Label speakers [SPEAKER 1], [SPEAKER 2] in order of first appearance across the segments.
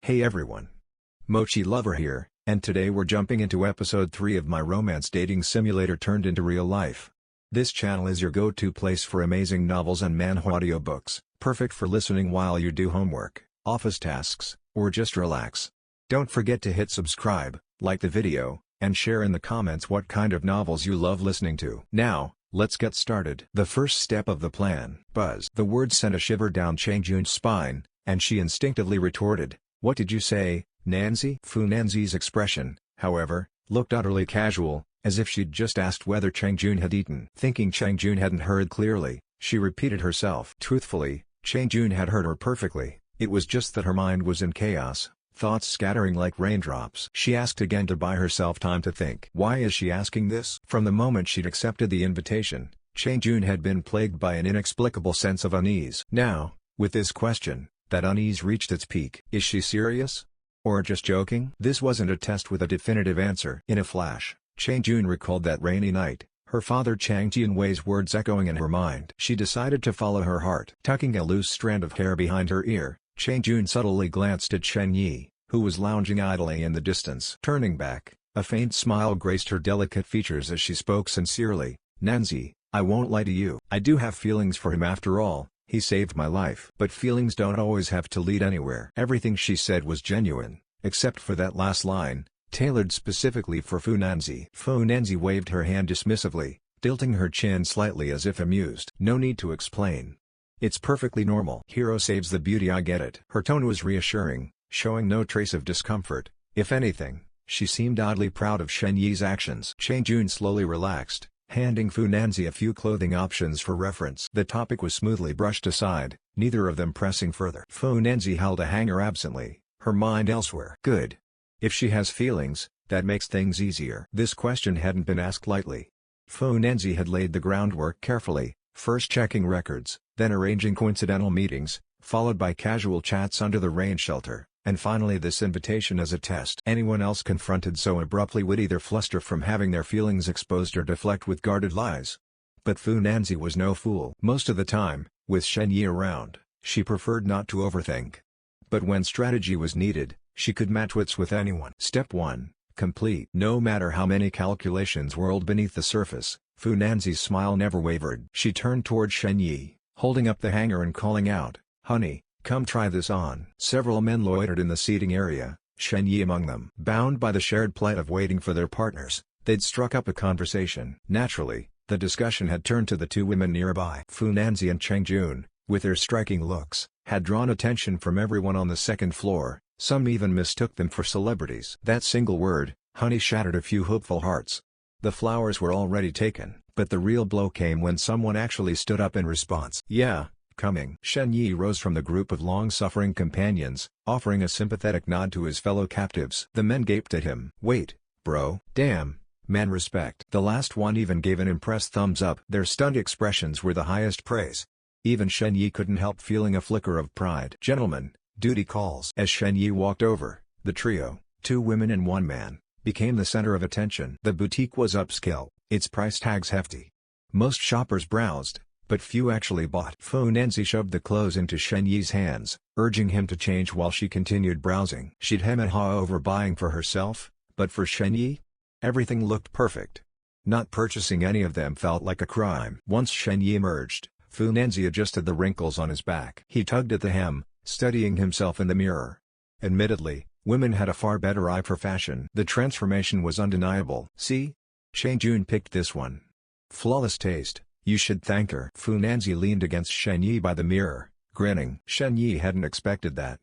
[SPEAKER 1] Hey everyone! Mochi Lover here, and today we're jumping into episode 3 of my romance dating simulator turned into real life. This channel is your go-to place for amazing novels and manhwa audiobooks, perfect for listening while you do homework, office tasks, or just relax. Don't forget to hit subscribe, like the video, and share in the comments what kind of novels you love listening to. Now, let's get started. The first step of the plan. Buzz. The word sent a shiver down Changjun's spine, and she instinctively retorted, "What did you say, Nancy?" Fu Nancy's expression, however, looked utterly casual, as if she'd just asked whether Changjun had eaten. Thinking Changjun hadn't heard clearly, she repeated herself. Truthfully, Changjun had heard her perfectly, it was just that her mind was in chaos, thoughts scattering like raindrops. She asked again to buy herself time to think. Why is she asking this? From the moment she'd accepted the invitation, Changjun had been plagued by an inexplicable sense of unease. Now, with this question, that unease reached its peak. Is she serious? Or just joking? This wasn't a test with a definitive answer. In a flash, Changjun recalled that rainy night, her father Chang Tianwei's words echoing in her mind. She decided to follow her heart. Tucking a loose strand of hair behind her ear, Changjun subtly glanced at Shen Yi, who was lounging idly in the distance. Turning back, a faint smile graced her delicate features as she spoke sincerely. "Nancy, I won't lie to you. I do have feelings for him after all. He saved my life." But feelings don't always have to lead anywhere. Everything she said was genuine, except for that last line, tailored specifically for Fu Nancy. Fu Nancy waved her hand dismissively, tilting her chin slightly as if amused. "No need to explain. It's perfectly normal. Hero saves the beauty, I get it." Her tone was reassuring, showing no trace of discomfort. If anything, she seemed oddly proud of Shen Yi's actions. Changjun slowly relaxed, handing Fu Nancy a few clothing options for reference. The topic was smoothly brushed aside, neither of them pressing further. Fu Nancy held a hanger absently, her mind elsewhere. Good. If she has feelings, that makes things easier. This question hadn't been asked lightly. Fu Nancy had laid the groundwork carefully, first checking records, then arranging coincidental meetings, followed by casual chats under the rain shelter, and finally this invitation as a test. Anyone else confronted so abruptly would either fluster from having their feelings exposed or deflect with guarded lies. But Fu Nancy was no fool. Most of the time, with Shen Yi around, she preferred not to overthink. But when strategy was needed, she could match wits with anyone. Step 1. Complete. No matter how many calculations whirled beneath the surface, Fu Nancy's smile never wavered. She turned toward Shen Yi, holding up the hanger and calling out, "Honey, come try this on." Several men loitered in the seating area, Shen Yi among them. Bound by the shared plight of waiting for their partners, they'd struck up a conversation. Naturally, the discussion had turned to the two women nearby. Fu Nancy and Changjun, with their striking looks, had drawn attention from everyone on the second floor, some even mistook them for celebrities. That single word, honey, shattered a few hopeful hearts. The flowers were already taken, but the real blow came when someone actually stood up in response. "Yeah, coming." Shen Yi rose from the group of long-suffering companions, offering a sympathetic nod to his fellow captives. The men gaped at him. "Wait, bro." "Damn, man, respect." The last one even gave an impressed thumbs up. Their stunned expressions were the highest praise. Even Shen Yi couldn't help feeling a flicker of pride. "Gentlemen, duty calls." As Shen Yi walked over, the trio, 2 women and 1 man, became the center of attention. The boutique was upscale, its price tags hefty. Most shoppers browsed, but few actually bought. Fu Nancy shoved the clothes into Shen Yi's hands, urging him to change while she continued browsing. She'd hem and haw over buying for herself, but for Shen Yi, everything looked perfect. Not purchasing any of them felt like a crime. Once Shen Yi emerged, Fu Nancy adjusted the wrinkles on his back. He tugged at the hem, studying himself in the mirror. Admittedly, women had a far better eye for fashion. The transformation was undeniable. "See? Changjun picked this one. Flawless taste. You should thank her." Fu Nancy leaned against Shen Yi by the mirror, grinning. Shen Yi hadn't expected that.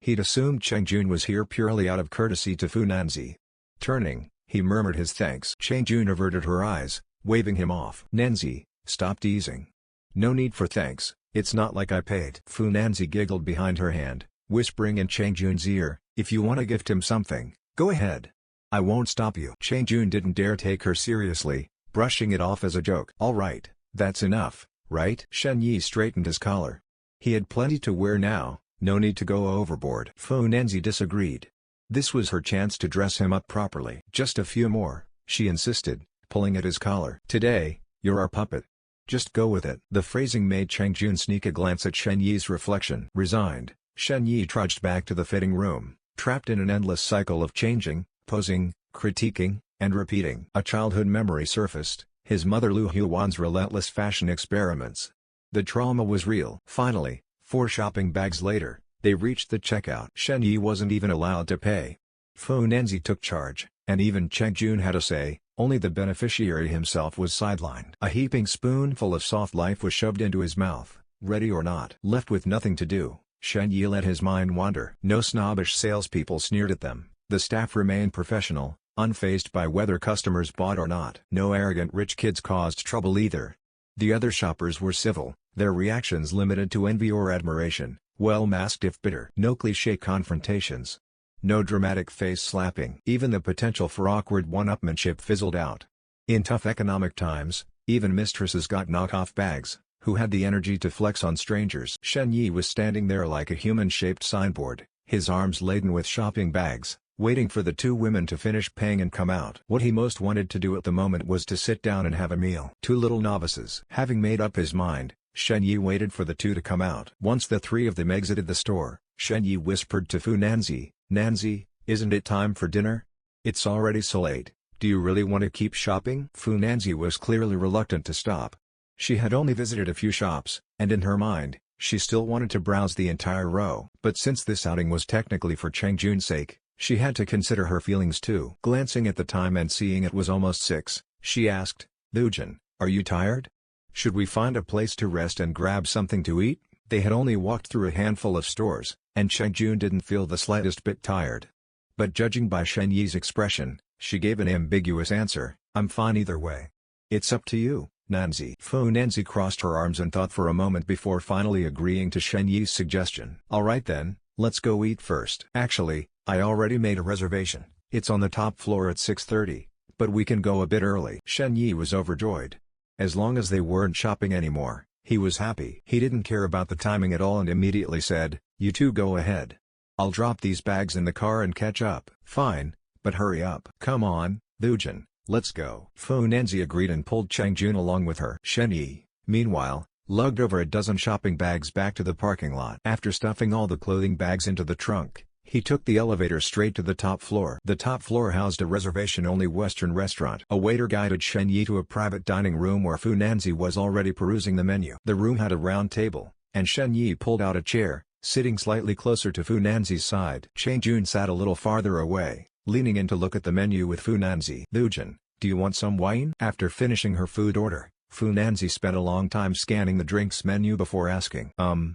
[SPEAKER 1] He'd assumed Changjun was here purely out of courtesy to Fu Nancy. Turning, he murmured his thanks. Changjun averted her eyes, waving him off. "Nancy, stop teasing. No need for thanks, it's not like I paid." Fu Nancy giggled behind her hand, whispering in Changjun's ear, "If you want to gift him something, go ahead. I won't stop you." Changjun didn't dare take her seriously, brushing it off as a joke. "All right, that's enough, right?" Shen Yi straightened his collar. He had plenty to wear now, no need to go overboard. Fu Nancy disagreed. This was her chance to dress him up properly. "Just a few more," she insisted, pulling at his collar. "Today, you're our puppet. Just go with it." The phrasing made Changjun sneak a glance at Shen Yi's reflection. Resigned, Shen Yi trudged back to the fitting room, trapped in an endless cycle of changing, posing, critiquing, and repeating. A childhood memory surfaced, his mother Lu Huan's relentless fashion experiments. The trauma was real. Finally, 4 shopping bags later, they reached the checkout. Shen Yi wasn't even allowed to pay. Fu Nanzi took charge, and even Cheng Jun had a say, only the beneficiary himself was sidelined. A heaping spoonful of soft life was shoved into his mouth, ready or not. Left with nothing to do, Shen Yi let his mind wander. No snobbish salespeople sneered at them, the staff remained professional, unfazed by whether customers bought or not. No arrogant rich kids caused trouble either. The other shoppers were civil, their reactions limited to envy or admiration, well masked if bitter. No cliché confrontations. No dramatic face-slapping. Even the potential for awkward one-upmanship fizzled out. In tough economic times, even mistresses got knock-off bags, who had the energy to flex on strangers. Shen Yi was standing there like a human-shaped signboard, his arms laden with shopping bags, waiting for the 2 women to finish paying and come out. What he most wanted to do at the moment was to sit down and have a meal. 2 little novices. Having made up his mind, Shen Yi waited for the 2 to come out. Once the 3 of them exited the store, Shen Yi whispered to Fu Nanzi, "Nanzi, isn't it time for dinner? It's already so late, do you really want to keep shopping?" Fu Nanzi was clearly reluctant to stop. She had only visited a few shops, and in her mind, she still wanted to browse the entire row. But since this outing was technically for Cheng Jun's sake, she had to consider her feelings too. Glancing at the time and seeing it was almost 6, she asked, "Lujin, are you tired? Should we find a place to rest and grab something to eat?" They had only walked through a handful of stores, and Cheng Jun didn't feel the slightest bit tired. But judging by Shen Yi's expression, she gave an ambiguous answer, "I'm fine either way. It's up to you, Nanzi." Fu Nanzi crossed her arms and thought for a moment before finally agreeing to Shen Yi's suggestion. "Alright then, let's go eat first. Actually, I already made a reservation, it's on the top floor at 6:30, but we can go a bit early." Shen Yi was overjoyed. As long as they weren't shopping anymore, he was happy. He didn't care about the timing at all and immediately said, "You 2 go ahead. I'll drop these bags in the car and catch up." "Fine, but hurry up." "Come on, Lujin, let's go." Fu Nanzi agreed and pulled Cheng Jun along with her. Shen Yi, meanwhile, lugged over a dozen shopping bags back to the parking lot. After stuffing all the clothing bags into the trunk, he took the elevator straight to the top floor. The top floor housed a reservation-only Western restaurant. A waiter guided Shen Yi to a private dining room where Fu Nanzi was already perusing the menu. The room had a round table, and Shen Yi pulled out a chair, sitting slightly closer to Fu Nanzi's side. Cheng Jun sat a little farther away, leaning in to look at the menu with Fu Nanzi. "Lujin, do you want some wine?" After finishing her food order, Fu Nanzi spent a long time scanning the drinks menu before asking.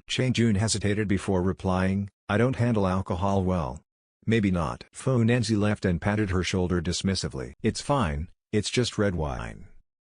[SPEAKER 1] Cheng Jun hesitated before replying, "I don't handle alcohol well." "Maybe not." Fu Nanzi left and patted her shoulder dismissively. "It's fine, it's just red wine.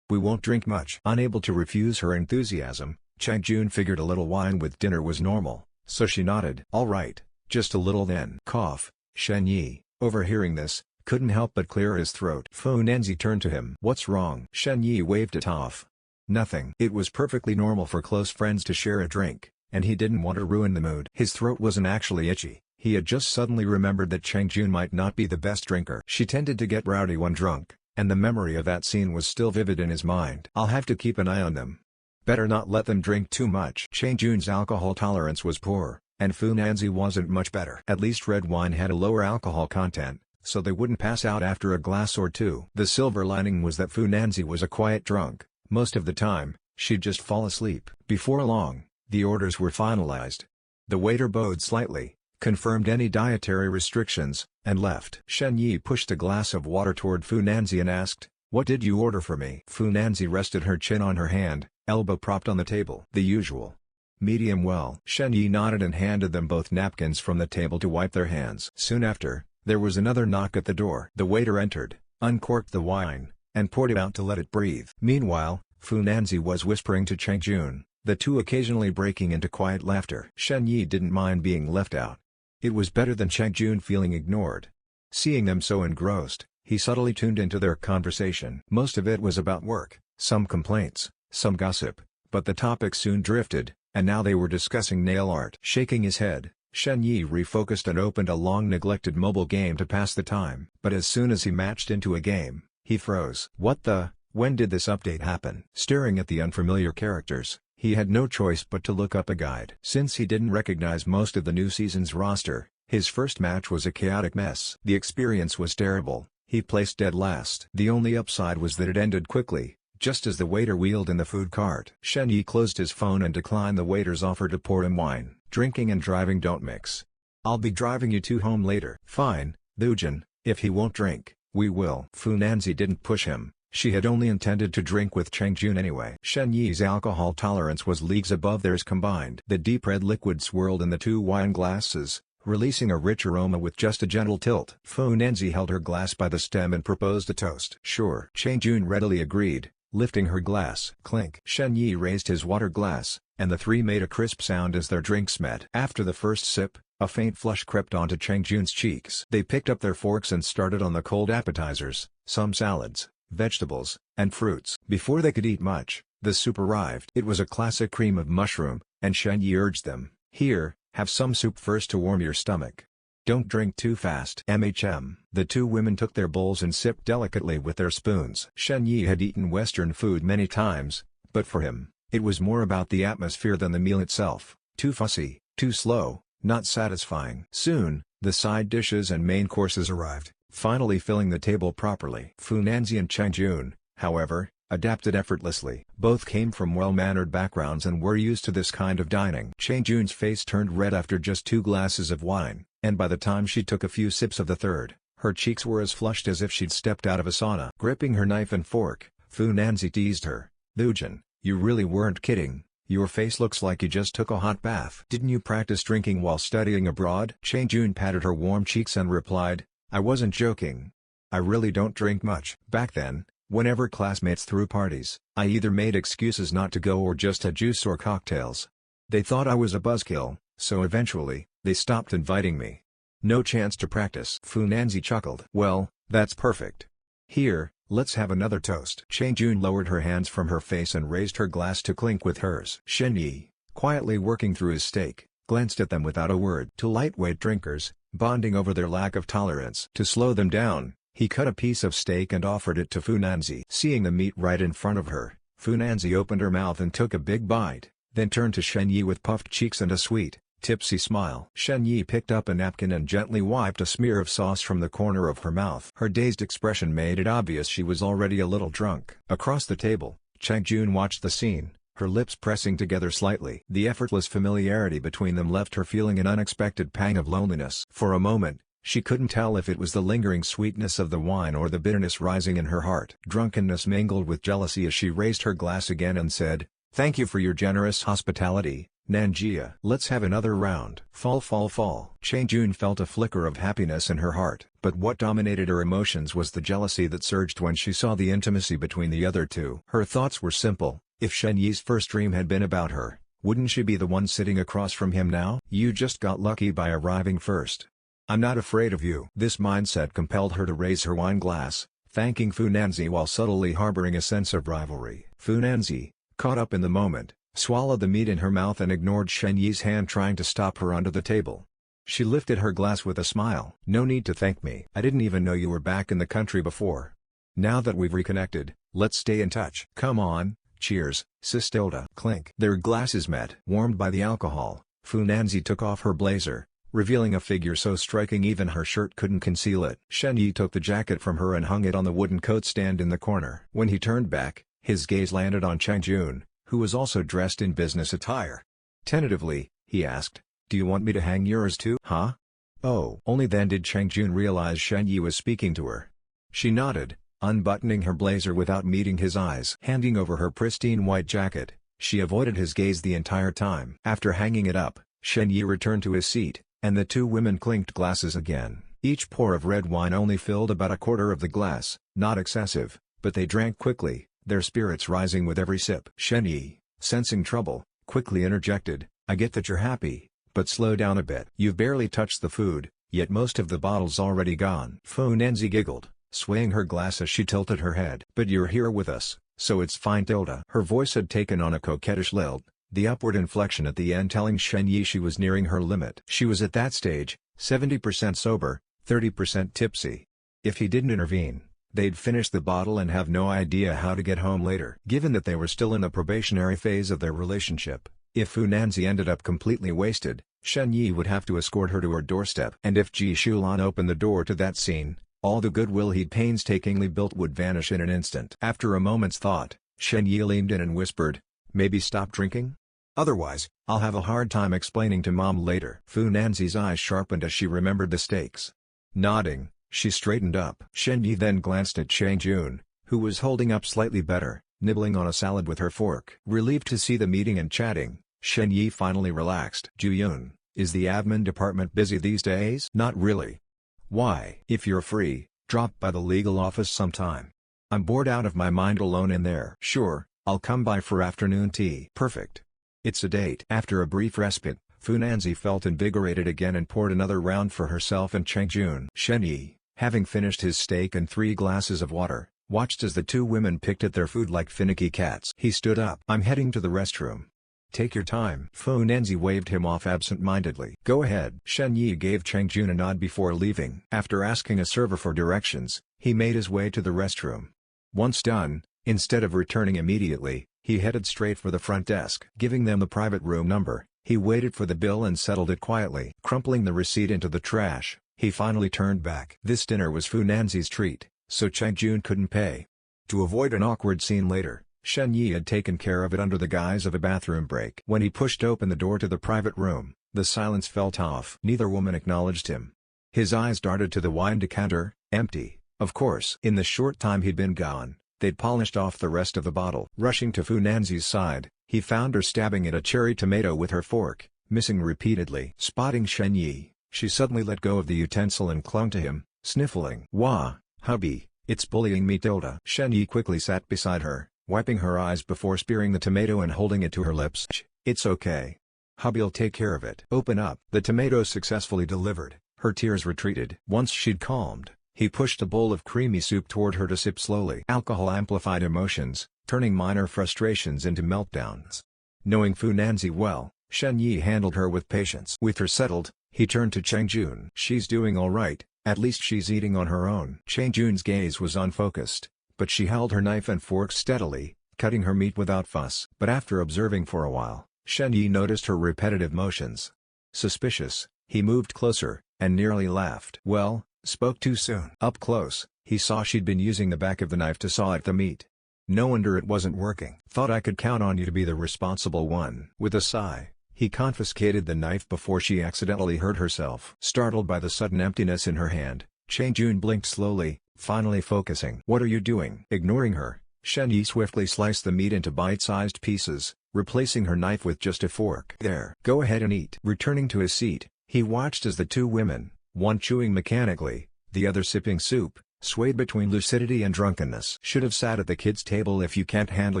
[SPEAKER 1] We won't drink much." Unable to refuse her enthusiasm, Cheng Jun figured a little wine with dinner was normal, so she nodded. "All right, just a little then." Cough. Shen Yi, overhearing this, couldn't help but clear his throat. Fu Nanzi turned to him. "What's wrong?" Shen Yi waved it off. "Nothing." It was perfectly normal for close friends to share a drink, and he didn't want to ruin the mood. His throat wasn't actually itchy, he had just suddenly remembered that Cheng Jun might not be the best drinker. She tended to get rowdy when drunk, and the memory of that scene was still vivid in his mind. "I'll have to keep an eye on them. Better not let them drink too much." Cheng Jun's alcohol tolerance was poor, and Fu Nanzi wasn't much better. At least red wine had a lower alcohol content, so they wouldn't pass out after a glass or 2. The silver lining was that Fu Nanzi was a quiet drunk. Most of the time, she'd just fall asleep. Before long, the orders were finalized. The waiter bowed slightly, confirmed any dietary restrictions, and left. Shen Yi pushed a glass of water toward Fu Nanzi and asked, "What did you order for me?" Fu Nanzi rested her chin on her hand, elbow propped on the table. "The usual. Medium well." Shen Yi nodded and handed them both napkins from the table to wipe their hands. Soon after, there was another knock at the door. The waiter entered, uncorked the wine, and poured it out to let it breathe. Meanwhile, Fu Nanzi was whispering to Cheng Jun, the 2 occasionally breaking into quiet laughter. Shen Yi didn't mind being left out. It was better than Cheng Jun feeling ignored. Seeing them so engrossed, he subtly tuned into their conversation. Most of it was about work, some complaints, some gossip, but the topic soon drifted, and now they were discussing nail art. Shaking his head, Shen Yi refocused and opened a long-neglected mobile game to pass the time. But as soon as he matched into a game, he froze. "What the? When did this update happen?" Staring at the unfamiliar characters, he had no choice but to look up a guide. Since he didn't recognize most of the new season's roster, His first match was a chaotic mess. The experience was terrible. He placed dead last. The only upside was that it ended quickly, just as the waiter wheeled in the food cart. Shen Yi closed his phone and declined the waiter's offer to pour him wine. Drinking and driving don't mix. I'll be driving you two home later. Fine, Dujin, if he won't drink, we will. Fu Nanzi didn't push him. She had only intended to drink with Cheng Jun anyway. Shen Yi's alcohol tolerance was leagues above theirs combined. The deep red liquid swirled in the two wine glasses, releasing a rich aroma with just a gentle tilt. Fu Nanzi held her glass by the stem and proposed a toast. Sure. Cheng Jun readily agreed, lifting her glass. Clink. Shen Yi raised his water glass, and the three made a crisp sound as their drinks met. After the first sip, a faint flush crept onto Cheng Jun's cheeks. They picked up their forks and started on the cold appetizers, some salads, vegetables, and fruits. Before they could eat much, the soup arrived. It was a classic cream of mushroom, and Shen Yi urged them, "Here, have some soup first to warm your stomach. Don't drink too fast." The two women took their bowls and sipped delicately with their spoons. Shen Yi had eaten Western food many times, but for him, it was more about the atmosphere than the meal itself. Too fussy, too slow, not satisfying. Soon, the side dishes and main courses arrived, finally filling the table properly. Fu Nanzi and Cheng Jun, however, adapted effortlessly. Both came from well-mannered backgrounds and were used to this kind of dining. Cheng Jun's face turned red after just 2 glasses of wine, and by the time she took a few sips of the third, her cheeks were as flushed as if she'd stepped out of a sauna. Gripping her knife and fork, Fu Nanzi teased her. "Dujin, you really weren't kidding. Your face looks like you just took a hot bath. Didn't you practice drinking while studying abroad?" Cheng Jun patted her warm cheeks and replied, "I wasn't joking. I really don't drink much." Back then, whenever classmates threw parties, I either made excuses not to go or just had juice or cocktails. They thought I was a buzzkill, so eventually, they stopped inviting me. No chance to practice. Fu Nanzi chuckled. "Well, that's perfect. Here, let's have another toast." Cheng Jun lowered her hands from her face and raised her glass to clink with hers. Shen Yi, quietly working through his steak, glanced at them without a word. To lightweight drinkers, bonding over their lack of tolerance. To slow them down, he cut a piece of steak and offered it to Fu Nanzi. Seeing the meat right in front of her, Fu Nanzi opened her mouth and took a big bite, then turned to Shen Yi with puffed cheeks and a sweet, tipsy smile. Shen Yi picked up a napkin and gently wiped a smear of sauce from the corner of her mouth. Her dazed expression made it obvious she was already a little drunk. Across the table, Cheng Jun watched the scene, her lips pressing together slightly. The effortless familiarity between them left her feeling an unexpected pang of loneliness. For a moment, she couldn't tell if it was the lingering sweetness of the wine or the bitterness rising in her heart. Drunkenness mingled with jealousy as she raised her glass again and said, "Thank you for your generous hospitality, Nanjia. Let's have another round." Fall. Cheng Jun felt a flicker of happiness in her heart. But what dominated her emotions was the jealousy that surged when she saw the intimacy between the other two. Her thoughts were simple. If Shen Yi's first dream had been about her, wouldn't she be the one sitting across from him now? "You just got lucky by arriving first. I'm not afraid of you." This mindset compelled her to raise her wine glass, thanking Fu Nanzi while subtly harboring a sense of rivalry. Fu Nanzi, caught up in the moment, swallowed the meat in her mouth and ignored Shen Yi's hand trying to stop her under the table. She lifted her glass with a smile. "No need to thank me. I didn't even know you were back in the country before. Now that we've reconnected, let's stay in touch." "Come on, cheers, Sistilda." Clink. Their glasses met. Warmed by the alcohol, Fu Nanzi took off her blazer, revealing a figure so striking even her shirt couldn't conceal it. Shen Yi took the jacket from her and hung it on the wooden coat stand in the corner. When he turned back, his gaze landed on Cheng Jun, who was also dressed in business attire. Tentatively, he asked, "Do you want me to hang yours too?" "Huh?" "Oh." Only then did Cheng Jun realize Shen Yi was speaking to her. She nodded, unbuttoning her blazer without meeting his eyes. Handing over her pristine white jacket, she avoided his gaze the entire time. After hanging it up, Shen Yi returned to his seat, and the two women clinked glasses again. Each pour of red wine only filled about a quarter of the glass, not excessive, but they drank quickly, their spirits rising with every sip. Shen Yi, sensing trouble, quickly interjected, "I get that you're happy, but slow down a bit. You've barely touched the food, yet most of the bottle's already gone." Fu Nanzi giggled, swaying her glass as she tilted her head. "But you're here with us, so it's fine, Tilda." Her voice had taken on a coquettish lilt, the upward inflection at the end telling Shen Yi she was nearing her limit. She was at that stage, 70% sober, 30% tipsy. If he didn't intervene, they'd finish the bottle and have no idea how to get home later. Given that they were still in the probationary phase of their relationship, if Fu Nanzi ended up completely wasted, Shen Yi would have to escort her to her doorstep. And if Ji Shulan opened the door to that scene, all the goodwill he'd painstakingly built would vanish in an instant. After a moment's thought, Shen Yi leaned in and whispered, "Maybe stop drinking? Otherwise, I'll have a hard time explaining to Mom later." Fu Nanzi's eyes sharpened as she remembered the stakes. Nodding, she straightened up. Shen Yi then glanced at Chang Jun, who was holding up slightly better, nibbling on a salad with her fork. Relieved to see the meeting and chatting, Shen Yi finally relaxed. "Ju-yun, is the admin department busy these days?" "Not really. Why?" "If you're free, drop by the legal office sometime. I'm bored out of my mind alone in there." "Sure, I'll come by for afternoon tea." "Perfect. It's a date." After a brief respite, Fu Nanzi felt invigorated again and poured another round for herself and Chang Jun. Shen Yi, having finished his steak and 3 glasses of water, watched as the 2 women picked at their food like finicky cats. He stood up. "I'm heading to the restroom." "Take your time." Fu Nanzi waved him off absent-mindedly. "Go ahead." Shen Yi gave Chang Jun a nod before leaving. After asking a server for directions, he made his way to the restroom. Once done, instead of returning immediately, he headed straight for the front desk. Giving them the private room number, he waited for the bill and settled it quietly. Crumpling the receipt into the trash, he finally turned back. This dinner was Fu Nanzi's treat, so Chang Jun couldn't pay. To avoid an awkward scene later, Shen Yi had taken care of it under the guise of a bathroom break. When he pushed open the door to the private room, the silence felt off. Neither woman acknowledged him. His eyes darted to the wine decanter, empty, of course. In the short time he'd been gone, they'd polished off the rest of the bottle. Rushing to Fu Nanzi's side, he found her stabbing at a cherry tomato with her fork, missing repeatedly. Spotting Shen Yi, she suddenly let go of the utensil and clung to him, sniffling. "Wah, hubby, it's bullying me tilde." Shen Yi quickly sat beside her, wiping her eyes before spearing the tomato and holding it to her lips. "It's okay. Hubby'll take care of it." "Open up." The tomato successfully delivered, her tears retreated. Once she'd calmed, he pushed a bowl of creamy soup toward her to sip slowly. Alcohol amplified emotions, turning minor frustrations into meltdowns. Knowing Fu Nanzi well, Shen Yi handled her with patience. With her settled, he turned to Chang Jun. "She's doing all right, at least she's eating on her own." Chang Jun's gaze was unfocused, but she held her knife and fork steadily, cutting her meat without fuss. But after observing for a while, Shen Yi noticed her repetitive motions. Suspicious, he moved closer, and nearly laughed. "Well, spoke too soon." Up close, he saw she'd been using the back of the knife to saw at the meat. "No wonder it wasn't working. Thought I could count on you to be the responsible one." With a sigh, he confiscated the knife before she accidentally hurt herself. Startled by the sudden emptiness in her hand, Chang Jun blinked slowly, finally focusing. "What are you doing?" Ignoring her, Shen Yi swiftly sliced the meat into bite-sized pieces, replacing her knife with just a fork. "There. Go ahead and eat." Returning to his seat, he watched as the 2 women, one chewing mechanically, the other sipping soup, swayed between lucidity and drunkenness. "Should have sat at the kids' table if you can't handle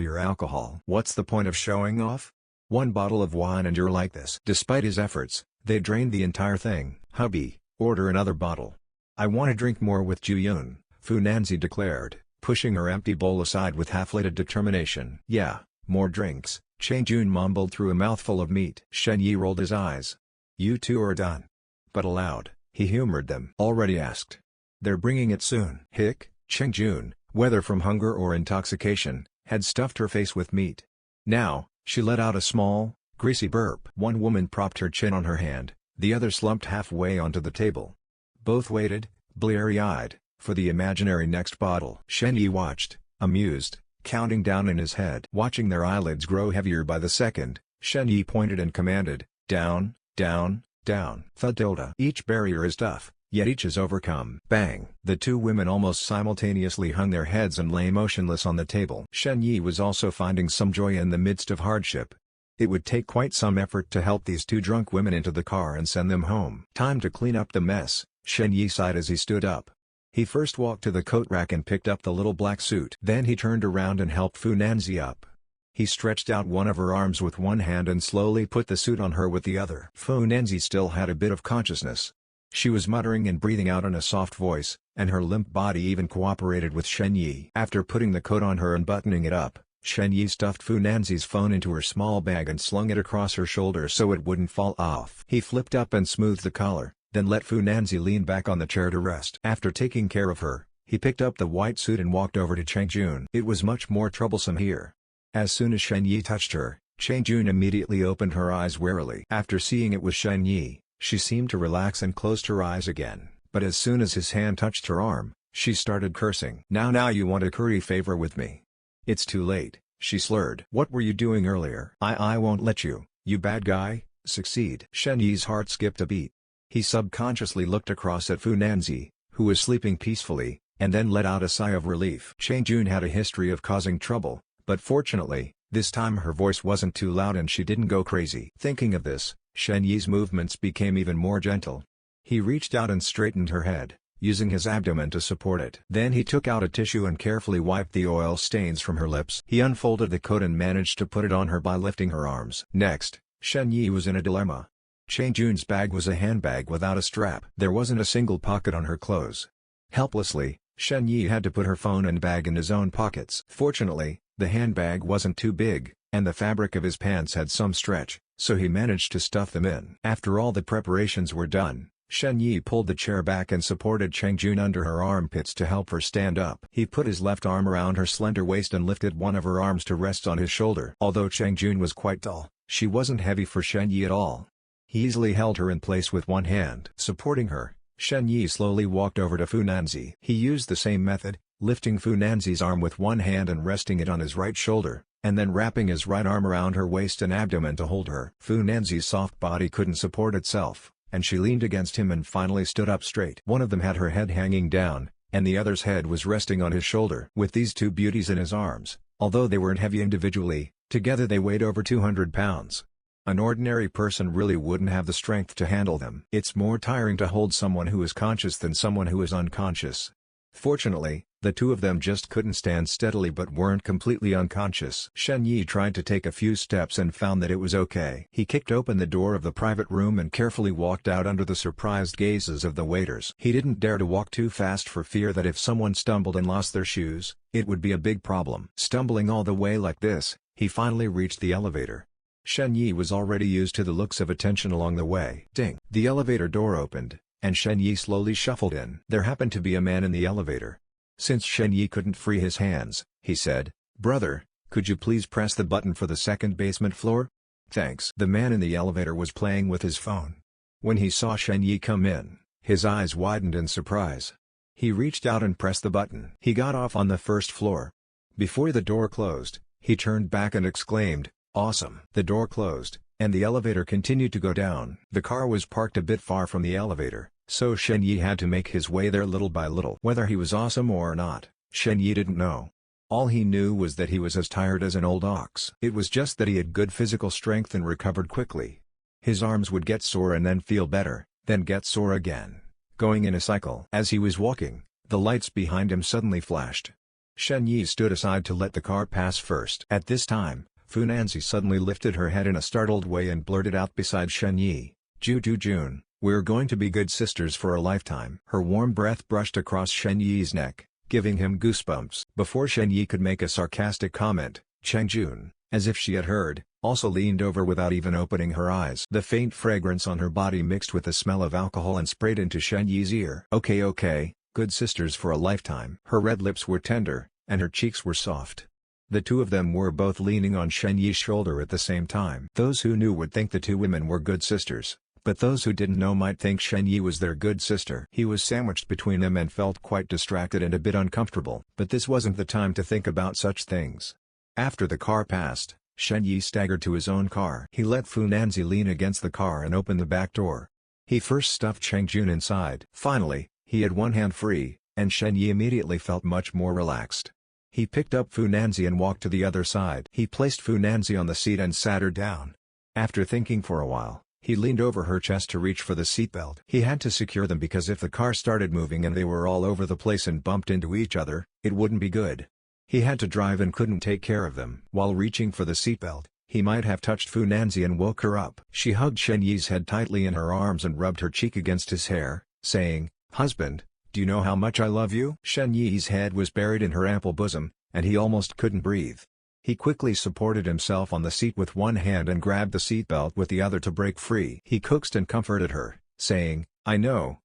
[SPEAKER 1] your alcohol. What's the point of showing off? 1 bottle of wine and you're like this." Despite his efforts, they drained the entire thing. "Hubby, order another bottle." "I want to drink more with Ju-yun," Fu Nanzi declared, pushing her empty bowl aside with half-lated determination. "Yeah, more drinks," Chang Jun mumbled through a mouthful of meat. Shen Yi rolled his eyes. "You 2 are done." But aloud, he humored them. "Already asked. They're bringing it soon." Hick, Chang Jun, whether from hunger or intoxication, had stuffed her face with meat. Now, she let out a small, greasy burp. One woman propped her chin on her hand, the other slumped halfway onto the table. Both waited, bleary-eyed, for the imaginary next bottle. Shen Yi watched, amused, counting down in his head. Watching their eyelids grow heavier by the second, Shen Yi pointed and commanded, "Down, down, down." Thud tilde. Each barrier is tough, yet each is overcome. Bang! The 2 women almost simultaneously hung their heads and lay motionless on the table. Shen Yi was also finding some joy in the midst of hardship. It would take quite some effort to help these 2 drunk women into the car and send them home. Time to clean up the mess, Shen Yi sighed as he stood up. He first walked to the coat rack and picked up the little black suit. Then he turned around and helped Fu Nanzi up. He stretched out one of her arms with one hand and slowly put the suit on her with the other. Fu Nanzi still had a bit of consciousness. She was muttering and breathing out in a soft voice, and her limp body even cooperated with Shen Yi. After putting the coat on her and buttoning it up, Shen Yi stuffed Fu Nanzi's phone into her small bag and slung it across her shoulder so it wouldn't fall off. He flipped up and smoothed the collar, then let Fu Nanzi lean back on the chair to rest. After taking care of her, he picked up the white suit and walked over to Chang Jun. It was much more troublesome here. As soon as Shen Yi touched her, Chang Jun immediately opened her eyes warily. After seeing it was Shen Yi, she seemed to relax and closed her eyes again, but as soon as his hand touched her arm, she started cursing. Now you want to curry favor with me. It's too late, she slurred. What were you doing earlier? I won't let you, you bad guy, succeed. Shen Yi's heart skipped a beat. He subconsciously looked across at Fu Nanzi, who was sleeping peacefully, and then let out a sigh of relief. Chang Jun had a history of causing trouble, but fortunately, this time her voice wasn't too loud and she didn't go crazy. Thinking of this, Shen Yi's movements became even more gentle. He reached out and straightened her head, using his abdomen to support it. Then he took out a tissue and carefully wiped the oil stains from her lips. He unfolded the coat and managed to put it on her by lifting her arms. Next, Shen Yi was in a dilemma. Chang Jun's bag was a handbag without a strap. There wasn't a single pocket on her clothes. Helplessly, Shen Yi had to put her phone and bag in his own pockets. Fortunately, the handbag wasn't too big, and the fabric of his pants had some stretch, so he managed to stuff them in. After all the preparations were done, Shen Yi pulled the chair back and supported Chang Jun under her armpits to help her stand up. He put his left arm around her slender waist and lifted one of her arms to rest on his shoulder. Although Chang Jun was quite tall, she wasn't heavy for Shen Yi at all. He easily held her in place with one hand. Supporting her, Shen Yi slowly walked over to Fu Nanzi. He used the same method, lifting Fu Nanzi's arm with one hand and resting it on his right shoulder, and then wrapping his right arm around her waist and abdomen to hold her. Fu Nanzi's soft body couldn't support itself, and she leaned against him and finally stood up straight. One of them had her head hanging down, and the other's head was resting on his shoulder. With these two beauties in his arms, although they weren't heavy individually, together they weighed over 200 pounds. An ordinary person really wouldn't have the strength to handle them. It's more tiring to hold someone who is conscious than someone who is unconscious. Fortunately, the two of them just couldn't stand steadily but weren't completely unconscious. Shen Yi tried to take a few steps and found that it was okay. He kicked open the door of the private room and carefully walked out under the surprised gazes of the waiters. He didn't dare to walk too fast for fear that if someone stumbled and lost their shoes, it would be a big problem. Stumbling all the way like this, he finally reached the elevator. Shen Yi was already used to the looks of attention along the way. Ding! The elevator door opened, and Shen Yi slowly shuffled in. There happened to be a man in the elevator. Since Shen Yi couldn't free his hands, he said, "Brother, could you please press the button for the second basement floor?" "Thanks." The man in the elevator was playing with his phone. When he saw Shen Yi come in, his eyes widened in surprise. He reached out and pressed the button. He got off on the first floor. Before the door closed, he turned back and exclaimed, "Awesome." The door closed, and the elevator continued to go down. The car was parked a bit far from the elevator, so Shen Yi had to make his way there little by little. Whether he was awesome or not, Shen Yi didn't know. All he knew was that he was as tired as an old ox. It was just that he had good physical strength and recovered quickly. His arms would get sore and then feel better, then get sore again, going in a cycle. As he was walking, the lights behind him suddenly flashed. Shen Yi stood aside to let the car pass first. At this time, Fu Nanzi suddenly lifted her head in a startled way and blurted out beside Shen Yi, Jun, we're going to be good sisters for a lifetime." Her warm breath brushed across Shen Yi's neck, giving him goosebumps. Before Shen Yi could make a sarcastic comment, Chang Jun, as if she had heard, also leaned over without even opening her eyes. The faint fragrance on her body mixed with the smell of alcohol and sprayed into Shen Yi's ear. Okay, good sisters for a lifetime." Her red lips were tender, and her cheeks were soft. The two of them were both leaning on Shen Yi's shoulder at the same time. Those who knew would think the two women were good sisters, but those who didn't know might think Shen Yi was their good sister. He was sandwiched between them and felt quite distracted and a bit uncomfortable. But this wasn't the time to think about such things. After the car passed, Shen Yi staggered to his own car. He let Fu Nanzi lean against the car and open the back door. He first stuffed Chang Jun inside. Finally, he had one hand free, and Shen Yi immediately felt much more relaxed. He picked up Fu Nanzi and walked to the other side. He placed Fu Nanzi on the seat and sat her down. After thinking for a while, he leaned over her chest to reach for the seatbelt. He had to secure them because if the car started moving and they were all over the place and bumped into each other, it wouldn't be good. He had to drive and couldn't take care of them. While reaching for the seatbelt, he might have touched Fu Nanzi and woke her up. She hugged Shen Yi's head tightly in her arms and rubbed her cheek against his hair, saying, "Husband, do you know how much I love you?" Shen Yi's head was buried in her ample bosom, and he almost couldn't breathe. He quickly supported himself on the seat with one hand and grabbed the seatbelt with the other to break free. He coaxed and comforted her, saying, I know.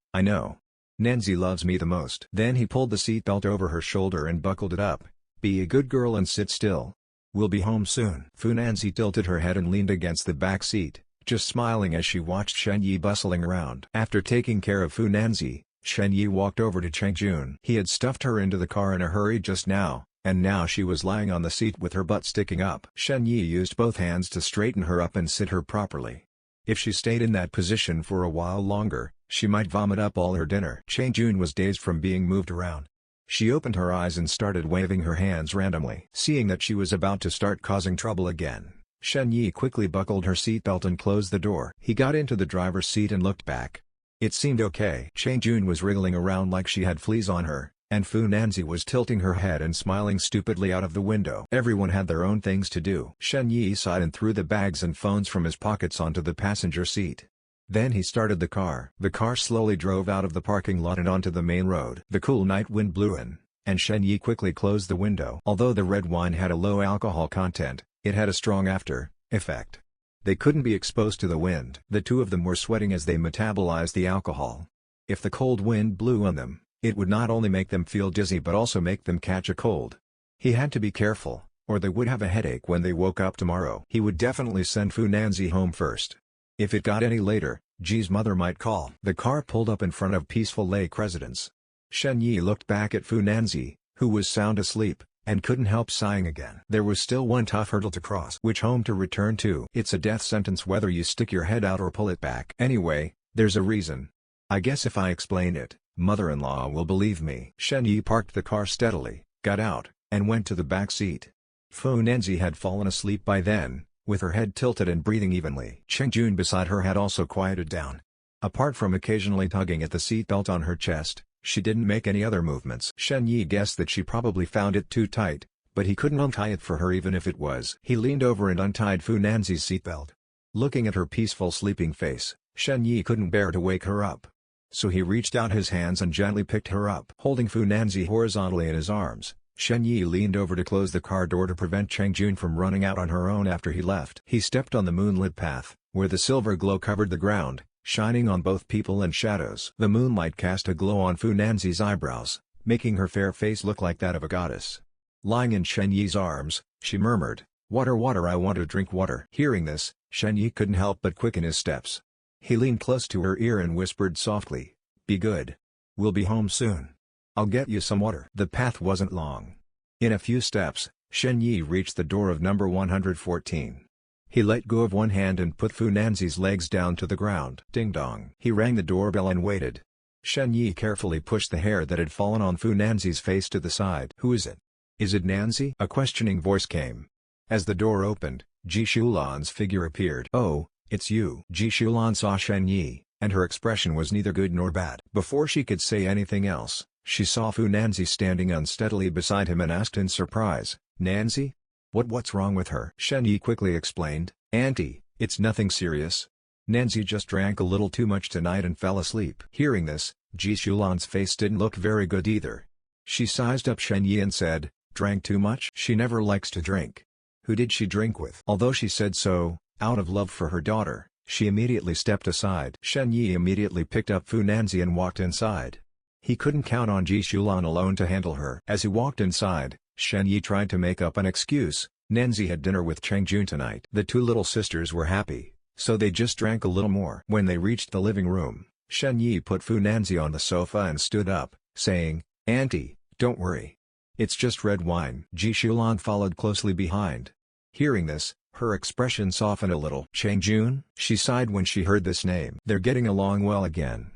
[SPEAKER 1] Nanzi loves me the most." Then he pulled the seatbelt over her shoulder and buckled it up. "Be a good girl and sit still." We'll be home soon." Fu Nanzi tilted her head and leaned against the back seat, just smiling as she watched Shen Yi bustling around. After taking care of Fu Nanzi, Shen Yi walked over to Cheng Jun. He had stuffed her into the car in a hurry just now, and now she was lying on the seat with her butt sticking up. Shen Yi used both hands to straighten her up and sit her properly. If she stayed in that position for a while longer, she might vomit up all her dinner. Cheng Jun was dazed from being moved around. She opened her eyes and started waving her hands randomly. Seeing that she was about to start causing trouble again, Shen Yi quickly buckled her seatbelt and closed the door. He got into the driver's seat and looked back. It seemed okay. Cheng Jun was wriggling around like she had fleas on her, and Fu Nanzi was tilting her head and smiling stupidly out of the window. Everyone had their own things to do. Shen Yi sighed and threw the bags and phones from his pockets onto the passenger seat. Then he started the car. The car slowly drove out of the parking lot and onto the main road. The cool night wind blew in, and Shen Yi quickly closed the window. Although the red wine had a low alcohol content, it had a strong after-effect. They couldn't be exposed to the wind. The two of them were sweating as they metabolized the alcohol. If the cold wind blew on them, it would not only make them feel dizzy but also make them catch a cold. He had to be careful, or they would have a headache when they woke up tomorrow. He would definitely send Fu Nanzi home first. If it got any later, Ji's mother might call. The car pulled up in front of Peaceful Lake residence. Shen Yi looked back at Fu Nanzi, who was sound asleep, and couldn't help sighing again. There was still one tough hurdle to cross. Which home to return to? It's a death sentence whether you stick your head out or pull it back. Anyway, there's a reason. I guess if I explain it, mother-in-law will believe me. Shen Yi parked the car steadily, got out, and went to the back seat. Fu Nanzi had fallen asleep by then, with her head tilted and breathing evenly. Cheng Jun beside her had also quieted down. Apart from occasionally tugging at the seatbelt on her chest, she didn't make any other movements. Shen Yi guessed that she probably found it too tight, but he couldn't untie it for her even if it was. He leaned over and untied Fu Nanzi's seatbelt. Looking at her peaceful sleeping face, Shen Yi couldn't bear to wake her up. So he reached out his hands and gently picked her up. Holding Fu Nanzi horizontally in his arms, Shen Yi leaned over to close the car door to prevent Cheng Jun from running out on her own after he left. He stepped on the moonlit path, where the silver glow covered the ground, shining on both people and shadows. The moonlight cast a glow on Fu Nanzi's eyebrows, making her fair face look like that of a goddess. Lying in Shen Yi's arms, she murmured, "Water, water, I want to drink water." Hearing this, Shen Yi couldn't help but quicken his steps. He leaned close to her ear and whispered softly, "Be good. We'll be home soon. I'll get you some water." The path wasn't long. In a few steps, Shen Yi reached the door of number 114. He let go of one hand and put Fu Nanzi's legs down to the ground. Ding dong. He rang the doorbell and waited. Shen Yi carefully pushed the hair that had fallen on Fu Nanzi's face to the side. "Who is it? Is it Nanzi?" A questioning voice came. As the door opened, Ji Shulan's figure appeared. "Oh, it's you." Ji Shulan saw Shen Yi, and her expression was neither good nor bad. Before she could say anything else, she saw Fu Nanzi standing unsteadily beside him and asked in surprise, "Nanzi? What's wrong with her?" Shen Yi quickly explained, "Auntie, it's nothing serious. Nanzi just drank a little too much tonight and fell asleep." Hearing this, Ji Shulan's face didn't look very good either. She sized up Shen Yi and said, "Drank too much? She never likes to drink. Who did she drink with?" Although she said so, out of love for her daughter, she immediately stepped aside. Shen Yi immediately picked up Fu Nanzi and walked inside. He couldn't count on Ji Shulan alone to handle her. As he walked inside, Shen Yi tried to make up an excuse. Nanzi had dinner with Cheng Jun tonight. The two little sisters were happy, so they just drank a little more. When they reached the living room, Shen Yi put Fu Nanzi on the sofa and stood up, saying, "Auntie, don't worry. It's just red wine." Ji Shulan followed closely behind. Hearing this, her expression softened a little. "Cheng Jun?" She sighed when she heard this name. They're getting along well again.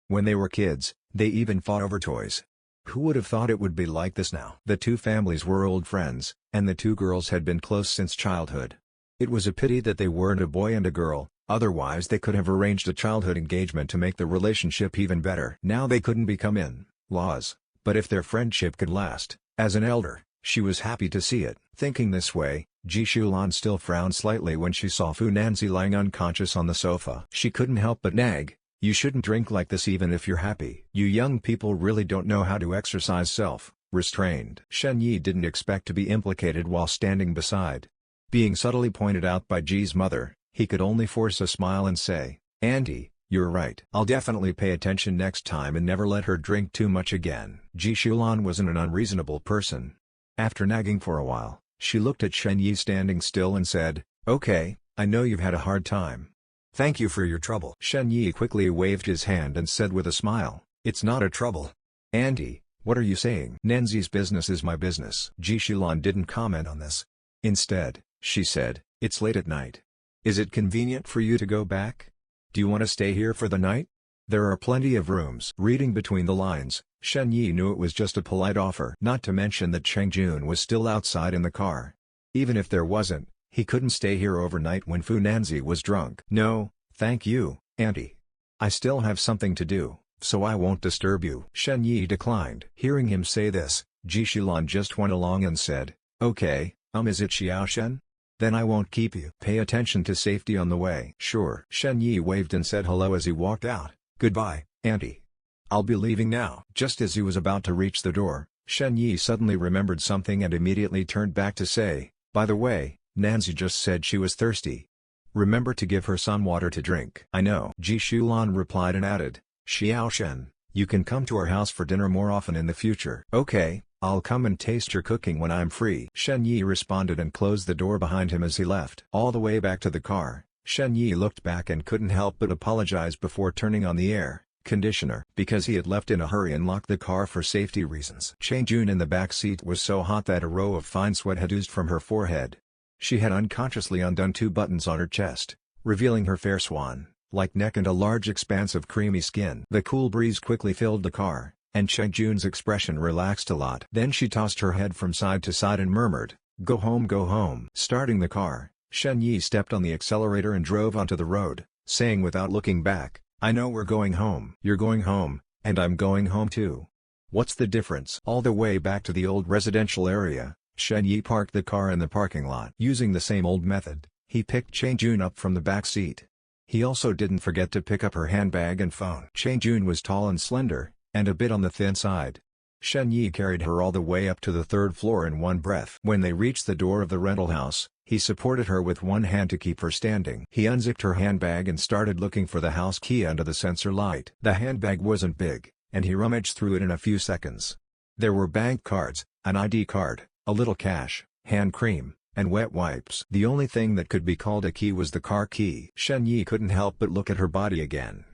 [SPEAKER 1] When they were kids, they even fought over toys. Who would have thought it would be like this now? The two families were old friends, and the two girls had been close since childhood. It was a pity that they weren't a boy and a girl, otherwise they could have arranged a childhood engagement to make the relationship even better. Now they couldn't become in-laws, but if their friendship could last, as an elder, she was happy to see it. Thinking this way, Ji Shulan still frowned slightly when she saw Fu Nanzi lying unconscious on the sofa. She couldn't help but nag, "You shouldn't drink like this even if you're happy. You young people really don't know how to exercise self-restraint." Shen Yi didn't expect to be implicated while standing beside. Being subtly pointed out by Ji's mother, he could only force a smile and say, "Auntie, you're right. I'll definitely pay attention next time and never let her drink too much again." Ji Shulan wasn't an unreasonable person. After nagging for a while, She looked at Shen Yi standing still and said, "Okay, I know you've had a hard time. Thank you for your trouble." Shen Yi quickly waved his hand and said with a smile, "It's not a trouble. Auntie, what are you saying?" "Nanzi's business is my business." Ji Shilan didn't comment on this. Instead, she said, "It's late at night. Is it convenient for you to go back? Do you want to stay here for the night? There are plenty of rooms." Reading between the lines, Shen Yi knew it was just a polite offer. Not to mention that Cheng Jun was still outside in the car. Even if there wasn't, he couldn't stay here overnight when Fu Nanzi was drunk. "No, thank you, Auntie. I still have something to do, so I won't disturb you." Shen Yi declined. Hearing him say this, Ji Shilan just went along and said, "Okay, is it Xiao Shen? Then I won't keep you. Pay attention to safety on the way." "Sure." Shen Yi waved and said hello as he walked out. "Goodbye, Auntie. I'll be leaving now." Just as he was about to reach the door, Shen Yi suddenly remembered something and immediately turned back to say, "By the way, Nanzi just said she was thirsty. Remember to give her some water to drink." "I know." Ji Shulan replied and added, "Xiao Shen, you can come to our house for dinner more often in the future." "Okay, I'll come and taste your cooking when I'm free." Shen Yi responded and closed the door behind him as he left. All the way back to the car, Shen Yi looked back and couldn't help but apologize before turning on the air conditioner because he had left in a hurry and locked the car for safety reasons. Cheng Jun in the back seat was so hot that a row of fine sweat had oozed from her forehead. She had unconsciously undone 2 buttons on her chest, revealing her fair swan-like neck and a large expanse of creamy skin. The cool breeze quickly filled the car, and Cheng Jun's expression relaxed a lot. Then she tossed her head from side to side and murmured, "Go home, go home." Starting the car, Shen Yi stepped on the accelerator and drove onto the road, saying without looking back, "I know we're going home." "You're going home, and I'm going home too. What's the difference?" All the way back to the old residential area, Shen Yi parked the car in the parking lot. Using the same old method, he picked Cheng Jun up from the back seat. He also didn't forget to pick up her handbag and phone. Cheng Jun was tall and slender, and a bit on the thin side. Shen Yi carried her all the way up to the 3rd floor in one breath. When they reached the door of the rental house, he supported her with one hand to keep her standing. He unzipped her handbag and started looking for the house key under the sensor light. The handbag wasn't big, and he rummaged through it in a few seconds. There were bank cards, an ID card, a little cash, hand cream, and wet wipes. The only thing that could be called a key was the car key. Shen Yi couldn't help but look at her body again.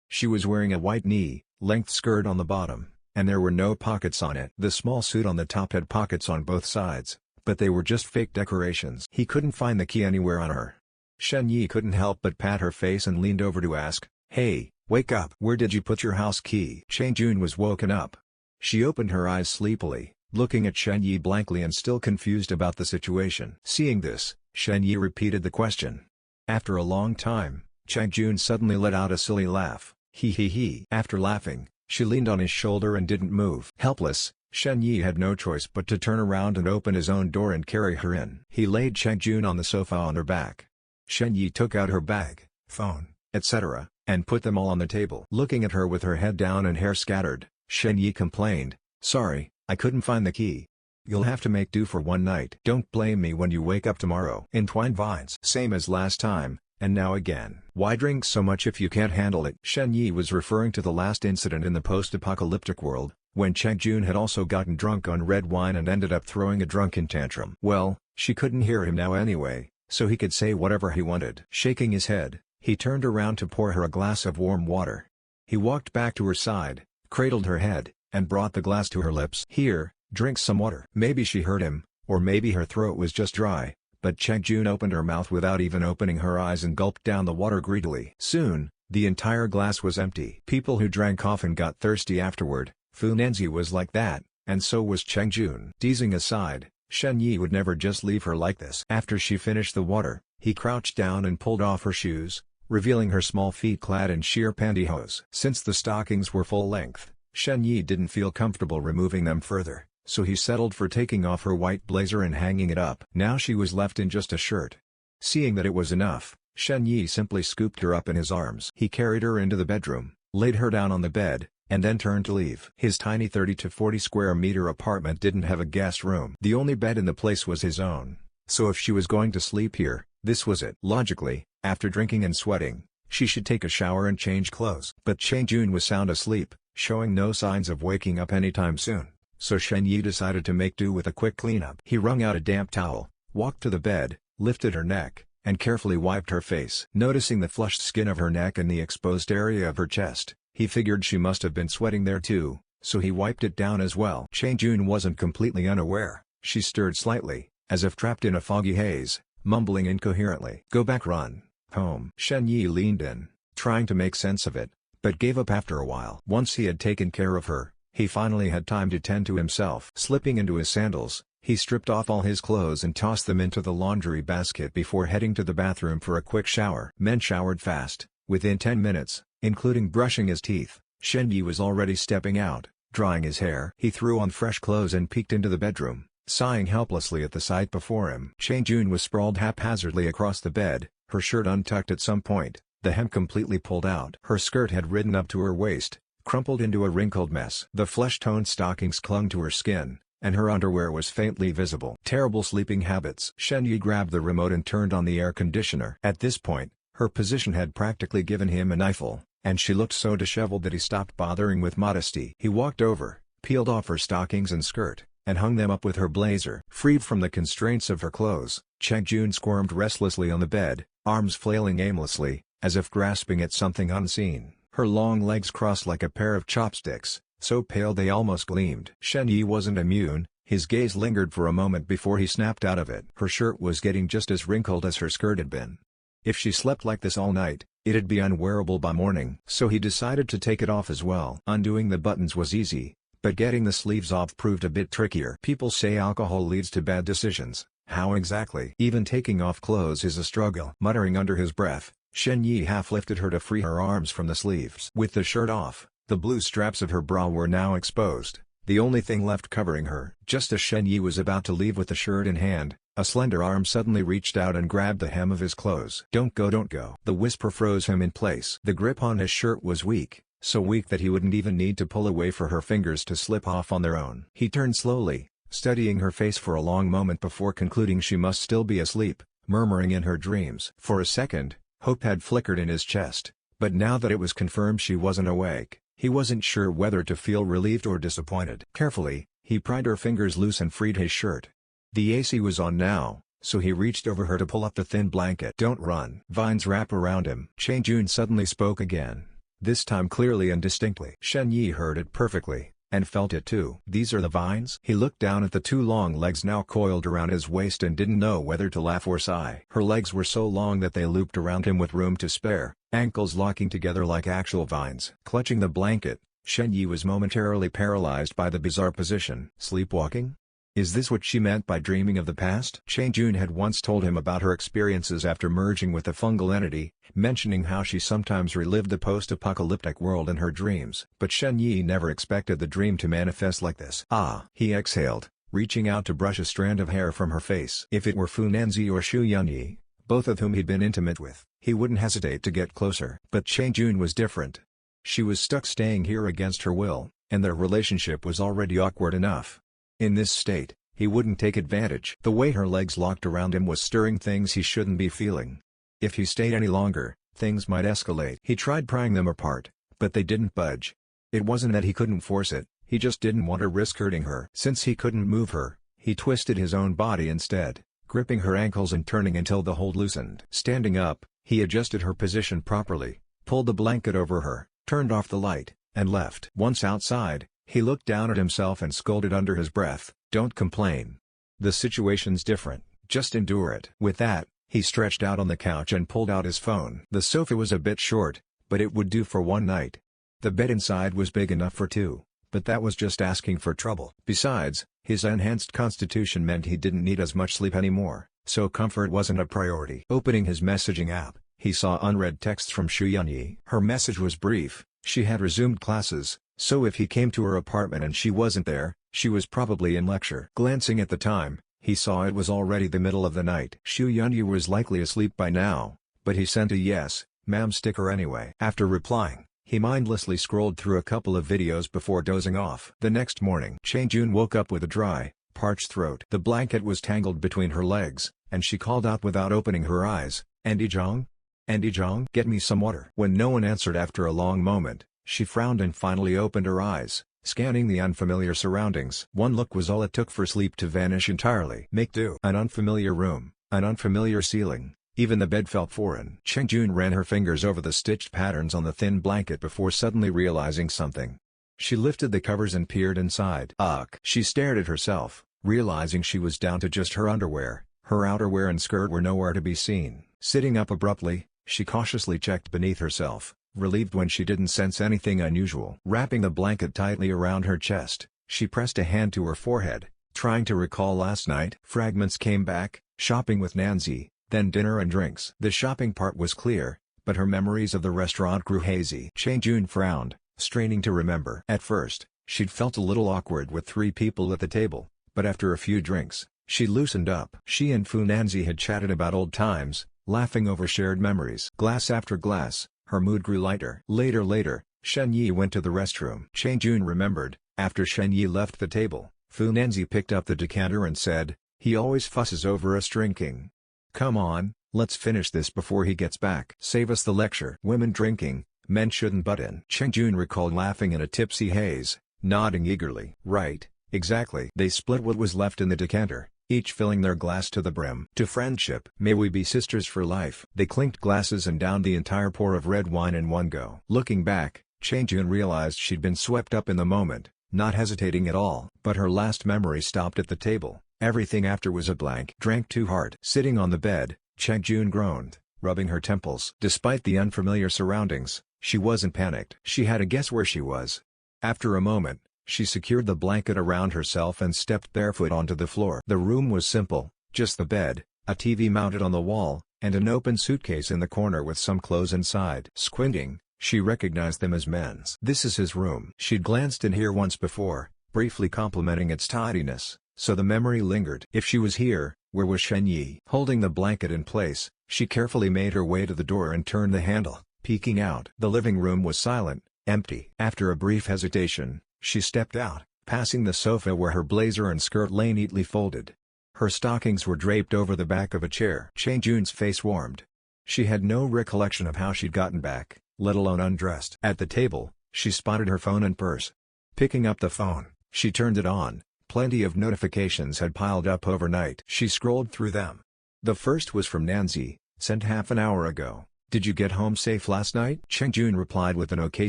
[SPEAKER 1] She was wearing a white knee-length skirt on the bottom, and there were no pockets on it. The small suit on the top had pockets on both sides, but they were just fake decorations. He couldn't find the key anywhere on her. Shen Yi couldn't help but pat her face and leaned over to ask, "Hey, wake up. Where did you put your house key?" Cheng Jun was woken up. She opened her eyes sleepily, looking at Shen Yi blankly and still confused about the situation. Seeing this, Shen Yi repeated the question. After a long time, Cheng Jun suddenly let out a silly laugh. He he he. After laughing, she leaned on his shoulder and didn't move. Helpless, Shen Yi had no choice but to turn around and open his own door and carry her in. He laid Cheng Jun on the sofa on her back. Shen Yi took out her bag, phone, etc., and put them all on the table. Looking at her with her head down and hair scattered, Shen Yi complained, "Sorry, I couldn't find the key. You'll have to make do for one night. Don't blame me when you wake up tomorrow." Entwined vines. Same as last time, and now again. Why drink so much if you can't handle it? Shen Yi was referring to the last incident in the post-apocalyptic world, when Cheng Jun had also gotten drunk on red wine and ended up throwing a drunken tantrum. Well, she couldn't hear him now anyway, so he could say whatever he wanted. Shaking his head, he turned around to pour her a glass of warm water. He walked back to her side, cradled her head, and brought the glass to her lips. "Here, drink some water." Maybe she heard him, or maybe her throat was just dry, but Cheng Jun opened her mouth without even opening her eyes and gulped down the water greedily. Soon, the entire glass was empty. People who drank often got thirsty afterward. Fu Nanzi was like that, and so was Cheng Jun. Teasing aside, Shen Yi would never just leave her like this. After she finished the water, he crouched down and pulled off her shoes, revealing her small feet clad in sheer pantyhose. Since the stockings were full length, Shen Yi didn't feel comfortable removing them further, so he settled for taking off her white blazer and hanging it up. Now she was left in just a shirt. Seeing that it was enough, Shen Yi simply scooped her up in his arms. He carried her into the bedroom, laid her down on the bed, and then turned to leave. His tiny 30 to 40 square meter apartment didn't have a guest room. The only bed in the place was his own, so if she was going to sleep here, this was it. Logically, after drinking and sweating, she should take a shower and change clothes. But Cheng Jun was sound asleep, showing no signs of waking up anytime soon. so Shen Yi decided to make do with a quick cleanup. He wrung out a damp towel, walked to the bed, lifted her neck, and carefully wiped her face. Noticing the flushed skin of her neck and the exposed area of her chest, he figured she must have been sweating there too, so he wiped it down as well. Chang-jun wasn't completely unaware. She stirred slightly, as if trapped in a foggy haze, mumbling incoherently. "Go back, run home." Shen Yi leaned in, trying to make sense of it, but gave up after a while. Once he had taken care of her, he finally had time to tend to himself. Slipping into his sandals, he stripped off all his clothes and tossed them into the laundry basket before heading to the bathroom for a quick shower. Men showered fast. Within 10 minutes, including brushing his teeth, Shen Yi was already stepping out, drying his hair. He threw on fresh clothes and peeked into the bedroom, sighing helplessly at the sight before him. Chang-jun was sprawled haphazardly across the bed, her shirt untucked at some point, the hem completely pulled out. Her skirt had ridden up to her waist, crumpled into a wrinkled mess. The flesh-toned stockings clung to her skin, and her underwear was faintly visible. Terrible sleeping habits. Shen Yi grabbed the remote and turned on the air conditioner. At this point, her position had practically given him an eyeful, and she looked so disheveled that he stopped bothering with modesty. He walked over, peeled off her stockings and skirt, and hung them up with her blazer. Freed from the constraints of her clothes, Chang-jun squirmed restlessly on the bed, arms flailing aimlessly, as if grasping at something unseen. Her long legs crossed like a pair of chopsticks, so pale they almost gleamed. Shen Yi wasn't immune. His gaze lingered for a moment before he snapped out of it. Her shirt was getting just as wrinkled as her skirt had been. If she slept like this all night, it'd be unwearable by morning. So he decided to take it off as well. Undoing the buttons was easy, but getting the sleeves off proved a bit trickier. People say alcohol leads to bad decisions. How exactly? Even taking off clothes is a struggle. Muttering under his breath, Shen Yi half lifted her to free her arms from the sleeves. With the shirt off, the blue straps of her bra were now exposed, the only thing left covering her. Just as Shen Yi was about to leave with the shirt in hand, a slender arm suddenly reached out and grabbed the hem of his clothes. "Don't go, don't go." The whisper froze him in place. The grip on his shirt was weak, so weak that he wouldn't even need to pull away for her fingers to slip off on their own. He turned slowly, studying her face for a long moment before concluding she must still be asleep, murmuring in her dreams. For a second, hope had flickered in his chest, but now that it was confirmed she wasn't awake, he wasn't sure whether to feel relieved or disappointed. Carefully, he pried her fingers loose and freed his shirt. The AC was on now, so he reached over her to pull up the thin blanket. "Don't run." Vines wrap around him. Chang-jun suddenly spoke again, this time clearly and distinctly. Shen Yi heard it perfectly, and felt it too. "These are the vines?" He looked down at the two long legs now coiled around his waist and didn't know whether to laugh or sigh. Her legs were so long that they looped around him with room to spare, ankles locking together like actual vines. Clutching the blanket, Shen Yi was momentarily paralyzed by the bizarre position. Sleepwalking? Is this what she meant by dreaming of the past? Chang-jun had once told him about her experiences after merging with a fungal entity, mentioning how she sometimes relived the post-apocalyptic world in her dreams. But Shen Yi never expected the dream to manifest like this. "Ah!" He exhaled, reaching out to brush a strand of hair from her face. If it were Fu Nanzi or Xu Yunyi, both of whom he'd been intimate with, he wouldn't hesitate to get closer. But Chang-jun was different. She was stuck staying here against her will, and their relationship was already awkward enough. In this state, he wouldn't take advantage. The way her legs locked around him was stirring things he shouldn't be feeling. If he stayed any longer, things might escalate. He tried prying them apart, but they didn't budge. It wasn't that he couldn't force it, he just didn't want to risk hurting her. Since he couldn't move her, he twisted his own body instead, gripping her ankles and turning until the hold loosened. Standing up, he adjusted her position properly, pulled the blanket over her, turned off the light, and left. Once outside, he looked down at himself and scolded under his breath, "Don't complain. The situation's different, just endure it." With that, he stretched out on the couch and pulled out his phone. The sofa was a bit short, but it would do for one night. The bed inside was big enough for two, but that was just asking for trouble. Besides, his enhanced constitution meant he didn't need as much sleep anymore, so comfort wasn't a priority. Opening his messaging app, he saw unread texts from Xu Yunyi. Her message was brief. She had resumed classes, so if he came to her apartment and she wasn't there, she was probably in lecture. Glancing at the time, he saw it was already the middle of the night. Xu Yunyi was likely asleep by now, but he sent a "yes, ma'am" sticker anyway. After replying, he mindlessly scrolled through a couple of videos before dozing off. The next morning, Chang-jun woke up with a dry, parched throat. The blanket was tangled between her legs, and she called out without opening her eyes, "Andy Zhang? Andy Zhang? Get me some water." When no one answered after a long moment, she frowned and finally opened her eyes, scanning the unfamiliar surroundings. One look was all it took for sleep to vanish entirely. Make do. An unfamiliar room, an unfamiliar ceiling, even the bed felt foreign. Cheng-Jun ran her fingers over the stitched patterns on the thin blanket before suddenly realizing something. She lifted the covers and peered inside. Ugh! She stared at herself, realizing she was down to just her underwear. Her outerwear and skirt were nowhere to be seen. Sitting up abruptly, she cautiously checked beneath herself, relieved when she didn't sense anything unusual. Wrapping the blanket tightly around her chest, she pressed a hand to her forehead, trying to recall last night. Fragments came back: shopping with Nancy, then dinner and drinks. The shopping part was clear, but her memories of the restaurant grew hazy. Cheng-Jun frowned, straining to remember. At first, she'd felt a little awkward with 3 people at the table, but after a few drinks, she loosened up. She and Fu Nanzi had chatted about old times, laughing over shared memories. Glass after glass, her mood grew lighter. Later, Shen Yi went to the restroom. Cheng-Jun remembered, after Shen Yi left the table, Fu Nanzi picked up the decanter and said, "He always fusses over us drinking. Come on, let's finish this before he gets back. Save us the lecture." Women drinking, men shouldn't butt in. Cheng-Jun recalled laughing in a tipsy haze, nodding eagerly. Right, exactly. They split what was left in the decanter, each filling their glass to the brim. "To friendship. May we be sisters for life." They clinked glasses and downed the entire pour of red wine in one go. Looking back, Cheng-Jun realized she'd been swept up in the moment, not hesitating at all. But her last memory stopped at the table. Everything after was a blank. Drank too hard. Sitting on the bed, Cheng-Jun groaned, rubbing her temples. Despite the unfamiliar surroundings, she wasn't panicked. She had a guess where she was. After a moment, she secured the blanket around herself and stepped barefoot onto the floor. The room was simple, just the bed, a TV mounted on the wall, and an open suitcase in the corner with some clothes inside. Squinting, she recognized them as men's. "This is his room." She'd glanced in here once before, briefly complimenting its tidiness, so the memory lingered. If she was here, where was Shen Yi? Holding the blanket in place, she carefully made her way to the door and turned the handle, peeking out. The living room was silent, empty. After a brief hesitation, she stepped out, passing the sofa where her blazer and skirt lay neatly folded. Her stockings were draped over the back of a chair. Cheng-Jun's face warmed. She had no recollection of how she'd gotten back, let alone undressed. At the table, she spotted her phone and purse. Picking up the phone, she turned it on. Plenty of notifications had piled up overnight. She scrolled through them. The first was from Nancy, sent half an hour ago. "Did you get home safe last night?" Cheng-Jun replied with an OK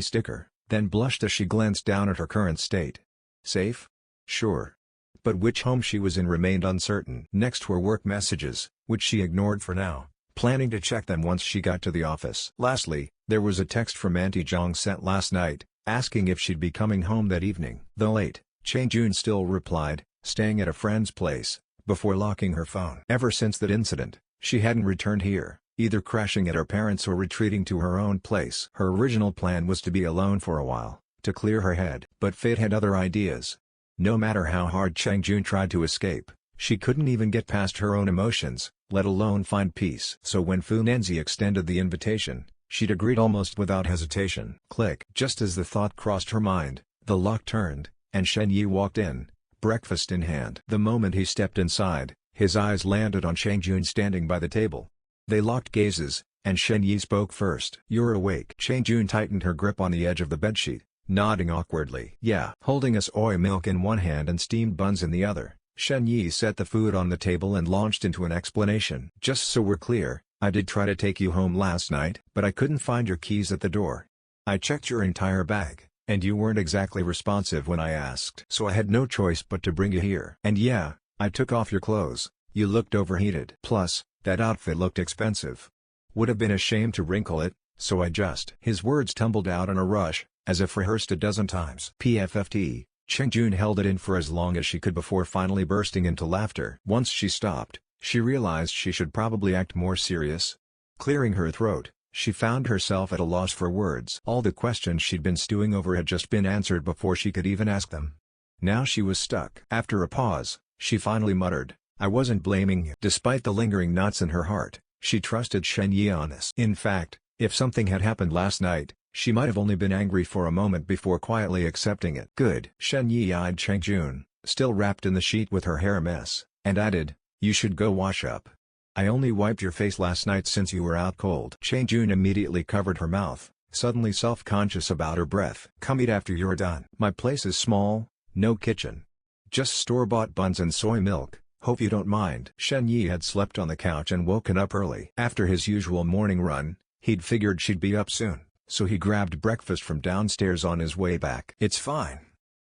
[SPEAKER 1] sticker, then blushed as she glanced down at her current state. Safe? Sure. But which home she was in remained uncertain. Next were work messages, which she ignored for now, planning to check them once she got to the office. Lastly, there was a text from Auntie Zhang sent last night, asking if she'd be coming home that evening. Though late, Cheng-Jun still replied, staying at a friend's place, before locking her phone. Ever since that incident, she hadn't returned here, either crashing at her parents' or retreating to her own place. Her original plan was to be alone for a while, to clear her head. But fate had other ideas. No matter how hard Cheng-Jun tried to escape, she couldn't even get past her own emotions, let alone find peace. So when Fu Nanzi extended the invitation, she'd agreed almost without hesitation. Click. Just as the thought crossed her mind, the lock turned, and Shen Yi walked in, breakfast in hand. The moment he stepped inside, his eyes landed on Cheng-Jun standing by the table. They locked gazes, and Shen Yi spoke first. "You're awake." Cheng-Jun tightened her grip on the edge of the bedsheet, nodding awkwardly. "Yeah." Holding a soy milk in one hand and steamed buns in the other, Shen Yi set the food on the table and launched into an explanation. "Just so we're clear, I did try to take you home last night, but I couldn't find your keys at the door. I checked your entire bag, and you weren't exactly responsive when I asked. So I had no choice but to bring you here. And yeah, I took off your clothes, you looked overheated. Plus, that outfit looked expensive. Would have been a shame to wrinkle it, so I just..." His words tumbled out in a rush, as if rehearsed a dozen times. PFFT, Cheng-Jun held it in for as long as she could before finally bursting into laughter. Once she stopped, she realized she should probably act more serious. Clearing her throat, she found herself at a loss for words. All the questions she'd been stewing over had just been answered before she could even ask them. Now she was stuck. After a pause, she finally muttered, "I wasn't blaming you." Despite the lingering knots in her heart, she trusted Shen Yi on this. In fact, if something had happened last night, she might have only been angry for a moment before quietly accepting it. "Good." Shen Yi eyed Cheng-Jun, still wrapped in the sheet with her hair a mess, and added, "You should go wash up. I only wiped your face last night since you were out cold." Cheng-Jun immediately covered her mouth, suddenly self-conscious about her breath. "Come eat after you're done. My place is small, no kitchen. Just store-bought buns and soy milk, hope you don't mind." Shen Yi had slept on the couch and woken up early. After his usual morning run, he'd figured she'd be up soon, so he grabbed breakfast from downstairs on his way back. "It's fine.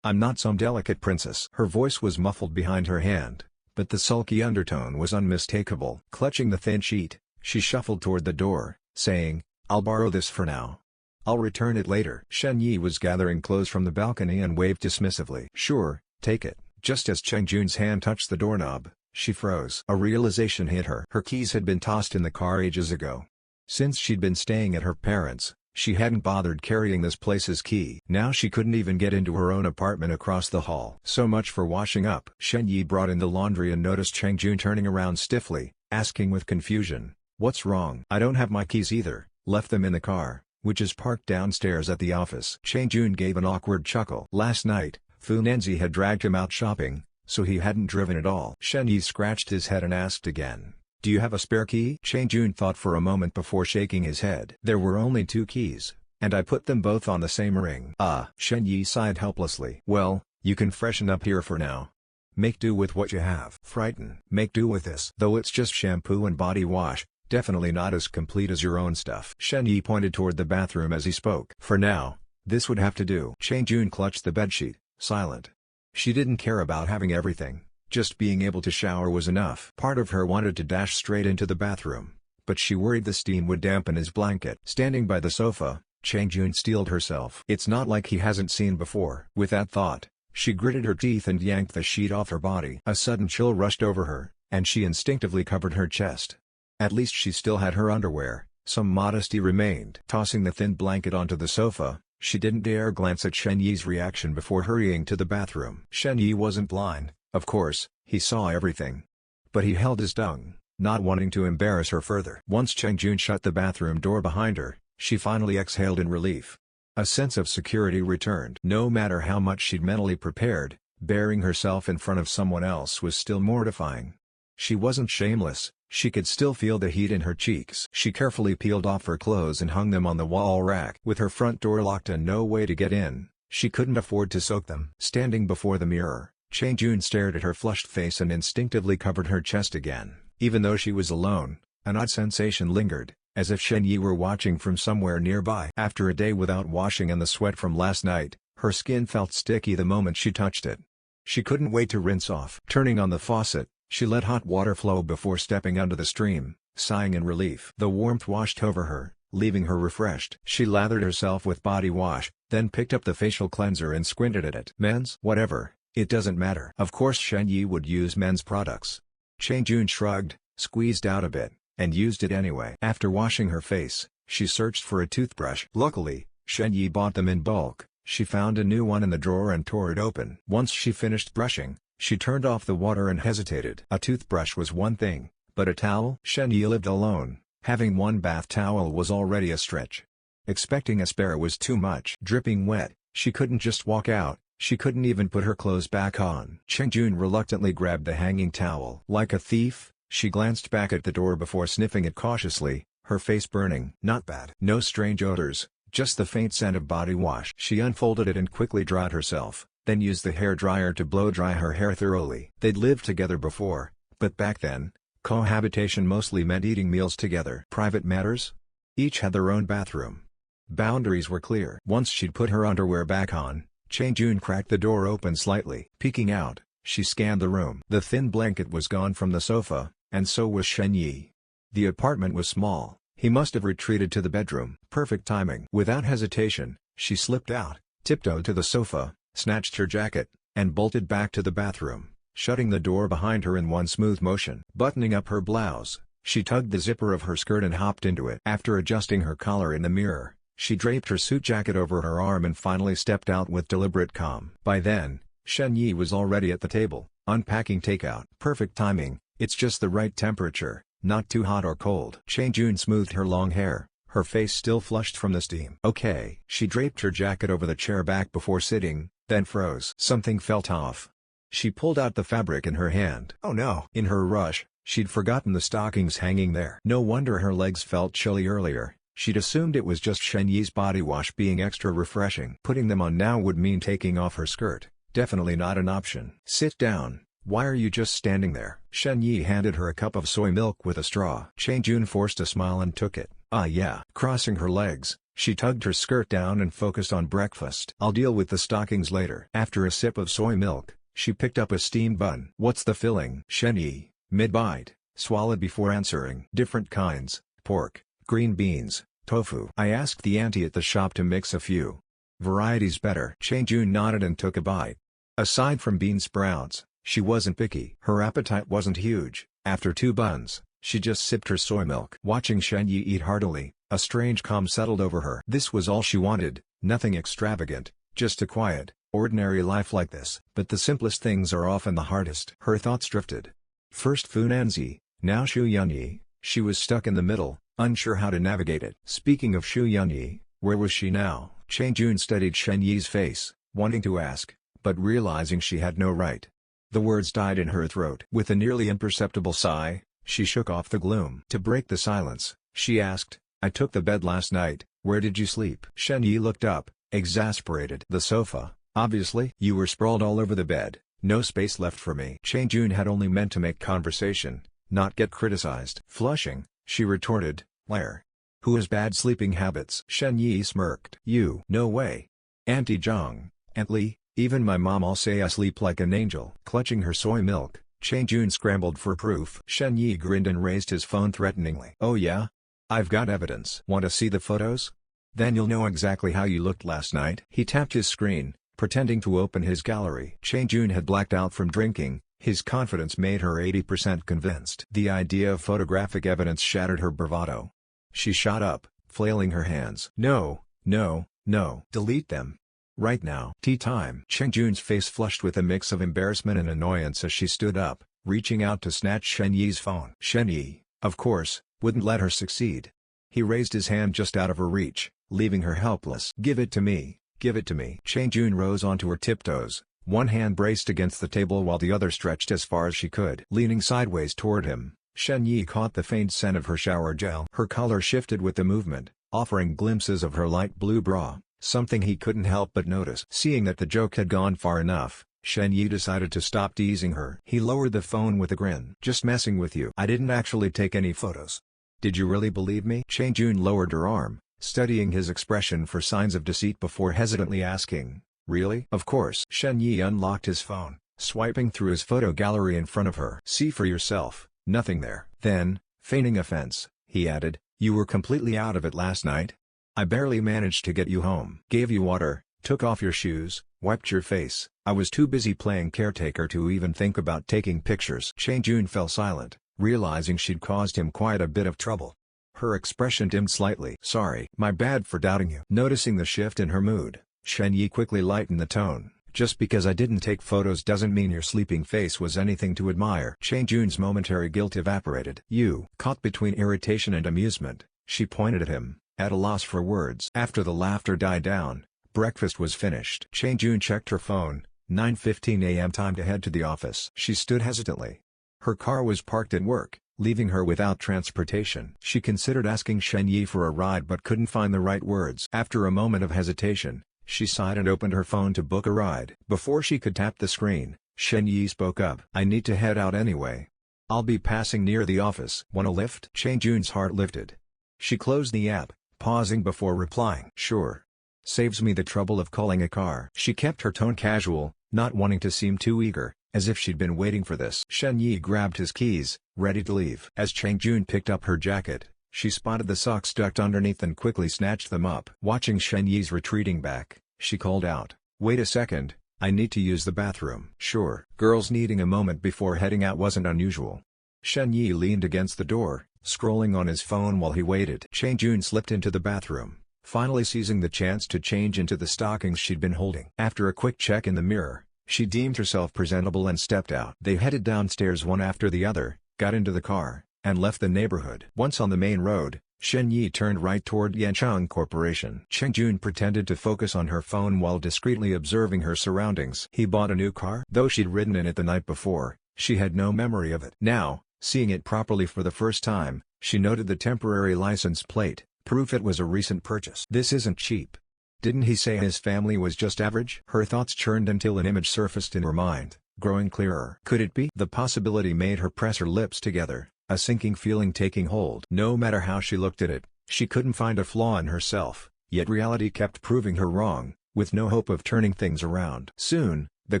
[SPEAKER 1] I'm not some delicate princess." Her voice was muffled behind her hand, but the sulky undertone was unmistakable. Clutching the thin sheet, she shuffled toward the door, saying, "I'll borrow this for now. I'll return it later." Shen Yi was gathering clothes from the balcony and waved dismissively. "Sure, take it." Just as Cheng Jun's hand touched the doorknob, she froze. A realization hit her. Her keys had been tossed in the car ages ago. Since she'd been staying at her parents', she hadn't bothered carrying this place's key. Now she couldn't even get into her own apartment across the hall. So much for washing up. Shen Yi brought in the laundry and noticed Cheng Jun turning around stiffly, asking with confusion, "What's wrong?" "I don't have my keys either, left them in the car, which is parked downstairs at the office." Cheng Jun gave an awkward chuckle. Last night, Fu Nanzi had dragged him out shopping, so he hadn't driven at all. Shen Yi scratched his head and asked again, "Do you have a spare key?" Cheng Jun thought for a moment before shaking his head. "There were only 2 keys, and I put them both on the same ring." "Ah." Shen Yi sighed helplessly. "Well, you can freshen up here for now. Make do with what you have." "Frighten." "Make do with this. Though it's just shampoo and body wash, definitely not as complete as your own stuff." Shen Yi pointed toward the bathroom as he spoke. "For now, this would have to do." Cheng Jun clutched the bedsheet, silent. She didn't care about having everything, just being able to shower was enough. Part of her wanted to dash straight into the bathroom, but she worried the steam would dampen his blanket. Standing by the sofa, Cheng Jun steeled herself. It's not like he hasn't seen before. With that thought, she gritted her teeth and yanked the sheet off her body. A sudden chill rushed over her, and she instinctively covered her chest. At least she still had her underwear, some modesty remained. Tossing the thin blanket onto the sofa, she didn't dare glance at Shen Yi's reaction before hurrying to the bathroom. Shen Yi wasn't blind, of course, he saw everything. But he held his tongue, not wanting to embarrass her further. Once Cheng Jun shut the bathroom door behind her, she finally exhaled in relief. A sense of security returned. No matter how much she'd mentally prepared, bearing herself in front of someone else was still mortifying. She wasn't shameless, she could still feel the heat in her cheeks. She carefully peeled off her clothes and hung them on the wall rack. With her front door locked and no way to get in, she couldn't afford to soak them. Standing before the mirror, Cheng Jun stared at her flushed face and instinctively covered her chest again. Even though she was alone, an odd sensation lingered, as if Shen Yi were watching from somewhere nearby. After a day without washing and the sweat from last night, her skin felt sticky the moment she touched it. She couldn't wait to rinse off. Turning on the faucet, she let hot water flow before stepping under the stream, sighing in relief. The warmth washed over her, leaving her refreshed. She lathered herself with body wash, then picked up the facial cleanser and squinted at it. "Men's? Whatever, it doesn't matter." Of course Shen Yi would use men's products. Cheng Jun shrugged, squeezed out a bit, and used it anyway. After washing her face, she searched for a toothbrush. Luckily, Shen Yi bought them in bulk. She found a new one in the drawer and tore it open. Once she finished brushing, she turned off the water and hesitated. A toothbrush was one thing, but a towel? Shen Yi lived alone. Having one bath towel was already a stretch. Expecting a spare was too much. Dripping wet, she couldn't just walk out, she couldn't even put her clothes back on. Cheng Jun reluctantly grabbed the hanging towel. Like a thief, she glanced back at the door before sniffing it cautiously, her face burning. Not bad. No strange odors, just the faint scent of body wash. She unfolded it and quickly dried herself, then used the hairdryer to blow-dry her hair thoroughly. They'd lived together before, but back then, cohabitation mostly meant eating meals together. Private matters? Each had their own bathroom. Boundaries were clear. Once she'd put her underwear back on, Cheng Jun cracked the door open slightly. Peeking out, she scanned the room. The thin blanket was gone from the sofa, and so was Shen Yi. The apartment was small, he must have retreated to the bedroom. Perfect timing. Without hesitation, she slipped out, tiptoed to the sofa, snatched her jacket, and bolted back to the bathroom, shutting the door behind her in one smooth motion. Buttoning up her blouse, she tugged the zipper of her skirt and hopped into it. After adjusting her collar in the mirror, she draped her suit jacket over her arm and finally stepped out with deliberate calm. By then, Shen Yi was already at the table, unpacking takeout. Perfect timing, it's just the right temperature, not too hot or cold. Cheng Jun smoothed her long hair, her face still flushed from the steam. Okay. She draped her jacket over the chair back before sitting, then froze. Something felt off. She pulled out the fabric in her hand. Oh no! In her rush, she'd forgotten the stockings hanging there. No wonder her legs felt chilly earlier. She'd assumed it was just Shen Yi's body wash being extra refreshing. Putting them on now would mean taking off her skirt. Definitely not an option. Sit down. Why are you just standing there? Shen Yi handed her a cup of soy milk with a straw. Chang Jun forced a smile and took it. Ah yeah. Crossing her legs, she tugged her skirt down and focused on breakfast. I'll deal with the stockings later. After a sip of soy milk, she picked up a steamed bun. What's the filling? Shen Yi, mid-bite, swallowed before answering. Different kinds, pork, green beans, tofu. I asked the auntie at the shop to mix a few varieties better. Chang Jun nodded and took a bite. Aside from bean sprouts, she wasn't picky. Her appetite wasn't huge. After 2 buns, she just sipped her soy milk. Watching Shen Yi eat heartily, a strange calm settled over her. This was all she wanted, nothing extravagant, just a quiet, ordinary life like this. But the simplest things are often the hardest. Her thoughts drifted. First Funanzi, now Shu Yunyi. She was stuck in the middle, unsure how to navigate it. Speaking of Shu Yunyi, where was she now? Chang Jun studied Shen Yi's face, wanting to ask, but realizing she had no right. The words died in her throat. With a nearly imperceptible sigh, she shook off the gloom. To break the silence, she asked, I took the bed last night, where did you sleep? Shen Yi looked up, exasperated. The sofa, obviously. You were sprawled all over the bed, no space left for me. Chang Jun had only meant to make conversation, not get criticized. Flushing, she retorted, Where? Who has bad sleeping habits? Shen Yi smirked. You. No way. Auntie Zhang, Aunt Li, even my mom all say I sleep like an angel. Clutching her soy milk, Chang Jun scrambled for proof. Shen Yi grinned and raised his phone threateningly. Oh yeah? I've got evidence. Want to see the photos? Then you'll know exactly how you looked last night. He tapped his screen, pretending to open his gallery. Chang Jun had blacked out from drinking. His confidence made her 80% convinced. The idea of photographic evidence shattered her bravado. She shot up, flailing her hands. No, no, no. Delete them. Right now. Tea time. Chang Jun's face flushed with a mix of embarrassment and annoyance as she stood up, reaching out to snatch Shen Yi's phone. Shen Yi, of course, wouldn't let her succeed. He raised his hand just out of her reach, leaving her helpless. Give it to me, give it to me. Chang Jun rose onto her tiptoes, one hand braced against the table while the other stretched as far as she could. Leaning sideways toward him, Shen Yi caught the faint scent of her shower gel. Her color shifted with the movement, offering glimpses of her light blue bra. Something he couldn't help but notice. Seeing that the joke had gone far enough, Shen Yi decided to stop teasing her. He lowered the phone with a grin. Just messing with you. I didn't actually take any photos. Did you really believe me? Chang Jun lowered her arm, studying his expression for signs of deceit before hesitantly asking, Really? Of course. Shen Yi unlocked his phone, swiping through his photo gallery in front of her. See for yourself, nothing there. Then, feigning offense, he added, You were completely out of it last night? I barely managed to get you home. Gave you water, took off your shoes, wiped your face. I was too busy playing caretaker to even think about taking pictures. Chang Jun fell silent, realizing she'd caused him quite a bit of trouble. Her expression dimmed slightly. Sorry. My bad for doubting you. Noticing the shift in her mood, Shen Yi quickly lightened the tone. Just because I didn't take photos doesn't mean your sleeping face was anything to admire. Chang Jun's momentary guilt evaporated. You. Caught between irritation and amusement, she pointed at him, at a loss for words. After the laughter died down, breakfast was finished. Chang Jun checked her phone. 9:15 a.m. Time to head to the office. She stood hesitantly. Her car was parked at work, leaving her without transportation. She considered asking Shen Yi for a ride but couldn't find the right words. After a moment of hesitation, she sighed and opened her phone to book a ride. Before she could tap the screen, Shen Yi spoke up. I need to head out anyway. I'll be passing near the office. Want a lift? Chang Jun's heart lifted. She closed the app, pausing before replying. Sure. Saves me the trouble of calling a car. She kept her tone casual, not wanting to seem too eager, as if she'd been waiting for this. Shen Yi grabbed his keys, ready to leave. As Chang Jun picked up her jacket, she spotted the socks tucked underneath and quickly snatched them up. Watching Shen Yi's retreating back, she called out, Wait a second, I need to use the bathroom. Sure. Girls needing a moment before heading out wasn't unusual. Shen Yi leaned against the door, scrolling on his phone while he waited. Chang Jun slipped into the bathroom, finally seizing the chance to change into the stockings she'd been holding. After a quick check in the mirror, she deemed herself presentable and stepped out. They headed downstairs one after the other, got into the car, and left the neighborhood. Once on the main road, Shen Yi turned right toward Yanchang Corporation. Chang Jun pretended to focus on her phone while discreetly observing her surroundings. He bought a new car? Though she'd ridden in it the night before, she had no memory of it. Now, seeing it properly for the first time, she noted the temporary license plate, Proof it was a recent purchase. This isn't cheap. Didn't he say his family was just average? Her thoughts churned until an image surfaced in her mind, growing clearer. Could it be? The possibility made her press her lips together, a sinking feeling taking hold. No matter how she looked at it, she couldn't find a flaw in herself, yet reality kept proving her wrong, with no hope of turning things around. Soon, the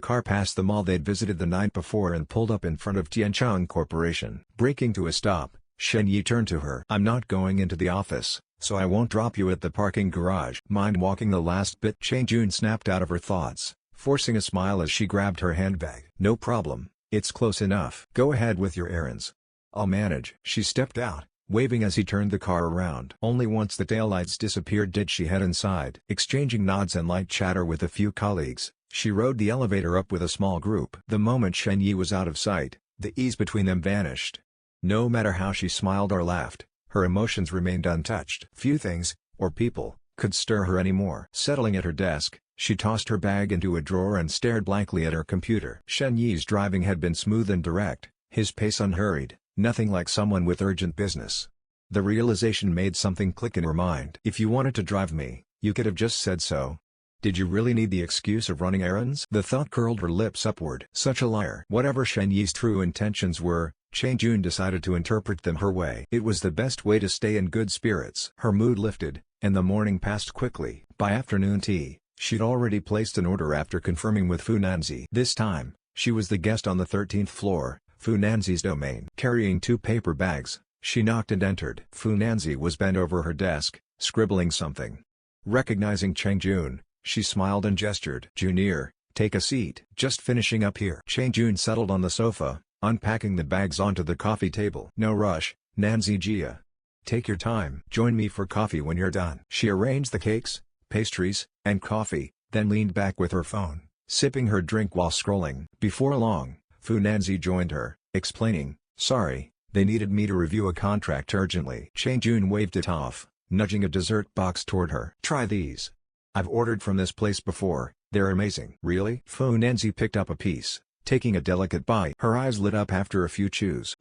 [SPEAKER 1] car passed the mall they'd visited the night before and pulled up in front of Tiancheng Corporation. Braking to a stop, Shen Yi turned to her. "I'm not going into the office, so I won't drop you at the parking garage." "Mind walking the last bit?" Chang Jun snapped out of her thoughts, forcing a smile as she grabbed her handbag. "No problem, it's close enough. Go ahead with your errands. I'll manage." She stepped out, waving as he turned the car around. Only once the taillights disappeared did she head inside. Exchanging nods and light chatter with a few colleagues, she rode the elevator up with a small group. The moment Shen Yi was out of sight, the ease between them vanished. No matter how she smiled or laughed, her emotions remained untouched. Few things, or people, could stir her anymore. Settling at her desk, she tossed her bag into a drawer and stared blankly at her computer. Shen Yi's driving had been smooth and direct, his pace unhurried, nothing like someone with urgent business. The realization made something click in her mind. "If you wanted to drive me, you could have just said so. Did you really need the excuse of running errands?" The thought curled her lips upward. Such a liar. Whatever Shen Yi's true intentions were, Chang Jun decided to interpret them her way. It was the best way to stay in good spirits. Her mood lifted, and the morning passed quickly. By afternoon tea, she'd already placed an order after confirming with Fu Nanzi. This time, she was the guest on the 13th floor, Fu Nanzi's domain. Carrying 2 paper bags, she knocked and entered. Fu Nanzi was bent over her desk, scribbling something. Recognizing Chang Jun, she smiled and gestured. "Junior, take a seat." "Just finishing up here." Chang Jun settled on the sofa, unpacking the bags onto the coffee table. "No rush, Nanzi Jia. Take your time. Join me for coffee when you're done." She arranged the cakes, pastries, and coffee, then leaned back with her phone, sipping her drink while scrolling. Before long, Fu Nanzi joined her, explaining, "Sorry, they needed me to review a contract urgently." Chang Jun waved it off, nudging a dessert box toward her. "Try these. I've ordered from this place before, they're amazing." "Really?" Fu Nanzi picked up a piece, taking a delicate bite. Her eyes lit up after a few chews.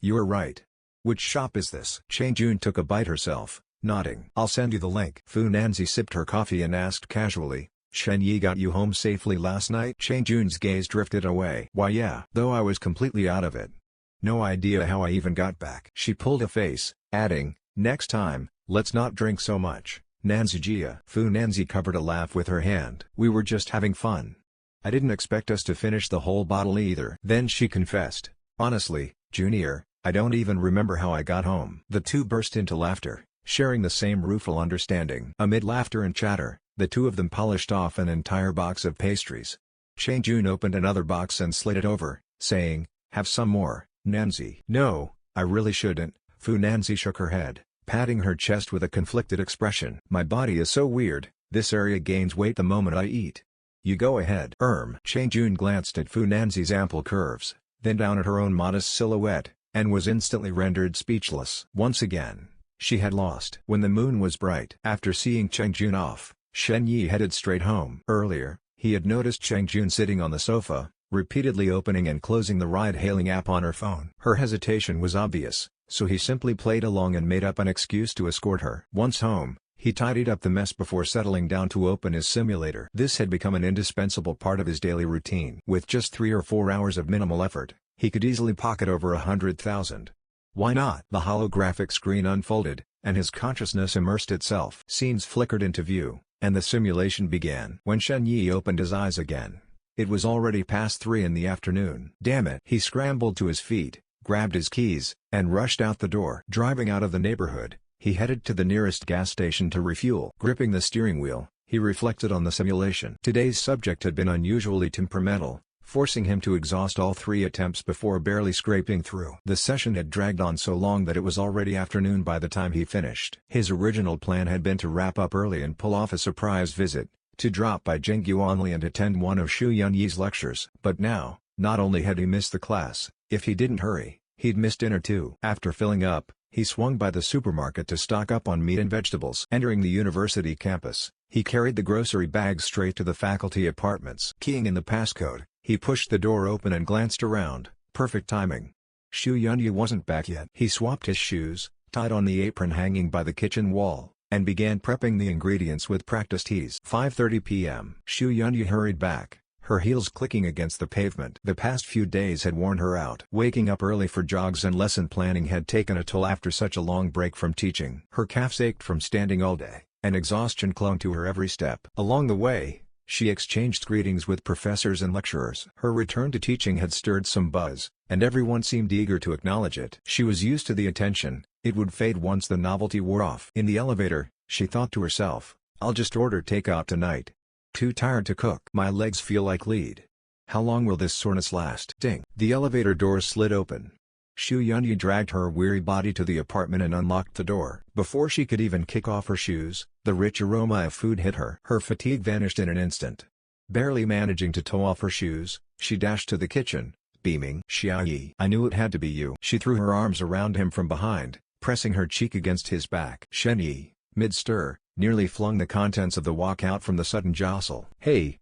[SPEAKER 1] You're right. Which shop is this?" Chang Jun took a bite herself, nodding. "I'll send you the link." Fu Nanzi sipped her coffee and asked casually, "Shen Yi got you home safely last night?" Chang Jun's gaze drifted away. "Why yeah, though I was completely out of it. No idea how I even got back." She pulled a face, adding, "Next time, let's not drink so much, Nanzi Jia." Fu Nanzi covered a laugh with her hand. "We were just having fun. I didn't expect us to finish the whole bottle either." Then she confessed, "Honestly, Junior, I don't even remember how I got home." The two burst into laughter, sharing the same rueful understanding. Amid laughter and chatter, the two of them polished off an entire box of pastries. Chang Jun opened another box and slid it over, saying, "Have some more, Nanzi." "No, I really shouldn't." Fu Nanzi shook her head, patting her chest with a conflicted expression. "My body is so weird, this area gains weight the moment I eat." "You go ahead." Chang Jun glanced at Fu Nanzi's ample curves, then down at her own modest silhouette, and was instantly rendered speechless. Once again, she had lost. When the moon was bright. After seeing Chang Jun off, Shen Yi headed straight home. Earlier, he had noticed Chang Jun sitting on the sofa, repeatedly opening and closing the ride-hailing app on her phone. Her hesitation was obvious, so he simply played along and made up an excuse to escort her. Once home, he tidied up the mess before settling down to open his simulator. This had become an indispensable part of his daily routine. With just 3 or 4 hours of minimal effort, he could easily pocket over 100,000. Why not? The holographic screen unfolded, and his consciousness immersed itself. Scenes flickered into view, and the simulation began. When Shen Yi opened his eyes again, it was already past 3 in the afternoon. Damn it! He scrambled to his feet, grabbed his keys, and rushed out the door. Driving out of the neighborhood, he headed to the nearest gas station to refuel. Gripping the steering wheel, he reflected on the simulation. Today's subject had been unusually temperamental, forcing him to exhaust all 3 attempts before barely scraping through. The session had dragged on so long that it was already afternoon by the time he finished. His original plan had been to wrap up early and pull off a surprise visit, to drop by Jingguanli and attend one of Xu Yunyi's lectures. But now, not only had he missed the class, if he didn't hurry, he'd miss dinner too. After filling up, he swung by the supermarket to stock up on meat and vegetables. Entering the university campus, he carried the grocery bags straight to the faculty apartments. Keying in the passcode, he pushed the door open and glanced around. Perfect timing. Xu Yunyi wasn't back yet. He swapped his shoes, tied on the apron hanging by the kitchen wall, and began prepping the ingredients with practiced ease. 5:30 p.m. Shu Yunyi hurried back, her heels clicking against the pavement. The past few days had worn her out. Waking up early for jogs and lesson planning had taken a toll after such a long break from teaching. Her calves ached from standing all day, and exhaustion clung to her every step. Along the way, she exchanged greetings with professors and lecturers. Her return to teaching had stirred some buzz, and everyone seemed eager to acknowledge it. She was used to the attention, it would fade once the novelty wore off. In the elevator, she thought to herself, "I'll just order takeout tonight. Too tired to cook. My legs feel like lead. How long will this soreness last?" Ding! The elevator doors slid open. Shu Yunyi dragged her weary body to the apartment and unlocked the door. Before she could even kick off her shoes, the rich aroma of food hit her. Her fatigue vanished in an instant. Barely managing to toe off her shoes, she dashed to the kitchen, beaming. "Xiaoyi, I knew it had to be you." She threw her arms around him from behind, pressing her cheek against his back. Shen-Yi, mid-stir, nearly flung the contents of the wok out from the sudden jostle. Hey,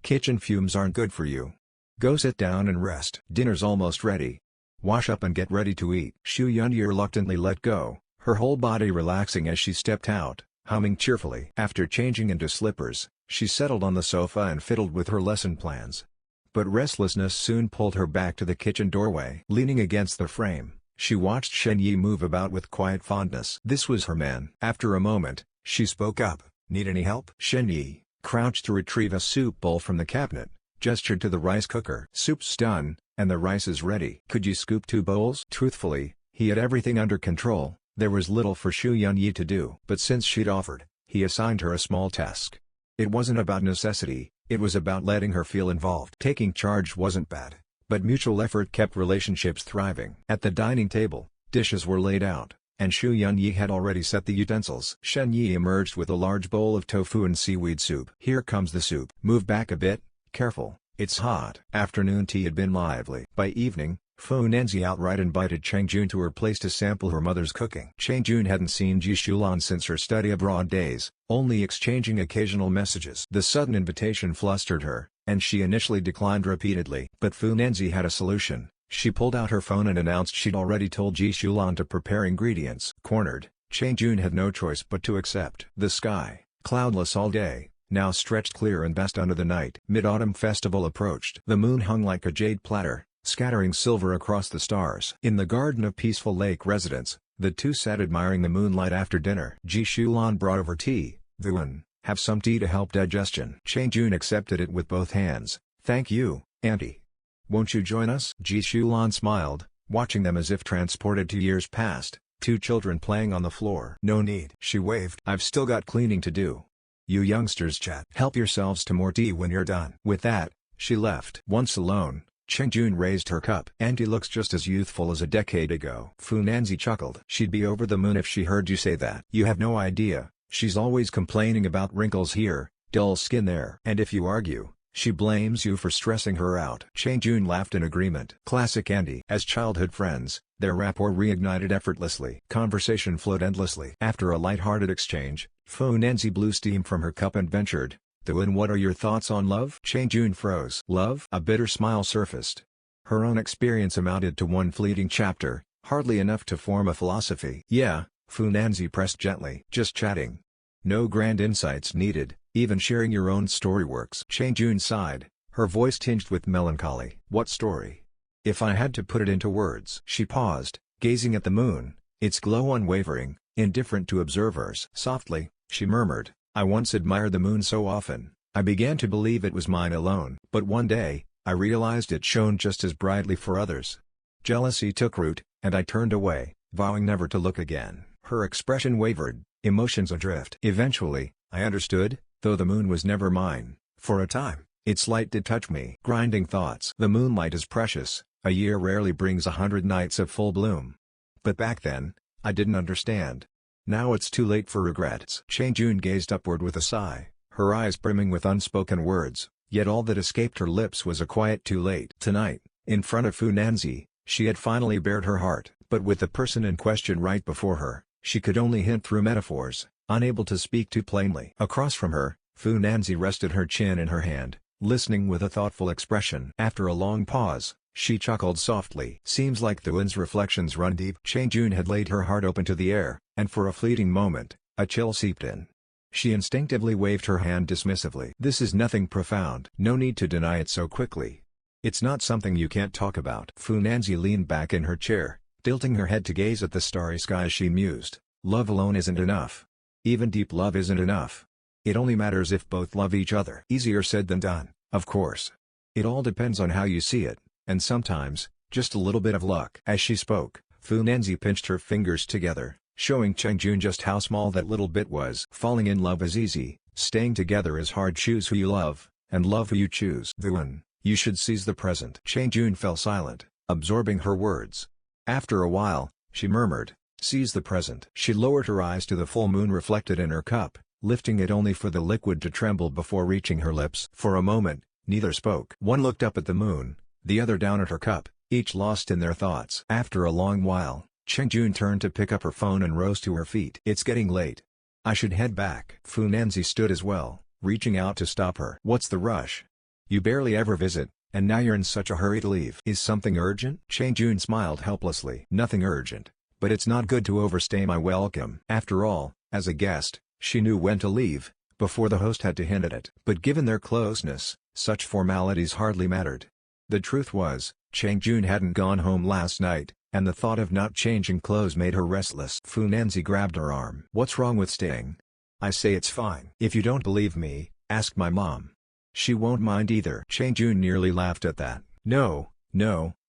[SPEAKER 1] kitchen fumes aren't good for you. Go sit down and rest. Dinner's almost ready. Wash up and get ready to eat." Shu Yunyi reluctantly let go, her whole body relaxing as she stepped out, humming cheerfully. After changing into slippers, she settled on the sofa and fiddled with her lesson plans. But restlessness soon pulled her back to the kitchen doorway. Leaning against the frame, she watched Shen-Yi move about with quiet fondness. This was her man. After a moment, she spoke up, "Need any help?" Shen-Yi, crouched to retrieve a soup bowl from the cabinet, gestured to the rice cooker. "Soup's done, and the rice is ready. Could you scoop 2 bowls?" Truthfully, he had everything under control, there was little for Shu Yunyi to do. But since she'd offered, he assigned her a small task. It wasn't about necessity, it was about letting her feel involved. Taking charge wasn't bad, but mutual effort kept relationships thriving. At the dining table, dishes were laid out, and Shu Yunyi had already set the utensils. Shen-Yi emerged with a large bowl of tofu and seaweed soup. "Here comes the soup. Move back a bit, careful. It's hot." Afternoon tea had been lively. By evening, Fu Nanzi outright invited Cheng Jun to her place to sample her mother's cooking. Cheng Jun hadn't seen Ji Shulan since her study abroad days, only exchanging occasional messages. The sudden invitation flustered her, and she initially declined repeatedly. But Fu Nanzi had a solution. She pulled out her phone and announced she'd already told Ji Shulan to prepare ingredients. Cornered, Cheng Jun had no choice but to accept. The sky, cloudless all day, now stretched clear and vast under the night. Mid-autumn festival approached. The moon hung like a jade platter, scattering silver across the stars. In the garden of Peaceful Lake residence, the two sat admiring the moonlight after dinner. Ji Shulan brought over tea. "Vuan, have some tea to help digestion." Cheng Jun accepted it with both hands. "Thank you, auntie. Won't you join us?" Ji Shulan smiled, watching them as if transported to years past, 2 children playing on the floor. "No need," she waved. "I've still got cleaning to do. You youngsters chat. Help yourselves to more tea when you're done." With that, she left. Once alone, Cheng Jun raised her cup. "Auntie looks just as youthful as a decade ago." Fu Nanzi chuckled. "She'd be over the moon if she heard you say that." "You have no idea, she's always complaining about wrinkles here, dull skin there. And if you argue, she blames you for stressing her out." Cheng Jun laughed in agreement. Classic auntie. As childhood friends, their rapport reignited effortlessly. Conversation flowed endlessly. After a light-hearted exchange, Fu Nanzi blew steam from her cup and ventured, "Thuan, what are your thoughts on love?" Cheng Jun froze. "Love?" A bitter smile surfaced. Her own experience amounted to one fleeting chapter, hardly enough to form a philosophy. "Yeah," Fu Nanzi pressed gently. "Just chatting. No grand insights needed, even sharing your own story works." Cheng Jun sighed, her voice tinged with melancholy. "What story? If I had to put it into words." She paused, gazing at the moon, its glow unwavering, indifferent to observers. Softly, she murmured, "I once admired the moon so often, I began to believe it was mine alone. But one day, I realized it shone just as brightly for others. Jealousy took root, and I turned away, vowing never to look again." Her expression wavered, emotions adrift. "Eventually, I understood, though the moon was never mine. For a time, its light did touch me." Grinding thoughts. The moonlight is precious, a year rarely brings 100 nights of full bloom. But back then, I didn't understand. Now it's too late for regrets. Cheng Jun gazed upward with a sigh, her eyes brimming with unspoken words, yet all that escaped her lips was a quiet "too late." Tonight, in front of Fu Nanzi, she had finally bared her heart. But with the person in question right before her, she could only hint through metaphors, unable to speak too plainly. Across from her, Fu Nanzi rested her chin in her hand, listening with a thoughtful expression. After a long pause, She chuckled softly. Seems like the wind's reflections run deep. Chang-jun had laid her heart open to the air, and for a fleeting moment, a chill seeped in. She instinctively waved her hand dismissively. This is nothing profound. No need to deny it so quickly. It's not something you can't talk about. Fu Nanzi leaned back in her chair, tilting her head to gaze at the starry sky. She mused, love alone isn't enough. Even deep love isn't enough. It only matters if both love each other. Easier said than done, of course. It all depends on how you see it, and sometimes, just a little bit of luck. As she spoke, Fu Nanzi pinched her fingers together, showing Chang-jun just how small that little bit was. Falling in love is easy, staying together is hard. Choose who you love, and love who you choose. Vuan, you should seize the present. Chang-jun fell silent, absorbing her words. After a while, she murmured, seize the present. She lowered her eyes to the full moon reflected in her cup, lifting it only for the liquid to tremble before reaching her lips. For a moment, neither spoke. One looked up at the moon, the other down at her cup, each lost in their thoughts. After a long while, Chang-jun turned to pick up her phone and rose to her feet. It's getting late. I should head back. Fu Nanzi stood as well, reaching out to stop her. What's the rush? You barely ever visit, and now you're in such a hurry to leave. Is something urgent? Chang-jun smiled helplessly. Nothing urgent, but it's not good to overstay my welcome. After all, as a guest, she knew when to leave, before the host had to hint at it. But given their closeness, such formalities hardly mattered. The truth was, Chang-jun hadn't gone home last night, and the thought of not changing clothes made her restless. Fu Nanzi grabbed her arm. What's wrong with staying? I say it's fine. If you don't believe me, ask my mom. She won't mind either. Chang-jun nearly laughed at that. No,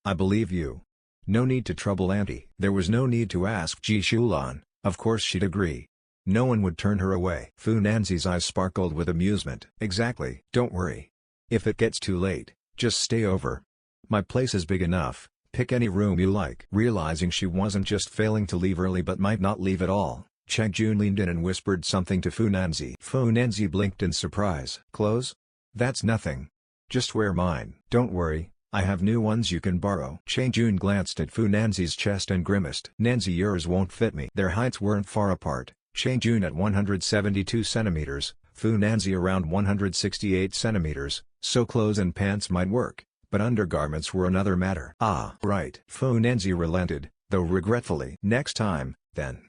[SPEAKER 1] I believe you. No need to trouble Auntie. There was no need to ask Ji Shulan, of course she'd agree. No one would turn her away. Fu Nanzi's eyes sparkled with amusement. Exactly. Don't worry. If it gets too late, just stay over. My place is big enough, pick any room you like. Realizing she wasn't just failing to leave early but might not leave at all, Chang-jun leaned in and whispered something to Fu Nanzi. Fu Nanzi blinked in surprise. Clothes? That's nothing. Just wear mine. Don't worry, I have new ones you can borrow. Chang-jun glanced at Fu Nanzi's chest and grimaced. Nanzi, yours won't fit me. Their heights weren't far apart, Chang-jun at 172 centimeters, Fu Nanzi around 168 centimeters, so clothes and pants might work, but undergarments were another matter. Ah, right. Fu Nanzi relented, though regretfully. Next time, then.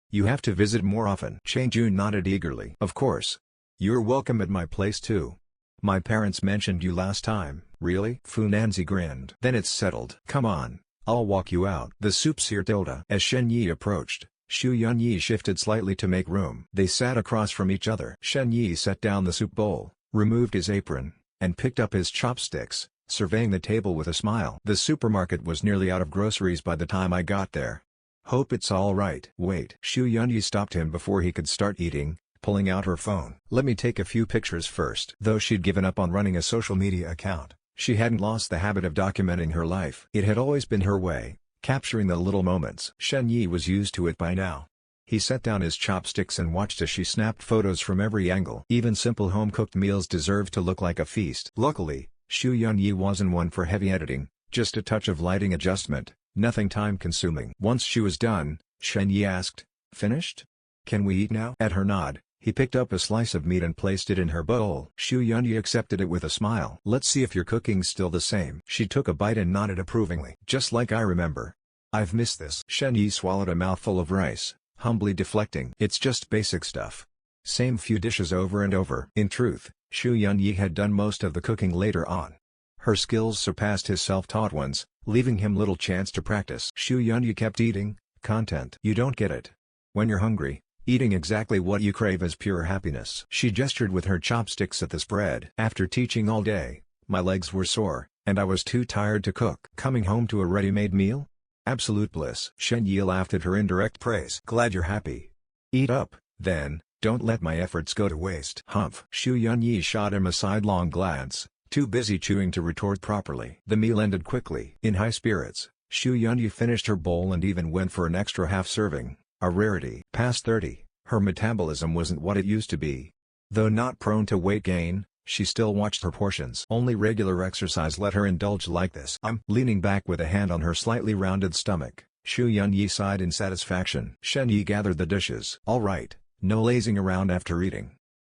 [SPEAKER 1] You have to visit more often. Chang-jun nodded eagerly. Of course. You're welcome at my place too. My parents mentioned you last time. Really? Fu Nanzi grinned. Then it's settled. Come on, I'll walk you out. The soup's here. Tilda. As Shen Yi approached, Xu Yunyi shifted slightly to make room. They sat across from each other. Shen Yi set down the soup bowl, removed his apron, and picked up his chopsticks, surveying the table with a smile. The supermarket was nearly out of groceries by the time I got there. Hope it's all right. Wait. Xu Yunyi stopped him before he could start eating, pulling out her phone. Let me take a few pictures first. Though she'd given up on running a social media account, she hadn't lost the habit of documenting her life. It had always been her way, capturing the little moments. Shen Yi was used to it by now. He set down his chopsticks and watched as she snapped photos from every angle. Even simple home-cooked meals deserved to look like a feast. Luckily, Xu Yunyi wasn't one for heavy editing, just a touch of lighting adjustment, nothing time-consuming. Once she was done, Shen Yi asked, "Finished? Can we eat now?" At her nod, he picked up a slice of meat and placed it in her bowl. Xu Yunyi accepted it with a smile. Let's see if your cooking's still the same. She took a bite and nodded approvingly. Just like I remember. I've missed this. Shen Yi swallowed a mouthful of rice, humbly deflecting. It's just basic stuff. Same few dishes over and over. In truth, Xu Yunyi had done most of the cooking later on. Her skills surpassed his self-taught ones, leaving him little chance to practice. Xu Yunyi kept eating, content. You don't get it. When you're hungry, eating exactly what you crave is pure happiness. She gestured with her chopsticks at the spread. After teaching all day, my legs were sore, and I was too tired to cook. Coming home to a ready-made meal? Absolute bliss. Shen Yi laughed at her indirect praise. Glad you're happy. Eat up, then, don't let my efforts go to waste. Humph. Xu Yunyi shot him a sidelong glance, too busy chewing to retort properly. The meal ended quickly. In high spirits, Xu Yunyi finished her bowl and even went for an extra half serving, a rarity. Past 30, her metabolism wasn't what it used to be. Though not prone to weight gain, she still watched her portions. Only regular exercise let her indulge like this. Leaning back with a hand on her slightly rounded stomach, Xu Yunyi sighed in satisfaction. Shen Yi gathered the dishes. All right, no lazing around after eating.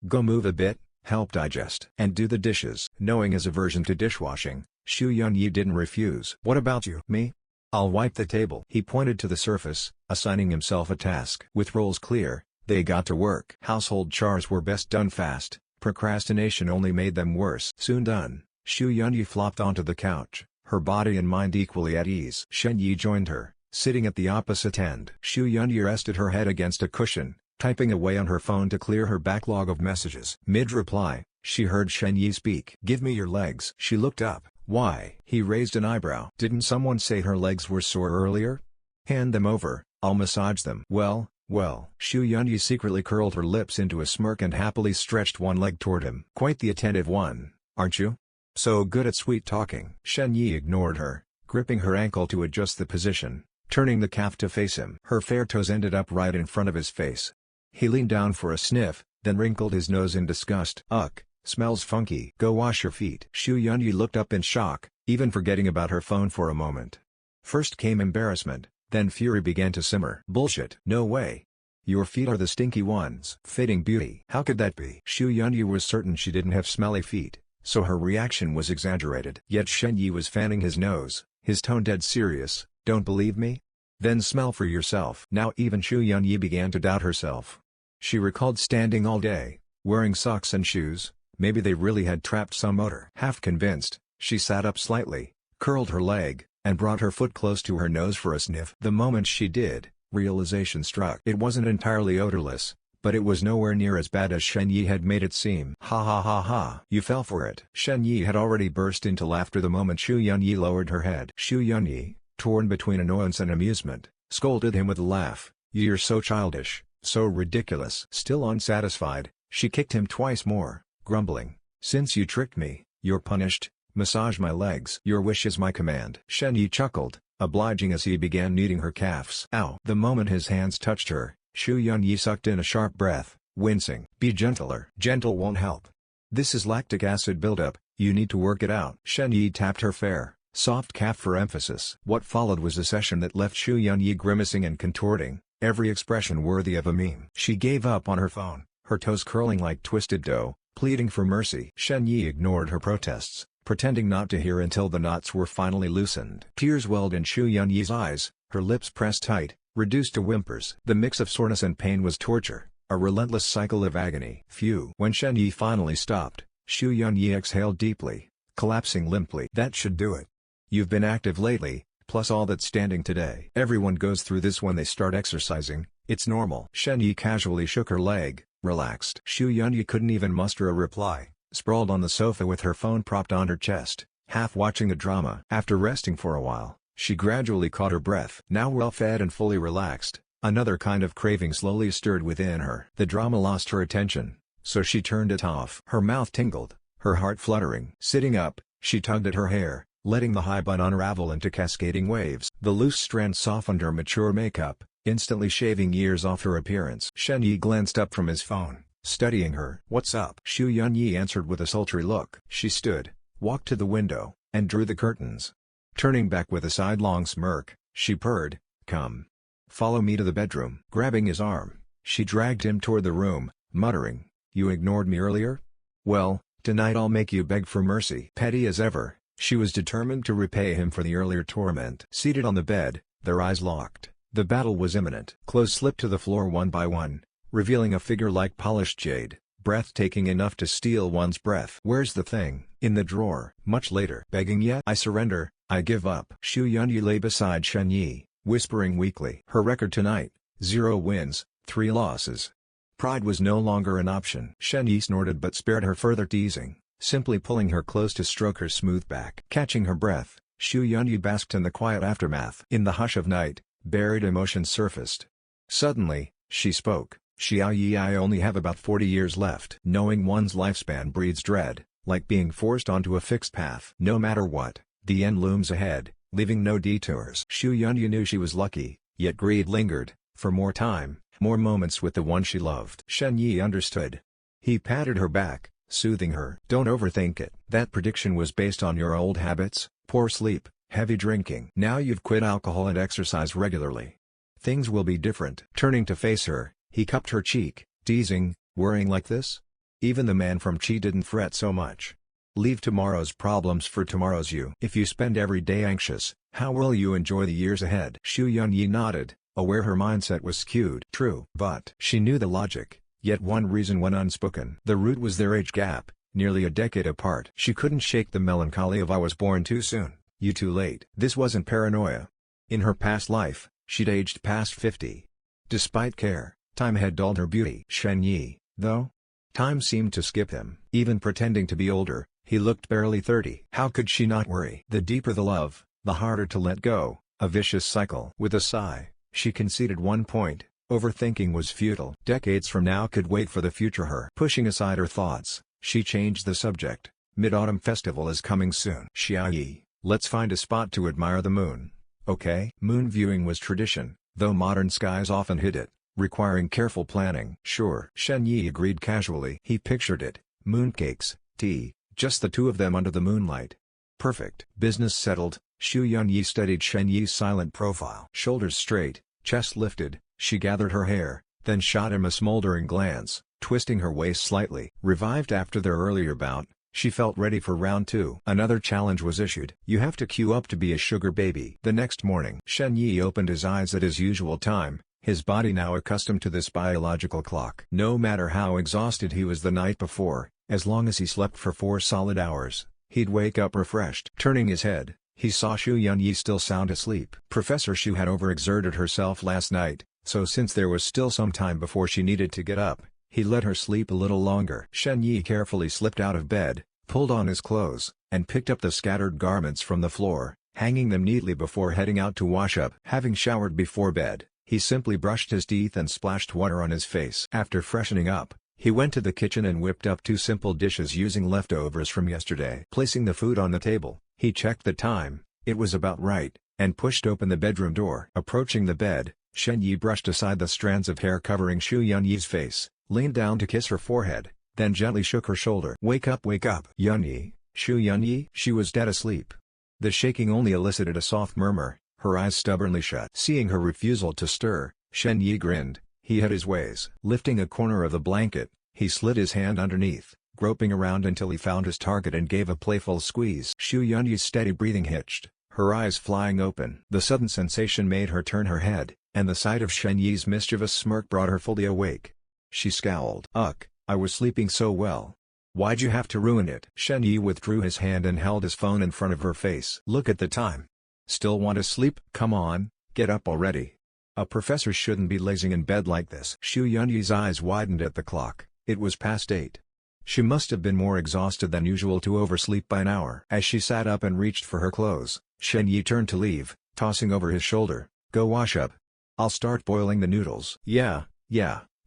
[SPEAKER 1] Go move a bit, help digest, and do the dishes. Knowing his aversion to dishwashing, Xu Yunyi didn't refuse. What about you? Me? I'll wipe the table. He pointed to the surface, assigning himself a task. With roles clear, they got to work. Household chores were best done fast. Procrastination only made them worse. Soon done, Xu Yunyi flopped onto the couch, her body and mind equally at ease. Shen Yi joined her, sitting at the opposite end. Xu Yunyi rested her head against a cushion, typing away on her phone to clear her backlog of messages. Mid-reply, she heard Shen Yi speak. "Give me your legs." She looked up. "Why?" He raised an eyebrow. "Didn't someone say her legs were sore earlier? Hand them over, I'll massage them." Well. Xu Yunyi secretly curled her lips into a smirk and happily stretched one leg toward him. "Quite the attentive one, aren't you? So good at sweet talking." Shen Yi ignored her, gripping her ankle to adjust the position, turning the calf to face him. Her fair toes ended up right in front of his face. He leaned down for a sniff, then wrinkled his nose in disgust. "Ugh, smells funky. Go wash your feet." Xu Yunyi looked up in shock, even forgetting about her phone for a moment. First came embarrassment, then fury began to simmer. "Bullshit. No way. Your feet are the stinky ones." Fading beauty. How could that be? Xu Yunyi was certain she didn't have smelly feet, so her reaction was exaggerated. Yet Shen Yi was fanning his nose, his tone dead serious. "Don't believe me? Then smell for yourself." Now even Xu Yunyi began to doubt herself. She recalled standing all day, wearing socks and shoes. Maybe they really had trapped some odor. Half convinced, she sat up slightly, curled her leg, and brought her foot close to her nose for a sniff. The moment she did, realization struck. It wasn't entirely odorless, but it was nowhere near as bad as Shen Yi had made it seem. "Ha ha ha ha. You fell for it." Shen Yi had already burst into laughter the moment Xu Yunyi lowered her head. Xu Yunyi, torn between annoyance and amusement, scolded him with a laugh. "You're so childish, so ridiculous." Still unsatisfied, she kicked him twice more, grumbling, "Since you tricked me, you're punished. Massage my legs." "Your wish is my command." Shen Yi chuckled, obliging as he began kneading her calves. Ow! The moment his hands touched her, Xu Yunyi sucked in a sharp breath, wincing. "Be gentler." "Gentle won't help. This is lactic acid buildup, you need to work it out." Shen Yi tapped her fair, soft calf for emphasis. What followed was a session that left Xu Yunyi grimacing and contorting, every expression worthy of a meme. She gave up on her phone, her toes curling like twisted dough, pleading for mercy. Shen Yi ignored her protests, pretending not to hear until the knots were finally loosened. Tears welled in Xu Yunyi's eyes, her lips pressed tight, reduced to whimpers. The mix of soreness and pain was torture, a relentless cycle of agony. Phew! When Shen Yi finally stopped, Xu Yunyi exhaled deeply, collapsing limply. "That should do it. You've been active lately, plus all that standing today." "Everyone goes through this when they start exercising, it's normal." Shen Yi casually shook her leg, relaxed. Xu Yunyi couldn't even muster a reply, sprawled on the sofa with her phone propped on her chest, half watching the drama. After resting for a while, she gradually caught her breath. Now well fed and fully relaxed, another kind of craving slowly stirred within her. The drama lost her attention, so she turned it off. Her mouth tingled, her heart fluttering. Sitting up, she tugged at her hair, letting the high bun unravel into cascading waves. The loose strand softened her mature makeup, instantly shaving years off her appearance. Shen Yi glanced up from his phone, studying her. "What's up?" Xu Yunyi answered with a sultry look. She stood, walked to the window, and drew the curtains. Turning back with a sidelong smirk, she purred, "Come. Follow me to the bedroom." Grabbing his arm, she dragged him toward the room, muttering, "You ignored me earlier? Well, tonight I'll make you beg for mercy." Petty as ever, she was determined to repay him for the earlier torment. Seated on the bed, their eyes locked, the battle was imminent. Clothes slipped to the floor one by one, revealing a figure like polished jade, breathtaking enough to steal one's breath. "Where's the thing?" "In the drawer." Much later. "Begging yet?" "I surrender, I give up." Xu Yunyi lay beside Shen Yi, whispering weakly. Her record tonight, 0 wins, 3 losses. Pride was no longer an option. Shen Yi snorted but spared her further teasing, simply pulling her close to stroke her smooth back. Catching her breath, Xu Yunyi basked in the quiet aftermath. In the hush of night, buried emotions surfaced. Suddenly, she spoke. "Xiao Yi, I only have about 40 years left." Knowing one's lifespan breeds dread, like being forced onto a fixed path. No matter what, the end looms ahead, leaving no detours. Xu Yunyi knew she was lucky, yet greed lingered, for more time, more moments with the one she loved. Shen Yi understood. He patted her back, soothing her. "Don't overthink it. That prediction was based on your old habits, poor sleep, heavy drinking. Now you've quit alcohol and exercise regularly. Things will be different." Turning to face her, he cupped her cheek, teasing, "Worrying like this? Even the man from Chi didn't fret so much. Leave tomorrow's problems for tomorrow's you. If you spend every day anxious, how will you enjoy the years ahead? Xu Yunyi nodded, aware her mindset was skewed. True. But she knew the logic, yet one reason went unspoken. The root was their age gap, nearly a decade apart. She couldn't shake the melancholy of "I was born too soon, you too late." This wasn't paranoia. In her past life, she'd aged past 50. Despite care, time had dulled her beauty. Shen Yi, though? Time seemed to skip him. Even pretending to be older, he looked barely 30. How could she not worry? The deeper the love, the harder to let go, a vicious cycle. With a sigh, she conceded one point: overthinking was futile. Decades from now could wait for the future her. Pushing aside her thoughts, she changed the subject. Mid-Autumn Festival is coming soon. Xiaoyi, let's find a spot to admire the moon. Okay? Moon viewing was tradition, though modern skies often hid it, requiring careful planning. Sure. Shen Yi agreed casually. He pictured it: mooncakes, tea, just the two of them under the moonlight. Perfect. Business settled, Xu Yunyi studied Shen Yi's silent profile. Shoulders straight, chest lifted, she gathered her hair, then shot him a smoldering glance, twisting her waist slightly. Revived after their earlier bout, she felt ready for round two. Another challenge was issued. You have to queue up to be a sugar baby. The next morning, Shen Yi opened his eyes at his usual time, his body now accustomed to this biological clock. No matter how exhausted he was the night before, as long as he slept for 4 solid hours, he'd wake up refreshed. Turning his head, he saw Xu Yunyi still sound asleep. Professor Xu had overexerted herself last night, so since there was still some time before she needed to get up, he let her sleep a little longer. Shen Yi carefully slipped out of bed, pulled on his clothes, and picked up the scattered garments from the floor, hanging them neatly before heading out to wash up. Having showered before bed, he simply brushed his teeth and splashed water on his face. After freshening up, he went to the kitchen and whipped up 2 simple dishes using leftovers from yesterday. Placing the food on the table, he checked the time, it was about right, and pushed open the bedroom door. Approaching the bed, Shen Yi brushed aside the strands of hair covering Xu Yunyi's face, leaned down to kiss her forehead, then gently shook her shoulder. Wake up, Yunyi, Xu Yunyi." She was dead asleep. The shaking only elicited a soft murmur, her eyes stubbornly shut. Seeing her refusal to stir, Shen Yi grinned. He had his ways. Lifting a corner of the blanket, he slid his hand underneath, groping around until he found his target and gave a playful squeeze. Xu Yunyi's steady breathing hitched, her eyes flying open. The sudden sensation made her turn her head, and the sight of Shen Yi's mischievous smirk brought her fully awake. She scowled. "Ugh, I was sleeping so well. Why'd you have to ruin it?" Shen Yi withdrew his hand and held his phone in front of her face. "Look at the time. Still want to sleep? Come on, get up already. A professor shouldn't be lazing in bed like this." Xu Yunyi's eyes widened at the clock. It was past 8. She must have been more exhausted than usual to oversleep by an hour. As she sat up and reached for her clothes, Shen Yi turned to leave, tossing over his shoulder, "Go wash up. I'll start boiling the noodles." Yeah,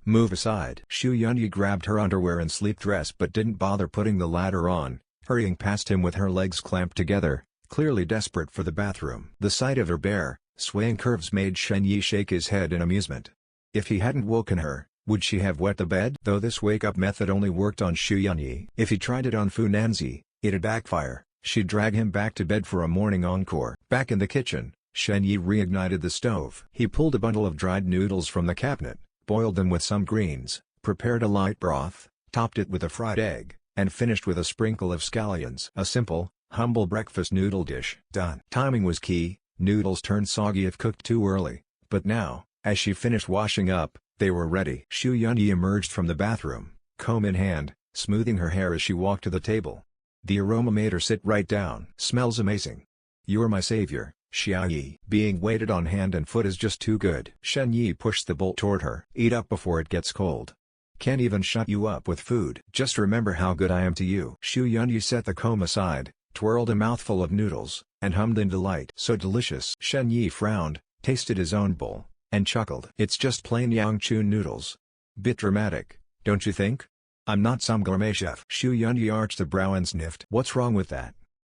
[SPEAKER 1] move aside." Xu Yunyi grabbed her underwear and sleep dress but didn't bother putting the latter on, hurrying past him with her legs clamped together, clearly desperate for the bathroom. The sight of her bare, swaying curves made Shen Yi shake his head in amusement. If he hadn't woken her, would she have wet the bed? Though this wake-up method only worked on Xu Yunyi. If he tried it on Fu Nanzi, it'd backfire. She'd drag him back to bed for a morning encore. Back in the kitchen, Shen Yi reignited the stove. He pulled a bundle of dried noodles from the cabinet, boiled them with some greens, prepared a light broth, topped it with a fried egg, and finished with a sprinkle of scallions. A simple, humble breakfast noodle dish. Done. Timing was key. Noodles turned soggy if cooked too early, but now, as she finished washing up, they were ready. Xu Yunyi emerged from the bathroom, comb in hand, smoothing her hair as she walked to the table. The aroma made her sit right down. "Smells amazing. You're my savior, Xiaoyi." Being waited on hand and foot is just too good. Shen Yi pushed the bowl toward her. "Eat up before it gets cold. Can't even shut you up with food. Just remember how good I am to you." Xu Yunyi set the comb aside, twirled a mouthful of noodles, and hummed in delight. "So delicious." Shen Yi frowned, tasted his own bowl, and chuckled. "It's just plain Yangchun noodles. Bit dramatic, don't you think? I'm not some gourmet chef." Xu Yunyi arched a brow and sniffed. "What's wrong with that?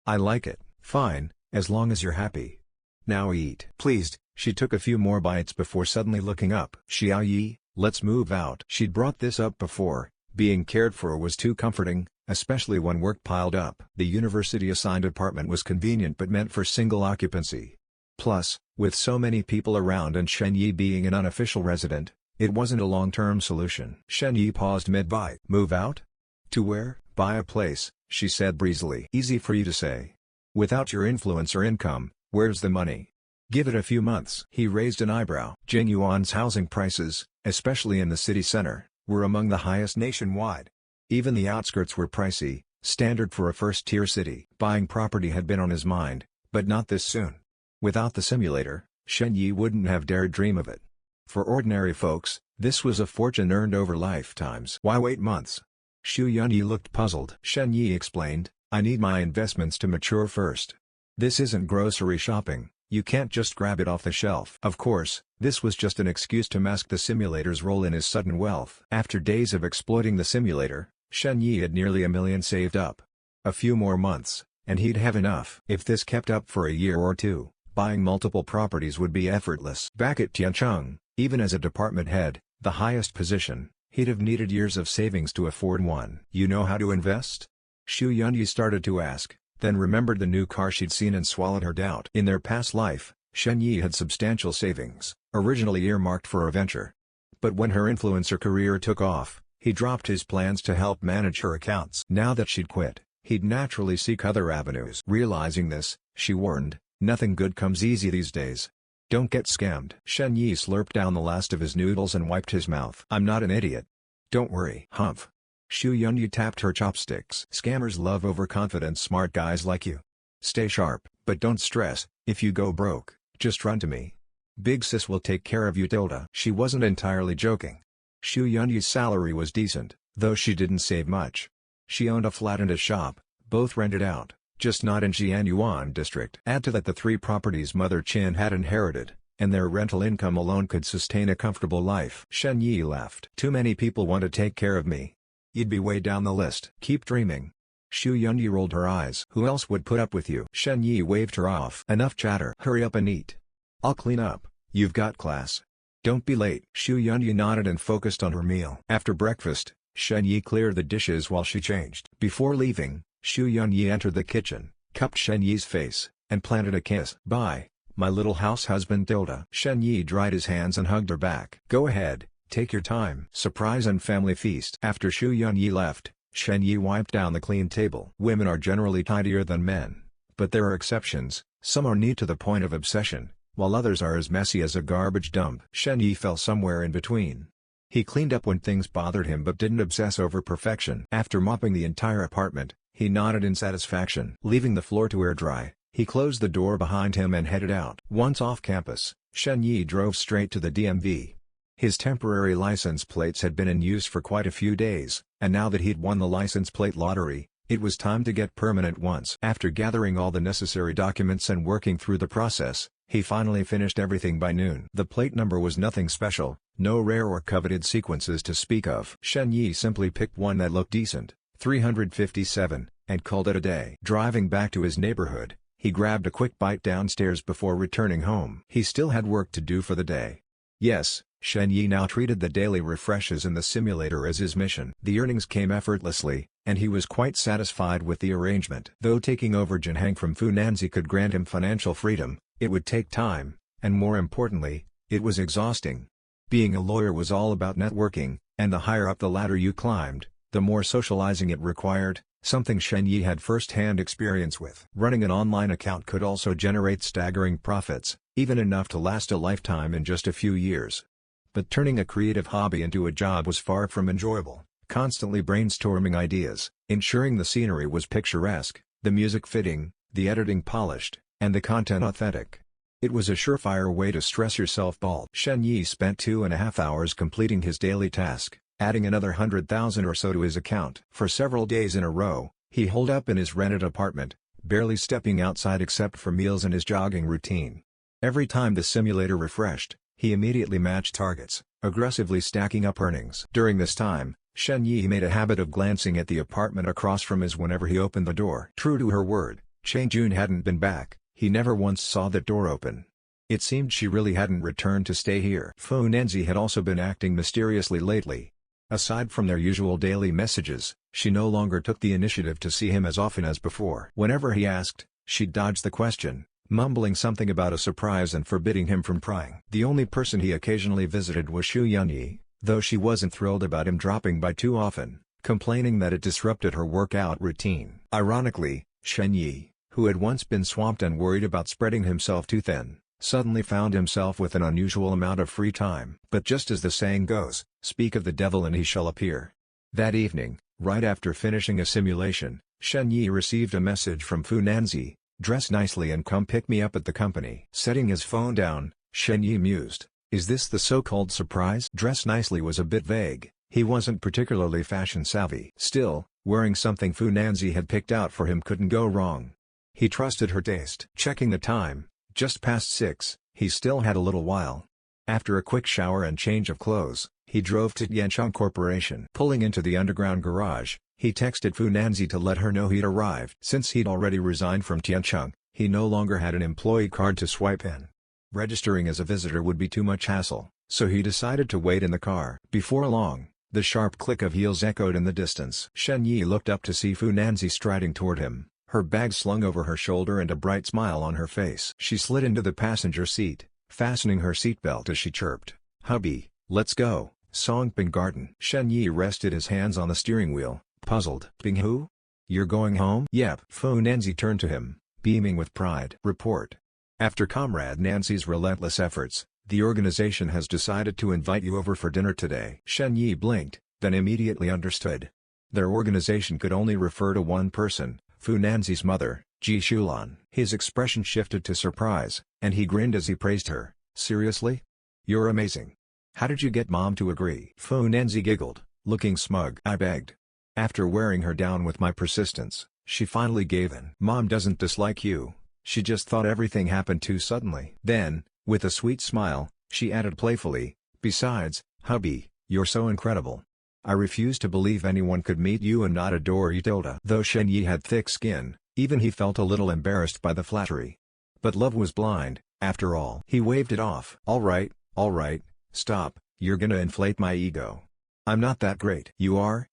[SPEAKER 1] I like it." "Fine, as long as you're happy. Now eat." Pleased, she took a few more bites before suddenly looking up. "Xiaoyi, let's move out." She'd brought this up before. Being cared for was too comforting, especially when work piled up. The university-assigned apartment was convenient but meant for single occupancy. Plus, with so many people around and Shen Yi being an unofficial resident, it wasn't a long-term solution. Shen Yi paused mid-bite. "Move out? To where? Buy a place, she said breezily. Easy for you to say. Without your influence or income, where's the money? Give it a few months. He raised an eyebrow. Jingyuan's housing prices, especially in the city center, were among the highest nationwide. Even the outskirts were pricey, standard for a first-tier city. Buying property had been on his mind, but not this soon. Without the simulator, Shen Yi wouldn't have dared dream of it. For ordinary folks, this was a fortune earned over lifetimes. Why wait months? Xu Yunyi looked puzzled. Shen Yi explained, I need my investments to mature first. This isn't grocery shopping, you can't just grab it off the shelf. Of course, this was just an excuse to mask the simulator's role in his sudden wealth. After days of exploiting the simulator, Shen Yi had nearly $1 million saved up. A few more months, and he'd have enough. If this kept up for a year or two, buying multiple properties would be effortless. Back at Tiancheng, even as a department head, the highest position, he'd have needed years of savings to afford one. You know how to invest? Xu Yunyi started to ask, then remembered the new car she'd seen and swallowed her doubt. In their past life, Shen Yi had substantial savings, originally earmarked for a venture. But when her influencer career took off, he dropped his plans to help manage her accounts. Now that she'd quit, he'd naturally seek other avenues. Realizing this, she warned, nothing good comes easy these days. Don't get scammed. Shen Yi slurped down the last of his noodles and wiped his mouth. I'm not an idiot. Don't worry. Humph. Xu Yunyi tapped her chopsticks. Scammers love overconfident smart guys like you. Stay sharp, but don't stress. If you go broke, just run to me. Big sis will take care of you. She wasn't entirely joking. Xu Yunyi's salary was decent, though she didn't save much. She owned a flat and a shop, both rented out, just not in Jianyuan district. Add to that the 3 properties Mother Qin had inherited, and their rental income alone could sustain a comfortable life. Shen Yi laughed. Too many people want to take care of me. You'd be way down the list. Keep dreaming. Xu Yunyi rolled her eyes. Who else would put up with you? Shen Yi waved her off. Enough chatter. Hurry up and eat. I'll clean up. You've got class. Don't be late. Xu Yunyi nodded and focused on her meal. After breakfast, Shen Yi cleared the dishes while she changed. Before leaving, Xu Yunyi entered the kitchen, cupped Shen Yi's face, and planted a kiss. Bye, my little house husband. Shen Yi dried his hands and hugged her back. Go ahead, take your time. Surprise and family feast. After Xu Yunyi left, Shen Yi wiped down the clean table. Women are generally tidier than men, but there are exceptions. Some are neat to the point of obsession, while others are as messy as a garbage dump. Shen Yi fell somewhere in between. He cleaned up when things bothered him but didn't obsess over perfection. After mopping the entire apartment, he nodded in satisfaction. Leaving the floor to air dry, he closed the door behind him and headed out. Once off campus, Shen Yi drove straight to the DMV. His temporary license plates had been in use for quite a few days, and now that he'd won the license plate lottery, it was time to get permanent ones. After gathering all the necessary documents and working through the process, he finally finished everything by noon. The plate number was nothing special, no rare or coveted sequences to speak of. Shen Yi simply picked one that looked decent, 357, and called it a day. Driving back to his neighborhood, he grabbed a quick bite downstairs before returning home. He still had work to do for the day. Yes, Shen Yi now treated the daily refreshes in the simulator as his mission. The earnings came effortlessly, and he was quite satisfied with the arrangement. Though taking over Jinhang from Fu Nanzi could grant him financial freedom, it would take time, and more importantly, it was exhausting. Being a lawyer was all about networking, and the higher up the ladder you climbed, the more socializing it required, something Shen Yi had first-hand experience with. Running an online account could also generate staggering profits, even enough to last a lifetime in just a few years. But turning a creative hobby into a job was far from enjoyable, constantly brainstorming ideas, ensuring the scenery was picturesque, the music fitting, the editing polished, and the content authentic. It was a surefire way to stress yourself bald. Shen Yi spent 2.5 hours completing his daily task, adding another 100,000 or so to his account. For several days in a row, he holed up in his rented apartment, barely stepping outside except for meals and his jogging routine. Every time the simulator refreshed, he immediately matched targets, aggressively stacking up earnings. During this time, Shen Yi made a habit of glancing at the apartment across from his whenever he opened the door. True to her word, Chang Jun hadn't been back. He never once saw that door open. It seemed she really hadn't returned to stay here. Fu Nanzi had also been acting mysteriously lately. Aside from their usual daily messages, she no longer took the initiative to see him as often as before. Whenever he asked, she dodged the question, mumbling something about a surprise and forbidding him from prying. The only person he occasionally visited was Xu Yunyi, though she wasn't thrilled about him dropping by too often. complaining that it disrupted her workout routine. Ironically, Shen Yi, who had once been swamped and worried about spreading himself too thin, suddenly found himself with an unusual amount of free time. But just as the saying goes, speak of the devil and he shall appear. That evening, right after finishing a simulation, Shen Yi received a message from Fu Nanzi, "Dress nicely and come pick me up at the company." Setting his phone down, Shen Yi mused, is this the so-called surprise? Dress nicely was a bit vague, he wasn't particularly fashion-savvy. Still, wearing something Fu Nanzi had picked out for him couldn't go wrong. He trusted her taste. Checking the time, just past 6, he still had a little while. After a quick shower and change of clothes, he drove to Yancheng Corporation. Pulling into the underground garage, he texted Fu Nanzi to let her know he'd arrived. Since he'd already resigned from Tiancheng, he no longer had an employee card to swipe in. Registering as a visitor would be too much hassle, so he decided to wait in the car. Before long, the sharp click of heels echoed in the distance. Shen Yi looked up to see Fu Nanzi striding toward him, her bag slung over her shoulder and a bright smile on her face. She slid into the passenger seat, fastening her seatbelt as she chirped, "Hubby, let's go, Songping Garden." Shen Yi rested his hands on the steering wheel, puzzled. "Ping who? You're going home?" "Yep." Fu Nanzi turned to him, beaming with pride. "Report. After Comrade Nancy's relentless efforts, the organization has decided to invite you over for dinner today." Shen Yi blinked, then immediately understood. Their organization could only refer to one person, Fu Nanzi's mother, Ji Shulan. His expression shifted to surprise, and he grinned as he praised her. "Seriously? You're amazing. How did you get Mom to agree?" Fu Nanzi giggled, looking smug. "I begged. After wearing her down with my persistence, she finally gave in." "Mom doesn't dislike you. She just thought everything happened too suddenly." Then, with a sweet smile, she added playfully, "Besides, hubby, you're so incredible. I refuse to believe anyone could meet you and not adore you." Though Shen Yi had thick skin, even he felt a little embarrassed by the flattery. But love was blind, after all. He waved it off. All right, stop, you're gonna inflate my ego. I'm not that great." You are.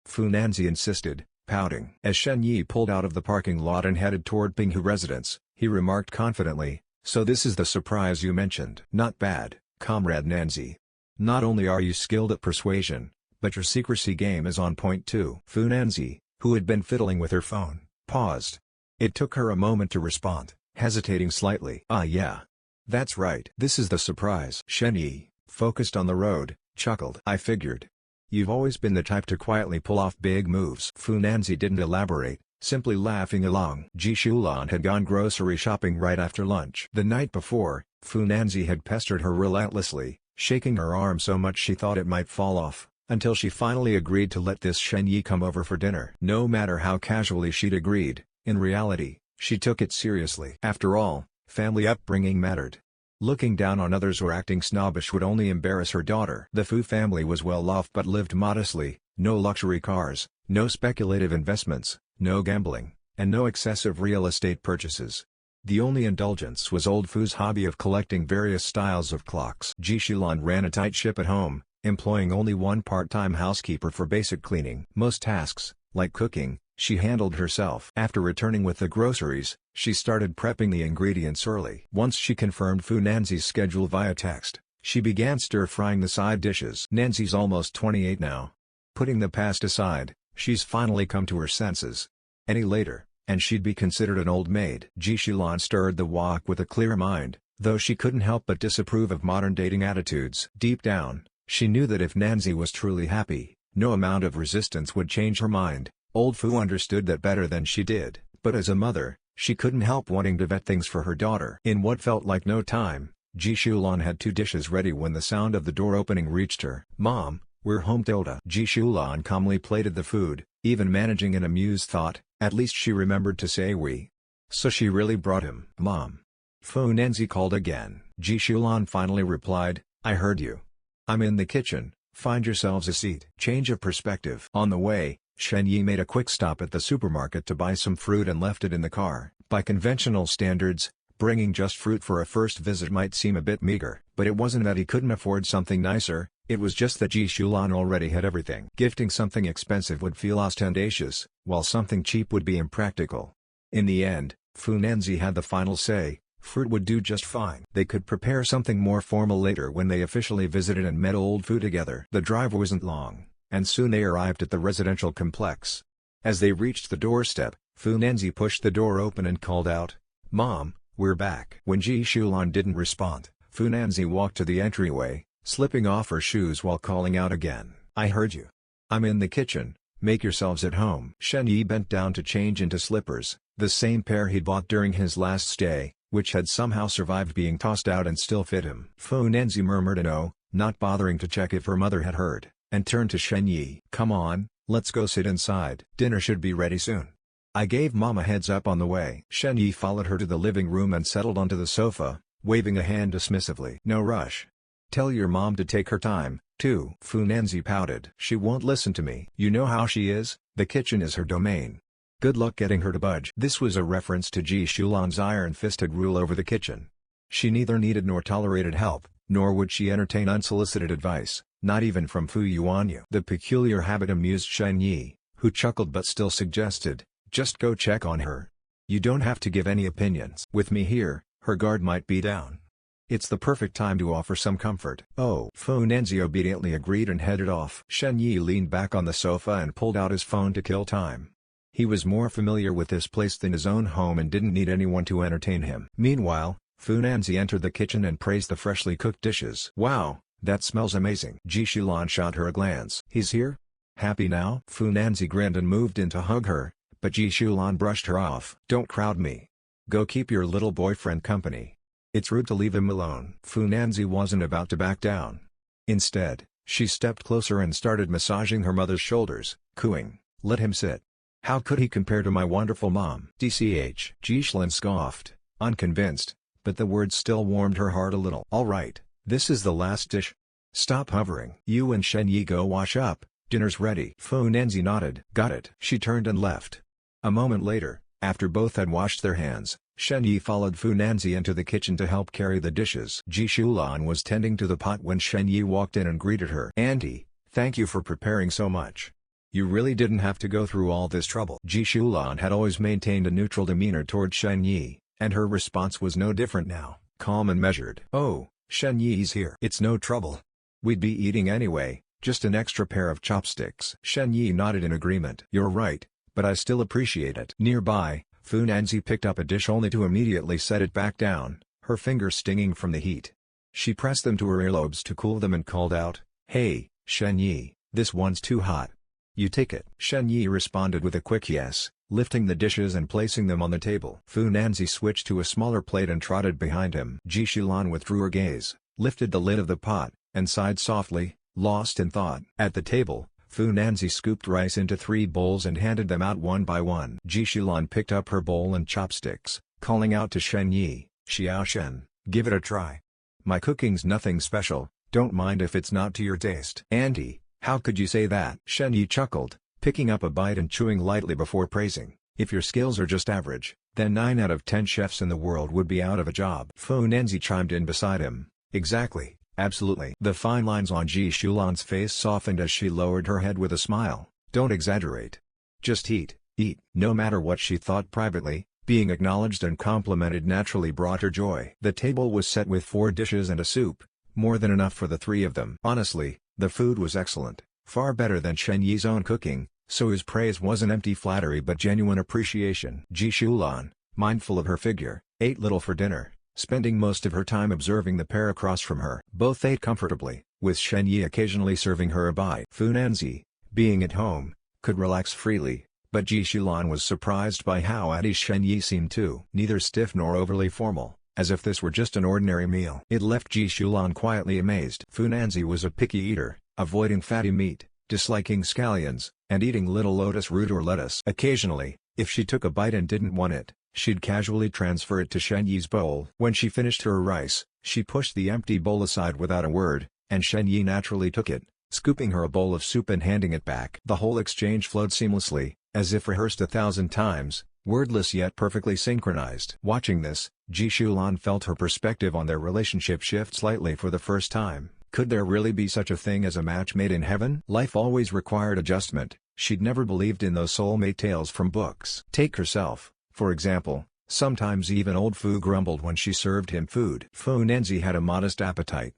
[SPEAKER 1] Fu Nanzi insisted, pouting. As Shen Yi pulled out of the parking lot and headed toward Pinghu residence, he remarked confidently, "So this is the surprise you mentioned." "Not bad, Comrade Nanzi. Not only are you skilled at persuasion, but your secrecy game is on point too." Fu Nanzi, who had been fiddling with her phone, paused. It took her a moment to respond, hesitating slightly. Yeah. That's right. This is the surprise." Shen Yi, focused on the road, chuckled. "I figured. You've always been the type to quietly pull off big moves." Fu Nanzi didn't elaborate, simply laughing along. Ji Shulan had gone grocery shopping right after lunch. The night before, Fu Nanzi had pestered her relentlessly, shaking her arm so much she thought it might fall off, until she finally agreed to let this Shen Yi come over for dinner. No matter how casually she'd agreed, in reality, she took it seriously. After all, family upbringing mattered. Looking down on others or acting snobbish would only embarrass her daughter. The Fu family was well off but lived modestly, no luxury cars, no speculative investments, no gambling, and no excessive real estate purchases. The only indulgence was old Fu's hobby of collecting various styles of clocks. Ji Shulan ran a tight ship at home, employing only one part-time housekeeper for basic cleaning. Most tasks, like cooking, she handled herself. After returning with the groceries, she started prepping the ingredients early. Once she confirmed Fu Nanzi's schedule via text, she began stir-frying the side dishes. Nanzi's almost 28 now. Putting the past aside, she's finally come to her senses. Any later, and she'd be considered an old maid. Ji Shulan stirred the wok with a clear mind, though she couldn't help but disapprove of modern dating attitudes. Deep down, she knew that if Nanzi was truly happy, no amount of resistance would change her mind. Old Fu understood that better than she did, but as a mother, she couldn't help wanting to vet things for her daughter. In what felt like no time, Ji Shulan had 2 dishes ready when the sound of the door opening reached her. "Mom, we're home." Ji Shulan calmly plated the food, even managing an amused thought, at least she remembered to say we. So she really brought him. "Mom." Fu Nanzi called again. Ji Shulan finally replied, "I heard you. I'm in the kitchen, find yourselves a seat." Change of perspective. On the way, Shen Yi made a quick stop at the supermarket to buy some fruit and left it in the car. By conventional standards, bringing just fruit for a first visit might seem a bit meager, but it wasn't that he couldn't afford something nicer, it was just that Ji Shulan already had everything. Gifting something expensive would feel ostentatious, while something cheap would be impractical. In the end, Fu Nanzi had the final say. Fruit would do just fine. They could prepare something more formal later when they officially visited and met old Fu together. The drive wasn't long. and soon they arrived at the residential complex. As they reached the doorstep, Fu Nanzi pushed the door open and called out, "Mom, we're back." When Ji Shulan didn't respond, Fu Nanzi walked to the entryway, slipping off her shoes while calling out again, "I heard you. I'm in the kitchen, make yourselves at home." Shen Yi bent down to change into slippers, the same pair he'd bought during his last stay, which had somehow survived being tossed out and still fit him. Fu Nanzi murmured a no, not bothering to check if her mother had heard, and turned to Shen Yi. "Come on, let's go sit inside. Dinner should be ready soon. I gave Mom a heads up on the way." Shen Yi followed her to the living room and settled onto the sofa, waving a hand dismissively. "No rush. Tell your mom to take her time, too." Fu Nanzi pouted. "She won't listen to me. You know how she is, the kitchen is her domain. Good luck getting her to budge." This was a reference to Ji Shulan's iron-fisted rule over the kitchen. She neither needed nor tolerated help, nor would she entertain unsolicited advice, not even from Fu Yuanyu. The peculiar habit amused Shen Yi, who chuckled but still suggested, "Just go check on her. You don't have to give any opinions. With me here, her guard might be down. It's the perfect time to offer some comfort." "Oh." Fu Nanzi obediently agreed and headed off. Shen Yi leaned back on the sofa and pulled out his phone to kill time. He was more familiar with this place than his own home and didn't need anyone to entertain him. Meanwhile, Fu Nanzi entered the kitchen and praised the freshly cooked dishes. "Wow, that smells amazing." Ji Shulan shot her a glance. "He's here? Happy now?" Fu Nanzi grinned and moved in to hug her, but Ji Shulan brushed her off. "Don't crowd me. Go keep your little boyfriend company. It's rude to leave him alone." Fu Nanzi wasn't about to back down. Instead, she stepped closer and started massaging her mother's shoulders, cooing, "Let him sit. How could he compare to my wonderful mom?" DCH. Ji Shulan scoffed, unconvinced, but the words still warmed her heart a little. "All right, this is the last dish. Stop hovering. You and Shen Yi go wash up, dinner's ready." Fu Nanzi nodded. "Got it." She turned and left. A moment later, after both had washed their hands, Shen Yi followed Fu Nanzi into the kitchen to help carry the dishes. Ji Shulan was tending to the pot when Shen Yi walked in and greeted her. "Auntie, thank you for preparing so much. You really didn't have to go through all this trouble." Ji Shulan had always maintained a neutral demeanor toward Shen Yi, and her response was no different now, calm and measured. "Oh, Shen Yi's here. It's no trouble. We'd be eating anyway, just an extra pair of chopsticks." Shen Yi nodded in agreement. "You're right, but I still appreciate it." Nearby, Fu Nanzi picked up a dish only to immediately set it back down, her fingers stinging from the heat. She pressed them to her earlobes to cool them and called out, "Hey, Shen Yi, this one's too hot. You take it." Shen Yi responded with a quick yes, lifting the dishes and placing them on the table. Fu Nanzi switched to a smaller plate and trotted behind him. Ji Shulan withdrew her gaze, lifted the lid of the pot, and sighed softly, lost in thought. At the table, Fu Nanzi scooped rice into 3 bowls and handed them out one by one. Ji Shulan picked up her bowl and chopsticks, calling out to Shen Yi, "Xiao Shen, give it a try. My cooking's nothing special, don't mind if it's not to your taste." "Auntie, how could you say that?" Shen Yi chuckled, picking up a bite and chewing lightly before praising. "If your skills are just average, then 9 out of 10 chefs in the world would be out of a job." Fu Nanzi chimed in beside him, "Exactly, absolutely." The fine lines on Ji Shulan's face softened as she lowered her head with a smile. "Don't exaggerate. Just eat, eat." No matter what she thought privately, being acknowledged and complimented naturally brought her joy. The table was set with 4 dishes and a soup, more than enough for the 3 of them. Honestly, the food was excellent, far better than Shen Yi's own cooking, so his praise wasn't empty flattery but genuine appreciation. Ji Shulan, mindful of her figure, ate little for dinner, spending most of her time observing the pair across from her. Both ate comfortably, with Shen Yi occasionally serving her a bite. Fu Nanzi, being at home, could relax freely, but Ji Shulan was surprised by how at ease Shen Yi seemed too. Neither stiff nor overly formal, as if this were just an ordinary meal. It left Ji Shulan quietly amazed. Fu Nanzi was a picky eater, avoiding fatty meat, disliking scallions, and eating little lotus root or lettuce. Occasionally, if she took a bite and didn't want it, she'd casually transfer it to Shen Yi's bowl. When she finished her rice, she pushed the empty bowl aside without a word, and Shen Yi naturally took it, scooping her a bowl of soup and handing it back. The whole exchange flowed seamlessly, as if rehearsed 1,000 times, wordless yet perfectly synchronized. Watching this, Ji Shulan felt her perspective on their relationship shift slightly for the first time. Could there really be such a thing as a match made in heaven? Life always required adjustment. She'd never believed in those soulmate tales from books. Take herself, for example. Sometimes even old Fu grumbled when she served him food. Fu Nanzi had a modest appetite.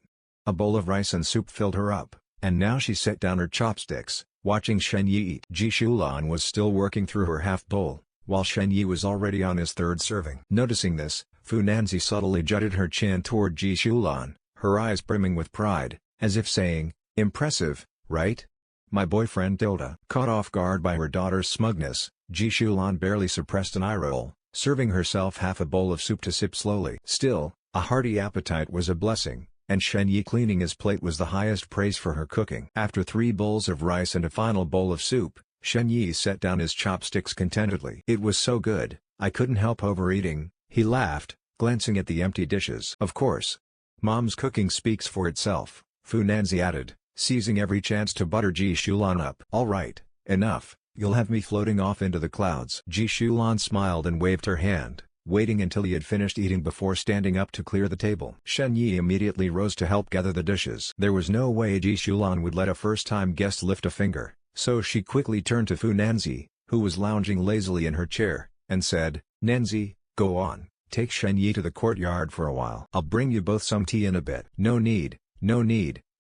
[SPEAKER 1] A bowl of rice and soup filled her up, And now she set down her chopsticks, watching Shen Yi eat. Ji Shulan was still working through her half bowl, while Shen Yi was already on his third serving. Noticing this, Fu Nanzi subtly jutted her chin toward Ji Shulan, her eyes brimming with pride, as if saying, "Impressive, right? My boyfriend Tilda." Caught off guard by her daughter's smugness, Ji Shulan barely suppressed an eye roll, serving herself half a bowl of soup to sip slowly. Still, a hearty appetite was a blessing, and Shen Yi cleaning his plate was the highest praise for her cooking. After 3 bowls of rice and a final bowl of soup, Shen Yi set down his chopsticks contentedly. "It was so good, I couldn't help overeating," he laughed, glancing at the empty dishes. "Of course. Mom's cooking speaks for itself," Fu Nanzi added, seizing every chance to butter Ji Shulan up. "All right, enough, you'll have me floating off into the clouds." Ji Shulan smiled and waved her hand, waiting until he had finished eating before standing up to clear the table. Shen Yi immediately rose to help gather the dishes. There was no way Ji Shulan would let a first-time guest lift a finger, so she quickly turned to Fu Nanzi, who was lounging lazily in her chair, and said, "Nanzi, go on, take Shen Yi to the courtyard for a while. I'll bring you both some tea in a bit." No need,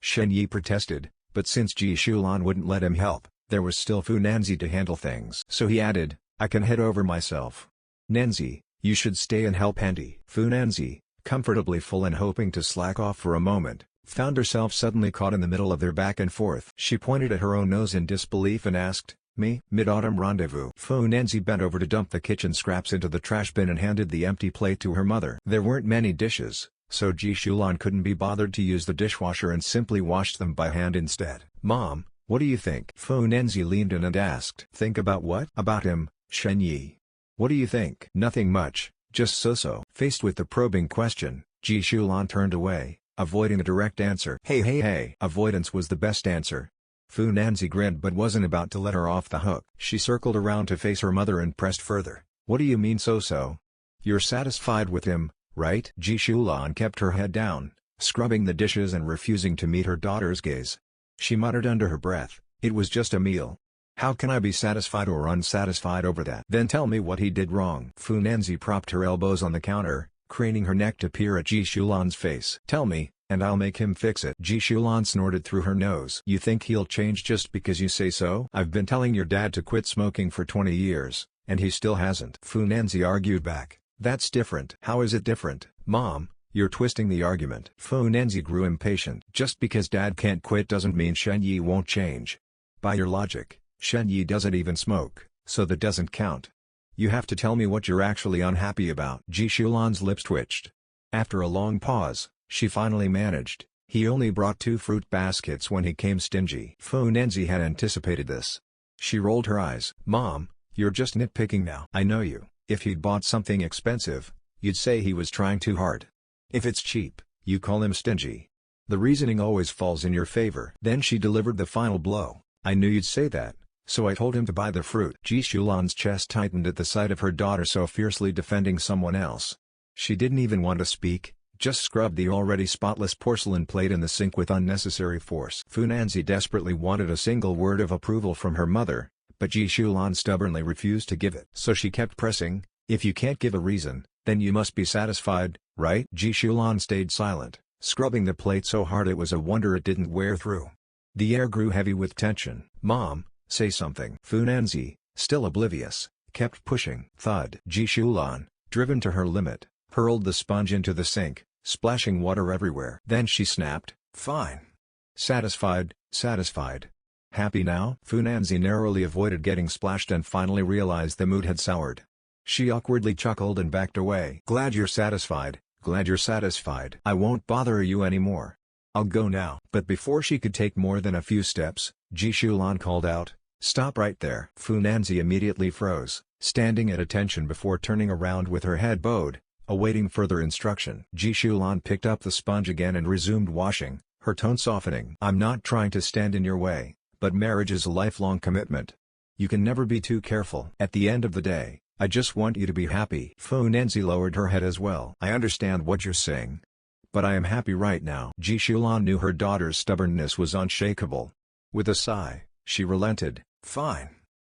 [SPEAKER 1] Shen Yi protested, but since Ji Shulan wouldn't let him help, there was still Fu Nanzi to handle things. So he added, "I can head over myself. Nanzi, you should stay and help Auntie." Fu Nanzi, comfortably full and hoping to slack off for a moment, found herself suddenly caught in the middle of their back and forth. She pointed at her own nose in disbelief and asked, "Me?" "Mid-autumn rendezvous." Fu Nanzi bent over to dump the kitchen scraps into the trash bin and handed the empty plate to her mother. There weren't many dishes, so Ji Shulan couldn't be bothered to use the dishwasher and simply washed them by hand instead. "Mom, what do you think?" Fu Nanzi leaned in and asked. "Think about what?" "About him, Shen Yi. What do you think?" "Nothing much, just so-so." Faced with the probing question, Ji Shulan turned away, avoiding a direct answer. Hey. Avoidance was the best answer. Fu Nanzi grinned but wasn't about to let her off the hook. She circled around to face her mother and pressed further. "What do you mean so-so? You're satisfied with him, right?" Ji Shulan kept her head down, scrubbing the dishes and refusing to meet her daughter's gaze. She muttered under her breath, "It was just a meal. How can I be satisfied or unsatisfied over that?" "Then tell me what he did wrong." Fu Nanzi propped her elbows on the counter, craning her neck to peer at Ji Shulan's face. "Tell me, and I'll make him fix it." Ji Shulan snorted through her nose. "You think he'll change just because you say so?" "I've been telling your dad to quit smoking for 20 years, and he still hasn't." Fu Nanzi argued back. "That's different." "How is it different?" "Mom, you're twisting the argument." Fu Nanzi grew impatient. "Just because dad can't quit doesn't mean Shen Yi won't change. By your logic, Shen Yi doesn't even smoke, so that doesn't count. You have to tell me what you're actually unhappy about." Ji Shulan's lips twitched. After a long pause, she finally managed, "He only brought 2 fruit baskets when he came stingy." Fu Nanzi had anticipated this. She rolled her eyes. "Mom, you're just nitpicking now." "I know you. If he'd bought something expensive, you'd say he was trying too hard. If it's cheap, you call him stingy. The reasoning always falls in your favor." Then she delivered the final blow. "I knew you'd say that, so I told him to buy the fruit." Ji Shulan's chest tightened at the sight of her daughter so fiercely defending someone else. She didn't even want to speak, just scrubbed the already spotless porcelain plate in the sink with unnecessary force. Fu Nanzi desperately wanted a single word of approval from her mother, but Ji Shulan stubbornly refused to give it. So she kept pressing, "If you can't give a reason, then you must be satisfied, right?" Ji Shulan stayed silent, scrubbing the plate so hard it was a wonder it didn't wear through. The air grew heavy with tension. "Mom, say something." Fu Nanzi, still oblivious, kept pushing. Thud. Ji Shulan, driven to her limit, hurled the sponge into the sink, splashing water everywhere. Then she snapped, "Fine. Satisfied. Happy now?" Fu Nanzi narrowly avoided getting splashed and finally realized the mood had soured. She awkwardly chuckled and backed away. Glad you're satisfied. I won't bother you anymore. I'll go now." But before she could take more than a few steps, Ji Shulan called out, "Stop right there." Fu Nanzi immediately froze, standing at attention before turning around with her head bowed, awaiting further instruction. Ji Shulan picked up the sponge again and resumed washing, her tone softening. "I'm not trying to stand in your way, but marriage is a lifelong commitment. You can never be too careful. At the end of the day, I just want you to be happy." Fu Nanzi lowered her head as well. "I understand what you're saying, but I am happy right now." Ji Shulan knew her daughter's stubbornness was unshakable. With a sigh, she relented. "Fine.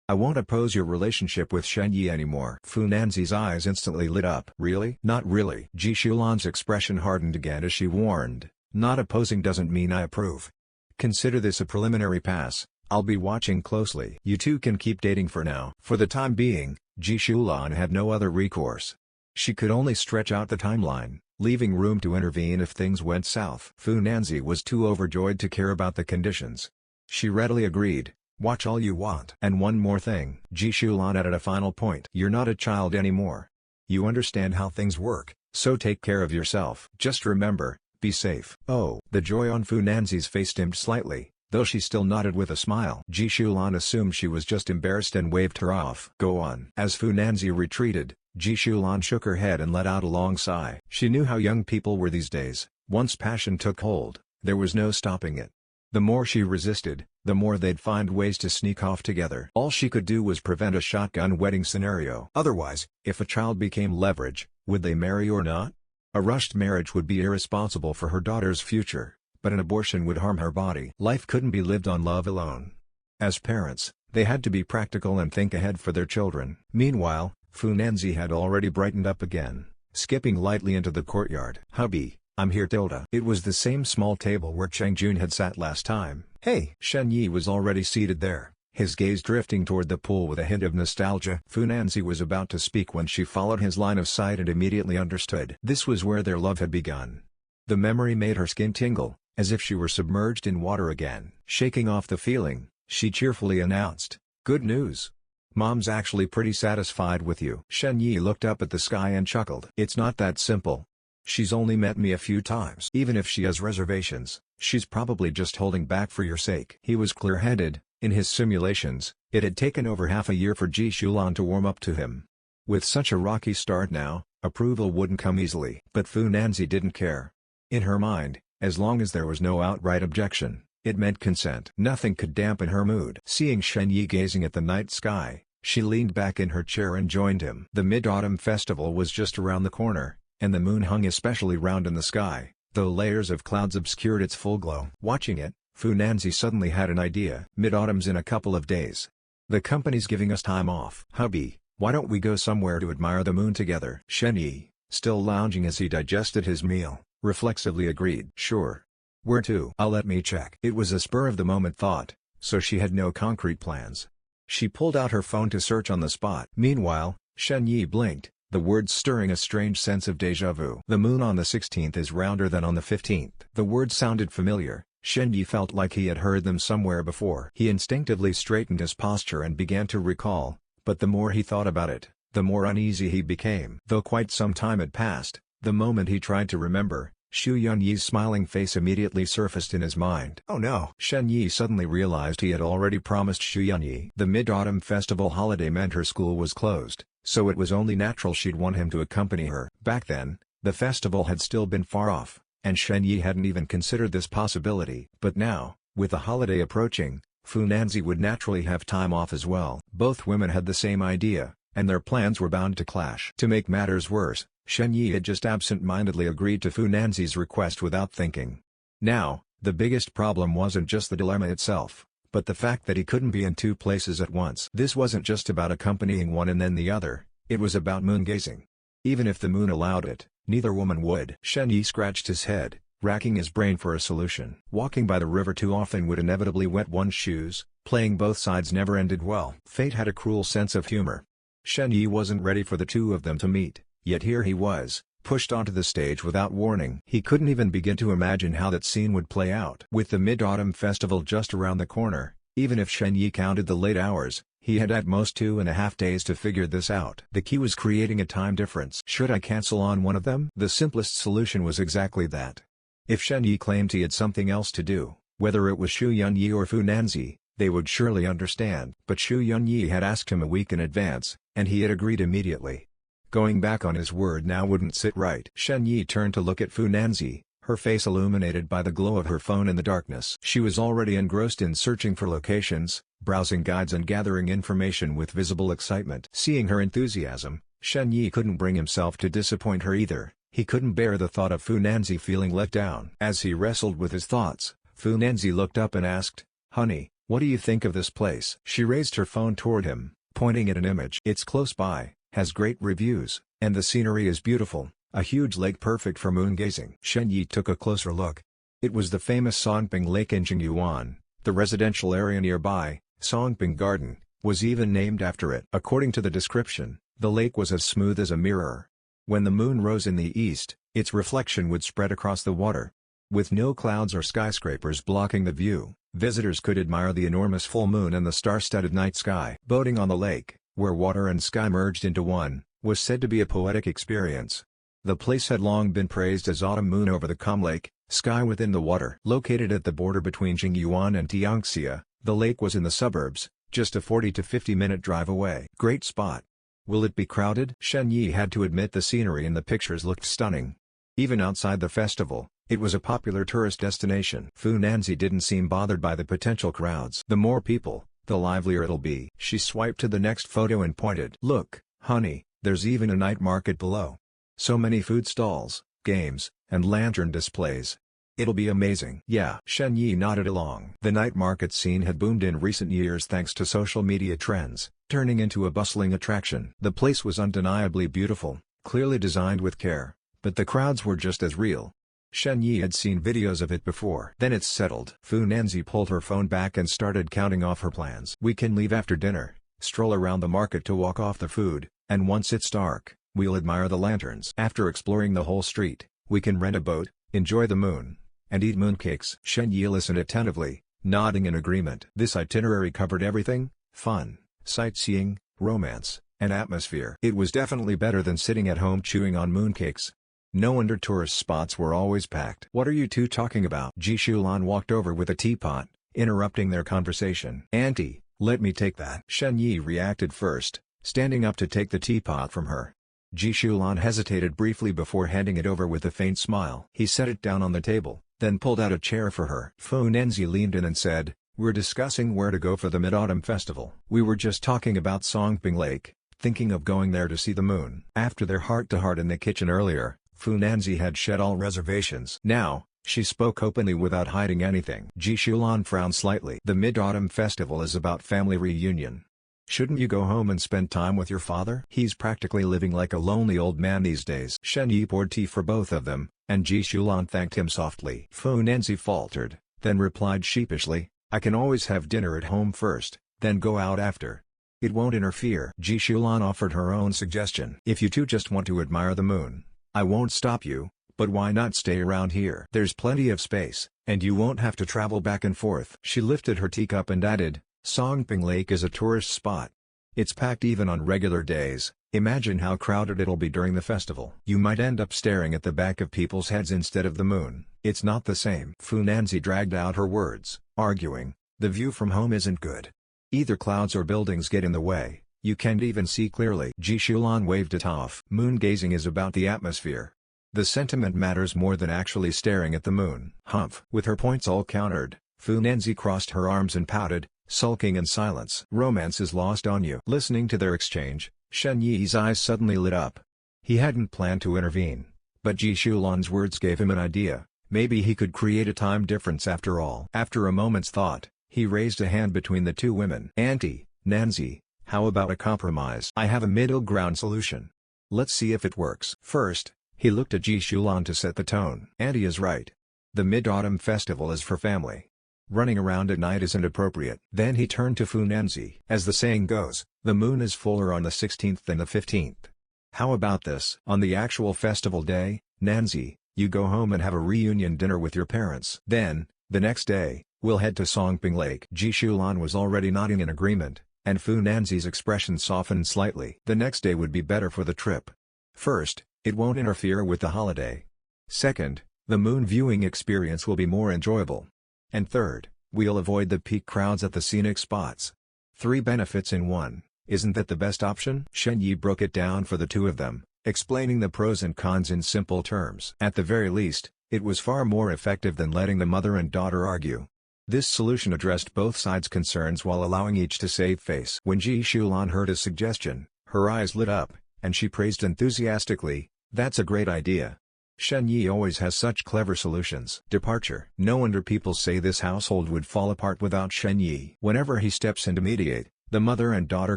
[SPEAKER 1] I won't oppose your relationship with Shen Yi anymore." Fu Nanzi's eyes instantly lit up. "Really?" "Not really." Ji Shulan's expression hardened again as she warned, "Not opposing doesn't mean I approve. Consider this a preliminary pass. I'll be watching closely. You two can keep dating for now. For the time being, Ji Shulan had no other recourse. She could only stretch out the timeline, leaving room to intervene if things went south. Fu Nanzi was too overjoyed to care about the conditions. She readily agreed. Watch all you want. And one more thing. Ji Shulan added a final point. You're not a child anymore. You understand how things work, so take care of yourself. Just remember, be safe. Oh. The joy on Fu Nanzi's face dimmed slightly, though she still nodded with a smile. Ji Shulan assumed she was just embarrassed and waved her off. Go on. As Fu Nanzi retreated, Ji Shulan shook her head and let out a long sigh. She knew how young people were these days. Once passion took hold, there was no stopping it. The more she resisted, the more they'd find ways to sneak off together. All she could do was prevent a shotgun wedding scenario. Otherwise, if a child became leverage, would they marry or not? A rushed marriage would be irresponsible for her daughter's future, but an abortion would harm her body. Life couldn't be lived on love alone. As parents, they had to be practical and think ahead for their children. Meanwhile, Fu Nanzi had already brightened up again, skipping lightly into the courtyard. Hubby, I'm here tilde. It was the same small table where Cheng Jun had sat last time. Hey! Shen Yi was already seated there, his gaze drifting toward the pool with a hint of nostalgia. Fu Nanzi was about to speak when she followed his line of sight and immediately understood. This was where their love had begun. The memory made her skin tingle, as if she were submerged in water again. Shaking off the feeling, she cheerfully announced, "Good news. Mom's actually pretty satisfied with you." Shen Yi looked up at the sky and chuckled. It's not that simple. She's only met me a few times. Even if she has reservations, she's probably just holding back for your sake. He was clear-headed. In his simulations, it had taken over half a year for Ji Shulan to warm up to him. With such a rocky start now, approval wouldn't come easily. But Fu Nanzi didn't care. In her mind, as long as there was no outright objection, it meant consent. Nothing could dampen her mood. Seeing Shen Yi gazing at the night sky, she leaned back in her chair and joined him. The Mid-Autumn Festival was just around the corner, and the moon hung especially round in the sky, though layers of clouds obscured its full glow. Watching it, Fu Nanzi suddenly had an idea. Mid-autumn's in a couple of days. The company's giving us time off. Hubby, why don't we go somewhere to admire the moon together? Shen Yi, still lounging as he digested his meal, reflexively agreed. Sure. Where to? Let me check. It was a spur-of-the-moment thought, so she had no concrete plans. She pulled out her phone to search on the spot. Meanwhile, Shen Yi blinked, the words stirring a strange sense of déjà vu. The moon on the 16th is rounder than on the 15th. The words sounded familiar. Shen Yi felt like he had heard them somewhere before. He instinctively straightened his posture and began to recall, but the more he thought about it, the more uneasy he became. Though quite some time had passed, the moment he tried to remember, Xu Yunyi's smiling face immediately surfaced in his mind. Oh no! Shen Yi suddenly realized he had already promised Xu Yunyi. The Mid-Autumn Festival holiday meant her school was closed, so it was only natural she'd want him to accompany her. Back then, the festival had still been far off, and Shen Yi hadn't even considered this possibility. But now, with the holiday approaching, Fu Nanzi would naturally have time off as well. Both women had the same idea, and their plans were bound to clash. To make matters worse, Shen Yi had just absent-mindedly agreed to Fu Nanzi's request without thinking. Now, the biggest problem wasn't just the dilemma itself, but the fact that he couldn't be in two places at once. This wasn't just about accompanying one and then the other, it was about moon-gazing. Even if the moon allowed it, neither woman would. Shen Yi scratched his head, racking his brain for a solution. Walking by the river too often would inevitably wet one's shoes, playing both sides never ended well. Fate had a cruel sense of humor. Shen Yi wasn't ready for the two of them to meet. Yet here he was, pushed onto the stage without warning. He couldn't even begin to imagine how that scene would play out. With the Mid-Autumn Festival just around the corner, even if Shen Yi counted the late hours, he had at most 2.5 days to figure this out. The key was creating a time difference. Should I cancel on one of them? The simplest solution was exactly that. If Shen Yi claimed he had something else to do, whether it was Xu Yunyi or Fu Nanzi, they would surely understand. But Xu Yunyi had asked him a week in advance, and he had agreed immediately. Going back on his word now wouldn't sit right. Shen Yi turned to look at Fu Nanzi, her face illuminated by the glow of her phone in the darkness. She was already engrossed in searching for locations, browsing guides and gathering information with visible excitement. Seeing her enthusiasm, Shen Yi couldn't bring himself to disappoint her either. He couldn't bear the thought of Fu Nanzi feeling let down. As he wrestled with his thoughts, Fu Nanzi looked up and asked, "Honey, what do you think of this place?" She raised her phone toward him, pointing at an image. "It's close by, has great reviews, and the scenery is beautiful, a huge lake perfect for moon gazing." Shen Yi took a closer look. It was the famous Songping Lake in Jingyuan. The residential area nearby, Songping Garden, was even named after it. According to the description, the lake was as smooth as a mirror. When the moon rose in the east, its reflection would spread across the water. With no clouds or skyscrapers blocking the view, visitors could admire the enormous full moon and the star-studded night sky. Boating on the lake, where water and sky merged into one, was said to be a poetic experience. The place had long been praised as autumn moon over the calm lake, sky within the water. Located at the border between Jingyuan and Tianxia, the lake was in the suburbs, just a 40 to 50-minute drive away. Great spot. Will it be crowded? Shen Yi had to admit the scenery in the pictures looked stunning. Even outside the festival, it was a popular tourist destination. Fu Nanzi didn't seem bothered by the potential crowds. The more people, the livelier it'll be. She swiped to the next photo and pointed. Look, honey, there's even a night market below. So many food stalls, games, and lantern displays. It'll be amazing. Yeah. Shen Yi nodded along. The night market scene had boomed in recent years thanks to social media trends, turning into a bustling attraction. The place was undeniably beautiful, clearly designed with care, but the crowds were just as real. Shen Yi had seen videos of it before. Then it's settled. Fu Nanzi pulled her phone back and started counting off her plans. We can leave after dinner, stroll around the market to walk off the food, and once it's dark, we'll admire the lanterns. After exploring the whole street, we can rent a boat, enjoy the moon, and eat mooncakes. Shen Yi listened attentively, nodding in agreement. This itinerary covered everything: fun, sightseeing, romance, and atmosphere. It was definitely better than sitting at home chewing on mooncakes. No wonder tourist spots were always packed. What are you two talking about? Ji Shulan walked over with a teapot, interrupting their conversation. Auntie, let me take that. Shen Yi reacted first, standing up to take the teapot from her. Ji Shulan hesitated briefly before handing it over with a faint smile. He set it down on the table, then pulled out a chair for her. Fu Nanzi leaned in and said, "We're discussing where to go for the Mid-Autumn Festival. We were just talking about Songping Lake, thinking of going there to see the moon." After their heart-to-heart in the kitchen earlier, Fu Nanzi had shed all reservations. Now, she spoke openly without hiding anything. Ji Shulan frowned slightly. The Mid-Autumn Festival is about family reunion. Shouldn't you go home and spend time with your father? He's practically living like a lonely old man these days. Shen Yi poured tea for both of them, and Ji Shulan thanked him softly. Fu Nanzi faltered, then replied sheepishly, "I can always have dinner at home first, then go out after. It won't interfere." Ji Shulan offered her own suggestion. "If you two just want to admire the moon, I won't stop you, but why not stay around here? There's plenty of space, and you won't have to travel back and forth." She lifted her teacup and added, "Songping Lake is a tourist spot. It's packed even on regular days. Imagine how crowded it'll be during the festival. You might end up staring at the back of people's heads instead of the moon. It's not the same." Fu Nanzi dragged out her words, arguing, "The view from home isn't good. Either clouds or buildings get in the way, you can't even see clearly." Ji Shulan waved it off. Moon gazing is about the atmosphere. The sentiment matters more than actually staring at the moon. Humph. With her points all countered, Fu Nanzi crossed her arms and pouted, sulking in silence. "Romance is lost on you." Listening to their exchange, Shen Yi's eyes suddenly lit up. He hadn't planned to intervene, but Ji Shulan's words gave him an idea. Maybe he could create a time difference after all. After a moment's thought, he raised a hand between the two women. "Auntie, Nanzi, how about a compromise? I have a middle ground solution. Let's see if it works." First, he looked at Ji Shulan to set the tone. "Auntie is right. The Mid-Autumn Festival is for family. Running around at night isn't appropriate." Then he turned to Fu Nanzi. "As the saying goes, the moon is fuller on the 16th than the 15th. How about this? On the actual festival day, Nanzi, you go home and have a reunion dinner with your parents. Then, the next day, we'll head to Songping Lake." Ji Shulan was already nodding in agreement, and Fu Nanzi's expression softened slightly. The next day would be better for the trip. First, it won't interfere with the holiday. Second, the moon viewing experience will be more enjoyable. And third, we'll avoid the peak crowds at the scenic spots. 3 benefits in one. Isn't that the best option? Shen Yi broke it down for the two of them, explaining the pros and cons in simple terms. At the very least, it was far more effective than letting the mother and daughter argue. This solution addressed both sides' concerns while allowing each to save face. When Ji Shulan heard his suggestion, her eyes lit up, and she praised enthusiastically, "That's a great idea. Shen Yi always has such clever solutions." Departure. No wonder people say this household would fall apart without Shen Yi. Whenever he steps in to mediate, the mother and daughter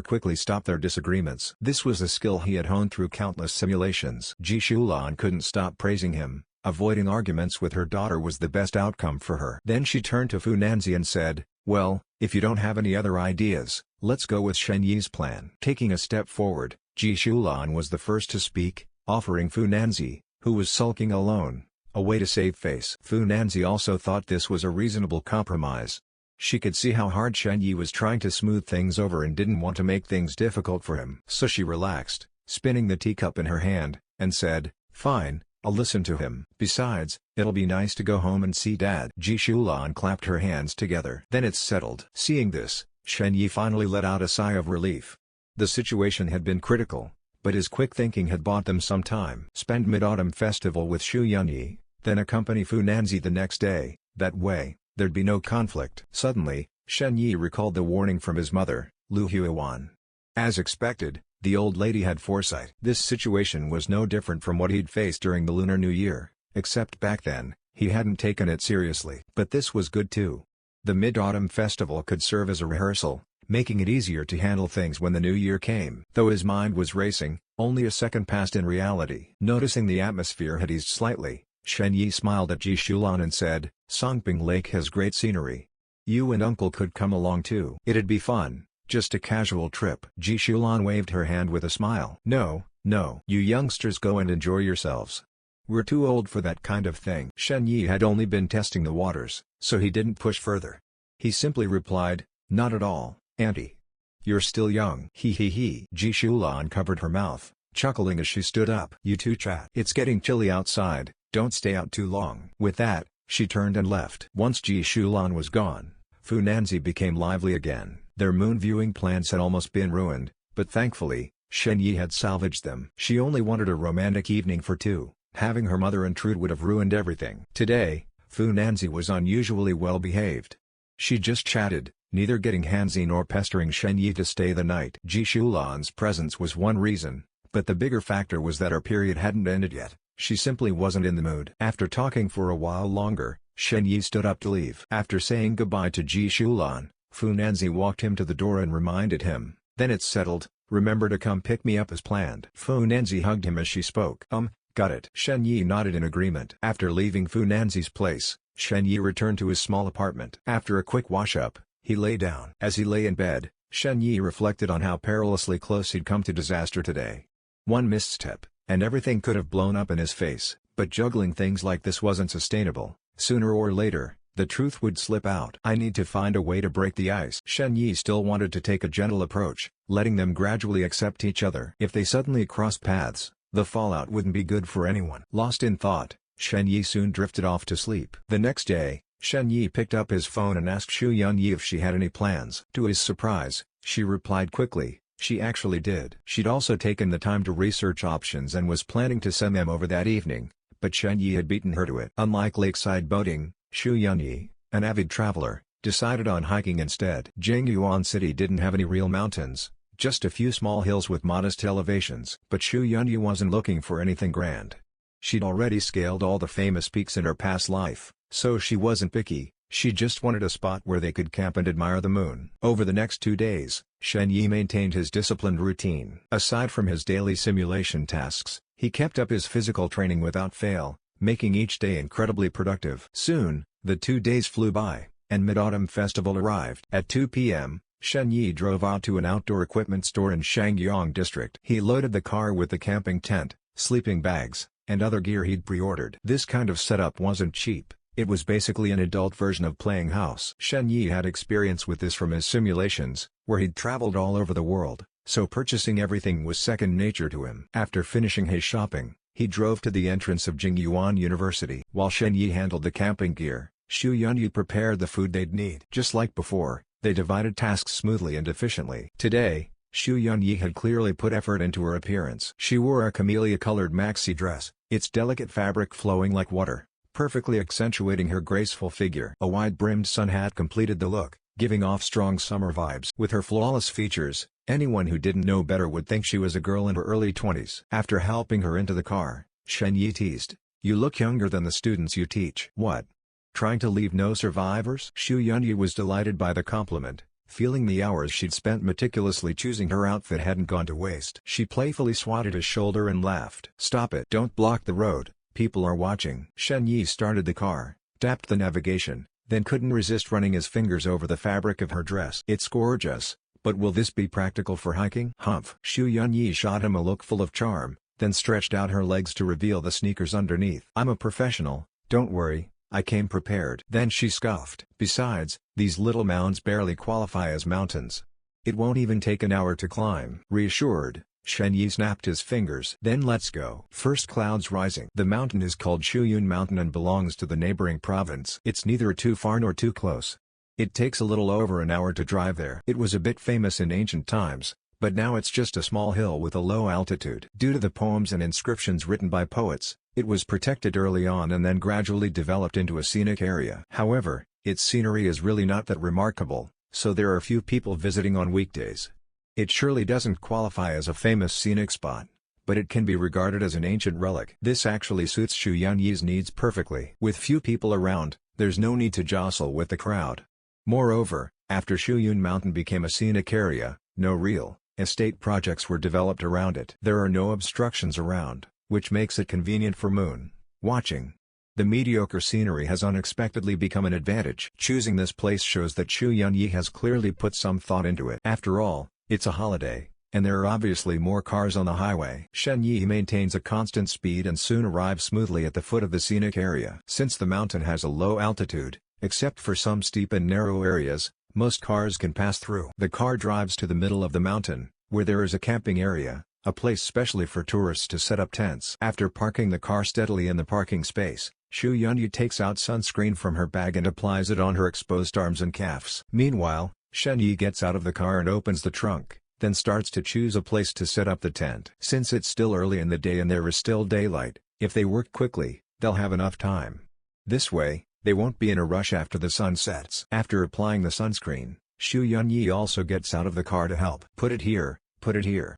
[SPEAKER 1] quickly stop their disagreements. This was a skill he had honed through countless simulations. Ji Shulan couldn't stop praising him, Avoiding arguments with her daughter was the best outcome for her. Then she turned to Fu Nanzi and said, "Well, if you don't have any other ideas, let's go with Shen Yi's plan." Taking a step forward, Ji Shulan was the first to speak, offering Fu Nanzi, who was sulking alone, a way to save face. Fu Nanzi also thought this was a reasonable compromise. She could see how hard Shen Yi was trying to smooth things over and didn't want to make things difficult for him. So she relaxed, spinning the teacup in her hand, and said, "Fine, I'll listen to him. Besides, it'll be nice to go home and see Dad." Ji Shulan clapped her hands together. "Then it's settled." Seeing this, Shen Yi finally let out a sigh of relief. The situation had been critical, but his quick thinking had bought them some time. Spend Mid-Autumn Festival with Xu Yunyi, then accompany Fu Nanzi the next day. That way, there'd be no conflict. Suddenly, Shen Yi recalled the warning from his mother, Lu Huiwan. As expected, the old lady had foresight. This situation was no different from what he'd faced during the Lunar New Year, except back then, he hadn't taken it seriously. But this was good too. The Mid-Autumn Festival could serve as a rehearsal, making it easier to handle things when the new year came. Though his mind was racing, only a second passed in reality. Noticing the atmosphere had eased slightly, Shen Yi smiled at Ji Shulan and said, "Songping Lake has great scenery. You and Uncle could come along too. It'd be fun, just a casual trip." Ji Shulan waved her hand with a smile. "No, no. You youngsters go and enjoy yourselves. We're too old for that kind of thing." Shen Yi had only been testing the waters, so he didn't push further. He simply replied, "Not at all, Auntie. You're still young." He. Ji Shulan covered her mouth, chuckling as she stood up. "You two chat. It's getting chilly outside, don't stay out too long." With that, she turned and left. Once Ji Shulan was gone, Fu Nanzi became lively again. Their moon viewing plans had almost been ruined, but thankfully, Shen Yi had salvaged them. She only wanted a romantic evening for two. Having her mother intrude would have ruined everything. Today, Fu Nanzi was unusually well behaved. She just chatted, neither getting handsy nor pestering Shen Yi to stay the night. Ji Shulan's presence was one reason, but the bigger factor was that her period hadn't ended yet. She simply wasn't in the mood. After talking for a while longer, Shen Yi stood up to leave. After saying goodbye to Ji Shulan, Fu Nanzi walked him to the door and reminded him, "Then it's settled, remember to come pick me up as planned." Fu Nanzi hugged him as she spoke. Got it." Shen Yi nodded in agreement. After leaving Fu Nanzi's place, Shen Yi returned to his small apartment. After a quick wash-up, he lay down. As he lay in bed, Shen Yi reflected on how perilously close he'd come to disaster today. One misstep, and everything could have blown up in his face. But juggling things like this wasn't sustainable. Sooner or later, the truth would slip out. "I need to find a way to break the ice." Shen Yi still wanted to take a gentle approach, letting them gradually accept each other. If they suddenly crossed paths, the fallout wouldn't be good for anyone. Lost in thought, Shen Yi soon drifted off to sleep. The next day, Shen Yi picked up his phone and asked Xu Yunyi if she had any plans. To his surprise, she replied quickly, she actually did. She'd also taken the time to research options and was planning to send them over that evening, but Shen Yi had beaten her to it. Unlike lakeside boating, Xu Yunyi, an avid traveler, decided on hiking instead. Jingyuan City didn't have any real mountains, just a few small hills with modest elevations. But Xu Yunyi wasn't looking for anything grand. She'd already scaled all the famous peaks in her past life, so she wasn't picky. She just wanted a spot where they could camp and admire the moon. Over the next 2 days, Shen Yi maintained his disciplined routine. Aside from his daily simulation tasks, he kept up his physical training without fail, making each day incredibly productive. Soon, the 2 days flew by, and Mid-Autumn Festival arrived. At 2 p.m., Shen Yi drove out to an outdoor equipment store in Shangyang district. He loaded the car with the camping tent, sleeping bags, and other gear he'd pre-ordered. This kind of setup wasn't cheap. It was basically an adult version of playing house. Shen Yi had experience with this from his simulations, where he'd traveled all over the world, so purchasing everything was second nature to him. After finishing his shopping, he drove to the entrance of Jingyuan University. While Shen Yi handled the camping gear, Xu Yunyi prepared the food they'd need. Just like before, they divided tasks smoothly and efficiently. Today, Xu Yunyi had clearly put effort into her appearance. She wore a camellia-colored maxi dress, its delicate fabric flowing like water, perfectly accentuating her graceful figure. A wide-brimmed sun hat completed the look, giving off strong summer vibes. With her flawless features, anyone who didn't know better would think she was a girl in her early 20s. After helping her into the car, Shen Yi teased, "You look younger than the students you teach." "What? Trying to leave no survivors?" Xu Yunyi was delighted by the compliment, feeling the hours she'd spent meticulously choosing her outfit hadn't gone to waste. She playfully swatted his shoulder and laughed. "Stop it. Don't block the road. People are watching. Shen Yi started the car, tapped the navigation, then couldn't resist running his fingers over the fabric of her dress. It's gorgeous, but will this be practical for hiking? Humph. Xu Yunyi shot him a look full of charm, then stretched out her legs to reveal the sneakers underneath. I'm a professional, don't worry, I came prepared. Then she scoffed. Besides, these little mounds barely qualify as mountains. It won't even take an hour to climb. Reassured, Shen Yi snapped his fingers. Then let's go. First clouds rising. The mountain is called Shuyun Mountain and belongs to the neighboring province. It's neither too far nor too close. It takes a little over an hour to drive there. It was a bit famous in ancient times, but now it's just a small hill with a low altitude. Due to the poems and inscriptions written by poets, it was protected early on and then gradually developed into a scenic area. However, its scenery is really not that remarkable, so there are few people visiting on weekdays. It surely doesn't qualify as a famous scenic spot, but it can be regarded as an ancient relic. This actually suits Xu Yanyi's needs perfectly. With few people around, there's no need to jostle with the crowd. Moreover, after Shuyun Mountain became a scenic area, no real estate projects were developed around it. There are no obstructions around, which makes it convenient for moon watching. The mediocre scenery has unexpectedly become an advantage. Choosing this place shows that Xu Yanyi has clearly put some thought into it. After all, it's a holiday, and there are obviously more cars on the highway. Shen Yi maintains a constant speed and soon arrives smoothly at the foot of the scenic area. Since the mountain has a low altitude, except for some steep and narrow areas, most cars can pass through. The car drives to the middle of the mountain, where there is a camping area, a place specially for tourists to set up tents. After parking the car steadily in the parking space, Xu Yunyi takes out sunscreen from her bag and applies it on her exposed arms and calves. Meanwhile, Shen Yi gets out of the car and opens the trunk, then starts to choose a place to set up the tent. Since it's still early in the day and there is still daylight, if they work quickly, they'll have enough time. This way, they won't be in a rush after the sun sets. After applying the sunscreen, Xu Yunyi also gets out of the car to help. Put it here,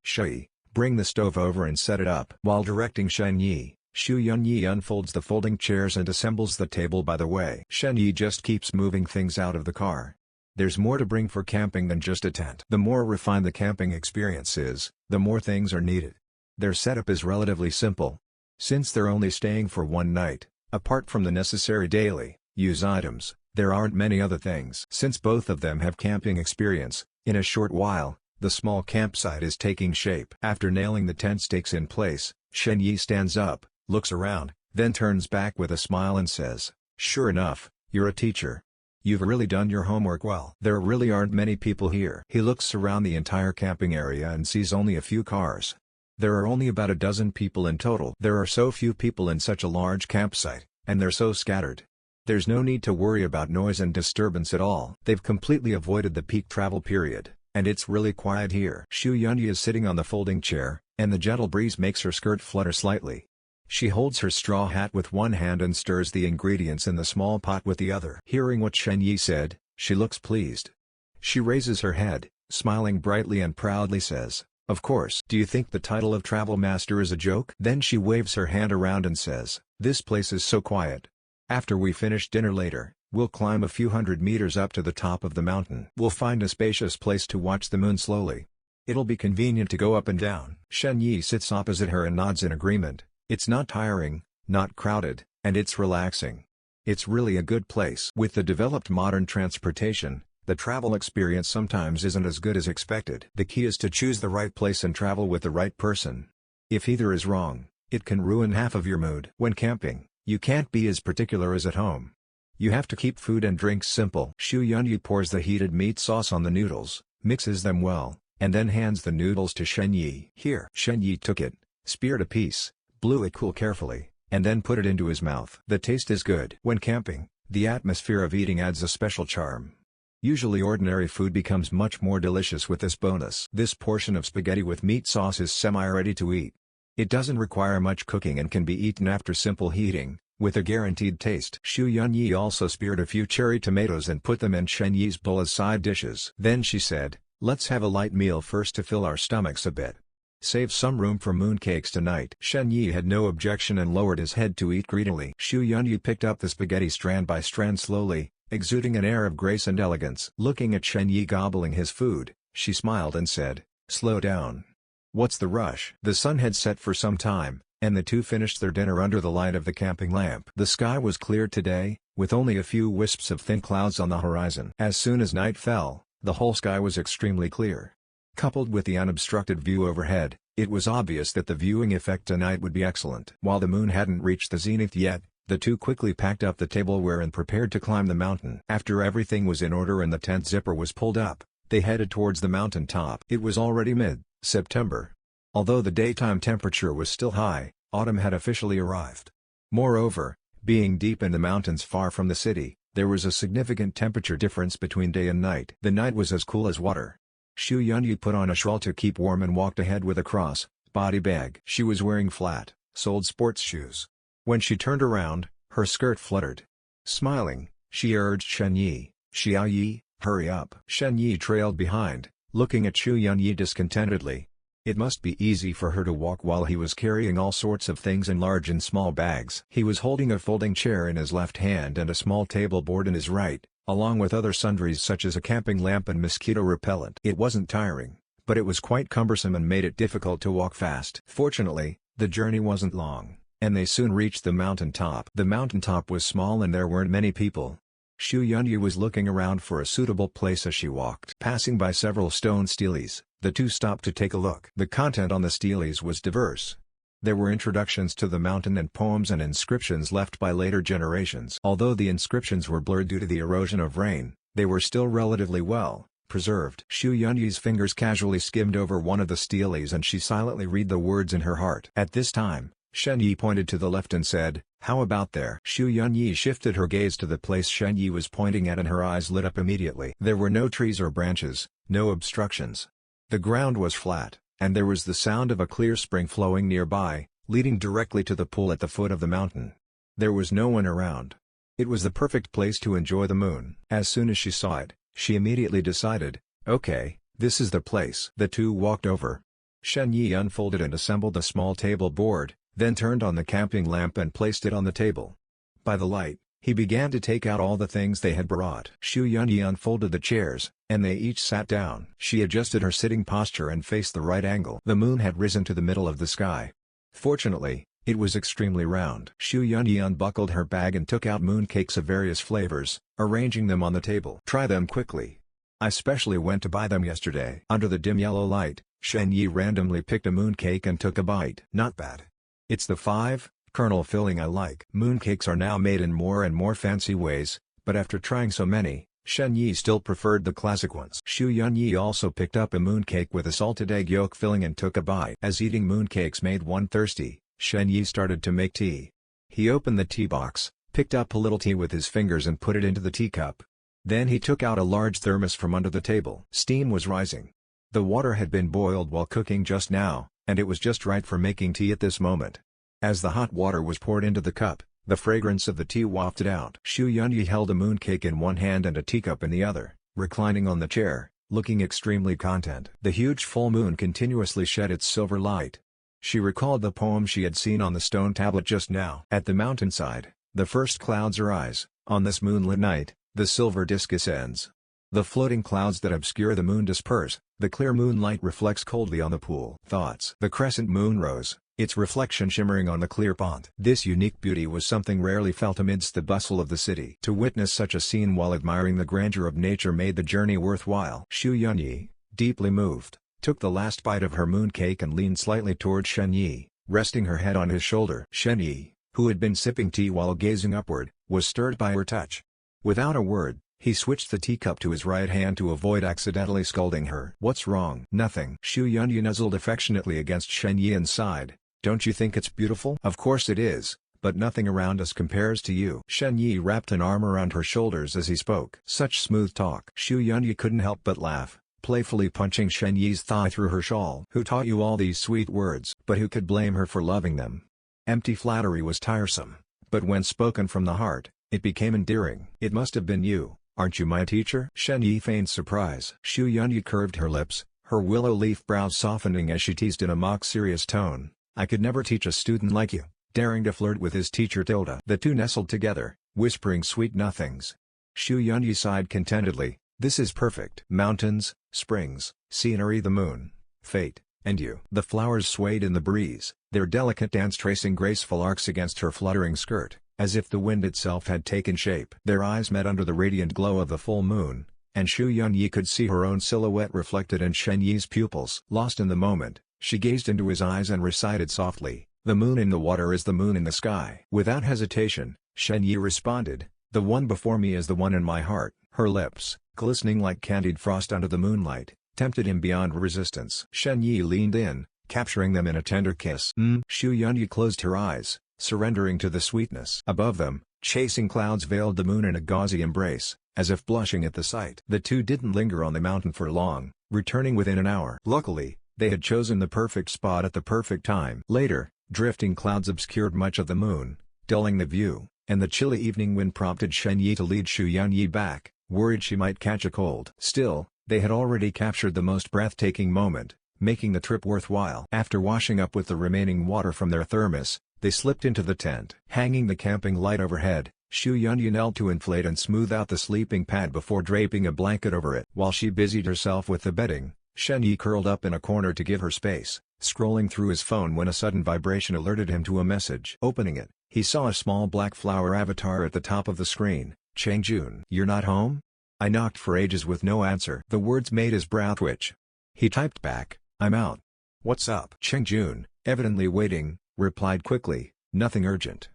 [SPEAKER 1] Shi, bring the stove over and set it up. While directing Shen Yi, Xu Yunyi unfolds the folding chairs and assembles the table by the way. Shen Yi just keeps moving things out of the car. There's more to bring for camping than just a tent. The more refined the camping experience is, the more things are needed. Their setup is relatively simple. Since they're only staying for one night, apart from the necessary daily use items, there aren't many other things. Since both of them have camping experience, in a short while, the small campsite is taking shape. After nailing the tent stakes in place, Shen Yi stands up, looks around, then turns back with a smile and says, "Sure enough, you're a teacher. You've really done your homework well. There really aren't many people here." He looks around the entire camping area and sees only a few cars. There are only about a dozen people in total. There are so few people in such a large campsite, and they're so scattered. There's no need to worry about noise and disturbance at all. They've completely avoided the peak travel period, and it's really quiet here. Xu Yunyi is sitting on the folding chair, and the gentle breeze makes her skirt flutter slightly. She holds her straw hat with one hand and stirs the ingredients in the small pot with the other. Hearing what Shen Yi said, she looks pleased. She raises her head, smiling brightly and proudly says, "Of course. Do you think the title of Travel Master is a joke?" Then she waves her hand around and says, "This place is so quiet. After we finish dinner later, we'll climb a few hundred meters up to the top of the mountain. We'll find a spacious place to watch the moon slowly. It'll be convenient to go up and down." Shen Yi sits opposite her and nods in agreement. It's not tiring, not crowded, and it's relaxing. It's really a good place. With the developed modern transportation, the travel experience sometimes isn't as good as expected. The key is to choose the right place and travel with the right person. If either is wrong, it can ruin half of your mood. When camping, you can't be as particular as at home. You have to keep food and drinks simple. Xu Yunyi pours the heated meat sauce on the noodles, mixes them well, and then hands the noodles to Shen Yi. "Here." Shen Yi took it, speared a piece, blew it cool carefully, and then put it into his mouth. The taste is good. When camping, the atmosphere of eating adds a special charm. Usually ordinary food becomes much more delicious with this bonus. This portion of spaghetti with meat sauce is semi-ready to eat. It doesn't require much cooking and can be eaten after simple heating, with a guaranteed taste. Xu Yunyi also speared a few cherry tomatoes and put them in Shen Yi's bowl as side dishes. Then she said, "Let's have a light meal first to fill our stomachs a bit. Save some room for mooncakes tonight." Shen Yi had no objection and lowered his head to eat greedily. Xu Yunyi picked up the spaghetti strand by strand slowly, exuding an air of grace and elegance. Looking at Shen Yi gobbling his food, she smiled and said, "Slow down. What's the rush?" The sun had set for some time, and the two finished their dinner under the light of the camping lamp. The sky was clear today, with only a few wisps of thin clouds on the horizon. As soon as night fell, the whole sky was extremely clear. Coupled with the unobstructed view overhead, it was obvious that the viewing effect tonight would be excellent. While the moon hadn't reached the zenith yet, the two quickly packed up the tableware and prepared to climb the mountain. After everything was in order and the tent zipper was pulled up, they headed towards the mountain top. It was already mid-September. Although the daytime temperature was still high, autumn had officially arrived. Moreover, being deep in the mountains far from the city, there was a significant temperature difference between day and night. The night was as cool as water. Xu Yunyi put on a shawl to keep warm and walked ahead with a cross-body bag. She was wearing flat-soled sports shoes. When she turned around, her skirt fluttered. Smiling, she urged Shen Yi, "Xiao Yi, hurry up." Shen Yi trailed behind, looking at Xu Yunyi discontentedly. It must be easy for her to walk while he was carrying all sorts of things in large and small bags. He was holding a folding chair in his left hand and a small table board in his right, along with other sundries such as a camping lamp and mosquito repellent. It wasn't tiring, but it was quite cumbersome and made it difficult to walk fast. Fortunately, the journey wasn't long, and they soon reached the mountain top. The mountain top was small and there weren't many people. Xu Yunyi was looking around for a suitable place as she walked. Passing by several stone steles, the two stopped to take a look. The content on the steles was diverse. There were introductions to the mountain and poems and inscriptions left by later generations. Although the inscriptions were blurred due to the erosion of rain, they were still relatively well preserved. Xu Yunyi's fingers casually skimmed over one of the steles and she silently read the words in her heart. At this time, Shen Yi pointed to the left and said, "How about there?" Xu Yunyi shifted her gaze to the place Shen Yi was pointing at and her eyes lit up immediately. There were no trees or branches, no obstructions. The ground was flat, and there was the sound of a clear spring flowing nearby, leading directly to the pool at the foot of the mountain. There was no one around. It was the perfect place to enjoy the moon. As soon as she saw it, she immediately decided, "Okay, this is the place." The two walked over. Shen Yi unfolded and assembled a small table board, then turned on the camping lamp and placed it on the table. By the light, he began to take out all the things they had brought. Xu Yunyi unfolded the chairs, and they each sat down. She adjusted her sitting posture and faced the right angle. The moon had risen to the middle of the sky. Fortunately, it was extremely round. Xu Yunyi unbuckled her bag and took out mooncakes of various flavors, arranging them on the table. "Try them quickly. I specially went to buy them yesterday." Under the dim yellow light, Shen Yi randomly picked a mooncake and took a bite. "Not bad. It's the 5-kernel filling I like." Mooncakes are now made in more and more fancy ways, but after trying so many, Shen Yi still preferred the classic ones. Xu Yunyi also picked up a mooncake with a salted egg yolk filling and took a bite. As eating mooncakes made one thirsty, Shen Yi started to make tea. He opened the tea box, picked up a little tea with his fingers and put it into the teacup. Then he took out a large thermos from under the table. Steam was rising. The water had been boiled while cooking just now, and it was just right for making tea at this moment. As the hot water was poured into the cup, the fragrance of the tea wafted out. Xu Yunyi held a mooncake in one hand and a teacup in the other, reclining on the chair, looking extremely content. The huge full moon continuously shed its silver light. She recalled the poem she had seen on the stone tablet just now. At the mountainside, the first clouds arise. On this moonlit night, the silver disk ascends. The floating clouds that obscure the moon disperse, the clear moonlight reflects coldly on the pool. Thoughts. The crescent moon rose, its reflection shimmering on the clear pond. This unique beauty was something rarely felt amidst the bustle of the city. To witness such a scene while admiring the grandeur of nature made the journey worthwhile. Xu Yunyi, deeply moved, took the last bite of her mooncake and leaned slightly toward Shen Yi, resting her head on his shoulder. Shen Yi, who had been sipping tea while gazing upward, was stirred by her touch. Without a word, he switched the teacup to his right hand to avoid accidentally scalding her. "What's wrong?" "Nothing." Xu Yunyi nuzzled affectionately against Shen Yi and sighed. "Don't you think it's beautiful?" "Of course it is, but nothing around us compares to you." Shen Yi wrapped an arm around her shoulders as he spoke. Such smooth talk. Xu Yunyi couldn't help but laugh, playfully punching Shen Yi's thigh through her shawl. "Who taught you all these sweet words?" But who could blame her for loving them? Empty flattery was tiresome, but when spoken from the heart, it became endearing. "It must have been you. Aren't you my teacher?" Shen Yi feigned surprise. Xu Yunyi curved her lips, her willow leaf brows softening as she teased in a mock-serious tone. "I could never teach a student like you," daring to flirt with his teacher Tilda. The two nestled together, whispering sweet nothings. Xu Yunyi sighed contentedly. "This is perfect. Mountains, springs, scenery, the moon, fate, and you." The flowers swayed in the breeze, their delicate dance tracing graceful arcs against her fluttering skirt, as if the wind itself had taken shape. Their eyes met under the radiant glow of the full moon, and Xu Yunyi could see her own silhouette reflected in Shen Yi's pupils. Lost in the moment, she gazed into his eyes and recited softly, "The moon in the water is the moon in the sky." Without hesitation, Shen Yi responded, "The one before me is the one in my heart." Her lips, glistening like candied frost under the moonlight, tempted him beyond resistance. Shen Yi leaned in, capturing them in a tender kiss. Xu Yunyi closed her eyes, surrendering to the sweetness. Above them, chasing clouds veiled the moon in a gauzy embrace, as if blushing at the sight. The two didn't linger on the mountain for long, returning within an hour. Luckily, they had chosen the perfect spot at the perfect time. Later, drifting clouds obscured much of the moon, dulling the view, and the chilly evening wind prompted Shen Yi to lead Xu Yunyi back, worried she might catch a cold. Still, they had already captured the most breathtaking moment, making the trip worthwhile. After washing up with the remaining water from their thermos, they slipped into the tent. Hanging the camping light overhead, Xu Yunyi knelt to inflate and smooth out the sleeping pad before draping a blanket over it. While she busied herself with the bedding, Shen Yi curled up in a corner to give her space, scrolling through his phone when a sudden vibration alerted him to a message. Opening it, he saw a small black flower avatar at the top of the screen. "Cheng Jun, you're not home?" I knocked for ages with no answer. The words made his brow twitch. He typed back, "I'm out." "What's up?" Cheng Jun, evidently waiting, replied quickly, "Nothing urgent.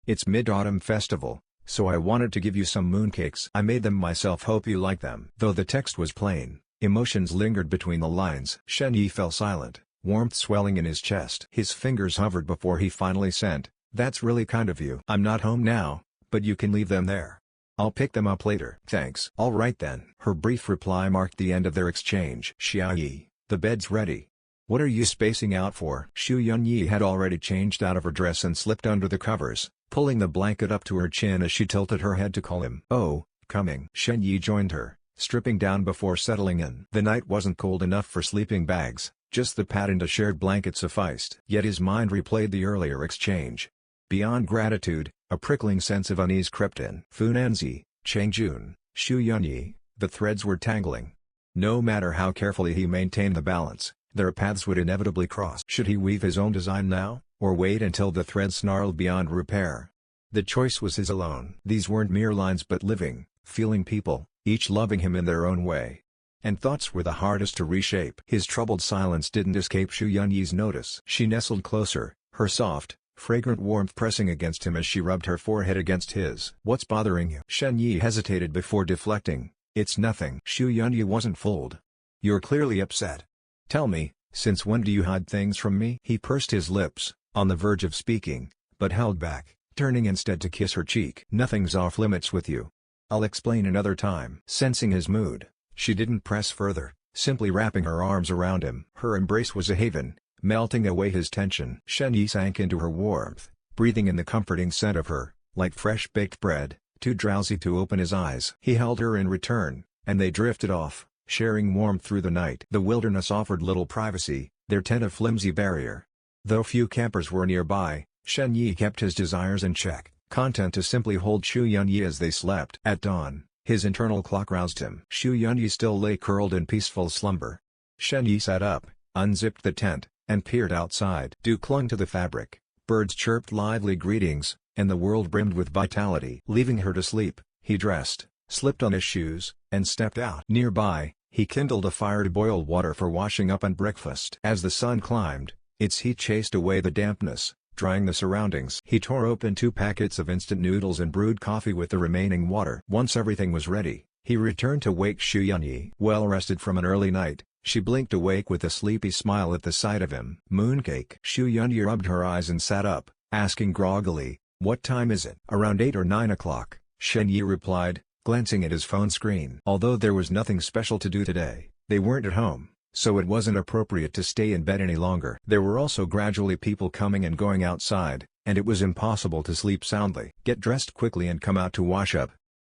[SPEAKER 1] It's Mid-Autumn Festival, so I wanted to give you some mooncakes. I made them myself, hope you like them." Though the text was plain, emotions lingered between the lines. Shen Yi fell silent, warmth swelling in his chest. His fingers hovered before he finally sent, "That's really kind of you. I'm not home now, but you can leave them there. I'll pick them up later." "Thanks." "All right then." Her brief reply marked the end of their exchange. "Xia Yi, the bed's ready. What are you spacing out for?" Xu Yunyi had already changed out of her dress and slipped under the covers, pulling the blanket up to her chin as she tilted her head to call him. "Oh, coming." Shen Yi joined her, stripping down before settling in. The night wasn't cold enough for sleeping bags, just the pad and a shared blanket sufficed. Yet his mind replayed the earlier exchange. Beyond gratitude, a prickling sense of unease crept in. Funanzi, Cheng Jun, Xu Yunyi, the threads were tangling. No matter how carefully he maintained the balance, their paths would inevitably cross. Should he weave his own design now, or wait until the threads snarled beyond repair? The choice was his alone. These weren't mere lines but living, feeling people, each loving him in their own way. And thoughts were the hardest to reshape. His troubled silence didn't escape Xu Yunyi's notice. She nestled closer, her soft, fragrant warmth pressing against him as she rubbed her forehead against his. "What's bothering you?" Shen Yi hesitated before deflecting. "It's nothing." Xu Yunyi wasn't fooled. "You're clearly upset. Tell me, since when do you hide things from me?" He pursed his lips, on the verge of speaking, but held back, turning instead to kiss her cheek. "Nothing's off limits with you. I'll explain another time." Sensing his mood, she didn't press further, simply wrapping her arms around him. Her embrace was a haven, melting away his tension. Shen Yi sank into her warmth, breathing in the comforting scent of her, like fresh baked bread, too drowsy to open his eyes. He held her in return, and they drifted off, sharing warmth through the night. The wilderness offered little privacy, their tent a flimsy barrier. Though few campers were nearby, Shen Yi kept his desires in check, content to simply hold Xu Yunyi as they slept. At dawn, his internal clock roused him. Xu Yunyi still lay curled in peaceful slumber. Shen Yi sat up, unzipped the tent, and peered outside. Dew clung to the fabric, birds chirped lively greetings, and the world brimmed with vitality. Leaving her to sleep, he dressed, slipped on his shoes, and stepped out. Nearby, he kindled a fire to boil water for washing up and breakfast. As the sun climbed, its heat chased away the dampness, drying the surroundings. He tore open 2 packets of instant noodles and brewed coffee with the remaining water. Once everything was ready, he returned to wake Xu Yunyi. Well rested from an early night, she blinked awake with a sleepy smile at the sight of him. "Mooncake." Xu Yunyi rubbed her eyes and sat up, asking groggily, "What time is it?" "Around 8 or 9 o'clock," Shen Yi replied, glancing at his phone screen. Although there was nothing special to do today, they weren't at home, so it wasn't appropriate to stay in bed any longer. There were also gradually people coming and going outside, and it was impossible to sleep soundly. "Get dressed quickly and come out to wash up.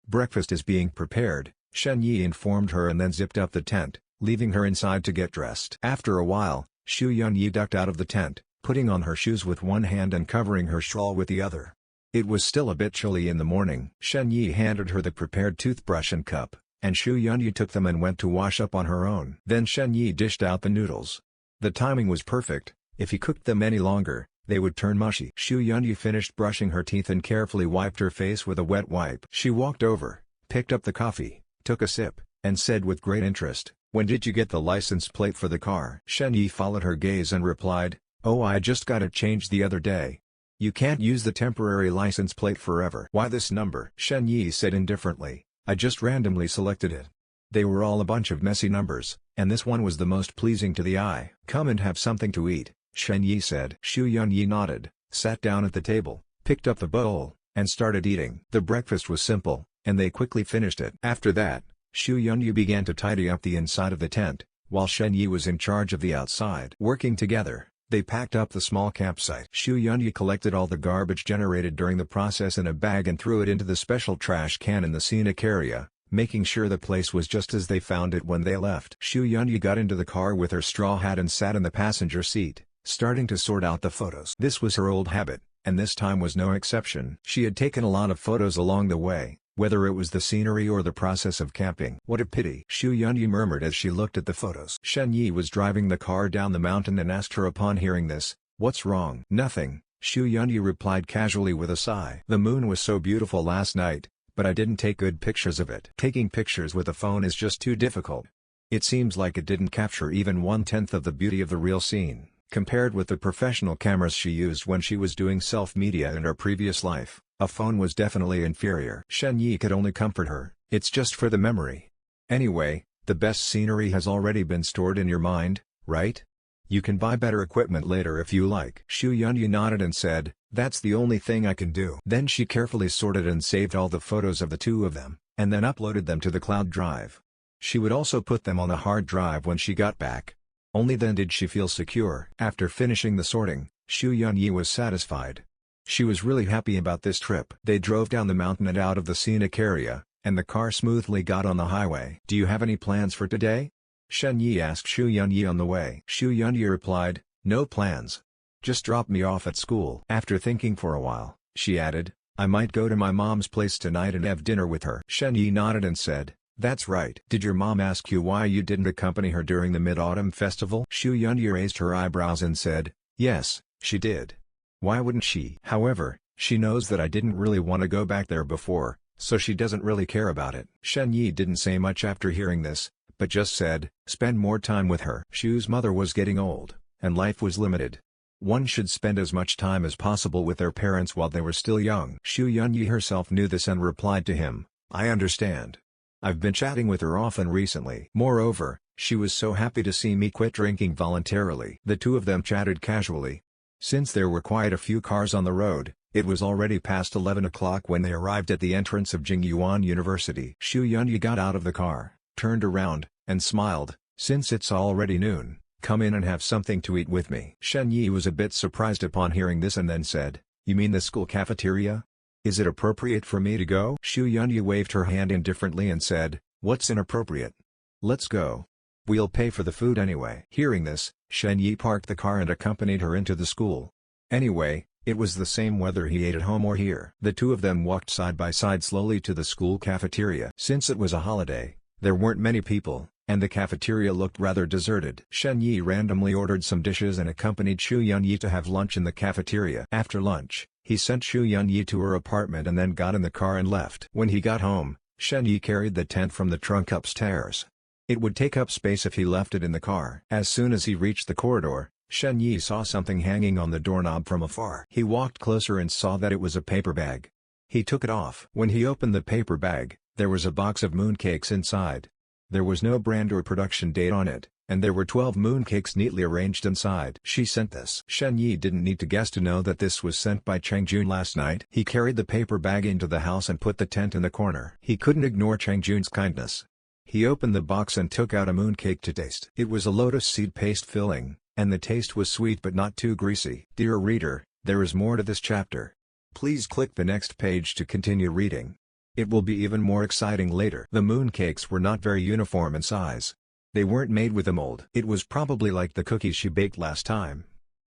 [SPEAKER 1] Breakfast is being prepared," Shen Yi informed her and then zipped up the tent, leaving her inside to get dressed. After a while, Xu Yunyi ducked out of the tent, putting on her shoes with one hand and covering her shawl with the other. It was still a bit chilly in the morning. Shen Yi handed her the prepared toothbrush and cup, and Xu Yunyi took them and went to wash up on her own. Then Shen Yi dished out the noodles. The timing was perfect. If he cooked them any longer, They would turn mushy. Xu Yunyi finished brushing her teeth and carefully wiped her face with a wet wipe. She walked over, picked up the coffee, took a sip, and said with great interest, "When did you get the license plate for the car?" Shen Yi followed her gaze and replied, "Oh, I just got it changed the other day. You can't use the temporary license plate forever." "Why this number?" Shen Yi said indifferently, "I just randomly selected it. They were all a bunch of messy numbers, and this one was the most pleasing to the eye." "Come and have something to eat," Shen Yi said. Xu Yunyi nodded, sat down at the table, picked up the bowl, and started eating. The breakfast was simple, and they quickly finished it. After that, Xu Yunyi began to tidy up the inside of the tent, while Shen Yi was in charge of the outside. Working together, they packed up the small campsite. Xu Yunyi collected all the garbage generated during the process in a bag and threw it into the special trash can in the scenic area, making sure the place was just as they found it when they left. Xu Yunyi got into the car with her straw hat and sat in the passenger seat, starting to sort out the photos. This was her old habit, and this time was no exception. She had taken a lot of photos along the way, whether it was the scenery or the process of camping. "What a pity," Xu Yunyi murmured as she looked at the photos. Shen Yi was driving the car down the mountain and asked her upon hearing this, "What's wrong?" "Nothing," Xu Yunyi replied casually with a sigh. "The moon was so beautiful last night, but I didn't take good pictures of it. Taking pictures with a phone is just too difficult. It seems like it didn't capture even 1/10 of the beauty of the real scene." Compared with the professional cameras she used when she was doing self-media in her previous life, a phone was definitely inferior. Shen Yi could only comfort her, "It's just for the memory. Anyway, the best scenery has already been stored in your mind, right? You can buy better equipment later if you like." Xu Yunyi nodded and said, "That's the only thing I can do." Then she carefully sorted and saved all the photos of the two of them, and then uploaded them to the cloud drive. She would also put them on the hard drive when she got back. Only then did she feel secure. After finishing the sorting, Xu Yunyi was satisfied. She was really happy about this trip. They drove down the mountain and out of the scenic area, and the car smoothly got on the highway. "Do you have any plans for today?" Shen Yi asked Xu Yunyi on the way. Xu Yunyi replied, "No plans. Just drop me off at school." After thinking for a while, she added, "I might go to my mom's place tonight and have dinner with her." Shen Yi nodded and said, "That's right." "Did your mom ask you why you didn't accompany her during the Mid-Autumn Festival?" Xu Yunyi raised her eyebrows and said, "Yes, she did. Why wouldn't she? However, she knows that I didn't really want to go back there before, so she doesn't really care about it." Shen Yi didn't say much after hearing this, but just said, "Spend more time with her." Xu's mother was getting old, and life was limited. One should spend as much time as possible with their parents while they were still young. Xu Yunyi herself knew this and replied to him, "I understand. I've been chatting with her often recently. Moreover, she was so happy to see me quit drinking voluntarily." The two of them chatted casually. Since there were quite a few cars on the road, it was already past 11 o'clock when they arrived at the entrance of Jingyuan University. Xu Yunyi got out of the car, turned around, and smiled, "Since it's already noon, come in and have something to eat with me." Shen Yi was a bit surprised upon hearing this and then said, "You mean the school cafeteria? Is it appropriate for me to go?" Xu Yunyi waved her hand indifferently and said, "What's inappropriate? Let's go. We'll pay for the food anyway." Hearing this, Shen Yi parked the car and accompanied her into the school. Anyway, it was the same whether he ate at home or here. The two of them walked side by side slowly to the school cafeteria. Since it was a holiday, there weren't many people, and the cafeteria looked rather deserted. Shen Yi randomly ordered some dishes and accompanied Xu Yunyi to have lunch in the cafeteria. After lunch, he sent Xu Yunyi to her apartment and then got in the car and left. When he got home, Shen Yi carried the tent from the trunk upstairs. It would take up space if he left it in the car. As soon as he reached the corridor, Shen Yi saw something hanging on the doorknob from afar. He walked closer and saw that it was a paper bag. He took it off. When he opened the paper bag, there was a box of mooncakes inside. There was no brand or production date on it, and there were 12 mooncakes neatly arranged inside. She sent this. Shen Yi didn't need to guess to know that this was sent by Cheng Jun last night. He carried the paper bag into the house and put the tent in the corner. He couldn't ignore Cheng Jun's kindness. He opened the box and took out a mooncake to taste. It was a lotus seed paste filling, and the taste was sweet but not too greasy. Dear reader, there is more to this chapter. Please click the next page to continue reading. It will be even more exciting later. The mooncakes were not very uniform in size. They weren't made with a mold. It was probably like the cookies she baked last time.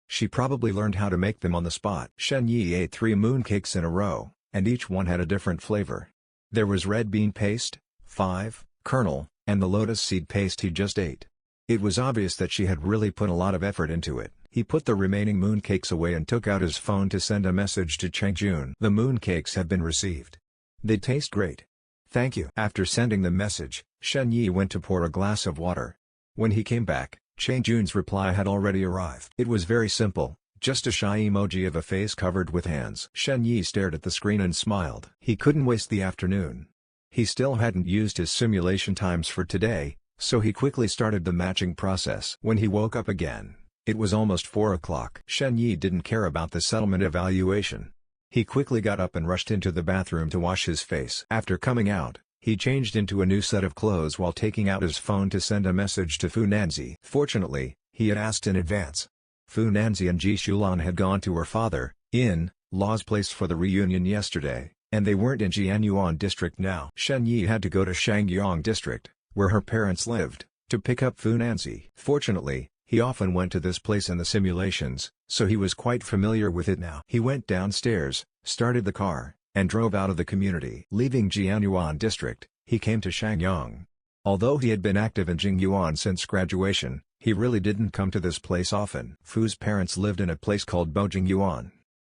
[SPEAKER 1] She probably learned how to make them on the spot. Shen Yi ate 3 mooncakes in a row, and each one had a different flavor. There was red bean paste, 5, kernel, and the lotus seed paste he just ate. It was obvious that she had really put a lot of effort into it. He put the remaining mooncakes away and took out his phone to send a message to Cheng-jun. The mooncakes have been received. They taste great. Thank you. After sending the message, Shen Yi went to pour a glass of water. When he came back, Cheng-jun's reply had already arrived. It was very simple, just a shy emoji of a face covered with hands. Shen Yi stared at the screen and smiled. He couldn't waste the afternoon. He still hadn't used his simulation times for today, so he quickly started the matching process. When he woke up again, it was almost 4 o'clock. Shen Yi didn't care about the settlement evaluation. He quickly got up and rushed into the bathroom to wash his face. After coming out, he changed into a new set of clothes while taking out his phone to send a message to Fu Nanzi. Fortunately, he had asked in advance. Fu Nanzi and Ji Shulan had gone to her father-in-law's place for the reunion yesterday, and they weren't in Jianyuan district now. Shen Yi had to go to Shangyang district, where her parents lived, to pick up Fu Nanzi. Fortunately, he often went to this place in the simulations, so he was quite familiar with it now. He went downstairs, started the car, and drove out of the community. Leaving Jianyuan district, he came to Shangyang. Although he had been active in Jingyuan since graduation, he really didn't come to this place often. Fu's parents lived in a place called Bojingyuan.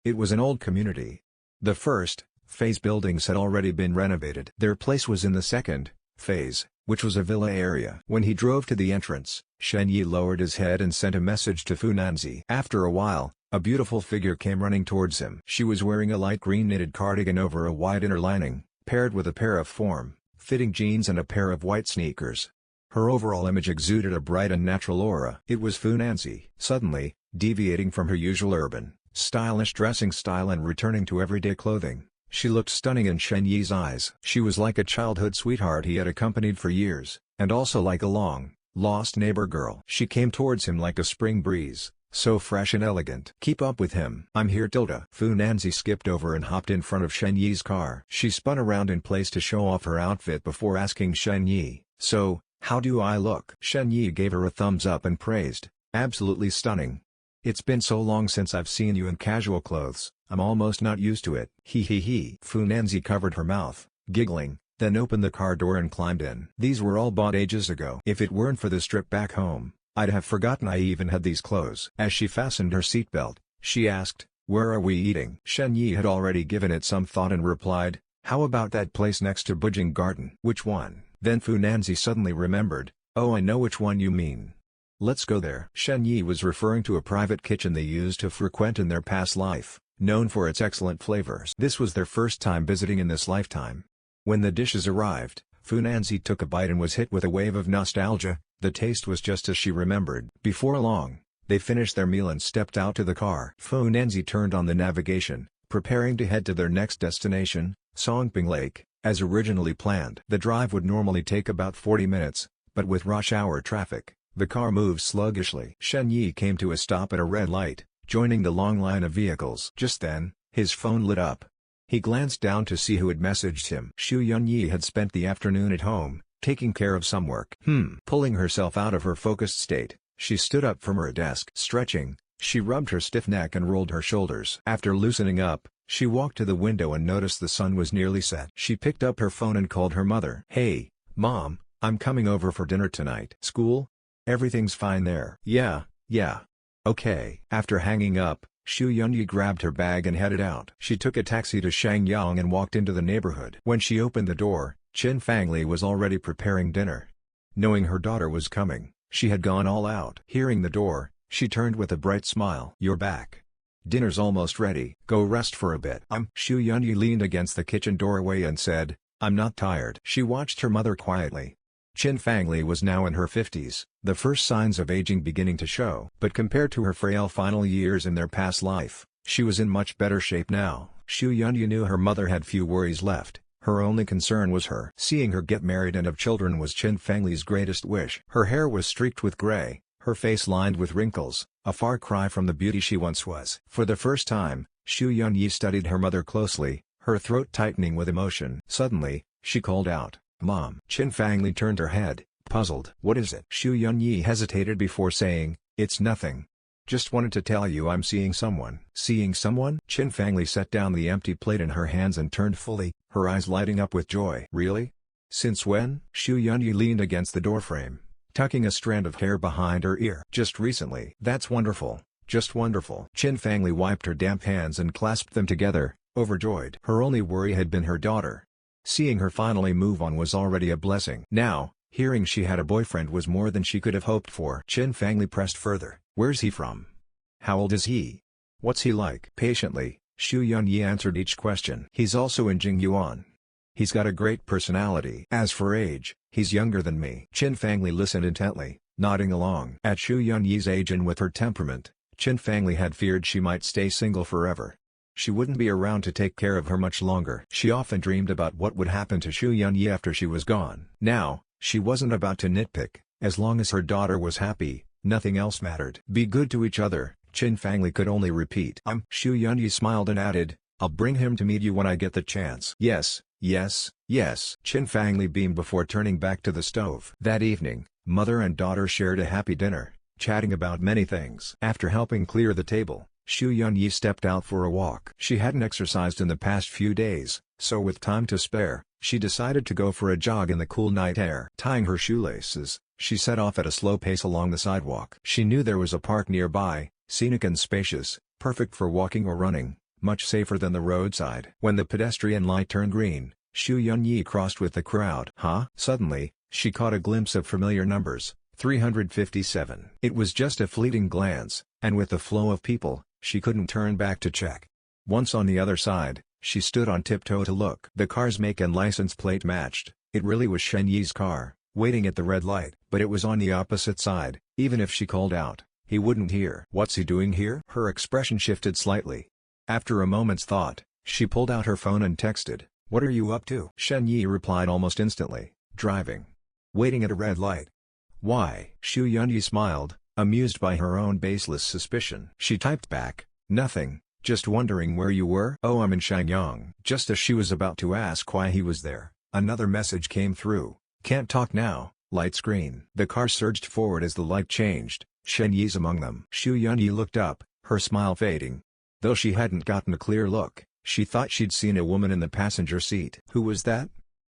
[SPEAKER 1] It was an old community. The first phase buildings had already been renovated. Their place was in the second phase, which was a villa area. When he drove to the entrance, Shen Yi lowered his head and sent a message to Fu Nanzi. After a while, a beautiful figure came running towards him. She was wearing a light green knitted cardigan over a white inner lining, paired with a pair of form-fitting jeans and a pair of white sneakers. Her overall image exuded a bright and natural aura. It was Fu Nanzi. Suddenly, deviating from her usual urban, stylish dressing style and returning to everyday clothing, she looked stunning in Shen Yi's eyes. She was like a childhood sweetheart he had accompanied for years, and also like a long-lost neighbor girl. She came towards him like a spring breeze, so fresh and elegant. Keep up with him. I'm here tilde. Fu Nanzi skipped over and hopped in front of Shen Yi's car. She spun around in place to show off her outfit before asking Shen Yi, so, how do I look? Shen Yi gave her a thumbs up and praised, absolutely stunning. It's been so long since I've seen you in casual clothes, I'm almost not used to it. He. Fu Nanzi covered her mouth, giggling, then opened the car door and climbed in. These were all bought ages ago. If it weren't for this trip back home, I'd have forgotten I even had these clothes. As she fastened her seatbelt, she asked, where are we eating? Shen Yi had already given it some thought and replied, how about that place next to Bujing Garden? Which one? Then Fu Nanzi suddenly remembered, oh I know which one you mean. Let's go there. Shen Yi was referring to a private kitchen they used to frequent in their past life, known for its excellent flavors. This was their first time visiting in this lifetime. When the dishes arrived, Fu Nanzi took a bite and was hit with a wave of nostalgia. The taste was just as she remembered. Before long, they finished their meal and stepped out to the car. Fu Nanzi turned on the navigation, preparing to head to their next destination, Songping Lake, as originally planned. The drive would normally take about 40 minutes, but with rush hour traffic, the car moved sluggishly. Shen Yi came to a stop at a red light, joining the long line of vehicles. Just then, his phone lit up. He glanced down to see who had messaged him. Xu Yunyi had spent the afternoon at home, taking care of some work. Pulling herself out of her focused state, she stood up from her desk. Stretching, she rubbed her stiff neck and rolled her shoulders. After loosening up, she walked to the window and noticed the sun was nearly set. She picked up her phone and called her mother. Hey, Mom, I'm coming over for dinner tonight. School? Everything's fine there. Yeah. Okay. After hanging up, Xu Yunyi grabbed her bag and headed out. She took a taxi to Shangyang and walked into the neighborhood. When she opened the door, Qin Fangli was already preparing dinner. Knowing her daughter was coming, she had gone all out. Hearing the door, she turned with a bright smile. You're back. Dinner's almost ready. Go rest for a bit. Xu Yunyi leaned against the kitchen doorway and said, I'm not tired. She watched her mother quietly. Qin Fangli was now in her 50s, the first signs of aging beginning to show. But compared to her frail final years in their past life, she was in much better shape now. Xu Yunyi knew her mother had few worries left. Her only concern was her. Seeing her get married and have children was Qin Fangli's greatest wish. Her hair was streaked with gray, her face lined with wrinkles, a far cry from the beauty she once was. For the first time, Xu Yunyi studied her mother closely, her throat tightening with emotion. Suddenly, she called out, Mom. Qin Fangli turned her head, puzzled. What is it? Xu Yunyi hesitated before saying, it's nothing. Just wanted to tell you I'm seeing someone. Seeing someone? Qin Fangli set down the empty plate in her hands and turned fully, her eyes lighting up with joy. Really? Since when? Xu Yunyi leaned against the doorframe, tucking a strand of hair behind her ear. Just recently. That's wonderful. Just wonderful. Qin Fangli wiped her damp hands and clasped them together, overjoyed. Her only worry had been her daughter. Seeing her finally move on was already a blessing. Now, hearing she had a boyfriend was more than she could have hoped for. Qin Fangli pressed further. Where's he from? How old is he? What's he like? Patiently, Xu Yunyi answered each question. He's also in Jingyuan. He's got a great personality. As for age, he's younger than me. Qin Fangli listened intently, nodding along. At Xu Yunyi's age and with her temperament, Qin Fangli had feared she might stay single forever. She wouldn't be around to take care of her much longer. She often dreamed about what would happen to Xu Yunyi after she was gone. Now, she wasn't about to nitpick. As long as her daughter was happy, nothing else mattered. Be good to each other, Qin Fangli could only repeat. Xu Yunyi smiled and added, I'll bring him to meet you when I get the chance. Yes, yes, yes. Qin Fangli beamed before turning back to the stove. That evening, mother and daughter shared a happy dinner, chatting about many things. After helping clear the table, Xu Yunyi stepped out for a walk. She hadn't exercised in the past few days, so with time to spare, she decided to go for a jog in the cool night air. Tying her shoelaces, she set off at a slow pace along the sidewalk. She knew there was a park nearby, scenic and spacious, perfect for walking or running, much safer than the roadside. When the pedestrian light turned green, Xu Yunyi crossed with the crowd. Suddenly, she caught a glimpse of familiar numbers, 357. It was just a fleeting glance, and with the flow of people, she couldn't turn back to check. Once on the other side, she stood on tiptoe to look. The car's make and license plate matched. It really was Shen Yi's car, waiting at the red light. But it was on the opposite side. Even if she called out, he wouldn't hear. What's he doing here? Her expression shifted slightly. After a moment's thought, she pulled out her phone and texted, What are you up to? Shen Yi replied almost instantly, Driving. Waiting at a red light. Why? Xu Yunyi smiled, amused by her own baseless suspicion. She typed back, Nothing. Just wondering where you were? Oh, I'm in Shangyang. Just as she was about to ask why he was there, another message came through. Can't talk now, light screen. The car surged forward as the light changed, Shen Yi's among them. Xu Yunyi looked up, her smile fading. Though she hadn't gotten a clear look, she thought she'd seen a woman in the passenger seat. Who was that?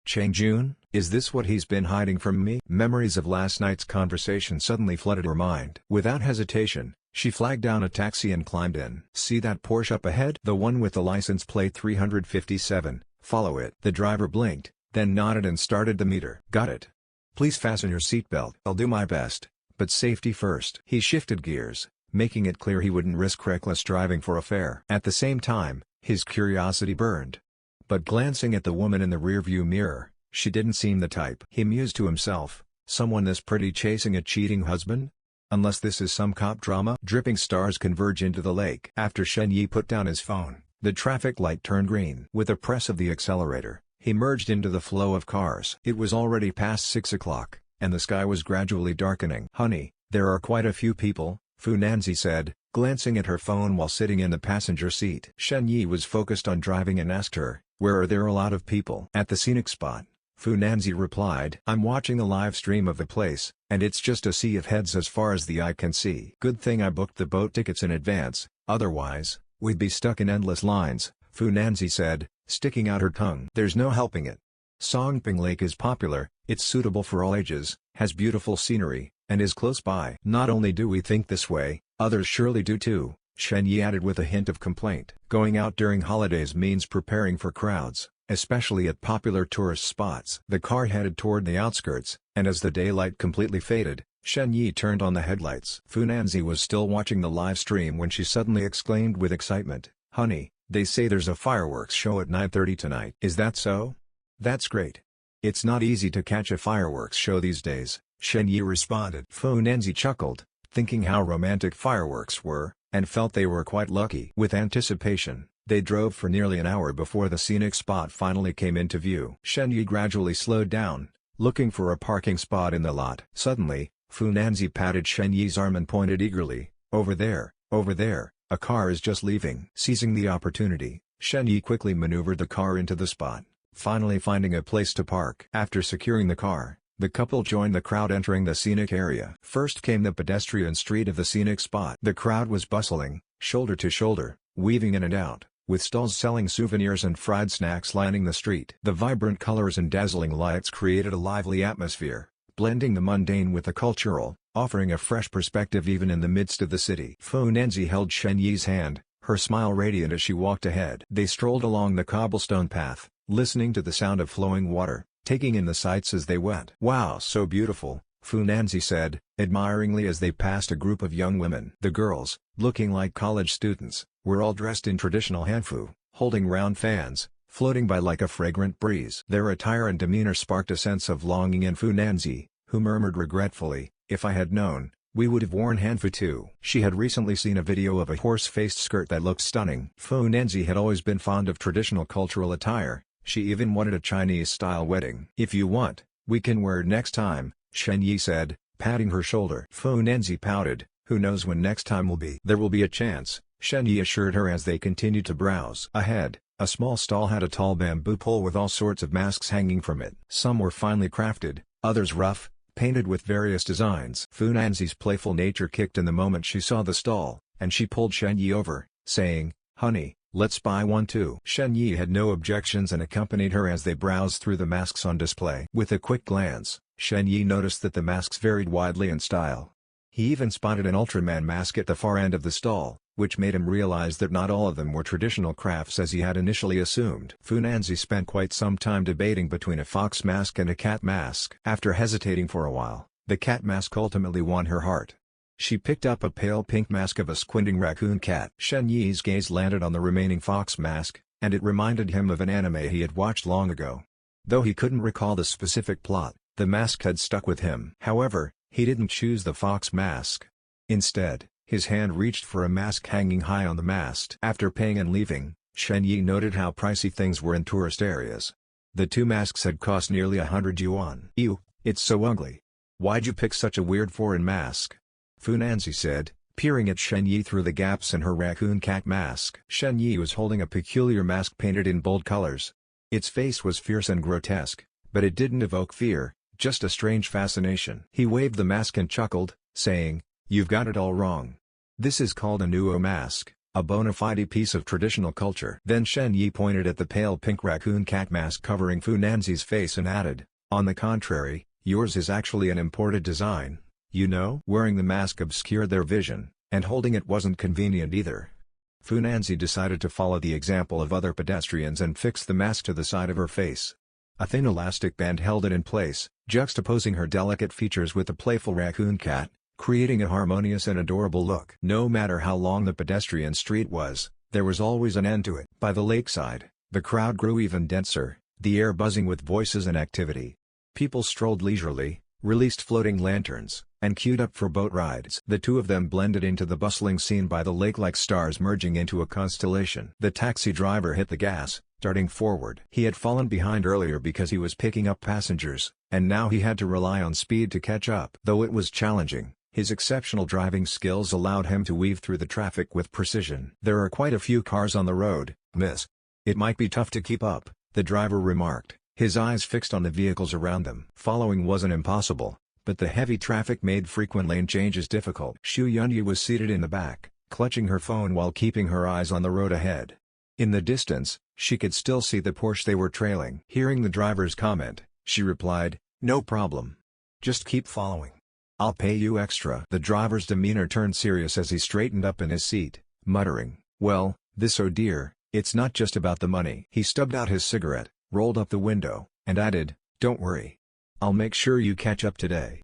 [SPEAKER 1] Chang Jun? Is this what he's been hiding from me? Memories of last night's conversation suddenly flooded her mind. Without hesitation, she flagged down a taxi and climbed in. See that Porsche up ahead? The one with the license plate 357, follow it. The driver blinked, then nodded and started the meter. Got it. Please fasten your seatbelt. I'll do my best, but safety first. He shifted gears, making it clear he wouldn't risk reckless driving for a fare. At the same time, his curiosity burned. But glancing at the woman in the rearview mirror, she didn't seem the type. He mused to himself, someone this pretty chasing a cheating husband? Unless this is some cop drama. Dripping stars converge into the lake. After Shen Yi put down his phone, the traffic light turned green. With a press of the accelerator, he merged into the flow of cars. It was already past 6 o'clock, and the sky was gradually darkening. Honey, there are quite a few people, Fu Nanzi said, glancing at her phone while sitting in the passenger seat. Shen Yi was focused on driving and asked her, Where are there a lot of people? At the scenic spot. Fu Nanzi replied, I'm watching the live stream of the place, and it's just a sea of heads as far as the eye can see. Good thing I booked the boat tickets in advance, otherwise, we'd be stuck in endless lines, Fu Nanzi said, sticking out her tongue. There's no helping it. Songping Lake is popular, it's suitable for all ages, has beautiful scenery, and is close by. Not only do we think this way, others surely do too, Shen Yi added with a hint of complaint. Going out during holidays means preparing for crowds, especially at popular tourist spots. The car headed toward the outskirts, and as the daylight completely faded, Shen Yi turned on the headlights. Fu Nanzi was still watching the live stream when she suddenly exclaimed with excitement, Honey, they say there's a fireworks show at 9:30 tonight. Is that so? That's great. It's not easy to catch a fireworks show these days, Shen Yi responded. Fu Nanzi chuckled, thinking how romantic fireworks were, and felt they were quite lucky. With anticipation, they drove for nearly an hour before the scenic spot finally came into view. Shen Yi gradually slowed down, looking for a parking spot in the lot. Suddenly, Fu Nanzi patted Shen Yi's arm and pointed eagerly, over there, a car is just leaving. Seizing the opportunity, Shen Yi quickly maneuvered the car into the spot, finally finding a place to park. After securing the car, the couple joined the crowd entering the scenic area. First came the pedestrian street of the scenic spot. The crowd was bustling, shoulder to shoulder, weaving in and out, with stalls selling souvenirs and fried snacks lining the street. The vibrant colors and dazzling lights created a lively atmosphere, blending the mundane with the cultural, offering a fresh perspective even in the midst of the city. Fu Nanzi held Shen Yi's hand, her smile radiant as she walked ahead. They strolled along the cobblestone path, listening to the sound of flowing water, taking in the sights as they went. "Wow, so beautiful," Fu Nanzi said, admiringly as they passed a group of young women. The girls, looking like college students, were all dressed in traditional hanfu, holding round fans, floating by like a fragrant breeze. Their attire and demeanor sparked a sense of longing in Fu Nanzi, who murmured regretfully, "If I had known, we would have worn hanfu too." She had recently seen a video of a horse-faced skirt that looked stunning. Fu Nanzi had always been fond of traditional cultural attire. She even wanted a Chinese-style wedding. "If you want, we can wear it next time," Shen Yi said, patting her shoulder. Fu Nanzi pouted, "Who knows when next time will be?" "There will be a chance," Shen Yi assured her as they continued to browse. Ahead, a small stall had a tall bamboo pole with all sorts of masks hanging from it. Some were finely crafted, others rough, painted with various designs. Fu Nanzi's playful nature kicked in the moment she saw the stall, and she pulled Shen Yi over, saying, "Honey, let's buy one too." Shen Yi had no objections and accompanied her as they browsed through the masks on display. With a quick glance, Shen Yi noticed that the masks varied widely in style. He even spotted an Ultraman mask at the far end of the stall, which made him realize that not all of them were traditional crafts as he had initially assumed. Fu Nanzi spent quite some time debating between a fox mask and a cat mask. After hesitating for a while, the cat mask ultimately won her heart. She picked up a pale pink mask of a squinting raccoon cat. Shen Yi's gaze landed on the remaining fox mask, and it reminded him of an anime he had watched long ago. Though he couldn't recall the specific plot, the mask had stuck with him. However, he didn't choose the fox mask. Instead, his hand reached for a mask hanging high on the mast. After paying and leaving, Shen Yi noted how pricey things were in tourist areas. The two masks had cost nearly 100 yuan. "Ew, it's so ugly. Why'd you pick such a weird foreign mask?" Fu Nanzi said, peering at Shen Yi through the gaps in her raccoon cat mask. Shen Yi was holding a peculiar mask painted in bold colors. Its face was fierce and grotesque, but it didn't evoke fear, just a strange fascination. He waved the mask and chuckled, saying, "You've got it all wrong. This is called a Nuo mask, a bona fide piece of traditional culture." Then Shen Yi pointed at the pale pink raccoon cat mask covering Fu Nanzi's face and added, "On the contrary, yours is actually an imported design, you know?" Wearing the mask obscured their vision, and holding it wasn't convenient either. Fu Nanzi decided to follow the example of other pedestrians and fix the mask to the side of her face. A thin elastic band held it in place, juxtaposing her delicate features with the playful raccoon cat, creating a harmonious and adorable look. No matter how long the pedestrian street was, there was always an end to it. By the lakeside, the crowd grew even denser, the air buzzing with voices and activity. People strolled leisurely, released floating lanterns, and queued up for boat rides. The two of them blended into the bustling scene by the lake like stars merging into a constellation. The taxi driver hit the gas, darting forward. He had fallen behind earlier because he was picking up passengers, and now he had to rely on speed to catch up. Though it was challenging, his exceptional driving skills allowed him to weave through the traffic with precision. "There are quite a few cars on the road, miss. It might be tough to keep up," the driver remarked, his eyes fixed on the vehicles around them. Following wasn't impossible, but the heavy traffic made frequent lane changes difficult. Xu Yunyi was seated in the back, clutching her phone while keeping her eyes on the road ahead. In the distance, she could still see the Porsche they were trailing. Hearing the driver's comment, she replied, "No problem. Just keep following. I'll pay you extra." The driver's demeanor turned serious as he straightened up in his seat, muttering, "Well, oh dear, it's not just about the money." He stubbed out his cigarette, rolled up the window, and added, "Don't worry. I'll make sure you catch up today."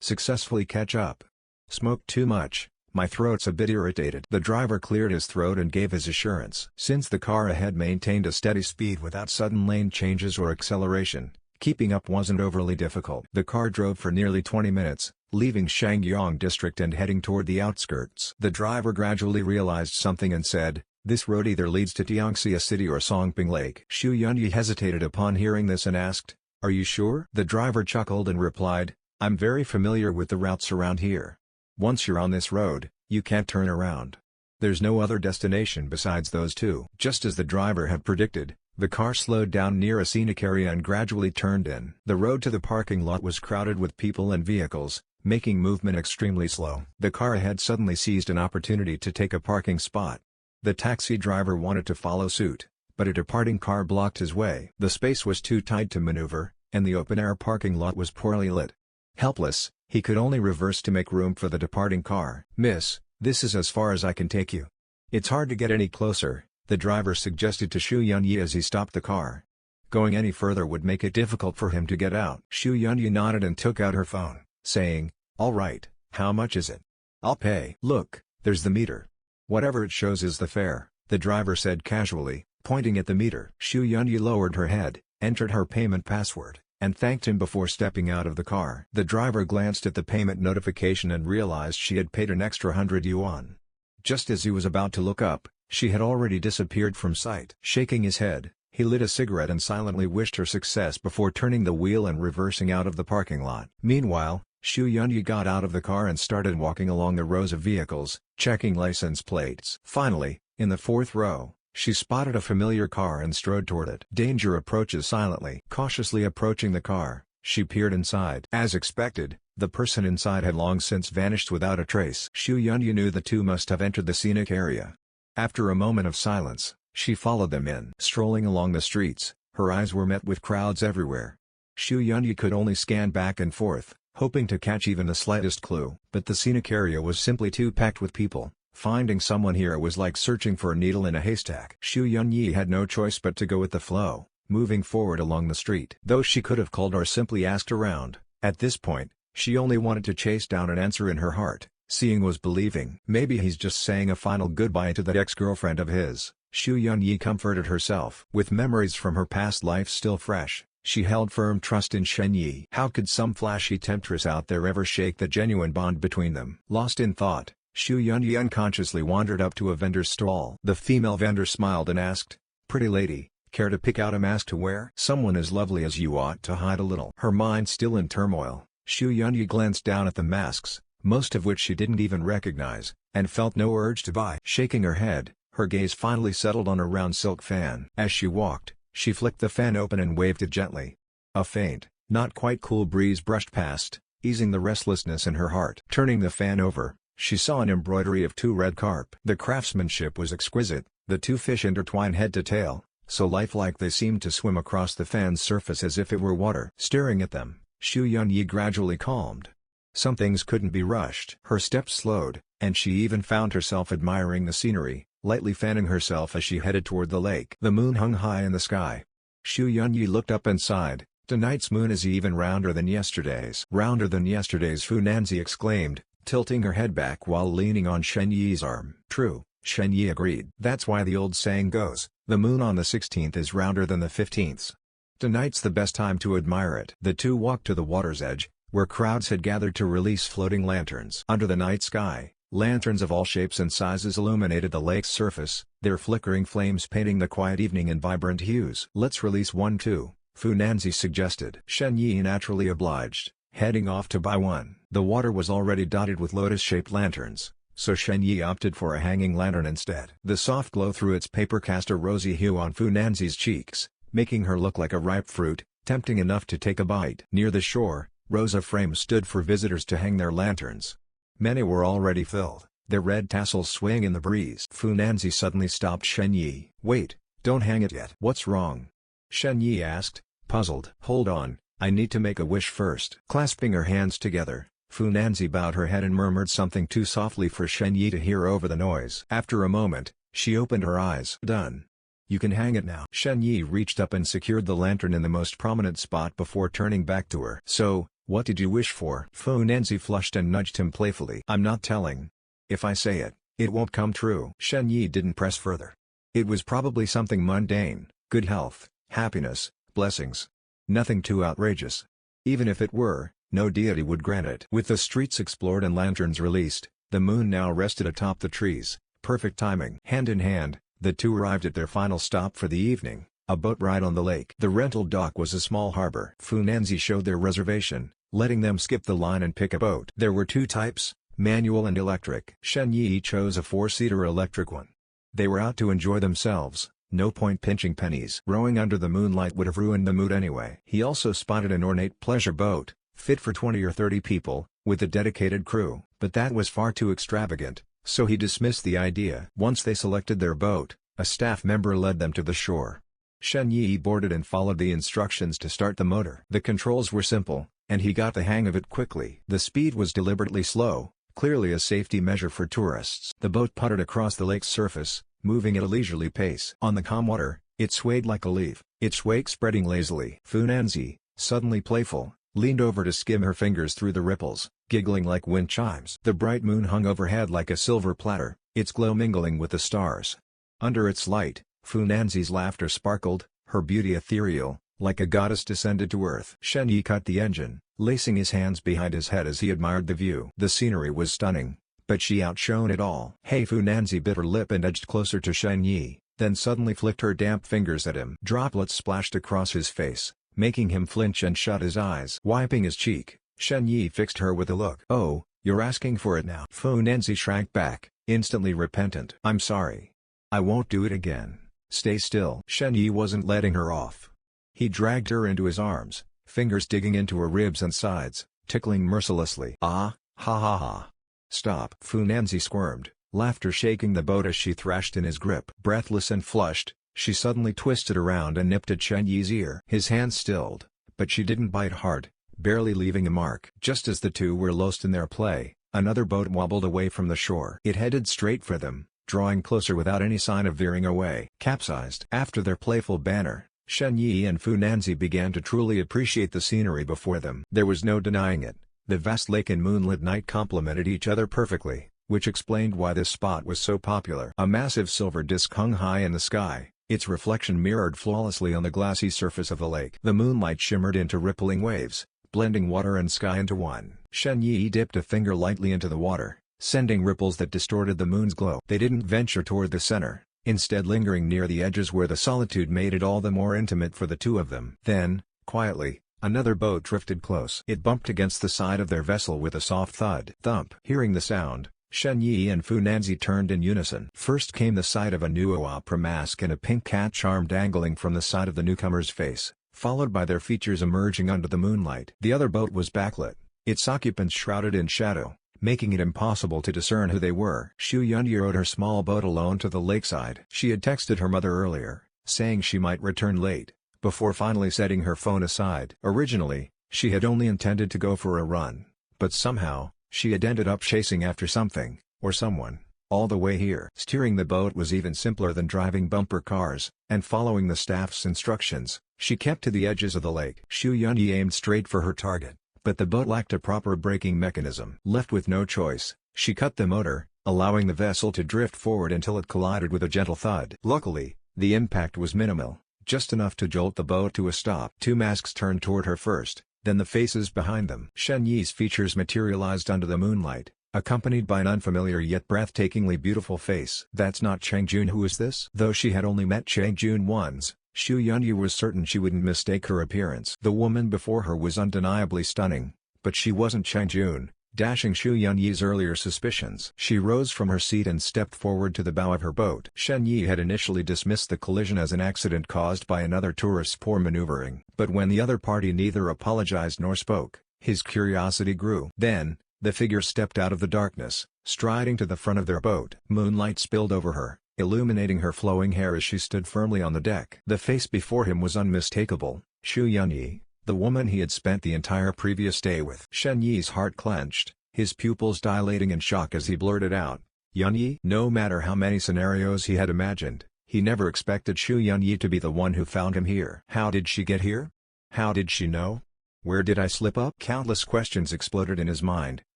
[SPEAKER 1] Successfully catch up. "Smoked too much, my throat's a bit irritated." The driver cleared his throat and gave his assurance. Since the car ahead maintained a steady speed without sudden lane changes or acceleration, keeping up wasn't overly difficult. The car drove for nearly 20 minutes, leaving Shangyang district and heading toward the outskirts. The driver gradually realized something and said, "This road either leads to Tianxia City or Songping Lake." Xu Yunyi hesitated upon hearing this and asked, "Are you sure?" The driver chuckled and replied, "I'm very familiar with the routes around here. Once you're on this road, you can't turn around. There's no other destination besides those two." Just as the driver had predicted, the car slowed down near a scenic area and gradually turned in. The road to the parking lot was crowded with people and vehicles, making movement extremely slow. The car ahead suddenly seized an opportunity to take a parking spot. The taxi driver wanted to follow suit, but a departing car blocked his way. The space was too tight to maneuver, and the open-air parking lot was poorly lit. Helpless, he could only reverse to make room for the departing car. "Miss, this is as far as I can take you. It's hard to get any closer," the driver suggested to Xu Yunyi as he stopped the car. Going any further would make it difficult for him to get out. Xu Yunyi nodded and took out her phone, saying, "All right, how much is it? I'll pay." "Look, there's the meter. Whatever it shows is the fare," the driver said casually, pointing at the meter. Xu Yunyi lowered her head, entered her payment password, and thanked him before stepping out of the car. The driver glanced at the payment notification and realized she had paid an extra 100 yuan. Just as he was about to look up, she had already disappeared from sight. Shaking his head, he lit a cigarette and silently wished her success before turning the wheel and reversing out of the parking lot. Meanwhile, Xu Yunyi got out of the car and started walking along the rows of vehicles, checking license plates. Finally, in the fourth row, she spotted a familiar car and strode toward it. Danger approaches silently. Cautiously approaching the car, she peered inside. As expected, the person inside had long since vanished without a trace. Xu Yunyi knew the two must have entered the scenic area. After a moment of silence, she followed them in. Strolling along the streets, her eyes were met with crowds everywhere. Xu Yunyi could only scan back and forth, hoping to catch even the slightest clue. But the scenic area was simply too packed with people. Finding someone here was like searching for a needle in a haystack. Xu Yunyi had no choice but to go with the flow, moving forward along the street. Though she could have called or simply asked around, at this point, she only wanted to chase down an answer in her heart. Seeing was believing. Maybe he's just saying a final goodbye to that ex-girlfriend of his, Xu Yunyi comforted herself. With memories from her past life still fresh, she held firm trust in Shen Yi. How could some flashy temptress out there ever shake the genuine bond between them? Lost in thought, Xu Yunyi unconsciously wandered up to a vendor's stall. The female vendor smiled and asked, "Pretty lady, care to pick out a mask to wear?" "Someone as lovely as you ought to hide a little." Her mind still in turmoil, Xu Yunyi glanced down at the masks, most of which she didn't even recognize, and felt no urge to buy. Shaking her head, her gaze finally settled on a round silk fan. As she walked, she flicked the fan open and waved it gently. A faint, not quite cool breeze brushed past, easing the restlessness in her heart. Turning the fan over, she saw an embroidery of two red carp. The craftsmanship was exquisite, the two fish intertwined head to tail, so lifelike they seemed to swim across the fan's surface as if it were water. Staring at them, Xu Yunyi gradually calmed. Some things couldn't be rushed. Her steps slowed, and she even found herself admiring the scenery, lightly fanning herself as she headed toward the lake. The moon hung high in the sky. Xu Yunyi looked up and sighed. "Tonight's moon is even rounder than yesterday's." "Rounder than yesterday's," Fu Nanzi exclaimed, tilting her head back while leaning on Shen Yi's arm. "True," Shen Yi agreed. "That's why the old saying goes, the moon on the 16th is rounder than the 15th. Tonight's the best time to admire it." The two walked to the water's edge, where crowds had gathered to release floating lanterns. Under the night sky, lanterns of all shapes and sizes illuminated the lake's surface, their flickering flames painting the quiet evening in vibrant hues. "Let's release one too," Fu Nanzi suggested. Shen Yi naturally obliged, heading off to buy one. The water was already dotted with lotus-shaped lanterns, so Shen Yi opted for a hanging lantern instead. The soft glow through its paper cast a rosy hue on Fu Nanzi's cheeks, making her look like a ripe fruit, tempting enough to take a bite. Near the shore, rows of frames stood for visitors to hang their lanterns. Many were already filled, their red tassels swaying in the breeze. Fu Nanzi suddenly stopped Shen Yi. "Wait, don't hang it yet." "What's wrong?" Shen Yi asked, puzzled. "Hold on, I need to make a wish first." Clasping her hands together, Fu Nanzi bowed her head and murmured something too softly for Shen Yi to hear over the noise. After a moment, she opened her eyes. "Done. You can hang it now." Shen Yi reached up and secured the lantern in the most prominent spot before turning back to her. "So, what did you wish for?" Fu Nanzi flushed and nudged him playfully. "I'm not telling. If I say it, it won't come true." Shen Yi didn't press further. It was probably something mundane, good health, happiness, blessings. Nothing too outrageous. Even if it were, no deity would grant it. With the streets explored and lanterns released, the moon now rested atop the trees. Perfect timing. Hand in hand, the two arrived at their final stop for the evening, a boat ride on the lake. The rental dock was a small harbor. Fu Nanzi showed their reservation, letting them skip the line and pick a boat. There were two types, manual and electric. Shen Yi chose a four-seater electric one. They were out to enjoy themselves, no point pinching pennies. Rowing under the moonlight would have ruined the mood anyway. He also spotted an ornate pleasure boat, fit for 20 or 30 people, with a dedicated crew. But that was far too extravagant, so he dismissed the idea. Once they selected their boat, a staff member led them to the shore. Shen Yi boarded and followed the instructions to start the motor. The controls were simple, and he got the hang of it quickly. The speed was deliberately slow, clearly a safety measure for tourists. The boat puttered across the lake's surface, moving at a leisurely pace. On the calm water, it swayed like a leaf, its wake spreading lazily. Fu Nanzi, suddenly playful, leaned over to skim her fingers through the ripples, giggling like wind chimes. The bright moon hung overhead like a silver platter, its glow mingling with the stars. Under its light, Fu Nanzi's laughter sparkled, her beauty ethereal, like a goddess descended to earth. Shen Yi cut the engine, lacing his hands behind his head as he admired the view. The scenery was stunning, but she outshone it all. Hey! Fu Nanzi bit her lip and edged closer to Shen Yi, then suddenly flicked her damp fingers at him. Droplets splashed across his face, making him flinch and shut his eyes. Wiping his cheek, Shen Yi fixed her with a look. "Oh, you're asking for it now." Fu Nanzi shrank back, instantly repentant. "I'm sorry. I won't do it again. Stay still." Shen Yi wasn't letting her off. He dragged her into his arms, fingers digging into her ribs and sides, tickling mercilessly. "Ah, ha ha ha. Stop." Fu Nanzi squirmed, laughter shaking the boat as she thrashed in his grip. Breathless and flushed, she suddenly twisted around and nipped at Shen Yi's ear. His hand stilled, but she didn't bite hard, barely leaving a mark. Just as the two were lost in their play, another boat wobbled away from the shore. It headed straight for them, drawing closer without any sign of veering away. Capsized. After their playful banter, Shen Yi and Fu Nanzi began to truly appreciate the scenery before them. There was no denying it. The vast lake and moonlit night complemented each other perfectly, which explained why this spot was so popular. A massive silver disc hung high in the sky, its reflection mirrored flawlessly on the glassy surface of the lake. The moonlight shimmered into rippling waves, blending water and sky into one. Shen Yi dipped a finger lightly into the water, sending ripples that distorted the moon's glow. They didn't venture toward the center, instead lingering near the edges where the solitude made it all the more intimate for the two of them. Then, quietly, another boat drifted close. It bumped against the side of their vessel with a soft thud. Thump. Hearing the sound, Shen Yi and Fu Nanzi turned in unison. First came the sight of a new opera mask and a pink cat charm dangling from the side of the newcomer's face, followed by their features emerging under the moonlight. The other boat was backlit, its occupants shrouded in shadow, making it impossible to discern who they were. Xu Yunyi rowed her small boat alone to the lakeside. She had texted her mother earlier, saying she might return late, before finally setting her phone aside. Originally, she had only intended to go for a run, but somehow, she had ended up chasing after something, or someone, all the way here. Steering the boat was even simpler than driving bumper cars, and following the staff's instructions, she kept to the edges of the lake. Xu Yunyi aimed straight for her target, but the boat lacked a proper braking mechanism. Left with no choice, she cut the motor, allowing the vessel to drift forward until it collided with a gentle thud. Luckily, the impact was minimal, just enough to jolt the boat to a stop. Two masks turned toward her first, then the faces behind them. Shen Yi's features materialized under the moonlight, accompanied by an unfamiliar yet breathtakingly beautiful face. "That's not Chang Jun. Who is this?" Though she had only met Chang Jun once, Xu Yunyi was certain she wouldn't mistake her appearance. The woman before her was undeniably stunning, but she wasn't Chang Jun, dashing Xu Yunyi's earlier suspicions. She rose from her seat and stepped forward to the bow of her boat. Shen Yi had initially dismissed the collision as an accident caused by another tourist's poor maneuvering. But when the other party neither apologized nor spoke, his curiosity grew. Then, the figure stepped out of the darkness, striding to the front of their boat. Moonlight spilled over her, illuminating her flowing hair as she stood firmly on the deck. The face before him was unmistakable, Xu Yunyi, the woman he had spent the entire previous day with. Shen Yi's heart clenched, his pupils dilating in shock as he blurted out, "Yunyi?" No matter how many scenarios he had imagined, he never expected Xu Yunyi to be the one who found him here. How did she get here? How did she know? Where did I slip up? Countless questions exploded in his mind,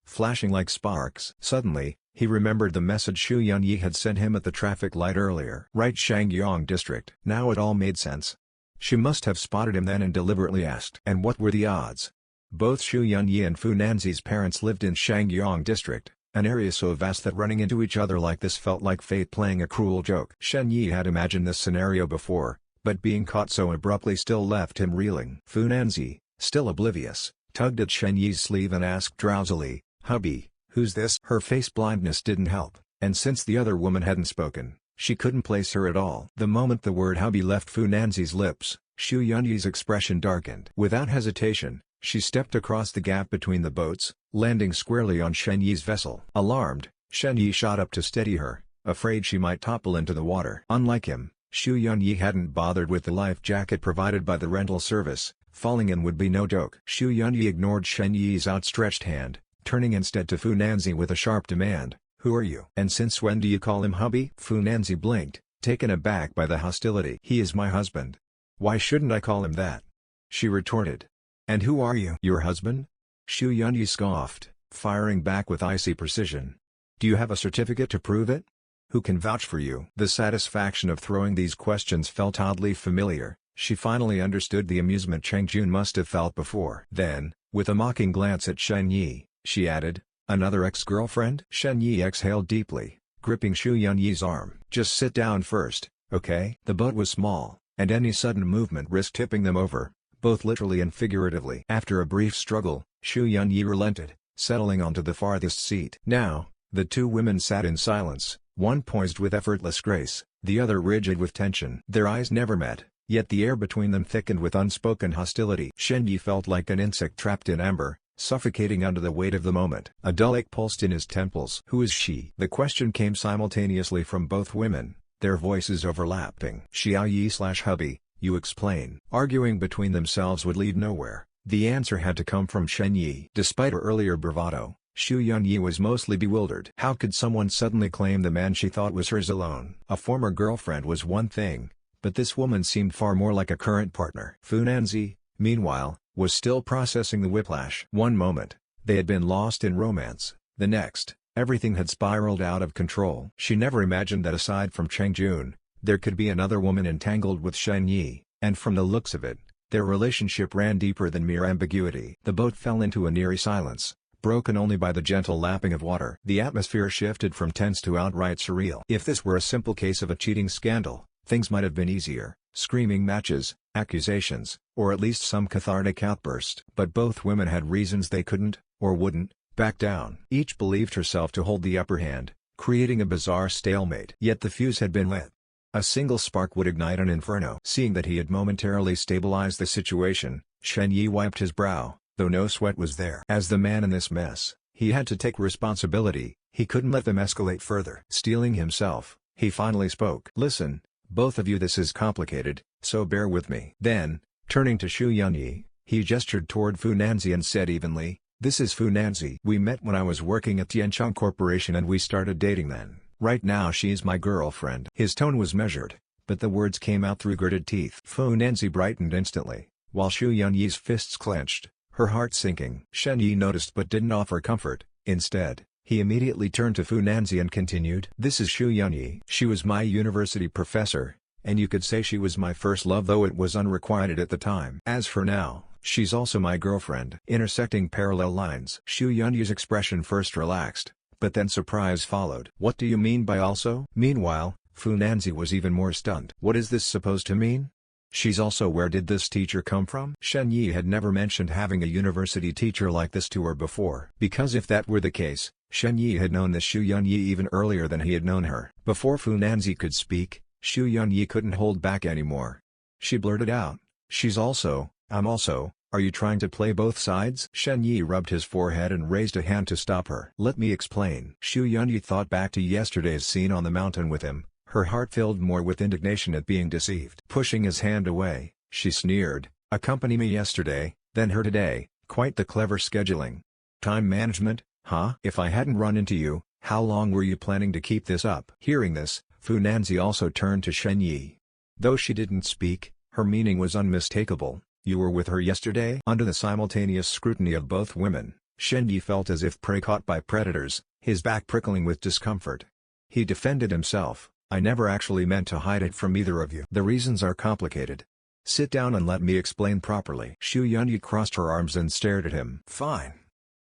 [SPEAKER 1] flashing like sparks. Suddenly, he remembered the message Xu Yunyi had sent him at the traffic light earlier. Right, Shangyong district. Now it all made sense. She must have spotted him then and deliberately asked. And what were the odds? Both Xu Yunyi and Fu Nanzi's parents lived in Shangyong district, an area so vast that running into each other like this felt like fate playing a cruel joke. Shen Yi had imagined this scenario before, but being caught so abruptly still left him reeling. Fu Nanzi, still oblivious, tugged at Shen Yi's sleeve and asked drowsily, "Hubby, who's this?" Her face blindness didn't help, and since the other woman hadn't spoken, she couldn't place her at all. The moment the word hubby left Fu Nanzi's lips, Xu Yunyi's expression darkened. Without hesitation, she stepped across the gap between the boats, landing squarely on Shen Yi's vessel. Alarmed, Shen Yi shot up to steady her, afraid she might topple into the water. Unlike him, Xu Yunyi hadn't bothered with the life jacket provided by the rental service. Falling in would be no joke. Xu Yunyi ignored Shen Yi's outstretched hand, turning instead to Fu Nanzi with a sharp demand, "Who are you? And since when do you call him hubby?" Fu Nanzi blinked, taken aback by the hostility. "He is my husband. Why shouldn't I call him that?" she retorted. "And who are you?" "Your husband?" Xu Yunyi scoffed, firing back with icy precision. "Do you have a certificate to prove it? Who can vouch for you?" The satisfaction of throwing these questions felt oddly familiar. She finally understood the amusement Cheng Jun must have felt before. Then, with a mocking glance at Shen Yi, she added, "Another ex-girlfriend?" Shen Yi exhaled deeply, gripping Xu Yunyi's arm. "Just sit down first, okay?" The boat was small, and any sudden movement risked tipping them over, both literally and figuratively. After a brief struggle, Xu Yunyi relented, settling onto the farthest seat. Now, the two women sat in silence, one poised with effortless grace, the other rigid with tension. Their eyes never met, yet the air between them thickened with unspoken hostility. Shen Yi felt like an insect trapped in amber, suffocating under the weight of the moment. A dull ache pulsed in his temples. "Who is she?" The question came simultaneously from both women, their voices overlapping. "Xiao Yi/hubby, you explain." Arguing between themselves would lead nowhere. The answer had to come from Shen Yi. Despite her earlier bravado, Xu Yunyi was mostly bewildered. How could someone suddenly claim the man she thought was hers alone? A former girlfriend was one thing, but this woman seemed far more like a current partner. Fu Nanzi, meanwhile, was still processing the whiplash. One moment, they had been lost in romance. The next, everything had spiraled out of control. She never imagined that aside from Cheng Jun, there could be another woman entangled with Shen Yi, and from the looks of it, their relationship ran deeper than mere ambiguity. The boat fell into an eerie silence, broken only by the gentle lapping of water. The atmosphere shifted from tense to outright surreal. If this were a simple case of a cheating scandal, things might have been easier. Screaming matches, accusations, or at least some cathartic outburst. But both women had reasons they couldn't, or wouldn't, back down. Each believed herself to hold the upper hand, creating a bizarre stalemate. Yet the fuse had been lit. A single spark would ignite an inferno. Seeing that he had momentarily stabilized the situation, Shen Yi wiped his brow, though no sweat was there. As the man in this mess, he had to take responsibility. He couldn't let them escalate further. Steeling himself, he finally spoke. "Listen, both of you, this is complicated, so bear with me." Then, turning to Xu Yunyi, he gestured toward Fu Nanzi and said evenly, "This is Fu Nanzi. We met when I was working at Tiancheng Corporation and we started dating then. Right now she's my girlfriend." His tone was measured, but the words came out through gritted teeth. Fu Nanzi brightened instantly, while Xu Yunyi's fists clenched, her heart sinking. Shen Yi noticed but didn't offer comfort. Instead, he immediately turned to Fu Nanzi and continued, "This is Xu Yunyi. She was my university professor, and you could say she was my first love, though it was unrequited at the time. As for now, she's also my girlfriend." Intersecting parallel lines. Xu Yunyi's expression first relaxed, but then surprise followed. "What do you mean by also?" Meanwhile, Fu Nanzi was even more stunned. "What is this supposed to mean? She's also where did this teacher come from?" Shen Yi had never mentioned having a university teacher like this to her before. Because if that were the case, Shen Yi had known this Xu Yunyi even earlier than he had known her. Before Fu Nanzi could speak, Xu Yunyi couldn't hold back anymore. She blurted out, I'm also, are you trying to play both sides?" Shen Yi rubbed his forehead and raised a hand to stop her. "Let me explain." Xu Yunyi thought back to yesterday's scene on the mountain with him, her heart filled more with indignation at being deceived. Pushing his hand away, she sneered, "Accompany me yesterday, then her today, quite the clever scheduling. Time management, huh? If I hadn't run into you, how long were you planning to keep this up?" Hearing this, Fu Nanzi also turned to Shen Yi. Though she didn't speak, her meaning was unmistakable. "You were with her yesterday?" Under the simultaneous scrutiny of both women, Shen Yi felt as if prey caught by predators, his back prickling with discomfort. He defended himself, "I never actually meant to hide it from either of you. The reasons are complicated. Sit down and let me explain properly." Xu Yunyi crossed her arms and stared at him. "Fine.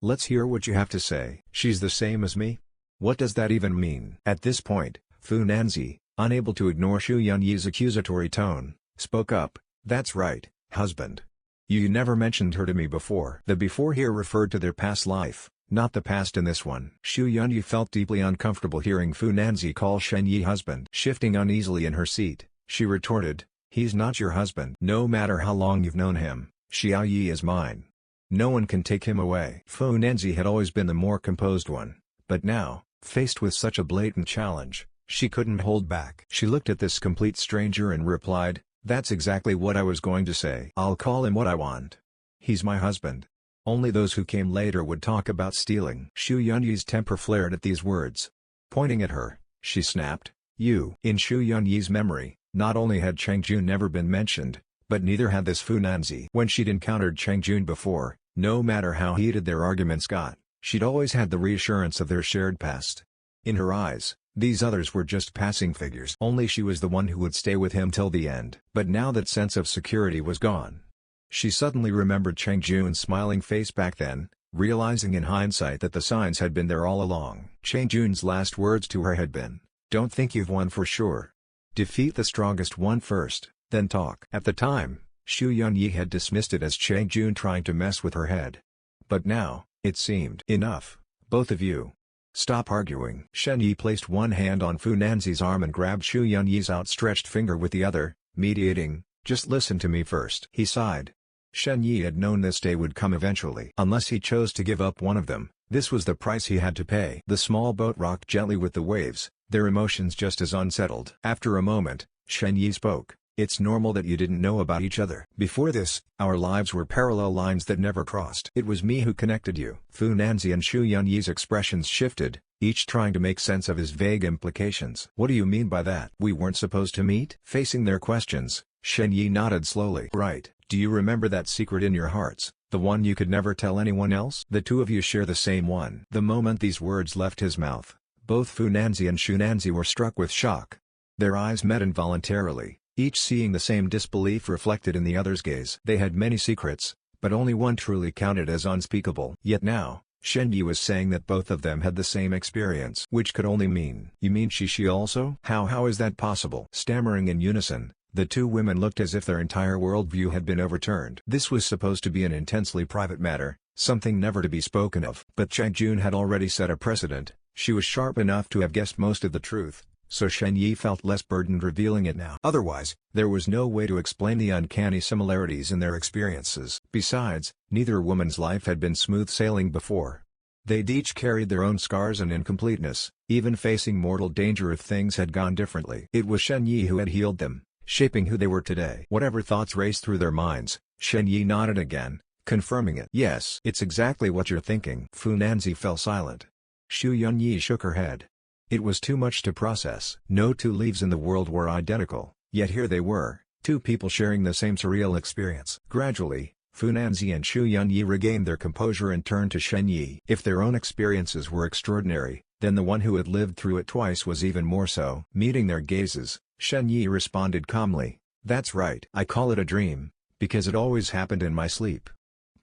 [SPEAKER 1] Let's hear what you have to say." "She's the same as me? What does that even mean?" At this point, Fu Nanzi, unable to ignore Xu Yunyi's accusatory tone, spoke up, "That's right, husband. You never mentioned her to me before." The before here referred to their past life, not the past in this one. Xu Yunyi felt deeply uncomfortable hearing Fu Nanzi call Shen Yi husband. Shifting uneasily in her seat, she retorted, "He's not your husband. No matter how long you've known him, Xiao Yi is mine. No one can take him away." Fu Nanzi had always been the more composed one, but now, faced with such a blatant challenge, She couldn't hold back. She looked at this complete stranger and replied, "That's exactly what I was going to say. I'll call him what I want. He's my husband." Only those who came later would talk about stealing. Xu Yunyi's temper flared at these words. Pointing at her, she snapped, "You." In Xu Yunyi's memory, not only had Cheng Jun never been mentioned, but neither had this Fu Nanzi. When she'd encountered Cheng Jun before, no matter how heated their arguments got, she'd always had the reassurance of their shared past. In her eyes, these others were just passing figures. Only she was the one who would stay with him till the end. But now that sense of security was gone. She suddenly remembered Cheng Jun's smiling face back then, realizing in hindsight that the signs had been there all along. Cheng Jun's last words to her had been, "Don't think you've won for sure. Defeat the strongest one first, then talk." At the time, Xu Yunyi had dismissed it as Cheng Jun trying to mess with her head. But now, it seemed, "Enough, both of you. Stop arguing." Shen Yi placed one hand on Fu Nanzi's arm and grabbed Xu Yunyi's outstretched finger with the other, mediating, "Just listen to me first." He sighed. Shen Yi had known this day would come eventually. Unless he chose to give up one of them, this was the price he had to pay. The small boat rocked gently with the waves, their emotions just as unsettled. After a moment, Shen Yi spoke, "It's normal that you didn't know about each other. Before this, our lives were parallel lines that never crossed. It was me who connected you." Fu Nanzi and Xu Yunyi's expressions shifted, each trying to make sense of his vague implications. "What do you mean by that? We weren't supposed to meet?" Facing their questions, Shen Yi nodded slowly. "Right. Do you remember that secret in your hearts, the one you could never tell anyone else? The two of you share the same one." The moment these words left his mouth, both Fu Nanzi and Xu Nanzi were struck with shock. Their eyes met involuntarily, each seeing the same disbelief reflected in the other's gaze. They had many secrets, but only one truly counted as unspeakable. Yet now, Shen Yi was saying that both of them had the same experience. Which could only mean, "You mean she also?" How is that possible?" Stammering in unison, the two women looked as if their entire worldview had been overturned. This was supposed to be an intensely private matter, something never to be spoken of. But Cheng Jun had already set a precedent. She was sharp enough to have guessed most of the truth, so Shen Yi felt less burdened revealing it now. Otherwise, there was no way to explain the uncanny similarities in their experiences. Besides, neither woman's life had been smooth sailing before. They'd each carried their own scars and incompleteness, even facing mortal danger if things had gone differently. It was Shen Yi who had healed them, shaping who they were today. Whatever thoughts raced through their minds, Shen Yi nodded again, confirming it. "Yes, it's exactly what you're thinking." Fu Nanzi fell silent. Xu Yunyi shook her head. It was too much to process. No two leaves in the world were identical, yet here they were, two people sharing the same surreal experience. Gradually, Fu Nanzi and Xu Yunyi regained their composure and turned to Shen Yi. If their own experiences were extraordinary, then the one who had lived through it twice was even more so. Meeting their gazes, Shen Yi responded calmly, "That's right. I call it a dream, because it always happened in my sleep.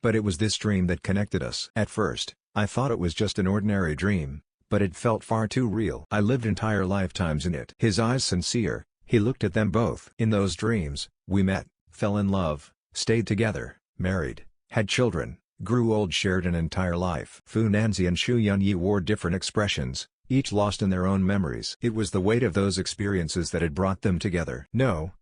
[SPEAKER 1] But it was this dream that connected us. At first, I thought it was just an ordinary dream, but it felt far too real. I lived entire lifetimes in it." His eyes sincere, he looked at them both. "In those dreams, we met, fell in love, stayed together, married, had children, grew old, shared an entire life." Fu Nanzi and Xu Yunyi wore different expressions, each lost in their own memories. It was the weight of those experiences that had brought them together. No,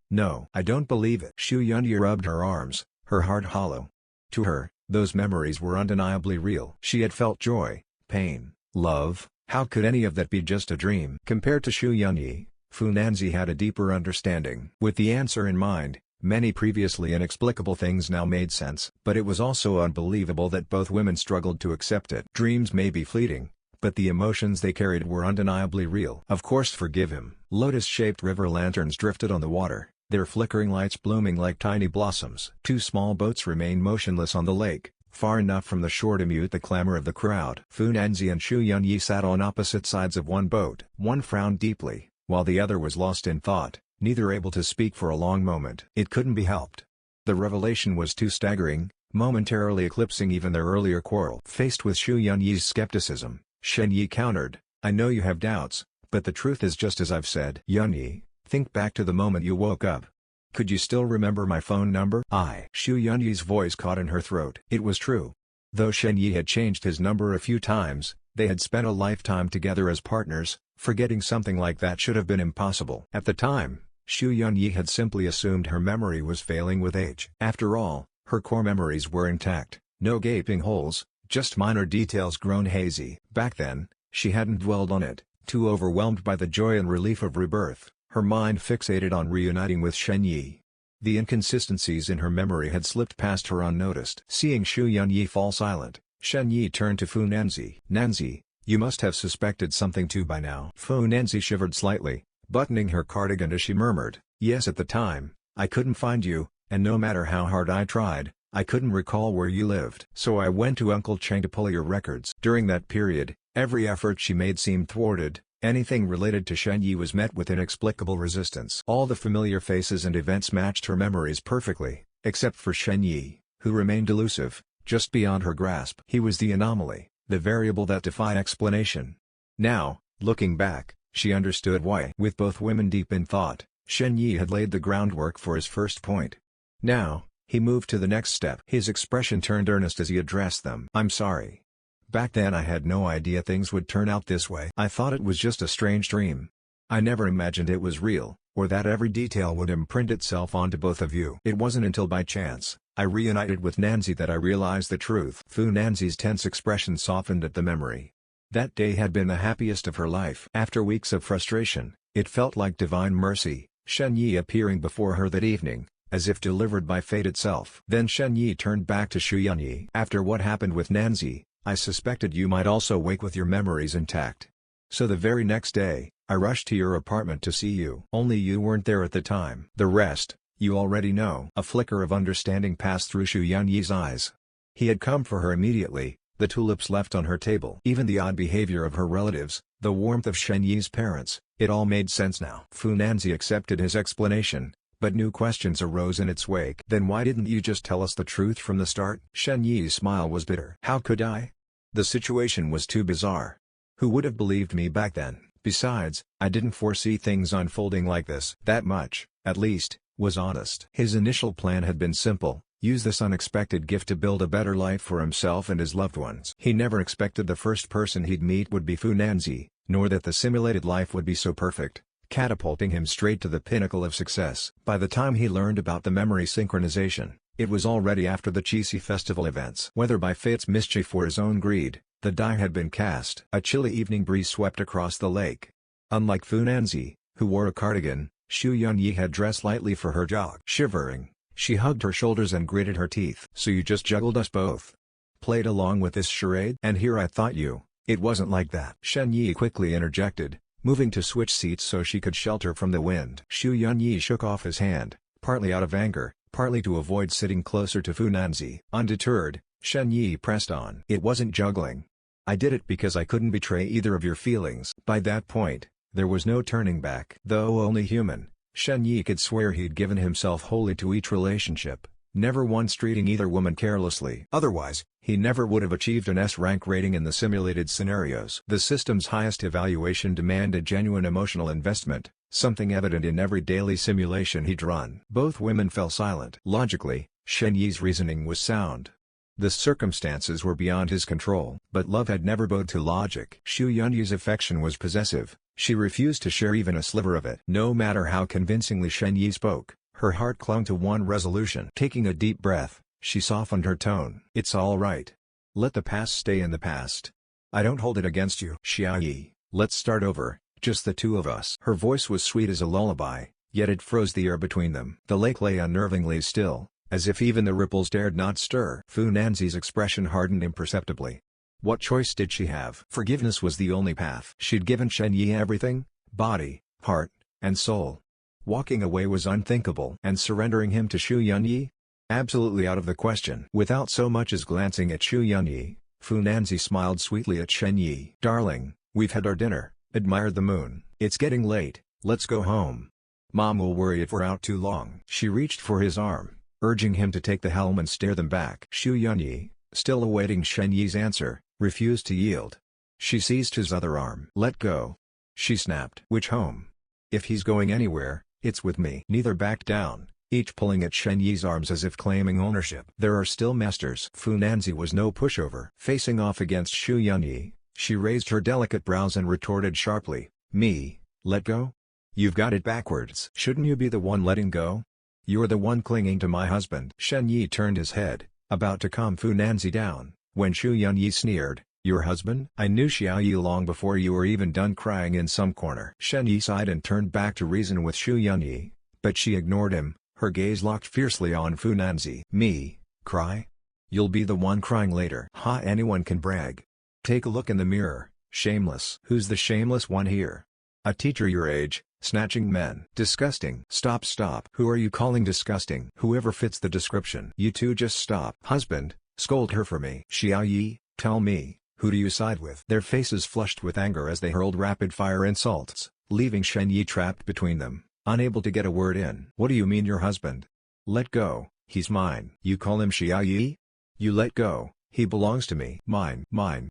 [SPEAKER 1] I don't believe it." Xu Yunyi rubbed her arms, her heart hollow. To her, those memories were undeniably real. She had felt joy, pain, love. How could any of that be just a dream? Compared to Xu Yunyi, Fu Nanzi had a deeper understanding. With the answer in mind, many previously inexplicable things now made sense. But it was also unbelievable that both women struggled to accept it. Dreams may be fleeting, but the emotions they carried were undeniably real. "Of course, forgive him." Lotus-shaped river lanterns drifted on the water, their flickering lights blooming like tiny blossoms. Two small boats remained motionless on the lake, far enough from the shore to mute the clamor of the crowd. Fu Nanzi and Xu Yunyi sat on opposite sides of one boat. One frowned deeply, while the other was lost in thought, neither able to speak for a long moment. It couldn't be helped. The revelation was too staggering, momentarily eclipsing even their earlier quarrel. Faced with Xu Yunyi's skepticism, Shen Yi countered, "I know you have doubts, but the truth is just as I've said." "Yunyi, think back to the moment you woke up. Could you still remember my phone number?" Xu Yunyi's voice caught in her throat. It was true. Though Shen Yi had changed his number a few times, they had spent a lifetime together as partners. Forgetting something like that should have been impossible. At the time, Xu Yunyi had simply assumed her memory was failing with age. After all, her core memories were intact, no gaping holes, just minor details grown hazy. Back then, she hadn't dwelled on it, Too overwhelmed by the joy and relief of rebirth, her mind fixated on reuniting with Shen Yi. The inconsistencies in her memory had slipped past her unnoticed. Seeing Xu Yunyi fall silent, Shen Yi turned to Fu Nanzi. "Nanzi, you must have suspected something too by now." Fu Nanzi shivered slightly, buttoning her cardigan as she murmured, "Yes, at the time, I couldn't find you, and no matter how hard I tried, I couldn't recall where you lived. So I went to Uncle Cheng to pull your records." During that period, every effort she made seemed thwarted. Anything related to Shen Yi was met with inexplicable resistance. All the familiar faces and events matched her memories perfectly, except for Shen Yi, who remained elusive, just beyond her grasp. He was the anomaly, the variable that defied explanation. Now, looking back, she understood why. With both women deep in thought, Shen Yi had laid the groundwork for his first point. Now, he moved to the next step. His expression turned earnest as he addressed them. "I'm sorry. Back then I had no idea things would turn out this way. I thought it was just a strange dream. I never imagined it was real, or that every detail would imprint itself onto both of you. It wasn't until by chance I reunited with Nanzi that I realized the truth." Fu Nanzi's tense expression softened at the memory. That day had been the happiest of her life. After weeks of frustration, it felt like divine mercy, Shen Yi appearing before her that evening, as if delivered by fate itself. Then Shen Yi turned back to Xu Yunyi. "After what happened with Nanzi, I suspected you might also wake with your memories intact. So the very next day, I rushed to your apartment to see you. Only you weren't there at the time. The rest, you already know." A flicker of understanding passed through Xu Yunyi's eyes. He had come for her immediately, the tulips left on her table. Even the odd behavior of her relatives, the warmth of Shen Yi's parents, it all made sense now. Fu Nanzi accepted his explanation, but new questions arose in its wake. "Then why didn't you just tell us the truth from the start?" Shen Yi's smile was bitter. "How could I? The situation was too bizarre. Who would have believed me back then? Besides, I didn't foresee things unfolding like this." That much, at least, was honest. His initial plan had been simple: use this unexpected gift to build a better life for himself and his loved ones. He never expected the first person he'd meet would be Fu Nanzi, nor that the simulated life would be so perfect, catapulting him straight to the pinnacle of success. By the time he learned about the memory synchronization, it was already after the Qixi festival events. Whether by fate's mischief or his own greed, the die had been cast. A chilly evening breeze swept across the lake. Unlike Fu Nanzi, who wore a cardigan, Xu Yunyi had dressed lightly for her jog. Shivering, she hugged her shoulders and gritted her teeth. "So you just juggled us both? Played along with this charade? And here I thought it wasn't like that." Shen Yi quickly interjected, moving to switch seats so she could shelter from the wind. Xu Yunyi shook off his hand, partly out of anger, partly to avoid sitting closer to Fu Nanzi. Undeterred, Shen Yi pressed on. "It wasn't juggling. I did it because I couldn't betray either of your feelings." By that point, there was no turning back. Though only human, Shen Yi could swear he'd given himself wholly to each relationship, never once treating either woman carelessly. Otherwise, he never would have achieved an S-rank rating in the simulated scenarios. The system's highest evaluation demanded genuine emotional investment, something evident in every daily simulation he'd run. Both women fell silent. Logically, Shen Yi's reasoning was sound. The circumstances were beyond his control. But love had never bowed to logic. Xu Yunyi's affection was possessive. She refused to share even a sliver of it. No matter how convincingly Shen Yi spoke, her heart clung to one resolution. Taking a deep breath, she softened her tone. "It's all right. Let the past stay in the past. I don't hold it against you." "Xia Yi, let's start over, just the two of us." Her voice was sweet as a lullaby, yet it froze the air between them. The lake lay unnervingly still, as if even the ripples dared not stir. Fu Nanzi's expression hardened imperceptibly. What choice did she have? Forgiveness was the only path. She'd given Shen Yi everything: body, heart, and soul. Walking away was unthinkable. And surrendering him to Xu Yunyi? Absolutely out of the question. Without so much as glancing at Xu Yunyi, Fu Nanzi smiled sweetly at Shen Yi. "Darling, we've had our dinner, admired the moon. It's getting late, let's go home. Mom will worry if we're out too long." She reached for his arm, urging him to take the helm and steer them back. Xu Yunyi, still awaiting Shen Yi's answer, refused to yield. She seized his other arm. "Let go," she snapped. "Which home? If he's going anywhere, it's with me." Neither backed down, each pulling at Shen Yi's arms as if claiming ownership. "There are still masters." Fu Nanzi was no pushover. Facing off against Xu Yunyi, she raised her delicate brows and retorted sharply, "Me, let go? You've got it backwards. Shouldn't you be the one letting go? You're the one clinging to my husband." Shen Yi turned his head, about to calm Fu Nanzi down, when Xu Yunyi sneered, Your husband? I knew Xiao Yi long before you were even done crying in some corner. Shen Yi sighed and turned back to reason with Xu Yunyi, but she ignored him, her gaze locked fiercely on Fu Nanzi. Me? Cry? You'll be the one crying later. Ha, anyone can brag. Take a look in the mirror, shameless. Who's the shameless one here? A teacher your age, snatching men. Disgusting. Stop. Who are you calling disgusting? Whoever fits the description. You two just stop. Husband, scold her for me. Xiao Yi, tell me, who do you side with? Their faces flushed with anger as they hurled rapid-fire insults, leaving Shen Yi trapped between them, unable to get a word in. What do you mean your husband? Let go, he's mine. You call him Xiao Yi? You let go, he belongs to me. Mine.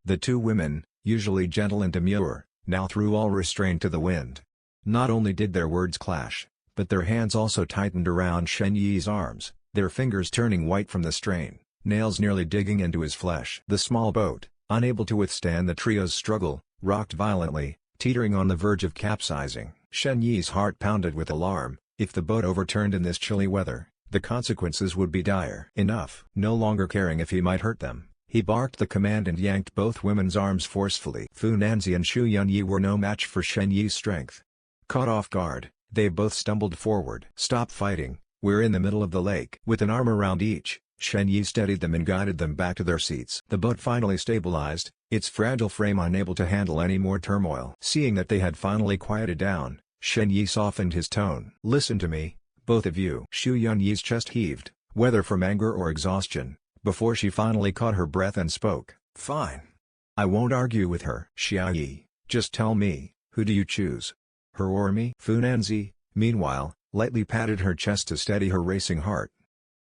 [SPEAKER 1] The two women, usually gentle and demure, now threw all restraint to the wind. Not only did their words clash, but their hands also tightened around Shen Yi's arms, their fingers turning white from the strain, nails nearly digging into his flesh. The small boat, unable to withstand the trio's struggle, rocked violently, teetering on the verge of capsizing. Shen Yi's heart pounded with alarm. If the boat overturned in this chilly weather, the consequences would be dire. Enough. No longer caring if he might hurt them, he barked the command and yanked both women's arms forcefully. Fu Nanzi and Xu Yunyi were no match for Shen Yi's strength. Caught off guard, they both stumbled forward. Stop fighting, we're in the middle of the lake. With an arm around each, Shen Yi steadied them and guided them back to their seats. The boat finally stabilized, its fragile frame unable to handle any more turmoil. Seeing that they had finally quieted down, Shen Yi softened his tone. Listen to me, both of you. Xu Yunyi's chest heaved, whether from anger or exhaustion, before she finally caught her breath and spoke. Fine. I won't argue with her. Xiao Yi, just tell me, who do you choose? Her or me? Fu Nanzi, meanwhile, lightly patted her chest to steady her racing heart.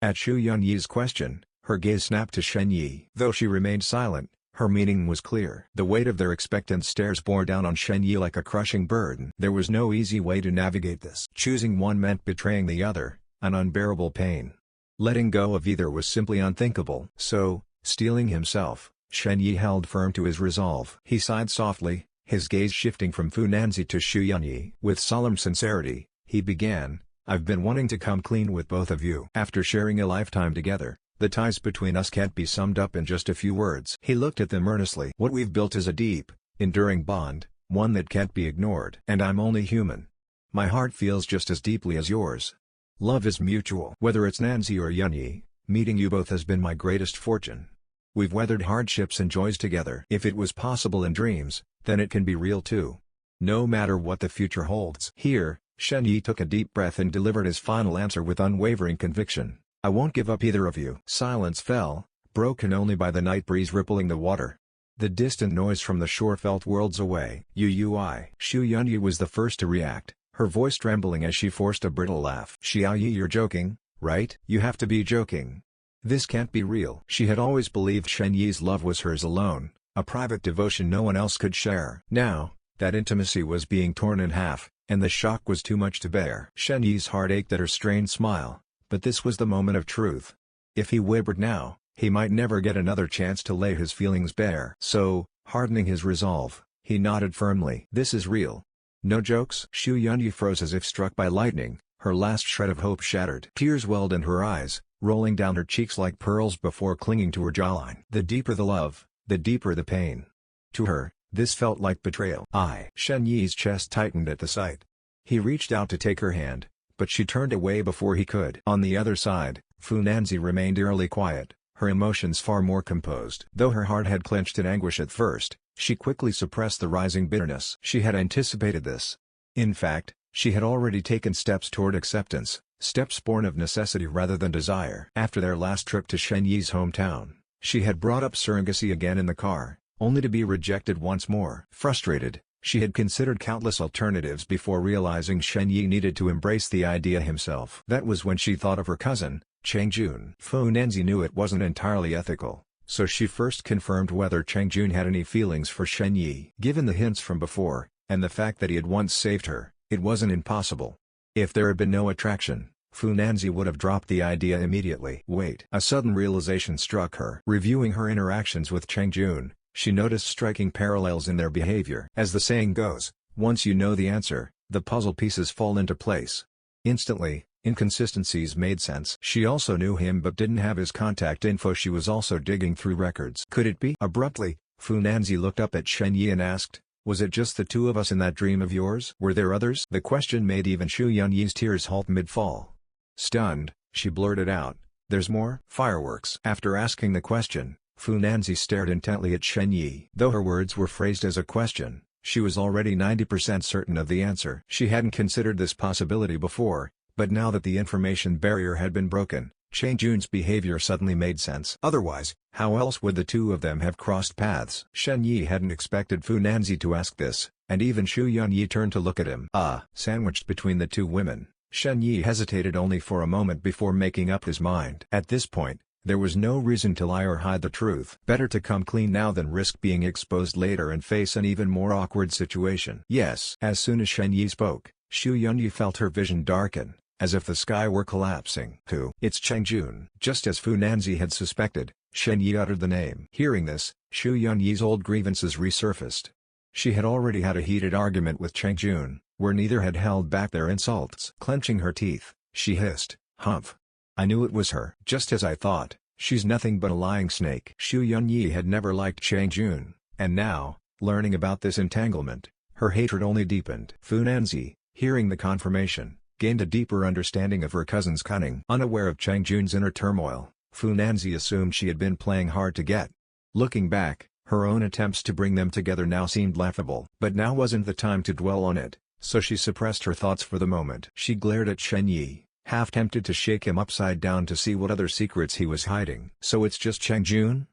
[SPEAKER 1] At Xu Yunyi's question, her gaze snapped to Shen Yi. Though she remained silent, her meaning was clear. The weight of their expectant stares bore down on Shen Yi like a crushing burden. There was no easy way to navigate this. Choosing one meant betraying the other, an unbearable pain. Letting go of either was simply unthinkable. So, steeling himself, Shen Yi held firm to his resolve. He sighed softly, his gaze shifting from Fu Nanzi to Xu Yunyi. With solemn sincerity, he began, I've been wanting to come clean with both of you. After sharing a lifetime together, the ties between us can't be summed up in just a few words. He looked at them earnestly. What we've built is a deep, enduring bond, one that can't be ignored. And I'm only human. My heart feels just as deeply as yours. Love is mutual. Whether it's Nanzi or Yunyi, meeting you both has been my greatest fortune. We've weathered hardships and joys together. If it was possible in dreams, then it can be real too. No matter what the future holds. Here, Shen Yi took a deep breath and delivered his final answer with unwavering conviction. I won't give up either of you. Silence fell, broken only by the night breeze rippling the water. The distant noise from the shore felt worlds away. Xu Yunyi was the first to react, her voice trembling as she forced a brittle laugh. Xiao Yi, you're joking, right? You have to be joking. This can't be real. She had always believed Shen Yi's love was hers alone, a private devotion no one else could share. Now, that intimacy was being torn in half, and the shock was too much to bear. Shen Yi's heart ached at her strained smile, but this was the moment of truth. If he wavered now, he might never get another chance to lay his feelings bare. So, hardening his resolve, he nodded firmly. This is real. No jokes? Xu Yunyi froze as if struck by lightning, her last shred of hope shattered. Tears welled in her eyes, rolling down her cheeks like pearls before clinging to her jawline. The deeper the love, the deeper the pain. To her, this felt like betrayal. Shen Yi's chest tightened at the sight. He reached out to take her hand, but she turned away before he could. On the other side, Fu Nanzi remained eerily quiet, her emotions far more composed. Though her heart had clenched in anguish at first, she quickly suppressed the rising bitterness. She had anticipated this. In fact, she had already taken steps toward acceptance, steps born of necessity rather than desire. After their last trip to Shen Yi's hometown, she had brought up surrogacy again in the car, only to be rejected once more. Frustrated, she had considered countless alternatives before realizing Shen Yi needed to embrace the idea himself. That was when she thought of her cousin, Chang Jun. Fu Nanzi knew it wasn't entirely ethical, so she first confirmed whether Chang Jun had any feelings for Shen Yi. Given the hints from before, and the fact that he had once saved her, it wasn't impossible. If there had been no attraction, Fu Nanzi would have dropped the idea immediately. Wait. A sudden realization struck her. Reviewing her interactions with Chang Jun, she noticed striking parallels in their behavior. As the saying goes, once you know the answer, the puzzle pieces fall into place. Instantly, inconsistencies made sense. She also knew him but didn't have his contact info. She was also digging through records. Could it be? Abruptly, Fu Nanzi looked up at Shen Yi and asked, "Was it just the two of us in that dream of yours? Were there others?" The question made even Xu Yunyi's tears halt mid-fall. Stunned, she blurted out, "There's more?" "Fireworks." After asking the question, Fu Nanzi stared intently at Shen Yi. Though her words were phrased as a question, she was already 90% certain of the answer. She hadn't considered this possibility before, but now that the information barrier had been broken, Chang Jun's behavior suddenly made sense. Otherwise, how else would the two of them have crossed paths? Shen Yi hadn't expected Fu Nanzi to ask this, and even Xu Yunyi turned to look at him. Sandwiched between the two women, Shen Yi hesitated only for a moment before making up his mind. At this point, there was no reason to lie or hide the truth. Better to come clean now than risk being exposed later and face an even more awkward situation. Yes. As soon as Shen Yi spoke, Xu Yunyi felt her vision darken, as if the sky were collapsing. "Who?" "It's Chang Jun." Just as Fu Nanzi had suspected, Shen Yi uttered the name. Hearing this, Xu Yunyi's old grievances resurfaced. She had already had a heated argument with Chang Jun, where neither had held back their insults. Clenching her teeth, she hissed, "Humph! I knew it was her." "Just as I thought, she's nothing but a lying snake." Xu Yunyi had never liked Chang Jun, and now, learning about this entanglement, her hatred only deepened. Fu Nanzi, hearing the confirmation, gained a deeper understanding of her cousin's cunning. Unaware of Chang Jun's inner turmoil, Fu Nanzi assumed she had been playing hard to get. Looking back, her own attempts to bring them together now seemed laughable. But now wasn't the time to dwell on it, so she suppressed her thoughts for the moment. She glared at Shen Yi, half tempted to shake him upside down to see what other secrets he was hiding. "So it's just Chang Jun?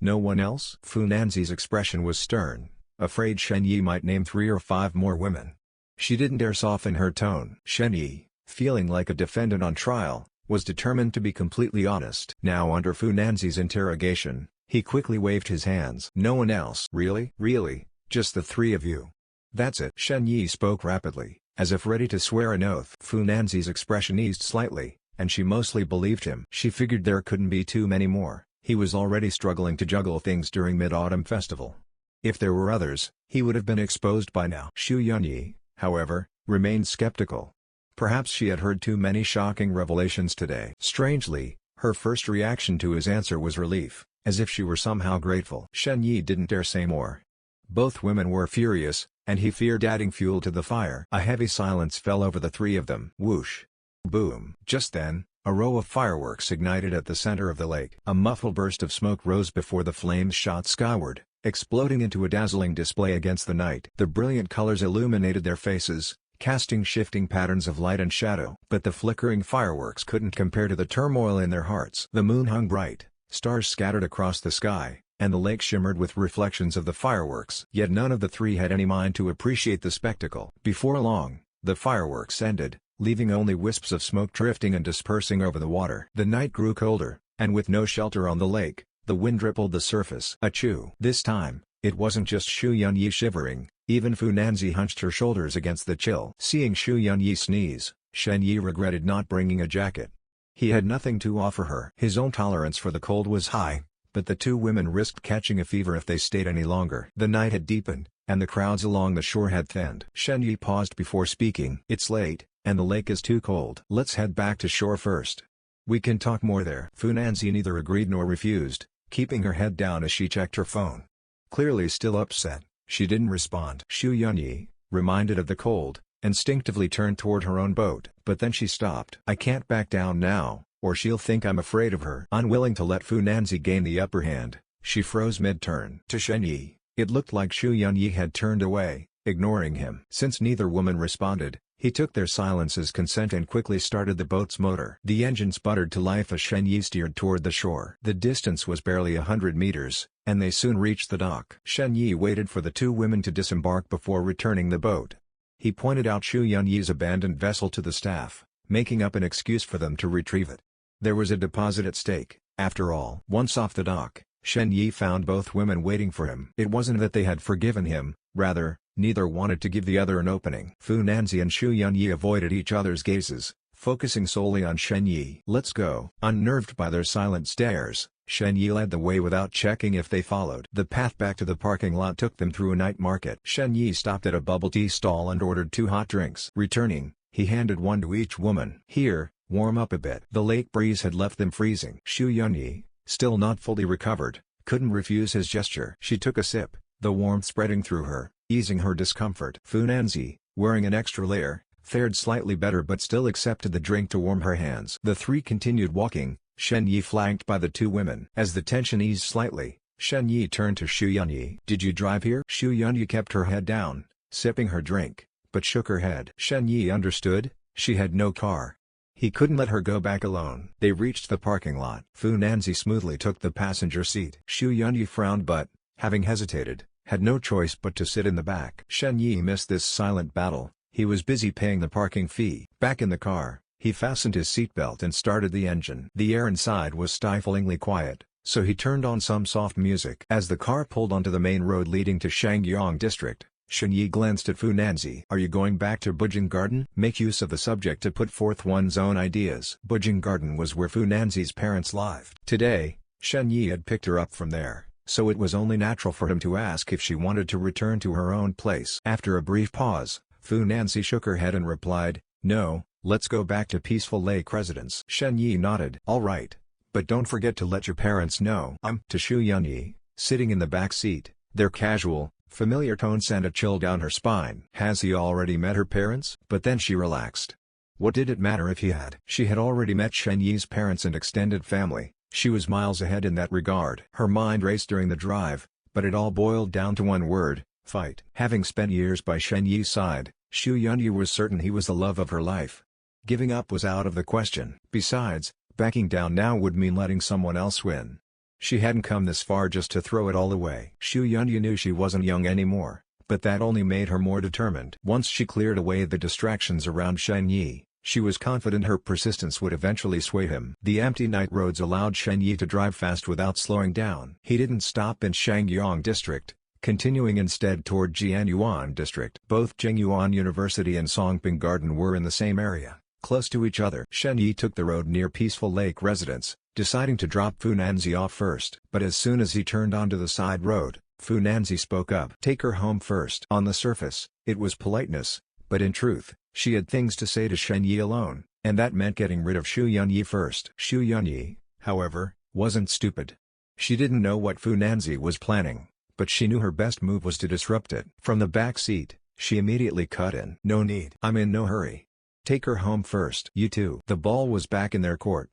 [SPEAKER 1] No one else?" Fu Nanzi's expression was stern, afraid Shen Yi might name 3 or 5 more women. She didn't dare soften her tone. Shen Yi, feeling like a defendant on trial, was determined to be completely honest. Now under Fu Nanzi's interrogation, he quickly waved his hands. "No one else." "Really? Really? Just the 3 of you? That's it." Shen Yi spoke rapidly, as if ready to swear an oath. Fu Nanzi's expression eased slightly, and she mostly believed him. She figured there couldn't be too many more. He was already struggling to juggle things during Mid-Autumn Festival. If there were others, he would have been exposed by now. Xu Yunyi, however, remained skeptical. Perhaps she had heard too many shocking revelations today. Strangely, her first reaction to his answer was relief, as if she were somehow grateful. Shen Yi didn't dare say more. Both women were furious, and he feared adding fuel to the fire. A heavy silence fell over the 3 of them. Whoosh! Boom! Just then, a row of fireworks ignited at the center of the lake. A muffled burst of smoke rose before the flames shot skyward, exploding into a dazzling display against the night. The brilliant colors illuminated their faces, casting shifting patterns of light and shadow. But the flickering fireworks couldn't compare to the turmoil in their hearts. The moon hung bright, stars scattered across the sky, and the lake shimmered with reflections of the fireworks. Yet none of the 3 had any mind to appreciate the spectacle. Before long, the fireworks ended, leaving only wisps of smoke drifting and dispersing over the water. The night grew colder, and with no shelter on the lake, the wind rippled the surface. Achoo! This time, it wasn't just Xu Yunyi shivering, even Fu Nanzi hunched her shoulders against the chill. Seeing Xu Yunyi sneeze, Shen Yi regretted not bringing a jacket. He had nothing to offer her. His own tolerance for the cold was high, but the 2 women risked catching a fever if they stayed any longer. The night had deepened, and the crowds along the shore had thinned. Shen Yi paused before speaking. "It's late, and the lake is too cold. Let's head back to shore first. We can talk more there." Fu Nanzi neither agreed nor refused, keeping her head down as she checked her phone. Clearly still upset, she didn't respond. Xu Yunyi, reminded of the cold, instinctively turned toward her own boat. But then she stopped. "I can't back down now, or she'll think I'm afraid of her." Unwilling to let Fu Nanzi gain the upper hand, she froze mid-turn. To Shen Yi, it looked like Xu Yunyi had turned away, ignoring him. Since neither woman responded, he took their silence as consent and quickly started the boat's motor. The engine sputtered to life as Shen Yi steered toward the shore. The distance was barely 100 meters, and they soon reached the dock. Shen Yi waited for the 2 women to disembark before returning the boat. He pointed out Xu Yunyi's abandoned vessel to the staff, making up an excuse for them to retrieve it. There was a deposit at stake, after all. Once off the dock, Shen Yi found both women waiting for him. It wasn't that they had forgiven him, rather, neither wanted to give the other an opening. Fu Nanzi and Xu Yunyi avoided each other's gazes, focusing solely on Shen Yi. "Let's go." Unnerved by their silent stares, Shen Yi led the way without checking if they followed. The path back to the parking lot took them through a night market. Shen Yi stopped at a bubble tea stall and ordered 2 hot drinks. Returning, he handed one to each woman. "Here, warm up a bit." The lake breeze had left them freezing. Xu Yunyi, still not fully recovered, couldn't refuse his gesture. She took a sip, the warmth spreading through her, easing her discomfort. Fu Nanzi, wearing an extra layer, fared slightly better but still accepted the drink to warm her hands. The three continued walking, Shen Yi flanked by the two women. As the tension eased slightly, Shen Yi turned to Xu Yunyi. "Did you drive here?" Xu Yunyi kept her head down, sipping her drink, but shook her head. Shen Yi understood, she had no car. He couldn't let her go back alone. They reached the parking lot. Fu Nanzi smoothly took the passenger seat. Xu Yunyi frowned but, having hesitated, had no choice but to sit in the back. Shen Yi missed this silent battle. He was busy paying the parking fee. Back in the car, he fastened his seatbelt and started the engine. The air inside was stiflingly quiet, so he turned on some soft music. As the car pulled onto the main road leading to Shangyang district, Shen Yi glanced at Fu Nanzi. "Are you going back to Bujing Garden?" Make use of the subject to put forth one's own ideas. Bujing Garden was where Fu Nanzi's parents lived. Today, Shen Yi had picked her up from there, so it was only natural for him to ask if she wanted to return to her own place. After a brief pause, Fu Nanzi shook her head and replied, "No, let's go back to Peaceful Lake Residence." Shen Yi nodded. "All right, but don't forget to let your parents know." To Xu Yunyi, sitting in the back seat, their casual, familiar tone sent a chill down her spine. Has he already met her parents? But then she relaxed. What did it matter if he had? She had already met Shen Yi's parents and extended family. She was miles ahead in that regard. Her mind raced during the drive, but it all boiled down to one word: fight. Having spent years by Shen Yi's side, Xu Yunyi was certain he was the love of her life. Giving up was out of the question. Besides, backing down now would mean letting someone else win. She hadn't come this far just to throw it all away. Xu Yunyi knew she wasn't young anymore, but that only made her more determined. Once she cleared away the distractions around Shen Yi, she was confident her persistence would eventually sway him. The empty night roads allowed Shen Yi to drive fast without slowing down. He didn't stop in Shangyang district, continuing instead toward Jianyuan district. Both Jingyuan University and Songping Garden were in the same area, close to each other. Shen Yi took the road near Peaceful Lake Residence, deciding to drop Fu Nanzi off first. But as soon as he turned onto the side road, Fu Nanzi spoke up. "Take her home first." On the surface, it was politeness, but in truth, she had things to say to Shen Yi alone, and that meant getting rid of Xu Yunyi first. Xu Yunyi, however, wasn't stupid. She didn't know what Fu Nanzi was planning, but she knew her best move was to disrupt it. From the back seat, she immediately cut in. "No need. I'm in no hurry. Take her home first." You two. The ball was back in their court.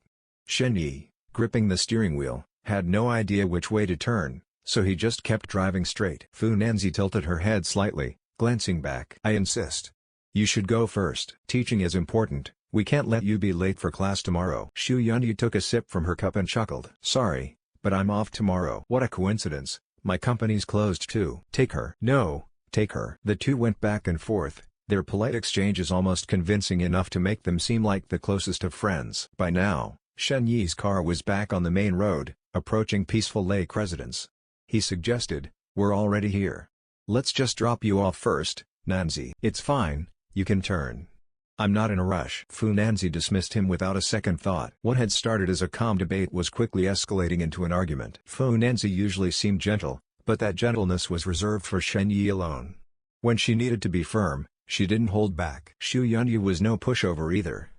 [SPEAKER 1] Shen Yi, gripping the steering wheel, had no idea which way to turn, so he just kept driving straight. Fu Nanzi tilted her head slightly, glancing back. "I insist. You should go first. Teaching is important. We can't let you be late for class tomorrow." Xu Yunyi took a sip from her cup and chuckled. "Sorry, but I'm off tomorrow." "What a coincidence. My company's closed too." "Take her." "No, take her." The two went back and forth, their polite exchanges almost convincing enough to make them seem like the closest of friends. By now, Shen Yi's car was back on the main road, approaching Peaceful Lake Residence. He suggested, "We're already here. Let's just drop you off first, Nanzi." "It's fine, you can turn. I'm not in a rush." Fu Nanzi dismissed him without a second thought. What had started as a calm debate was quickly escalating into an argument. Fu Nanzi usually seemed gentle, but that gentleness was reserved for Shen Yi alone. When she needed to be firm, she didn't hold back. Xu Yunyi was no pushover either.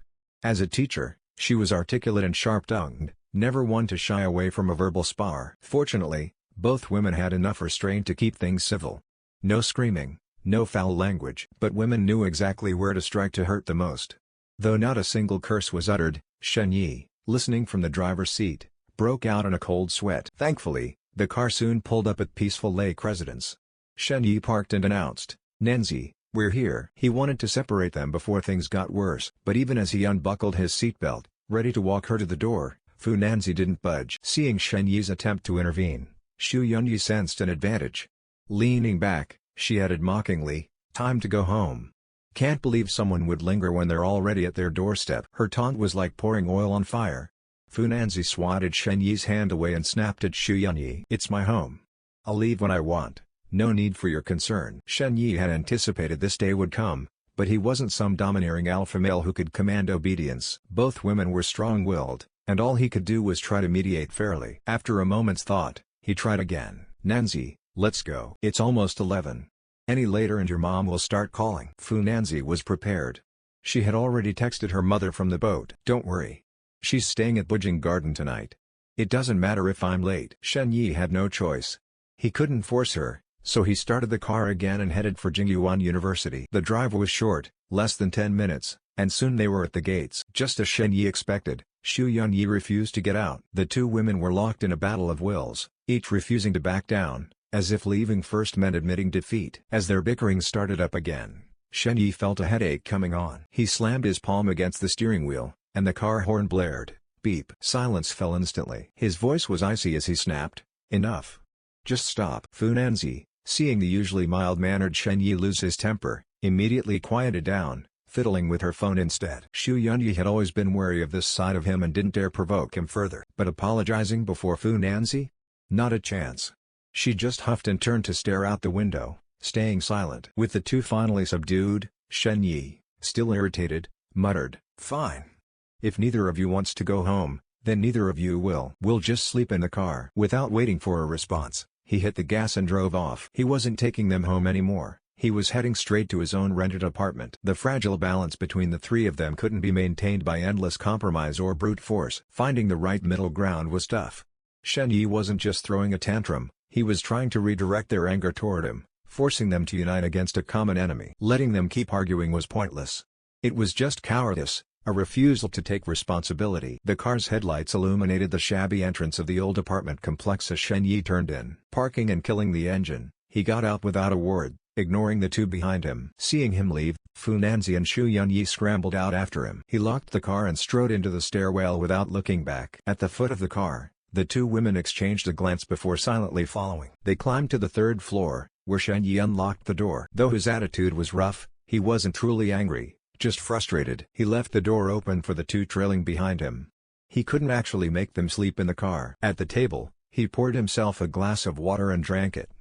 [SPEAKER 1] As a teacher, she was articulate and sharp-tongued, never one to shy away from a verbal spar. Fortunately, both women had enough restraint to keep things civil. No screaming, no foul language. But women knew exactly where to strike to hurt the most. Though not a single curse was uttered, Shen Yi, listening from the driver's seat, broke out in a cold sweat. Thankfully, the car soon pulled up at Peaceful Lake Residence. Shen Yi parked and announced, "Nanzi, we're here." He wanted to separate them before things got worse. But even as he unbuckled his seatbelt, ready to walk her to the door, Fu Nanzi didn't budge. Seeing Shen Yi's attempt to intervene, Xu Yunyi sensed an advantage. Leaning back, she added mockingly, "Time to go home. Can't believe someone would linger when they're already at their doorstep." Her taunt was like pouring oil on fire. Fu Nanzi swatted Shen Yi's hand away and snapped at Xu Yunyi. "It's my home. I'll leave when I want. No need for your concern." Shen Yi had anticipated this day would come, but he wasn't some domineering alpha male who could command obedience. Both women were strong-willed, and all he could do was try to mediate fairly. After a moment's thought, he tried again. "Nanzi, let's go. It's almost 11. Any later and your mom will start calling." Fu Nanzi was prepared. She had already texted her mother from the boat. "Don't worry. She's staying at Bujing Garden tonight. "It doesn't matter if I'm late." Shen Yi had no choice. He couldn't force her, so he started the car again and headed for Jingyuan University. The drive was short, less than 10 minutes, and soon they were at the gates. Just as Shen Yi expected, Xu Yunyi refused to get out. The two women were locked in a battle of wills, each refusing to back down, as if leaving first meant admitting defeat. As their bickering started up again, Shen Yi felt a headache coming on. He slammed his palm against the steering wheel, and the car horn blared. Beep. Silence fell instantly. His voice was icy as he snapped, "Enough. Just stop." Fu Nanzi, seeing the usually mild-mannered Shen Yi lose his temper, immediately quieted down, fiddling with her phone instead. Xu Yunyi had always been wary of this side of him and didn't dare provoke him further. But apologizing before Fu Nanzi? Not a chance. She just huffed and turned to stare out the window, staying silent. With the two finally subdued, Shen Yi, still irritated, muttered, "Fine. If neither of you wants to go home, then neither of you will. We'll just sleep in the car." Without waiting for a response, he hit the gas and drove off. He wasn't taking them home anymore, he was heading straight to his own rented apartment. The fragile balance between the three of them couldn't be maintained by endless compromise or brute force. Finding the right middle ground was tough. Shen Yi wasn't just throwing a tantrum, he was trying to redirect their anger toward him, forcing them to unite against a common enemy. Letting them keep arguing was pointless. It was just cowardice, a refusal to take responsibility. The car's headlights illuminated the shabby entrance of the old apartment complex as Shen Yi turned in. Parking and killing the engine, he got out without a word, ignoring the two behind him. Seeing him leave, Fu Nanzi and Xu Yunyi scrambled out after him. He locked the car and strode into the stairwell without looking back. At the foot of the car, the two women exchanged a glance before silently following. They climbed to the third floor, where Shen Yi unlocked the door. Though his attitude was rough, he wasn't truly angry, just frustrated. He left the door open for the two trailing behind him. He couldn't actually make them sleep in the car. At the table, he poured himself a glass of water and drank it.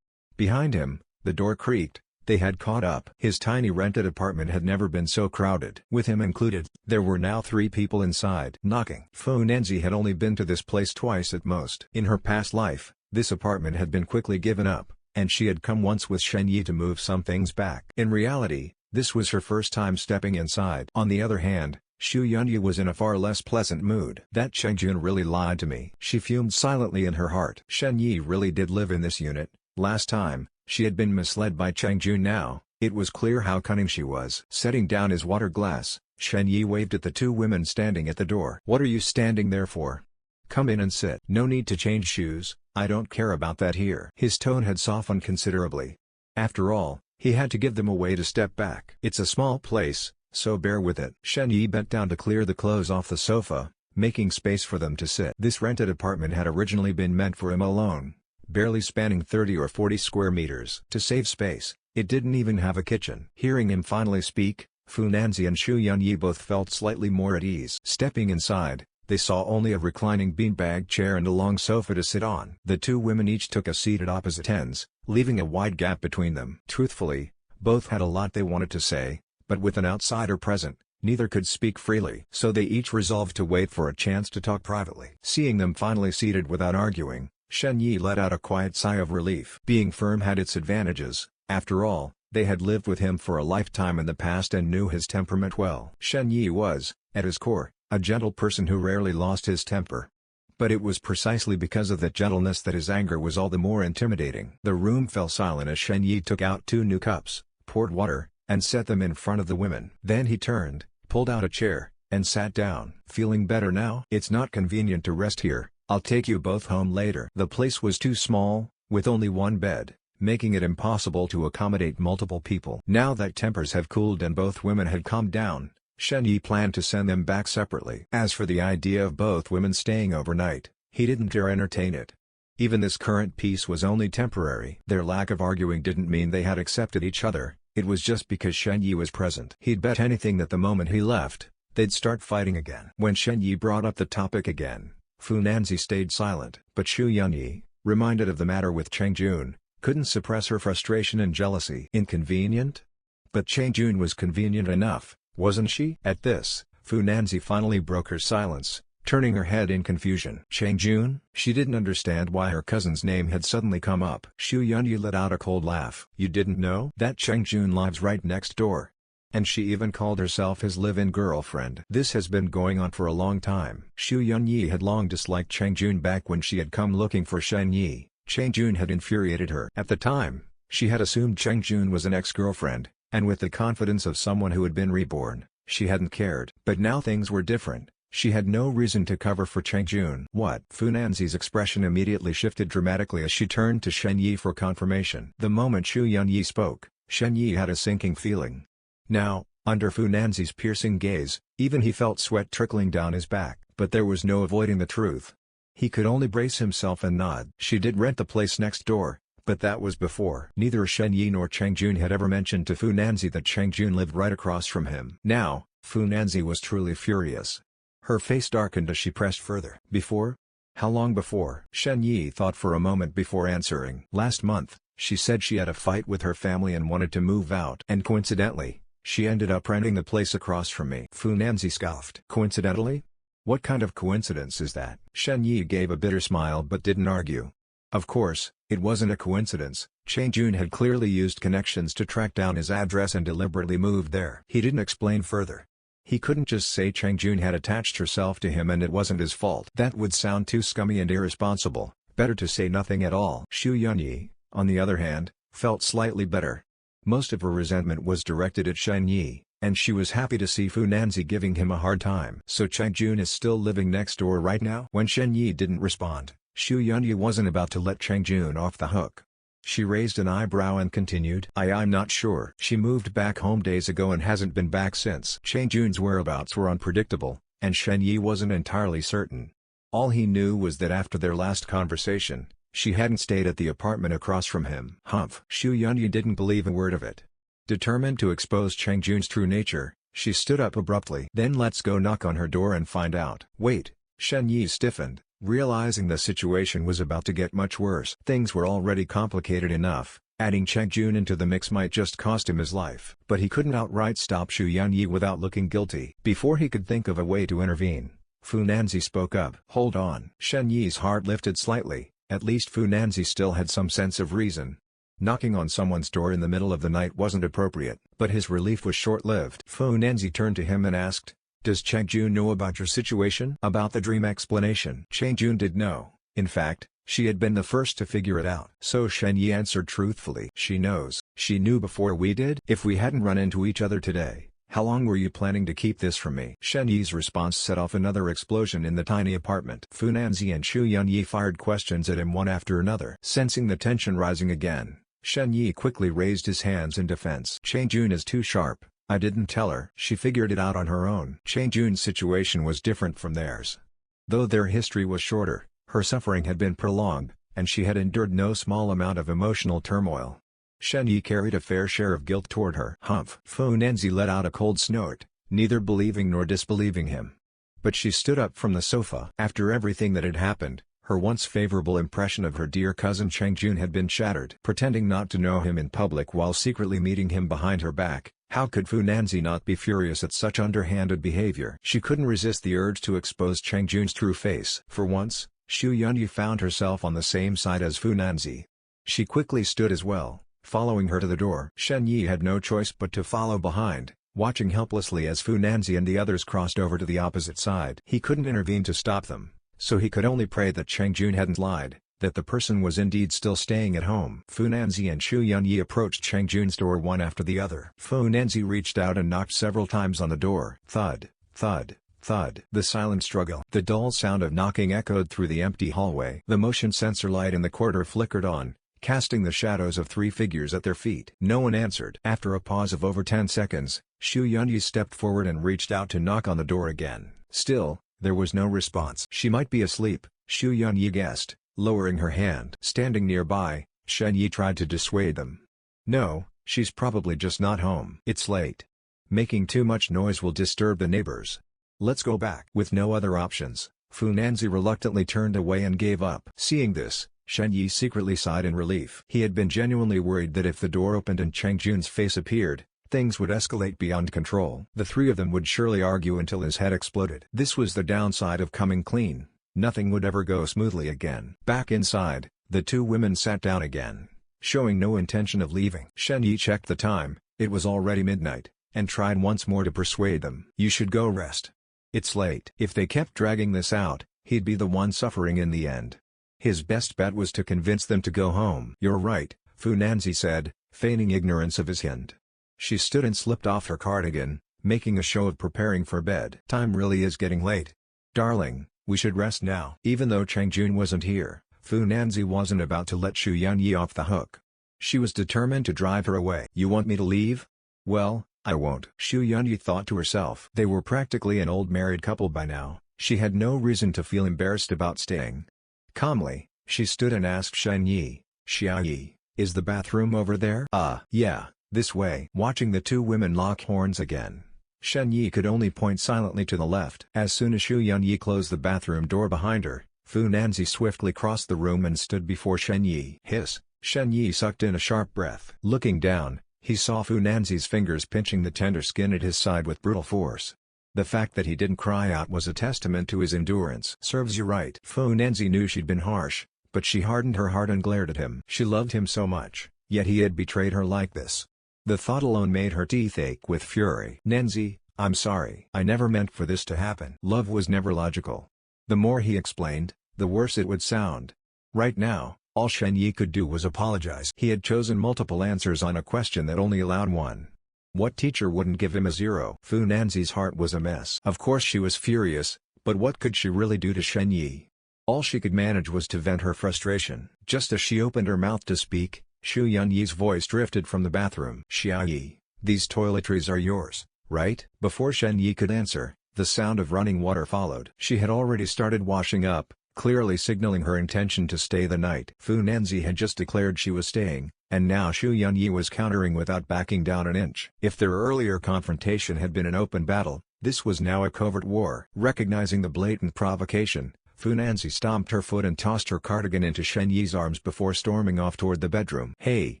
[SPEAKER 1] Behind him, the door creaked. They had caught up. His tiny rented apartment had never been so crowded. With him included, there were now 3 people inside. Knocking. Fu Nanzi had only been to this place twice at most. In her past life, this apartment had been quickly given up, and she had come once with Shen Yi to move some things back. In reality, this was her first time stepping inside. On the other hand, Xu Yunyi was in a far less pleasant mood. That Chengjun really lied to me. She fumed silently in her heart. Shen Yi really did live in this unit. Last time, she had been misled by Chengjun. Now, it was clear how cunning she was. Setting down his water glass, Shen Yi waved at the 2 women standing at the door. "What are you standing there for? Come in and sit." "No need to change shoes, I don't care about that here." His tone had softened considerably. After all, he had to give them a way to step back. "It's a small place, so bear with it." Shen Yi bent down to clear the clothes off the sofa, making space for them to sit. This rented apartment had originally been meant for him alone, barely spanning 30 or 40 square meters. To save space, it didn't even have a kitchen. Hearing him finally speak, Fu Nanzi and Xu Yunyi both felt slightly more at ease. Stepping inside, they saw only a reclining beanbag chair and a long sofa to sit on. The 2 women each took a seat at opposite ends, leaving a wide gap between them. Truthfully, both had a lot they wanted to say, but with an outsider present, neither could speak freely. So they each resolved to wait for a chance to talk privately. Seeing them finally seated without arguing, Shen Yi let out a quiet sigh of relief. Being firm had its advantages. After all, they had lived with him for a lifetime in the past and knew his temperament well. Shen Yi was, at his core, a gentle person who rarely lost his temper. But it was precisely because of that gentleness that his anger was all the more intimidating. The room fell silent as Shen Yi took out 2 new cups, poured water, and set them in front of the women. Then he turned, pulled out a chair, and sat down. "Feeling better now? It's not convenient to rest here. I'll take you both home later." The place was too small, with only 1 bed, making it impossible to accommodate multiple people. Now that tempers have cooled and both women had calmed down, Shen Yi planned to send them back separately. As for the idea of both women staying overnight, he didn't dare entertain it. Even this current peace was only temporary. Their lack of arguing didn't mean they had accepted each other, it was just because Shen Yi was present. He'd bet anything that the moment he left, they'd start fighting again. When Shen Yi brought up the topic again, Fu Nanzi stayed silent. But Xu Yunyi, reminded of the matter with Chengjun, couldn't suppress her frustration and jealousy. Inconvenient? But Chengjun was convenient enough, wasn't she? At this, Fu Nanzi finally broke her silence, turning her head in confusion. "Chengjun?" She didn't understand why her cousin's name had suddenly come up. Xu Yunyi let out a cold laugh. "You didn't know? That Chengjun lives right next door. And she even called herself his live-in girlfriend. This has been going on for a long time. Xu Yunyi had long disliked Chang Jun back when she had come looking for Shen Yi. Chang Jun had infuriated her. At the time, she had assumed Chang Jun was an ex-girlfriend, and with the confidence of someone who had been reborn, she hadn't cared. But now things were different. She had no reason to cover for Chang Jun. What? Fu Nanzi's expression immediately shifted dramatically as she turned to Shen Yi for confirmation. The moment Xu Yunyi spoke, Shen Yi had a sinking feeling. Now, under Fu Nanzi's piercing gaze, even he felt sweat trickling down his back. But there was no avoiding the truth. He could only brace himself and nod. She did rent the place next door, but that was before. Neither Shen Yi nor Chang Jun had ever mentioned to Fu Nanzi that Chang Jun lived right across from him. Now, Fu Nanzi was truly furious. Her face darkened as she pressed further. Before? How long before? Shen Yi thought for a moment before answering. Last month, she said she had a fight with her family and wanted to move out. And coincidentally, she ended up renting the place across from me. Fu Nanzi scoffed. Coincidentally? What kind of coincidence is that? Shen Yi gave a bitter smile but didn't argue. Of course, it wasn't a coincidence. Chang Jun had clearly used connections to track down his address and deliberately moved there. He didn't explain further. He couldn't just say Chang Jun had attached herself to him and it wasn't his fault. That would sound too scummy and irresponsible. Better to say nothing at all. Xu Yunyi, on the other hand, felt slightly better. Most of her resentment was directed at Shen Yi, and she was happy to see Fu Nanzi giving him a hard time. So Chang Jun is still living next door right now? When Shen Yi didn't respond, Xu Yunyi wasn't about to let Chang Jun off the hook. She raised an eyebrow and continued. I'm not sure. She moved back home days ago and hasn't been back since. Chang Jun's whereabouts were unpredictable, and Shen Yi wasn't entirely certain. All he knew was that after their last conversation, she hadn't stayed at the apartment across from him. Humph. Xu Yunyi didn't believe a word of it. Determined to expose Chang Jun's true nature, she stood up abruptly. Then let's go knock on her door and find out. Wait. Shen Yi stiffened, realizing the situation was about to get much worse. Things were already complicated enough, adding Chang Jun into the mix might just cost him his life. But he couldn't outright stop Xu Yunyi without looking guilty. Before he could think of a way to intervene, Fu Nanzi spoke up. Hold on. Shen Yi's heart lifted slightly. At least Fu Nanzi still had some sense of reason. Knocking on someone's door in the middle of the night wasn't appropriate. But his relief was short-lived. Fu Nanzi turned to him and asked, does Chang Jun know about your situation? About the dream explanation? Chang Jun did know. In fact, she had been the first to figure it out. So Shen Yi answered truthfully. She knows. She knew before we did? If we hadn't run into each other today, how long were you planning to keep this from me? Shen Yi's response set off another explosion in the tiny apartment. Fu Nanzi and Xu Yunyi fired questions at him one after another. Sensing the tension rising again, Shen Yi quickly raised his hands in defense. Chang Jun is too sharp. I didn't tell her. She figured it out on her own. Chang Jun's situation was different from theirs. Though their history was shorter, her suffering had been prolonged, and she had endured no small amount of emotional turmoil. Shen Yi carried a fair share of guilt toward her. Humph. Fu Nanzi let out a cold snort, neither believing nor disbelieving him. But she stood up from the sofa. After everything that had happened, her once favorable impression of her dear cousin Chang Jun had been shattered. Pretending not to know him in public while secretly meeting him behind her back, how could Fu Nanzi not be furious at such underhanded behavior? She couldn't resist the urge to expose Chang Jun's true face. For once, Xu Yunyi found herself on the same side as Fu Nanzi. She quickly stood as well, following her to the door. Shen Yi had no choice but to follow behind, watching helplessly as Fu Nanzi and the others crossed over to the opposite side. He couldn't intervene to stop them, so he could only pray that Chang Jun hadn't lied, that the person was indeed still staying at home. Fu Nanzi and Xu Yunyi approached Chang Jun's door one after the other. Fu Nanzi reached out and knocked several times on the door. Thud, thud, thud. The silent struggle. The dull sound of knocking echoed through the empty hallway. The motion sensor light in the corridor flickered on, casting the shadows of 3 figures at their feet. No one answered. After a pause of over 10 seconds, Xu Yunyi stepped forward and reached out to knock on the door again. Still, there was no response. She might be asleep, Xu Yunyi guessed, lowering her hand. Standing nearby, Shen Yi tried to dissuade them. No, she's probably just not home. It's late. Making too much noise will disturb the neighbors. Let's go back. With no other options, Fu Nanzi reluctantly turned away and gave up. Seeing this, Shen Yi secretly sighed in relief. He had been genuinely worried that if the door opened and Chang Jun's face appeared, things would escalate beyond control. The 3 of them would surely argue until his head exploded. This was the downside of coming clean. Nothing would ever go smoothly again. Back inside, the 2 women sat down again, showing no intention of leaving. Shen Yi checked the time. It was already midnight, and tried once more to persuade them. You should go rest. It's late. If they kept dragging this out, he'd be the one suffering in the end. His best bet was to convince them to go home. You're right, Fu Nanzi said, feigning ignorance of his hint. She stood and slipped off her cardigan, making a show of preparing for bed. Time really is getting late. Darling, we should rest now. Even though Chang Jun wasn't here, Fu Nanzi wasn't about to let Xu Yunyi off the hook. She was determined to drive her away. You want me to leave? Well, I won't. Xu Yunyi thought to herself. They were practically an old married couple by now. She had no reason to feel embarrassed about staying. Calmly, she stood and asked Shen Yi, Xiaoyi, is the bathroom over there? Yeah, this way. Watching the two women lock horns again, Shen Yi could only point silently to the left. As soon as Xu Yunyi closed the bathroom door behind her, Fu Nanzi swiftly crossed the room and stood before Shen Yi. Hiss! Shen Yi sucked in a sharp breath. Looking down, he saw Fu Nanzi's fingers pinching the tender skin at his side with brutal force. The fact that he didn't cry out was a testament to his endurance. Serves you right. Fu Nanzi knew she'd been harsh, but she hardened her heart and glared at him. She loved him so much, yet he had betrayed her like this. The thought alone made her teeth ache with fury. Nanzi, I'm sorry. I never meant for this to happen. Love was never logical. The more he explained, the worse it would sound. Right now, all Shen Yi could do was apologize. He had chosen multiple answers on a question that only allowed one. What teacher wouldn't give him a 0? Fu Nanzi's heart was a mess. Of course she was furious, but what could she really do to Shen Yi? All she could manage was to vent her frustration. Just as she opened her mouth to speak, Xu Yunyi's voice drifted from the bathroom. Xiaoyi, these toiletries are yours, right? Before Shen Yi could answer, the sound of running water followed. She had already started washing up, clearly signaling her intention to stay the night. Fu Nanzi had just declared she was staying, and now Xu Yunyi was countering without backing down an inch. If their earlier confrontation had been an open battle, this was now a covert war. Recognizing the blatant provocation, Fu Nanzi stomped her foot and tossed her cardigan into Shen Yi's arms before storming off toward the bedroom. Hey,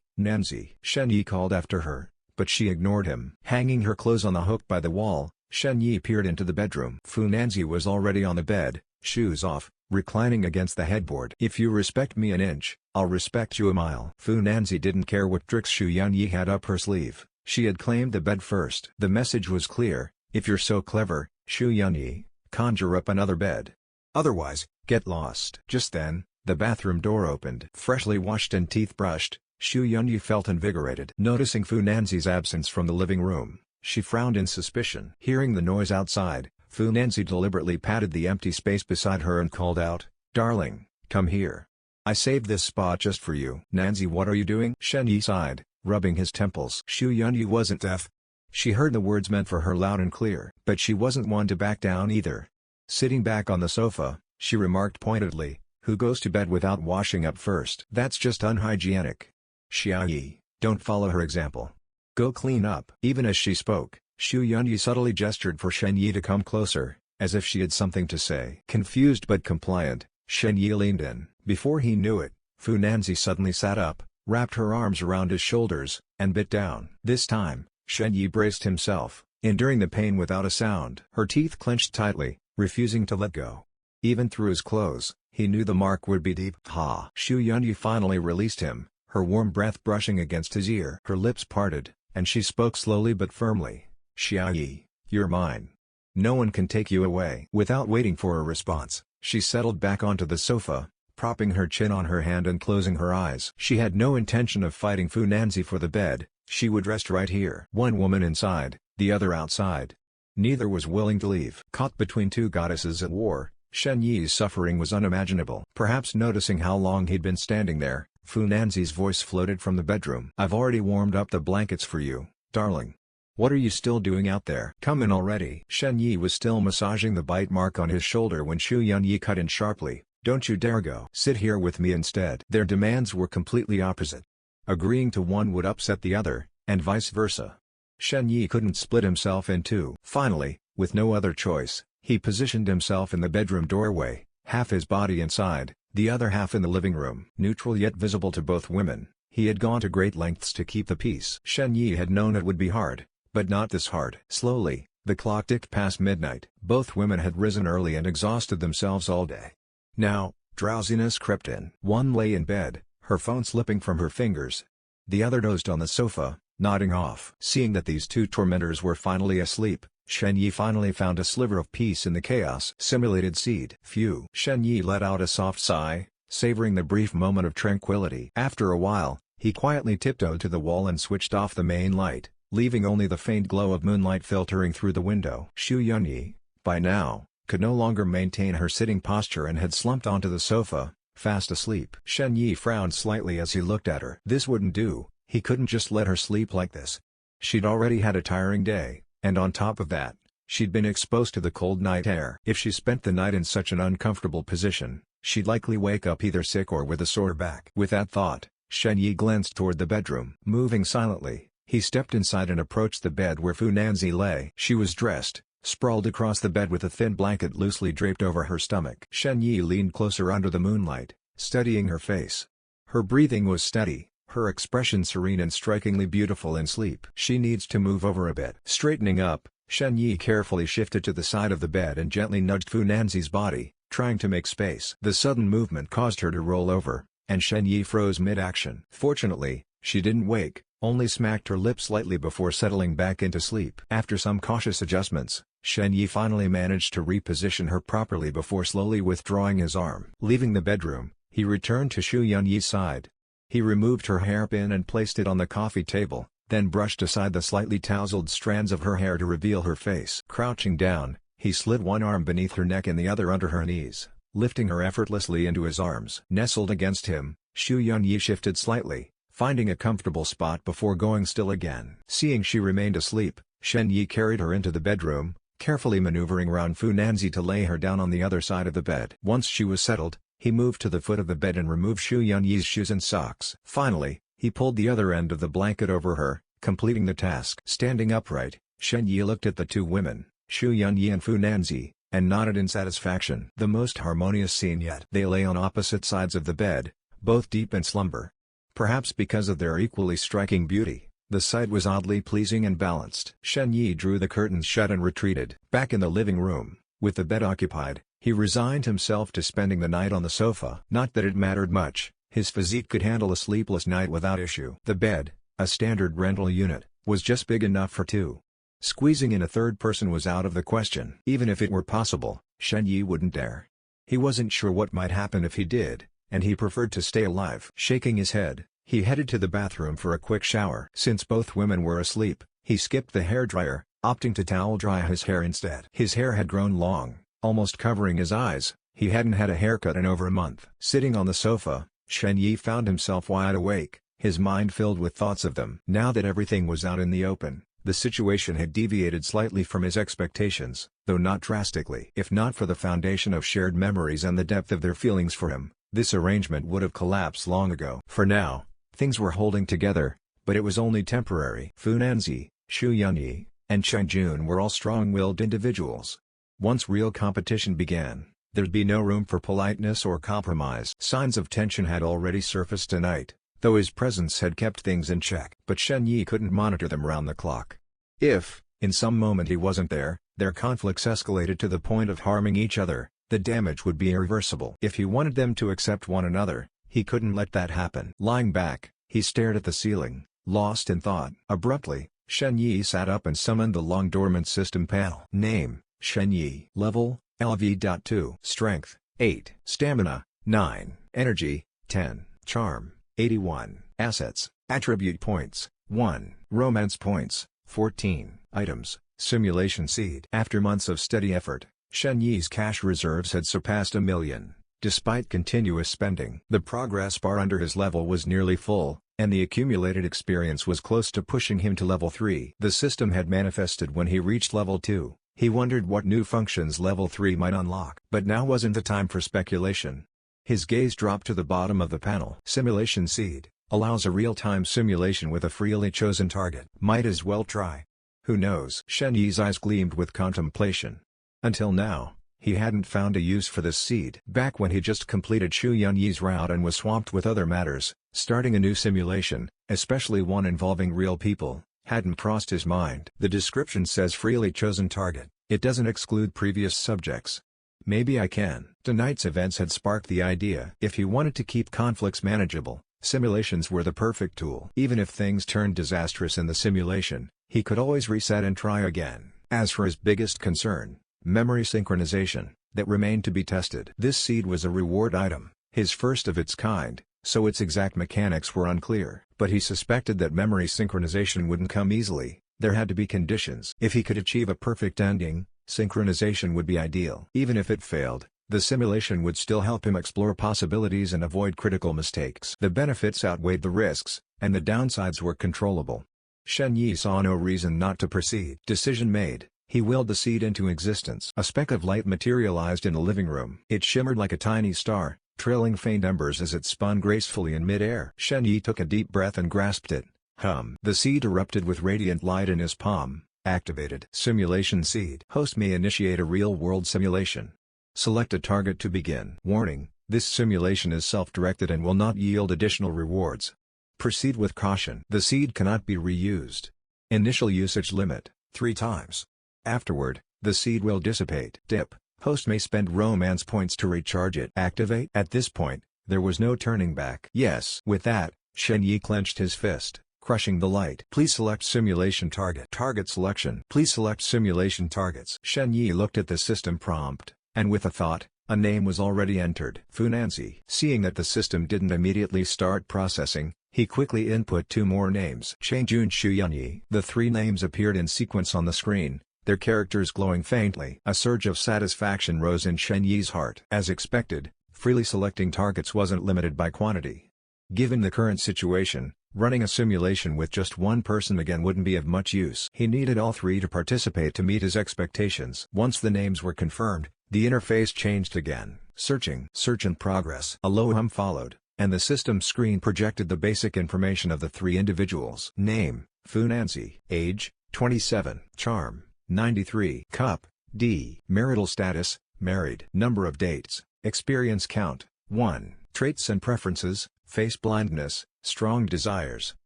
[SPEAKER 1] Nanzi! Shen Yi called after her, but she ignored him. Hanging her clothes on the hook by the wall, Shen Yi peered into the bedroom. Fu Nanzi was already on the bed, shoes off, reclining against the headboard. If you respect me an inch, I'll respect you a mile. Fu Nanzi didn't care what tricks Xu Yunyi had up her sleeve. She had claimed the bed first. The message was clear: if you're so clever, Xu Yunyi, conjure up another bed. Otherwise, get lost. Just then, the bathroom door opened. Freshly washed and teeth brushed, Xu Yunyi felt invigorated. Noticing Fu Nanzi's absence from the living room, she frowned in suspicion. Hearing the noise outside, Fu Nanzi deliberately patted the empty space beside her and called out, Darling, come here. I saved this spot just for you. Nanzi, what are you doing? Shen Yi sighed, rubbing his temples. Xu Yunyi wasn't deaf. She heard the words meant for her loud and clear. But she wasn't one to back down either. Sitting back on the sofa, she remarked pointedly, who goes to bed without washing up first? That's just unhygienic. Xiaoyi, don't follow her example. Go clean up. Even as she spoke, Xu Yunyi subtly gestured for Shen Yi to come closer, as if she had something to say. Confused but compliant, Shen Yi leaned in. Before he knew it, Fu Nanzi suddenly sat up, wrapped her arms around his shoulders, and bit down. This time, Shen Yi braced himself, enduring the pain without a sound. Her teeth clenched tightly, refusing to let go. Even through his clothes, he knew the mark would be deep. Ha! Xu Yunyi finally released him, her warm breath brushing against his ear. Her lips parted, and she spoke slowly but firmly. Xiaoyi, you're mine. No one can take you away. Without waiting for a response, she settled back onto the sofa, propping her chin on her hand and closing her eyes. She had no intention of fighting Fu Nanzi for the bed. She would rest right here. One woman inside, the other outside. Neither was willing to leave. Caught between two goddesses at war, Shen Yi's suffering was unimaginable. Perhaps noticing how long he'd been standing there, Fu Nanzi's voice floated from the bedroom. I've already warmed up the blankets for you, darling. What are you still doing out there? Come in already. Shen Yi was still massaging the bite mark on his shoulder when Xu Yunyi cut in sharply. Don't you dare go. Sit here with me instead. Their demands were completely opposite. Agreeing to one would upset the other, and vice versa. Shen Yi couldn't split himself in two. Finally, with no other choice, he positioned himself in the bedroom doorway, half his body inside, the other half in the living room. Neutral yet visible to both women, he had gone to great lengths to keep the peace. Shen Yi had known it would be hard, but not this hard. Slowly, the clock ticked past midnight. Both women had risen early and exhausted themselves all day. Now, drowsiness crept in. One lay in bed, her phone slipping from her fingers. The other dozed on the sofa, nodding off. Seeing that these two tormentors were finally asleep, Shen Yi finally found a sliver of peace in the chaos. Simulated seed. Phew. Shen Yi let out a soft sigh, savoring the brief moment of tranquility. After a while, he quietly tiptoed to the wall and switched off the main light, leaving only the faint glow of moonlight filtering through the window. Xu Yunyi, by now, could no longer maintain her sitting posture and had slumped onto the sofa, fast asleep. Shen Yi frowned slightly as he looked at her. This wouldn't do, he couldn't just let her sleep like this. She'd already had a tiring day, and on top of that, she'd been exposed to the cold night air. If she spent the night in such an uncomfortable position, she'd likely wake up either sick or with a sore back. With that thought, Shen Yi glanced toward the bedroom. Moving silently, he stepped inside and approached the bed where Fu Nanzi lay. She was dressed, sprawled across the bed with a thin blanket loosely draped over her stomach. Shen Yi leaned closer under the moonlight, studying her face. Her breathing was steady, her expression serene and strikingly beautiful in sleep. She needs to move over a bit. Straightening up, Shen Yi carefully shifted to the side of the bed and gently nudged Fu Nanzi's body, trying to make space. The sudden movement caused her to roll over, and Shen Yi froze mid-action. Fortunately, she didn't wake, only smacked her lips slightly before settling back into sleep. After some cautious adjustments, Shen Yi finally managed to reposition her properly before slowly withdrawing his arm. Leaving the bedroom, he returned to Xu Yunyi's side. He removed her hairpin and placed it on the coffee table, then brushed aside the slightly tousled strands of her hair to reveal her face. Crouching down, he slid one arm beneath her neck and the other under her knees, lifting her effortlessly into his arms. Nestled against him, Xu Yunyi shifted slightly, finding a comfortable spot before going still again. Seeing she remained asleep, Shen Yi carried her into the bedroom, carefully maneuvering around Fu Nanzi to lay her down on the other side of the bed. Once she was settled, he moved to the foot of the bed and removed Xu Yunyi's shoes and socks. Finally, he pulled the other end of the blanket over her, completing the task. Standing upright, Shen Yi looked at the two women, Xu Yunyi and Fu Nanzi, and nodded in satisfaction. The most harmonious scene yet. They lay on opposite sides of the bed, both deep in slumber. Perhaps because of their equally striking beauty, the sight was oddly pleasing and balanced. Shen Yi drew the curtains shut and retreated. Back in the living room, with the bed occupied, he resigned himself to spending the night on the sofa. Not that it mattered much, his physique could handle a sleepless night without issue. The bed, a standard rental unit, was just big enough for two. Squeezing in a third person was out of the question. Even if it were possible, Shen Yi wouldn't dare. He wasn't sure what might happen if he did, and he preferred to stay alive. Shaking his head, he headed to the bathroom for a quick shower. Since both women were asleep, he skipped the hairdryer, opting to towel dry his hair instead. His hair had grown long, almost covering his eyes. He hadn't had a haircut in over a month. Sitting on the sofa, Shen Yi found himself wide awake, his mind filled with thoughts of them. Now that everything was out in the open, the situation had deviated slightly from his expectations, though not drastically. If not for the foundation of shared memories and the depth of their feelings for him, this arrangement would have collapsed long ago. For now, things were holding together, but it was only temporary. Fu Nanzi, Xu Yunyi, and Chen Jun were all strong-willed individuals. Once real competition began, there'd be no room for politeness or compromise. Signs of tension had already surfaced tonight, though his presence had kept things in check. But Shen Yi couldn't monitor them round the clock. If, in some moment he wasn't there, their conflicts escalated to the point of harming each other, the damage would be irreversible. If he wanted them to accept one another, he couldn't let that happen. Lying back, he stared at the ceiling, lost in thought. Abruptly, Shen Yi sat up and summoned the long dormant system panel. Name, Shen Yi. Level, LV.2. Strength, 8. Stamina, 9. Energy, 10. Charm, 81. Assets, attribute points, 1. Romance points, 14. Items, simulation seed. After months of steady effort, Shen Yi's cash reserves had surpassed 1 million. Despite continuous spending, the progress bar under his level was nearly full, and the accumulated experience was close to pushing him to level 3. The system had manifested when he reached level 2. He wondered what new functions level 3 might unlock. But now wasn't the time for speculation. His gaze dropped to the bottom of the panel. Simulation seed allows a real-time simulation with a freely chosen target. Might as well try. Who knows? Shen Yi's eyes gleamed with contemplation. Until now, he hadn't found a use for this seed. Back when he just completed Xu Yunyi's route and was swamped with other matters, starting a new simulation, especially one involving real people, hadn't crossed his mind. The description says freely chosen target. It doesn't exclude previous subjects. Maybe I can. Tonight's events had sparked the idea. If he wanted to keep conflicts manageable, Simulations were the perfect tool. Even if things turned disastrous in the simulation, he could always reset and try again. As for his biggest concern, memory synchronization, that remained to be tested. This seed was a reward item, his first of its kind, so its exact mechanics were unclear. But he suspected that memory synchronization wouldn't come easily, there had to be conditions. If he could achieve a perfect ending, synchronization would be ideal. Even if it failed, the simulation would still help him explore possibilities and avoid critical mistakes. The benefits outweighed the risks, and the downsides were controllable. Shen Yi saw no reason not to proceed. Decision made, he willed the seed into existence. A speck of light materialized in the living room. It shimmered like a tiny star, trailing faint embers as it spun gracefully in mid-air. Shen Yi took a deep breath and grasped it. The seed erupted with radiant light in his palm. Activated. Simulation seed. Host may initiate a real-world simulation. Select a target to begin. Warning: this simulation is self-directed and will not yield additional rewards. Proceed with caution. The seed cannot be reused. Initial usage limit: 3 times. Afterward, the seed will dissipate. Dip. Host may spend romance points to recharge it. Activate. At this point, there was no turning back. Yes. With that, Shen Yi clenched his fist, crushing the light. Please select simulation target. Target selection. Please select simulation targets. Shen Yi looked at the system prompt, and with a thought, a name was already entered. Fu Nancy. Seeing that the system didn't immediately start processing, he quickly input 2 more names. Changjun Shu Yanyi. The 3 names appeared in sequence on the screen, their characters glowing faintly. A surge of satisfaction rose in Shen Yi's heart. As expected, freely selecting targets wasn't limited by quantity. Given the current situation, running a simulation with just one person again wouldn't be of much use. He needed all 3 to participate to meet his expectations. Once the names were confirmed, the interface changed again. Searching. Search in progress. A low hum followed, and the system screen projected the basic information of the 3 individuals. Name: Fu Nancy. Age: 27. Charm: 93. Cup: D. Marital status: married. Number of dates. Experience count: 1. Traits and preferences: face blindness, strong desires,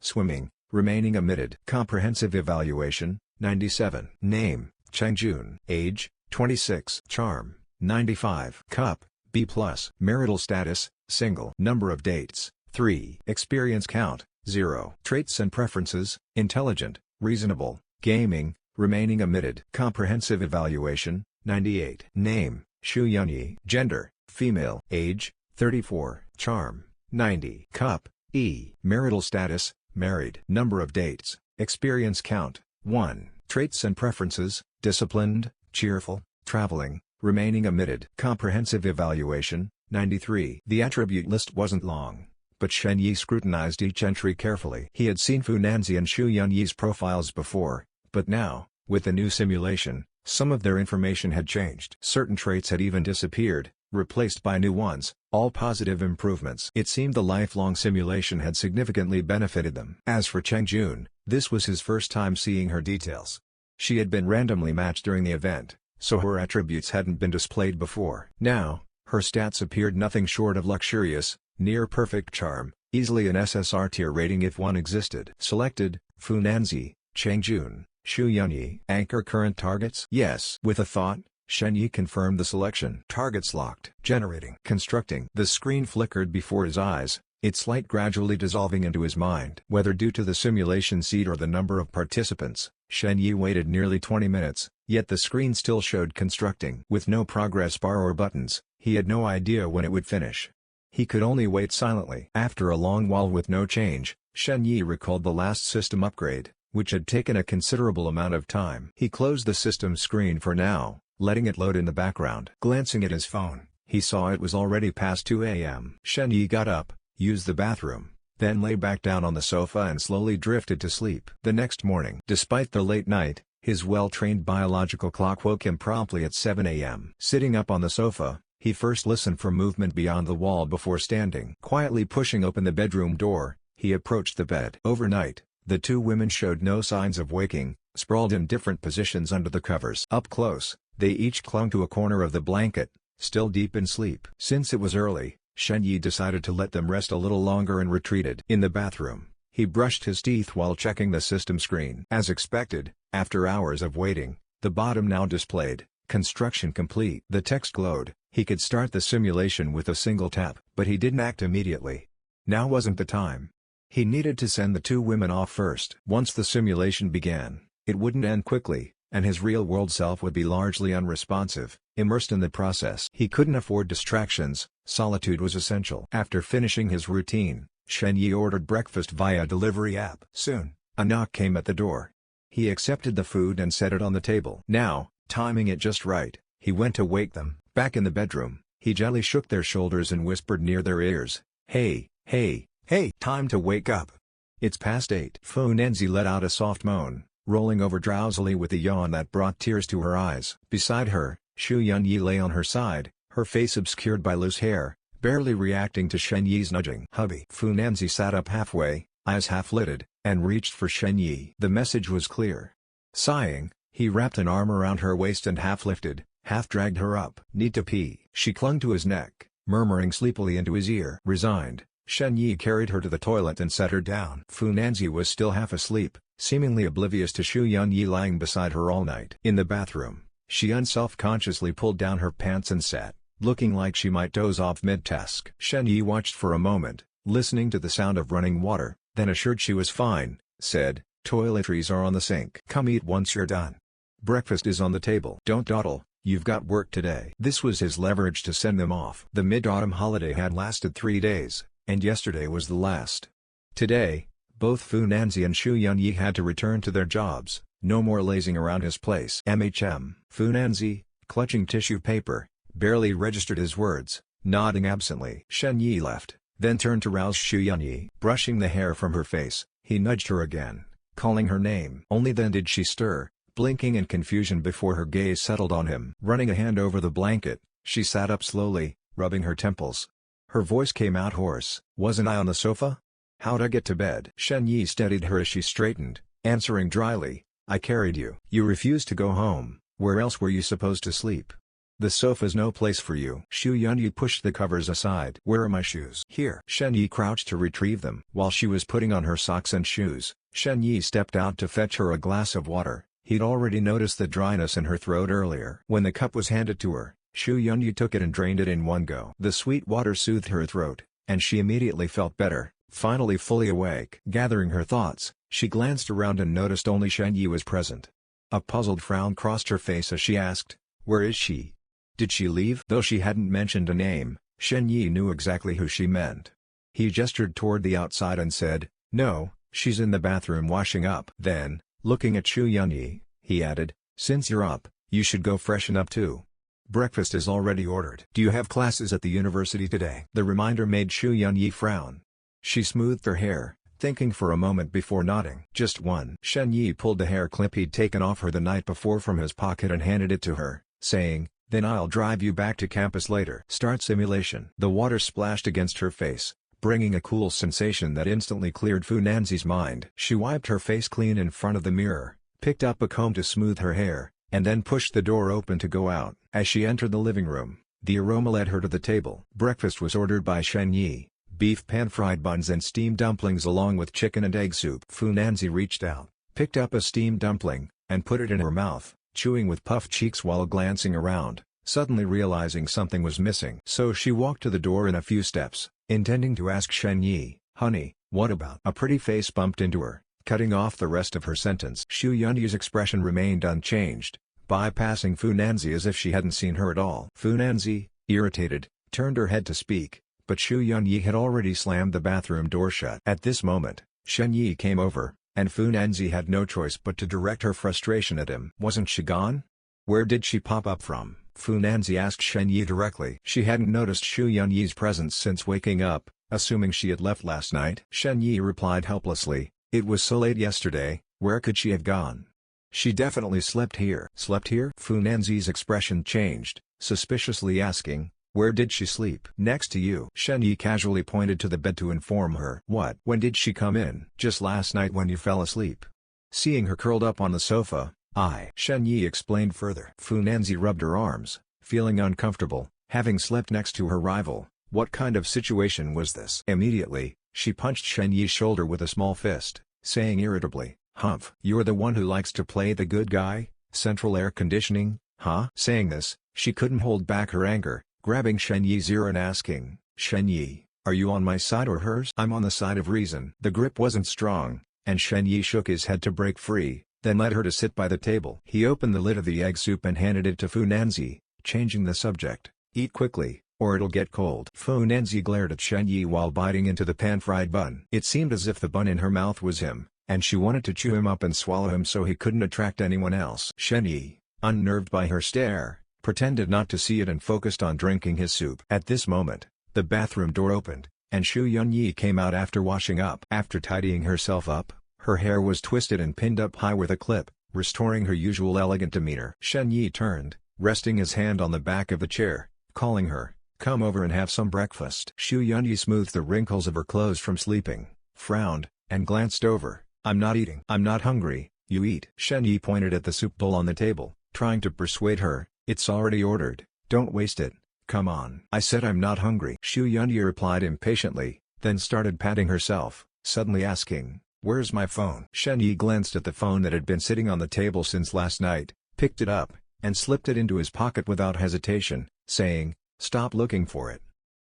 [SPEAKER 1] swimming, remaining omitted. Comprehensive evaluation: 97. Name: Changjun. Age: 26. Charm: 95. Cup: B+. Marital status: single. Number of dates: 3. Experience count: 0. Traits and preferences: intelligent, reasonable, gaming, remaining omitted. Comprehensive evaluation: 98. Name: Shu Yanyi. Gender: female. Age: 34. Charm: 90. Cup: E. Marital status: married. Number of dates: experience count: 1. Traits and preferences: disciplined, cheerful, traveling, remaining omitted. Comprehensive evaluation: 93. The attribute list wasn't long, but Shen Yi scrutinized each entry carefully. He had seen Fu Nanzi and Shu Yanyi's profiles before, but now, with the new simulation, some of their information had changed. Certain traits had even disappeared, replaced by new ones, all positive improvements. It seemed the lifelong simulation had significantly benefited them. As for Changjun, this was his first time seeing her details. She had been randomly matched during the event, so her attributes hadn't been displayed before. Now, her stats appeared nothing short of luxurious, near-perfect charm, easily an SSR tier rating if one existed. Selected: Fu Nanzi, Changjun, Shu Yanyi. Anchor current targets? Yes. With a thought, Shen Yi confirmed the selection. Targets locked. Generating. Constructing. The screen flickered before his eyes, its light gradually dissolving into his mind. Whether due to the simulation seed or the number of participants, Shen Yi waited nearly 20 minutes, yet the screen still showed constructing. With no progress bar or buttons, he had no idea when it would finish. He could only wait silently. After a long while with no change, Shen Yi recalled the last system upgrade, which had taken a considerable amount of time. He closed the system screen for now, letting it load in the background. Glancing at his phone, he saw it was already past 2 a.m. Shen Yi got up, used the bathroom, then lay back down on the sofa and slowly drifted to sleep. The next morning, despite the late night, his well-trained biological clock woke him promptly at 7 a.m. Sitting up on the sofa, he first listened for movement beyond the wall before standing. Quietly pushing open the bedroom door, he approached the bed. Overnight, the 2 women showed no signs of waking, sprawled in different positions under the covers. Up close, they each clung to a corner of the blanket, still deep in sleep. Since it was early, Shen Yi decided to let them rest a little longer and retreated. In the bathroom, he brushed his teeth while checking the system screen. As expected, after hours of waiting, the bottom now displayed, "Construction complete." The text glowed. He could start the simulation with a single tap. But he didn't act immediately. Now wasn't the time. He needed to send the two women off first. Once the simulation began, it wouldn't end quickly, and his real-world self would be largely unresponsive, immersed in the process. He couldn't afford distractions, solitude was essential. After finishing his routine, Shen Yi ordered breakfast via delivery app. Soon, a knock came at the door. He accepted the food and set it on the table. Now, timing it just right, he went to wake them. Back in the bedroom, he gently shook their shoulders and whispered near their ears, "Hey, hey, hey, time to wake up. It's past 8. Fu Nanzi let out a soft moan, rolling over drowsily with a yawn that brought tears to her eyes. Beside her, Xu Yunyi lay on her side, her face obscured by loose hair, barely reacting to Shen Yi's nudging. "Hubby." Fu Nanzi sat up halfway, eyes half-lidded, and reached for Shen Yi. The message was clear. Sighing, he wrapped an arm around her waist and half-lifted, half-dragged her up. "Need to pee." She clung to his neck, murmuring sleepily into his ear. Resigned, Shen Yi carried her to the toilet and set her down. Fu Nanzi was still half asleep, seemingly oblivious to Xu Yunyi lying beside her all night. In the bathroom, she unself-consciously pulled down her pants and sat, looking like she might doze off mid-task. Shen Yi watched for a moment, listening to the sound of running water, then assured she was fine, said, "Toiletries are on the sink. Come eat once you're done. Breakfast is on the table. Don't dawdle, you've got work today." This was his leverage to send them off. The mid-autumn holiday had lasted 3 days, and yesterday was the last. Today, both Fu Nanzi and Xu Yunyi had to return to their jobs. No more lazing around his place. Fu Nanzi, clutching tissue paper, barely registered his words, nodding absently. Shen Yi left, then turned to rouse Xu Yunyi. Brushing the hair from her face, he nudged her again, calling her name. Only then did she stir, blinking in confusion before her gaze settled on him. Running a hand over the blanket, she sat up slowly, rubbing her temples. Her voice came out hoarse. "Wasn't I on the sofa? How'd I get to bed?" Shen Yi steadied her as she straightened, answering dryly, "I carried you. You refused to go home. Where else were you supposed to sleep? The sofa's no place for you." Xu Yunyi pushed the covers aside. "Where are my shoes?" "Here." Shen Yi crouched to retrieve them. While she was putting on her socks and shoes, Shen Yi stepped out to fetch her a glass of water. He'd already noticed the dryness in her throat earlier. When the cup was handed to her, Xu Yunyi took it and drained it in one go. The sweet water soothed her throat, and she immediately felt better, finally fully awake. Gathering her thoughts, she glanced around and noticed only Shen Yi was present. A puzzled frown crossed her face as she asked, "Where is she? Did she leave?" Though she hadn't mentioned a name, Shen Yi knew exactly who she meant. He gestured toward the outside and said, "No, she's in the bathroom washing up." Then, looking at Xu Yunyi, he added, "Since you're up, you should go freshen up too. Breakfast is already ordered." "Do you have classes at the university today?" The reminder made Xu Yunyi frown. She smoothed her hair, thinking for a moment before nodding. "Just one." Shen Yi pulled the hair clip he'd taken off her the night before from his pocket and handed it to her, saying, "Then I'll drive you back to campus later." Start simulation. The water splashed against her face, bringing a cool sensation that instantly cleared Fu Nanzi's mind. She wiped her face clean in front of the mirror, picked up a comb to smooth her hair, and then pushed the door open to go out. As she entered the living room, the aroma led her to the table. Breakfast was ordered by Shen Yi, beef pan-fried buns and steamed dumplings along with chicken and egg soup. Fu Nanzi reached out, picked up a steamed dumpling, and put it in her mouth, chewing with puffed cheeks while glancing around, suddenly realizing something was missing. So she walked to the door in a few steps, intending to ask Shen Yi, "Honey, what about?" A pretty face bumped into her, cutting off the rest of her sentence. Xu Yunyi's expression remained unchanged, bypassing Fu Nanzi as if she hadn't seen her at all. Fu Nanzi, irritated, turned her head to speak, but Xu Yunyi had already slammed the bathroom door shut. At this moment, Shen Yi came over, and Fu Nanzi had no choice but to direct her frustration at him. "Wasn't she gone? Where did she pop up from?" Fu Nanzi asked Shen Yi directly. She hadn't noticed Xu Yunyi's presence since waking up, assuming she had left last night. Shen Yi replied helplessly, "It was so late yesterday, where could she have gone? She definitely slept here." "Slept here?" Fu Nanzi's expression changed, suspiciously asking, "Where did she sleep?" "Next to you." Shen Yi casually pointed to the bed to inform her. "What? When did she come in?" "Just last night when you fell asleep." Seeing her curled up on the sofa, Shen Yi explained further. Fu Nanzi rubbed her arms, feeling uncomfortable, having slept next to her rival. What kind of situation was this? Immediately, she punched Shen Yi's shoulder with a small fist, saying irritably, "Humph! You're the one who likes to play the good guy, central air conditioning, huh?" Saying this, she couldn't hold back her anger, grabbing Shen Yi's ear and asking, "Shen Yi, Are you on my side or hers? I'm on the side of reason. The grip wasn't strong, and Shen Yi shook his head to break free, then led her to sit by the table. He opened the lid of the egg soup and handed it to Fu Nanzi, changing the subject. Eat quickly, or it'll get cold. Fu Nanzi glared at Shen Yi while biting into the pan-fried bun. It seemed as if the bun in her mouth was him, and she wanted to chew him up and swallow him so he couldn't attract anyone else. Shen Yi, unnerved by her stare, pretended not to see it and focused on drinking his soup. At this moment, the bathroom door opened, and Xu Yunyi came out after washing up. After tidying herself up, her hair was twisted and pinned up high with a clip, restoring her usual elegant demeanor. Shen Yi turned, resting his hand on the back of the chair, calling her, "Come over and have some breakfast." Xu Yunyi smoothed the wrinkles of her clothes from sleeping, frowned, and glanced over. "I'm not eating." "I'm not hungry, you eat." Shen Yi pointed at the soup bowl on the table, trying to persuade her, "It's already ordered, don't waste it. Come on." "I said I'm not hungry," Xu Yunyi replied impatiently, then started patting herself, suddenly asking, "Where's my phone?" Shen Yi glanced at the phone that had been sitting on the table since last night, picked it up, and slipped it into his pocket without hesitation, saying, "Stop looking for it.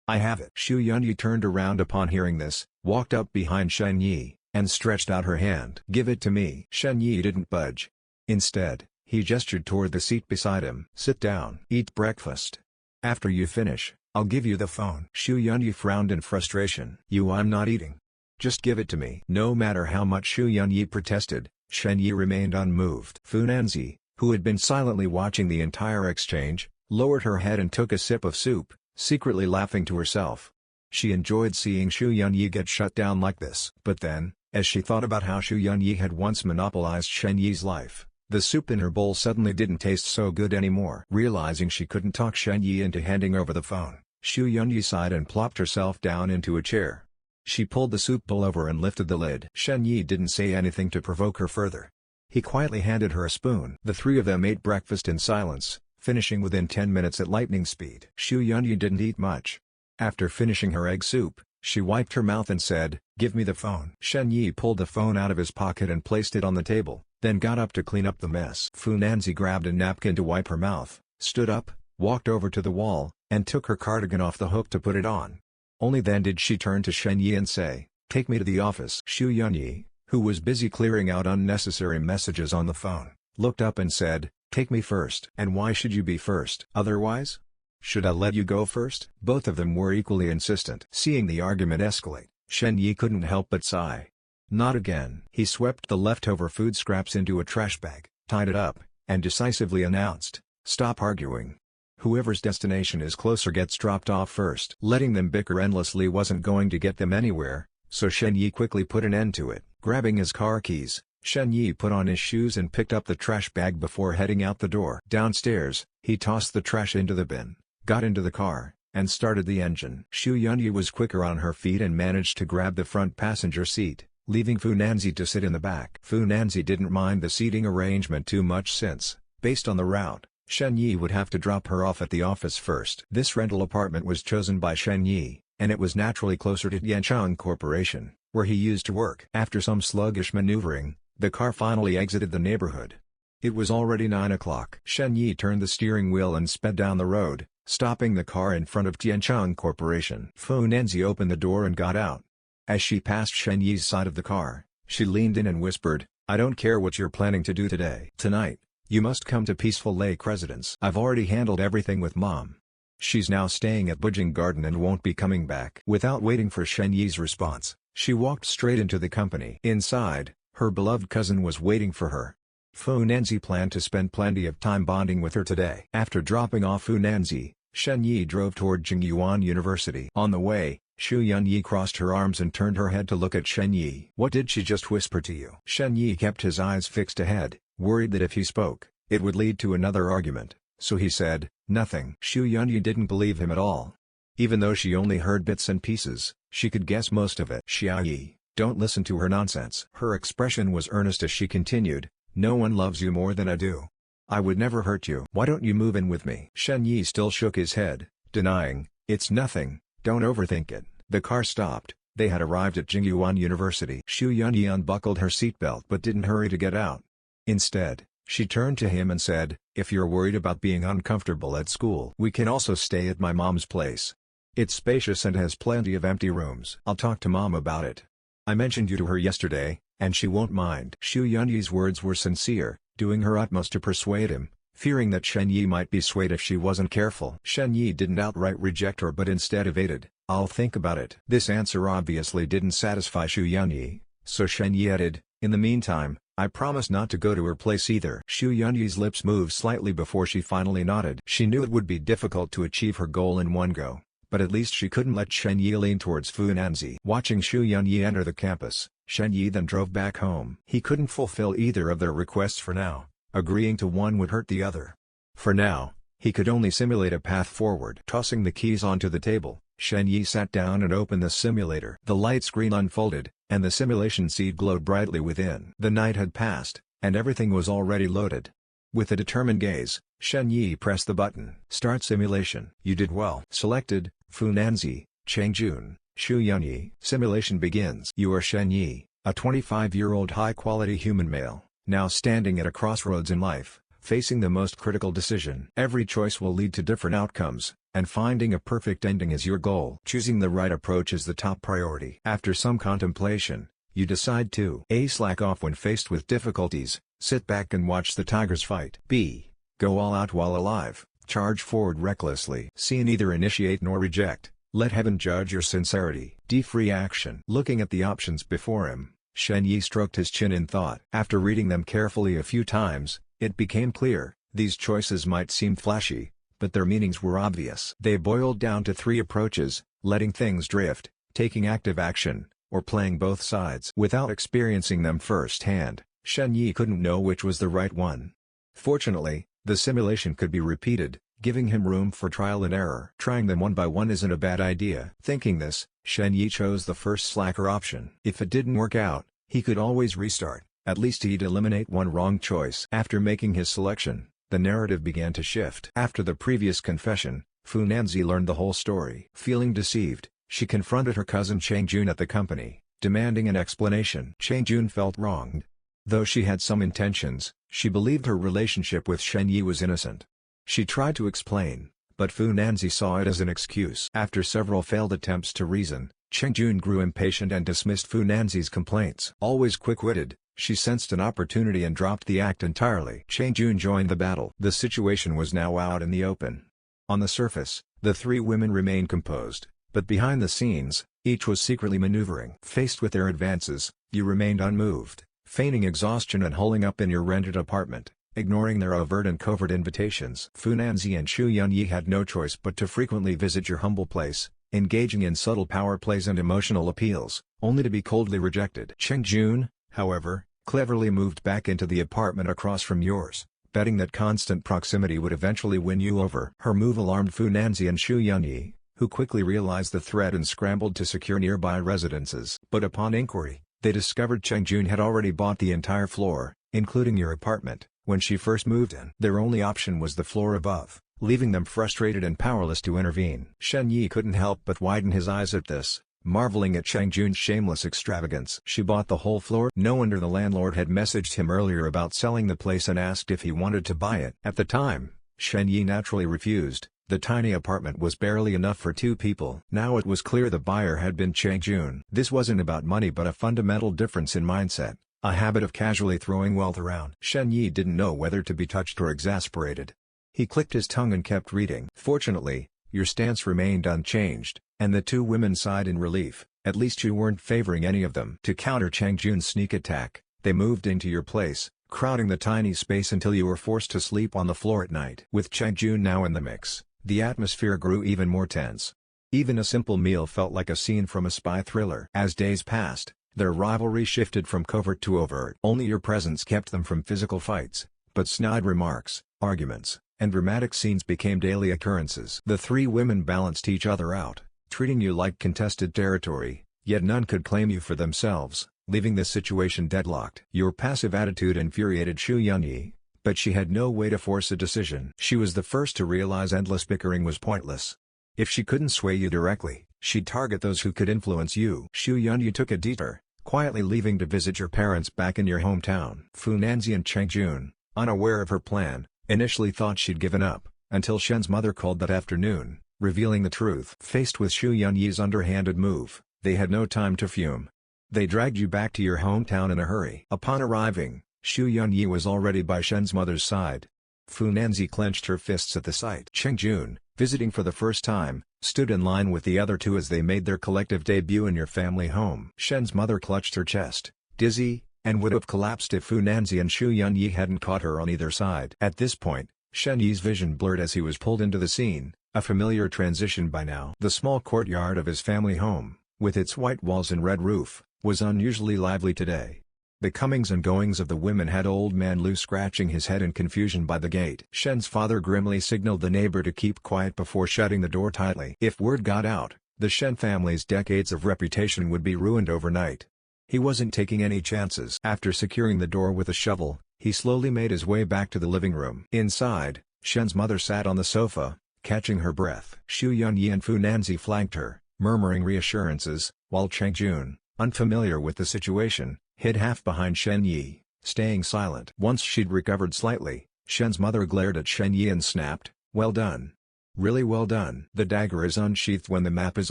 [SPEAKER 1] I have it." Xu Yunyi turned around upon hearing this, walked up behind Shen Yi, and stretched out her hand. "Give it to me." Shen Yi didn't budge. Instead, he gestured toward the seat beside him. "Sit down. Eat breakfast. After you finish, I'll give you the phone." Xu Yunyi frowned in frustration. "I'm not eating. Just give it to me." No matter how much Xu Yunyi protested, Shen Yi remained unmoved. Fu Nanzi, who had been silently watching the entire exchange, lowered her head and took a sip of soup, secretly laughing to herself. She enjoyed seeing Xu Yunyi get shut down like this. But then, as she thought about how Xu Yunyi had once monopolized Shen Yi's life, the soup in her bowl suddenly didn't taste so good anymore. Realizing she couldn't talk Shen Yi into handing over the phone, Xu Yunyi sighed and plopped herself down into a chair. She pulled the soup bowl over and lifted the lid. Shen Yi didn't say anything to provoke her further. He quietly handed her a spoon. The three of them ate breakfast in silence, finishing within 10 minutes at lightning speed. Xu Yunyi didn't eat much. After finishing her egg soup, she wiped her mouth and said, "Give me the phone." Shen Yi pulled the phone out of his pocket and placed it on the table, then got up to clean up the mess. Fu Nanzi grabbed a napkin to wipe her mouth, stood up, walked over to the wall, and took her cardigan off the hook to put it on. Only then did she turn to Shen Yi and say, "Take me to the office." Xu Yunyi, who was busy clearing out unnecessary messages on the phone, looked up and said, "Take me first." "And why should you be first? Otherwise? Should I let you go first?" Both of them were equally insistent. Seeing the argument escalate, Shen Yi couldn't help but sigh. Not again. He swept the leftover food scraps into a trash bag, tied it up, and decisively announced, "Stop arguing. Whoever's destination is closer gets dropped off first." Letting them bicker endlessly wasn't going to get them anywhere, so Shen Yi quickly put an end to it. Grabbing his car keys, Shen Yi put on his shoes and picked up the trash bag before heading out the door. Downstairs, he tossed the trash into the bin, got into the car, and started the engine. Xu Yunyi was quicker on her feet and managed to grab the front passenger seat, leaving Fu Nanzi to sit in the back. Fu Nanzi didn't mind the seating arrangement too much since, based on the route, Shen Yi would have to drop her off at the office first. This rental apartment was chosen by Shen Yi, and it was naturally closer to Yanchang Corporation, where he used to work. After some sluggish maneuvering, the car finally exited the neighborhood. It was already 9 o'clock. Shen Yi turned the steering wheel and sped down the road, stopping the car in front of Tianchang Corporation. Fu Nanzi opened the door and got out. As she passed Shen Yi's side of the car, she leaned in and whispered, "I don't care what you're planning to do today. Tonight, you must come to Peaceful Lake Residence. I've already handled everything with Mom. She's now staying at Bujing Garden and won't be coming back." Without waiting for Shen Yi's response, she walked straight into the company. Inside, her beloved cousin was waiting for her. Fu Nanzi planned to spend plenty of time bonding with her today. After dropping off Fu Nanzi, Shen Yi drove toward Jingyuan University. On the way, Xu Yunyi crossed her arms and turned her head to look at Shen Yi. "What did she just whisper to you?" Shen Yi kept his eyes fixed ahead, worried that if he spoke, it would lead to another argument, so he said, "Nothing." Xu Yunyi didn't believe him at all. Even though she only heard bits and pieces, she could guess most of it. "Xia Yi, don't listen to her nonsense." Her expression was earnest as she continued, "No one loves you more than I do. I would never hurt you. Why don't you move in with me?" Shen Yi still shook his head, denying, "It's nothing, don't overthink it." The car stopped. They had arrived at Jingyuan University. Xu Yunyi unbuckled her seatbelt but didn't hurry to get out. Instead, she turned to him and said, "If you're worried about being uncomfortable at school, we can also stay at my mom's place. It's spacious and has plenty of empty rooms. I'll talk to Mom about it. I mentioned you to her yesterday, and she won't mind." Xu Yunyi's words were sincere, doing her utmost to persuade him, fearing that Shen Yi might be swayed if she wasn't careful. Shen Yi didn't outright reject her but instead evaded, "I'll think about it." This answer obviously didn't satisfy Xu Yunyi, so Shen Yi added, "In the meantime, I promise not to go to her place either." Xu Yunyi's lips moved slightly before she finally nodded. She knew it would be difficult to achieve her goal in one go, but at least she couldn't let Shen Yi lean towards Fu Nanzi. Watching Xu Yunyi enter the campus, Shen Yi then drove back home. He couldn't fulfill either of their requests for now. Agreeing to one would hurt the other. For now, he could only simulate a path forward. Tossing the keys onto the table, Shen Yi sat down and opened the simulator. The light screen unfolded, and the simulation seed glowed brightly within. The night had passed, and everything was already loaded. With a determined gaze, Shen Yi pressed the button. "Start simulation." "You did well." Selected, Fu Nanzi, Cheng Jun, Xu Yunyi. Simulation begins. You are Shen Yi, a 25-year-old high-quality human male, now standing at a crossroads in life, facing the most critical decision. Every choice will lead to different outcomes, and finding a perfect ending is your goal. Choosing the right approach is the top priority. After some contemplation, you decide to A. Slack off when faced with difficulties, sit back and watch the tigers fight. B. Go all out while alive, charge forward recklessly. C. Neither initiate nor reject, let heaven judge your sincerity. D. Free action. Looking at the options before him, Shen Yi stroked his chin in thought. After reading them carefully a few times, it became clear, these choices might seem flashy, but their meanings were obvious. They boiled down to three approaches: letting things drift, taking active action, or playing both sides. Without experiencing them firsthand, Shen Yi couldn't know which was the right one. Fortunately, the simulation could be repeated, giving him room for trial and error. Trying them one by one isn't a bad idea. Thinking this, Shen Yi chose the first slacker option. If it didn't work out, he could always restart. At least he'd eliminate one wrong choice. After making his selection, the narrative began to shift. After the previous confession, Fu Nanzi learned the whole story. Feeling deceived, she confronted her cousin Cheng Jun at the company, demanding an explanation. Cheng Jun felt wronged. Though she had some intentions, she believed her relationship with Shen Yi was innocent. She tried to explain, but Fu Nanzi saw it as an excuse. After several failed attempts to reason, Cheng Jun grew impatient and dismissed Fu Nanzi's complaints. Always quick-witted, she sensed an opportunity and dropped the act entirely. Cheng Jun joined the battle. The situation was now out in the open. On the surface, the three women remained composed, but behind the scenes, each was secretly maneuvering. Faced with their advances, you remained unmoved, feigning exhaustion and holing up in your rented apartment, ignoring their overt and covert invitations. Fu Nanzi and Xu Yunyi had no choice but to frequently visit your humble place, engaging in subtle power plays and emotional appeals, only to be coldly rejected. Cheng Jun, however, cleverly moved back into the apartment across from yours, betting that constant proximity would eventually win you over. Her move alarmed Fu Nanzi and Xu Yunyi, who quickly realized the threat and scrambled to secure nearby residences. But upon inquiry, they discovered Cheng Jun had already bought the entire floor, including your apartment, when she first moved in. Their only option was the floor above, leaving them frustrated and powerless to intervene. Shen Yi couldn't help but widen his eyes at this, marveling at Cheng Jun's shameless extravagance. She bought the whole floor? No wonder the landlord had messaged him earlier about selling the place and asked if he wanted to buy it. At the time, Shen Yi naturally refused. The tiny apartment was barely enough for two people. Now it was clear the buyer had been Cheng Jun. This wasn't about money but a fundamental difference in mindset, a habit of casually throwing wealth around. Shen Yi didn't know whether to be touched or exasperated. He clicked his tongue and kept reading. Fortunately, your stance remained unchanged, and the two women sighed in relief. At least you weren't favoring any of them. To counter Cheng Jun's sneak attack, they moved into your place, crowding the tiny space until you were forced to sleep on the floor at night. With Cheng Jun now in the mix, the atmosphere grew even more tense. Even a simple meal felt like a scene from a spy thriller. As days passed, their rivalry shifted from covert to overt. Only your presence kept them from physical fights, but snide remarks, arguments, and dramatic scenes became daily occurrences. The three women balanced each other out, treating you like contested territory, yet none could claim you for themselves, leaving the situation deadlocked. Your passive attitude infuriated Xu Yunyi, but she had no way to force a decision. She was the first to realize endless bickering was pointless. If she couldn't sway you directly, she'd target those who could influence you. Xu Yunyi took a detour, quietly leaving to visit your parents back in your hometown. Fu Nanzi and Cheng Jun, unaware of her plan, initially thought she'd given up, until Shen's mother called that afternoon, revealing the truth. Faced with Xu Yunyi's underhanded move, they had no time to fume. They dragged you back to your hometown in a hurry. Upon arriving, Xu Yunyi was already by Shen's mother's side. Fu Nanzi clenched her fists at the sight. Cheng Jun, visiting for the first time, stood in line with the other two as they made their collective debut in your family home. Shen's mother clutched her chest, dizzy, and would have collapsed if Fu Nanzi and Xu Yunyi hadn't caught her on either side. At this point, Shen Yi's vision blurred as he was pulled into the scene, a familiar transition by now. The small courtyard of his family home, with its white walls and red roof, was unusually lively today. The comings and goings of the women had old man Lu scratching his head in confusion by the gate. Shen's father grimly signaled the neighbor to keep quiet before shutting the door tightly. If word got out, the Shen family's decades of reputation would be ruined overnight. He wasn't taking any chances. After securing the door with a shovel, he slowly made his way back to the living room. Inside, Shen's mother sat on the sofa, catching her breath. Xu Yunyi and Fu Nanzi flanked her, murmuring reassurances, while Cheng Jun, unfamiliar with the situation, hid half behind Shen Yi, staying silent. Once she'd recovered slightly, Shen's mother glared at Shen Yi and snapped, "Well done. Really well done." The dagger is unsheathed when the map is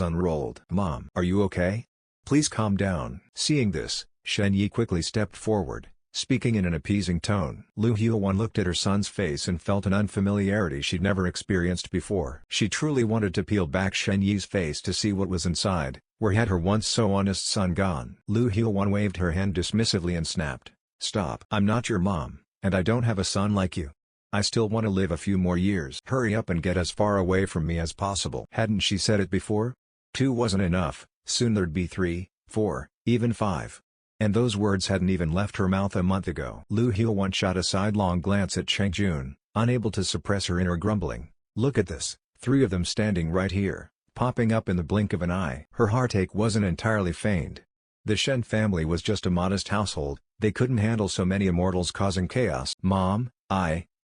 [SPEAKER 1] unrolled. "Mom, are you okay? Please calm down." Seeing this, Shen Yi quickly stepped forward, speaking in an appeasing tone. Lu Huan looked at her son's face and felt an unfamiliarity she'd never experienced before. She truly wanted to peel back Shen Yi's face to see what was inside. Where had her once so honest son gone? Lu Huan waved her hand dismissively and snapped, "Stop. I'm not your mom, and I don't have a son like you. I still want to live a few more years. Hurry up and get as far away from me as possible." Hadn't she said it before? 2 wasn't enough, soon there'd be 3, 4, even 5. And those words hadn't even left her mouth a month ago. Lu Huan shot a sidelong glance at Cheng Jun, unable to suppress her inner grumbling. Look at this, 3 of them standing right here, popping up in the blink of an eye. Her heartache wasn't entirely feigned. The Shen family was just a modest household, they couldn't handle so many immortals causing chaos. "Mom,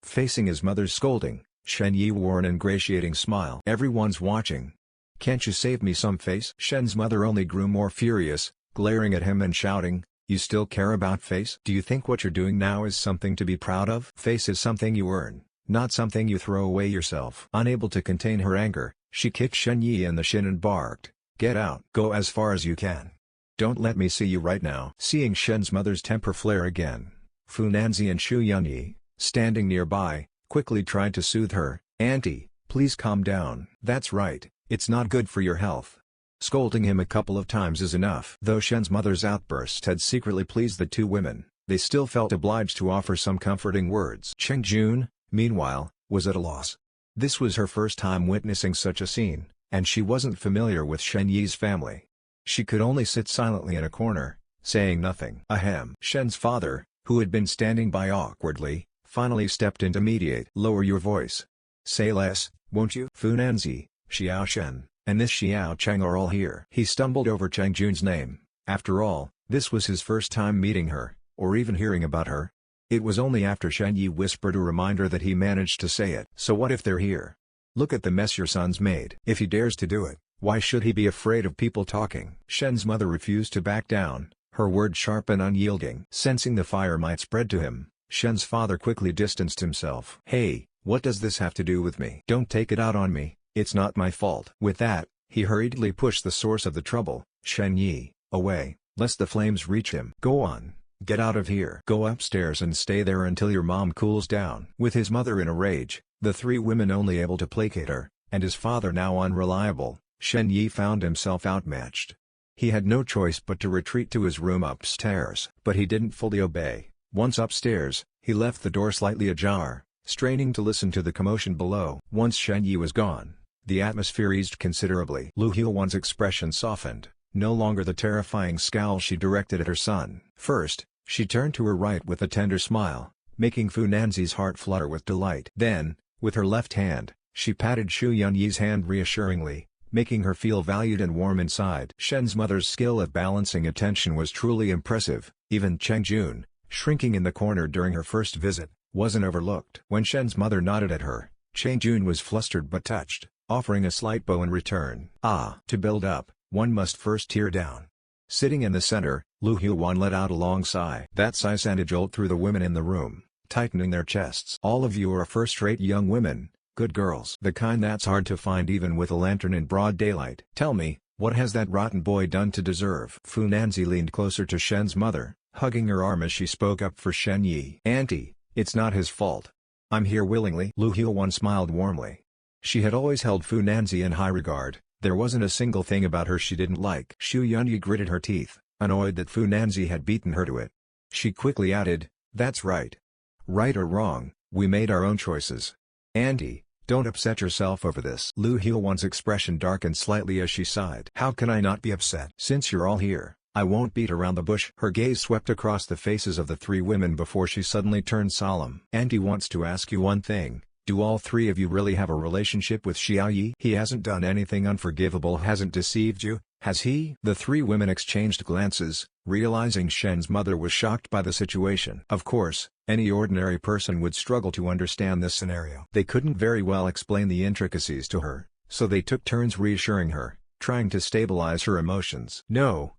[SPEAKER 1] facing his mother's scolding, Shen Yi wore an ingratiating smile. "Everyone's watching. Can't you save me some face?" Shen's mother only grew more furious, glaring at him and shouting, "You still care about face? Do you think what you're doing now is something to be proud of? Face is something you earn, not something you throw away yourself." Unable to contain her anger, she kicked Shen Yi in the shin and barked, "Get out. Go as far as you can. Don't let me see you right now." Seeing Shen's mother's temper flare again, Fu Nanzi and Xu Yunyi, standing nearby, quickly tried to soothe her. "Auntie, please calm down." "That's right, it's not good for your health. Scolding him a couple of times is enough." Though Shen's mother's outburst had secretly pleased the 2 women, they still felt obliged to offer some comforting words. Cheng Jun, meanwhile, was at a loss. This was her first time witnessing such a scene, and she wasn't familiar with Shen Yi's family. She could only sit silently in a corner, saying nothing. Ahem. Shen's father, who had been standing by awkwardly, finally stepped in to mediate. "Lower your voice. Say less, won't you?" Fu Nanzi, Xiao Shen, and this Xiao Cheng are all here. He stumbled over Cheng Jun's name. After all, this was his first time meeting her, or even hearing about her. It was only after Shen Yi whispered a reminder that he managed to say it. "So what if they're here? Look at the mess your son's made. If he dares to do it, why should he be afraid of people talking?" Shen's mother refused to back down, her words sharp and unyielding. Sensing the fire might spread to him, Shen's father quickly distanced himself. "Hey, what does this have to do with me? Don't take it out on me, it's not my fault." With that, he hurriedly pushed the source of the trouble, Shen Yi, away, lest the flames reach him. "Go on, get out of here. Go upstairs and stay there until your mom cools down." With his mother in a rage, the 3 women only able to placate her, and his father now unreliable, Shen Yi found himself outmatched. He had no choice but to retreat to his room upstairs. But he didn't fully obey. Once upstairs, he left the door slightly ajar, straining to listen to the commotion below. Once Shen Yi was gone, the atmosphere eased considerably. Lu Huan's expression softened, no longer the terrifying scowl she directed at her son. First, she turned to her right with a tender smile, making Fu Nanzi's heart flutter with delight. Then, with her left hand, she patted Xu Yunyi's hand reassuringly, making her feel valued and warm inside. Shen's mother's skill at balancing attention was truly impressive. Even Cheng Jun, shrinking in the corner during her first visit, wasn't overlooked. When Shen's mother nodded at her, Cheng Jun was flustered but touched, offering a slight bow in return. To build up, one must first tear down. Sitting in the center, Lu Huan let out a long sigh. That sigh sent a jolt through the women in the room, tightening their chests. "All of you are first-rate young women, Good girls. The kind that's hard to find even with a lantern in broad daylight. Tell me, what has that rotten boy done to deserve? Fu Nanzi leaned closer to Shen's mother, hugging her arm as she spoke up for Shen Yi. Auntie, it's not his fault. I'm here willingly. Lu Huiwan smiled warmly. She had always held Fu Nanzi in high regard. There wasn't a single thing about her she didn't like. Xu Yunyi gritted her teeth, annoyed that Fu Nanzi had beaten her to it. She quickly added, that's right. Right or wrong, we made our own choices. Auntie, don't upset yourself over this. Lu Huiwan's expression darkened slightly as she sighed. How can I not be upset? Since you're all here, I won't beat around the bush. Her gaze swept across the faces of the three women before she suddenly turned solemn. Auntie wants to ask you one thing. Do all three of you really have a relationship with Xiao Yi? He hasn't done anything unforgivable, hasn't deceived you, has he? The three women exchanged glances, realizing Shen's mother was shocked by the situation. Of course, any ordinary person would struggle to understand this scenario. They couldn't very well explain the intricacies to her, so they took turns reassuring her, trying to stabilize her emotions. No,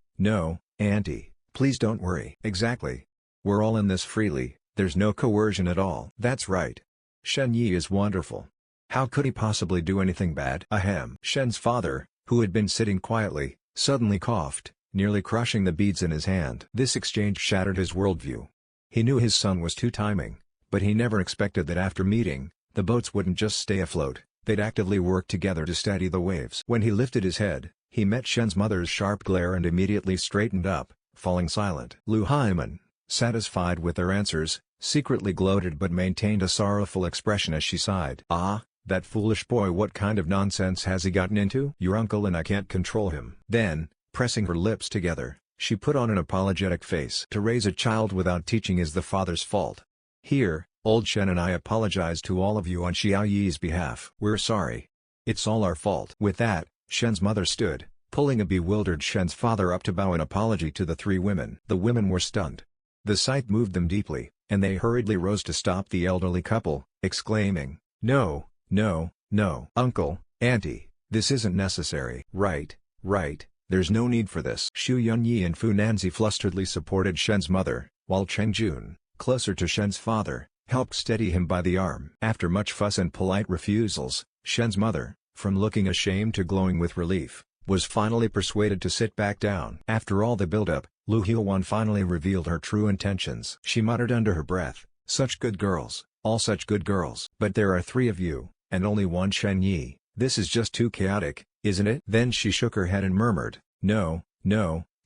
[SPEAKER 1] Auntie, please don't worry. Exactly. We're all in this freely, there's no coercion at all. That's right. Shen Yi is wonderful. How could he possibly do anything bad? Ahem. Shen's father, who had been sitting quietly, suddenly coughed, nearly crushing the beads in his hand. This exchange shattered his worldview. He knew his son was two-timing, but he never expected that after meeting, the boats wouldn't just stay afloat, they'd actively work together to steady the waves. When he lifted his head, he met Shen's mother's sharp glare and immediately straightened up, falling silent. Lu Haiman, satisfied with their answers, secretly gloated but maintained a sorrowful expression as she sighed. Ah, that foolish boy, what kind of nonsense has he gotten into? Your uncle and I can't control him. Then, pressing her lips together, she put on an apologetic face. To raise a child without teaching is the father's fault. Here, old Shen and I apologize to all of you on Xiao Yi's behalf. We're sorry. It's all our fault. With that, Shen's mother stood, pulling a bewildered Shen's father up to bow in apology to the three women. The women were stunned. The sight moved them deeply, and they hurriedly rose to stop the elderly couple, exclaiming, No, Uncle, Auntie, this isn't necessary. Right, there's no need for this. Xu Yunyi and Fu Nanzi flusteredly supported Shen's mother, while Cheng Jun, closer to Shen's father, helped steady him by the arm. After much fuss and polite refusals, Shen's mother, from looking ashamed to glowing with relief, was finally persuaded to sit back down. After all the build-up, Lu Huiwan finally revealed her true intentions. She muttered under her breath, such good girls, all such good girls. But there are three of you, and only one Shen Yi. This is just too chaotic, isn't it? Then she shook her head and murmured, No,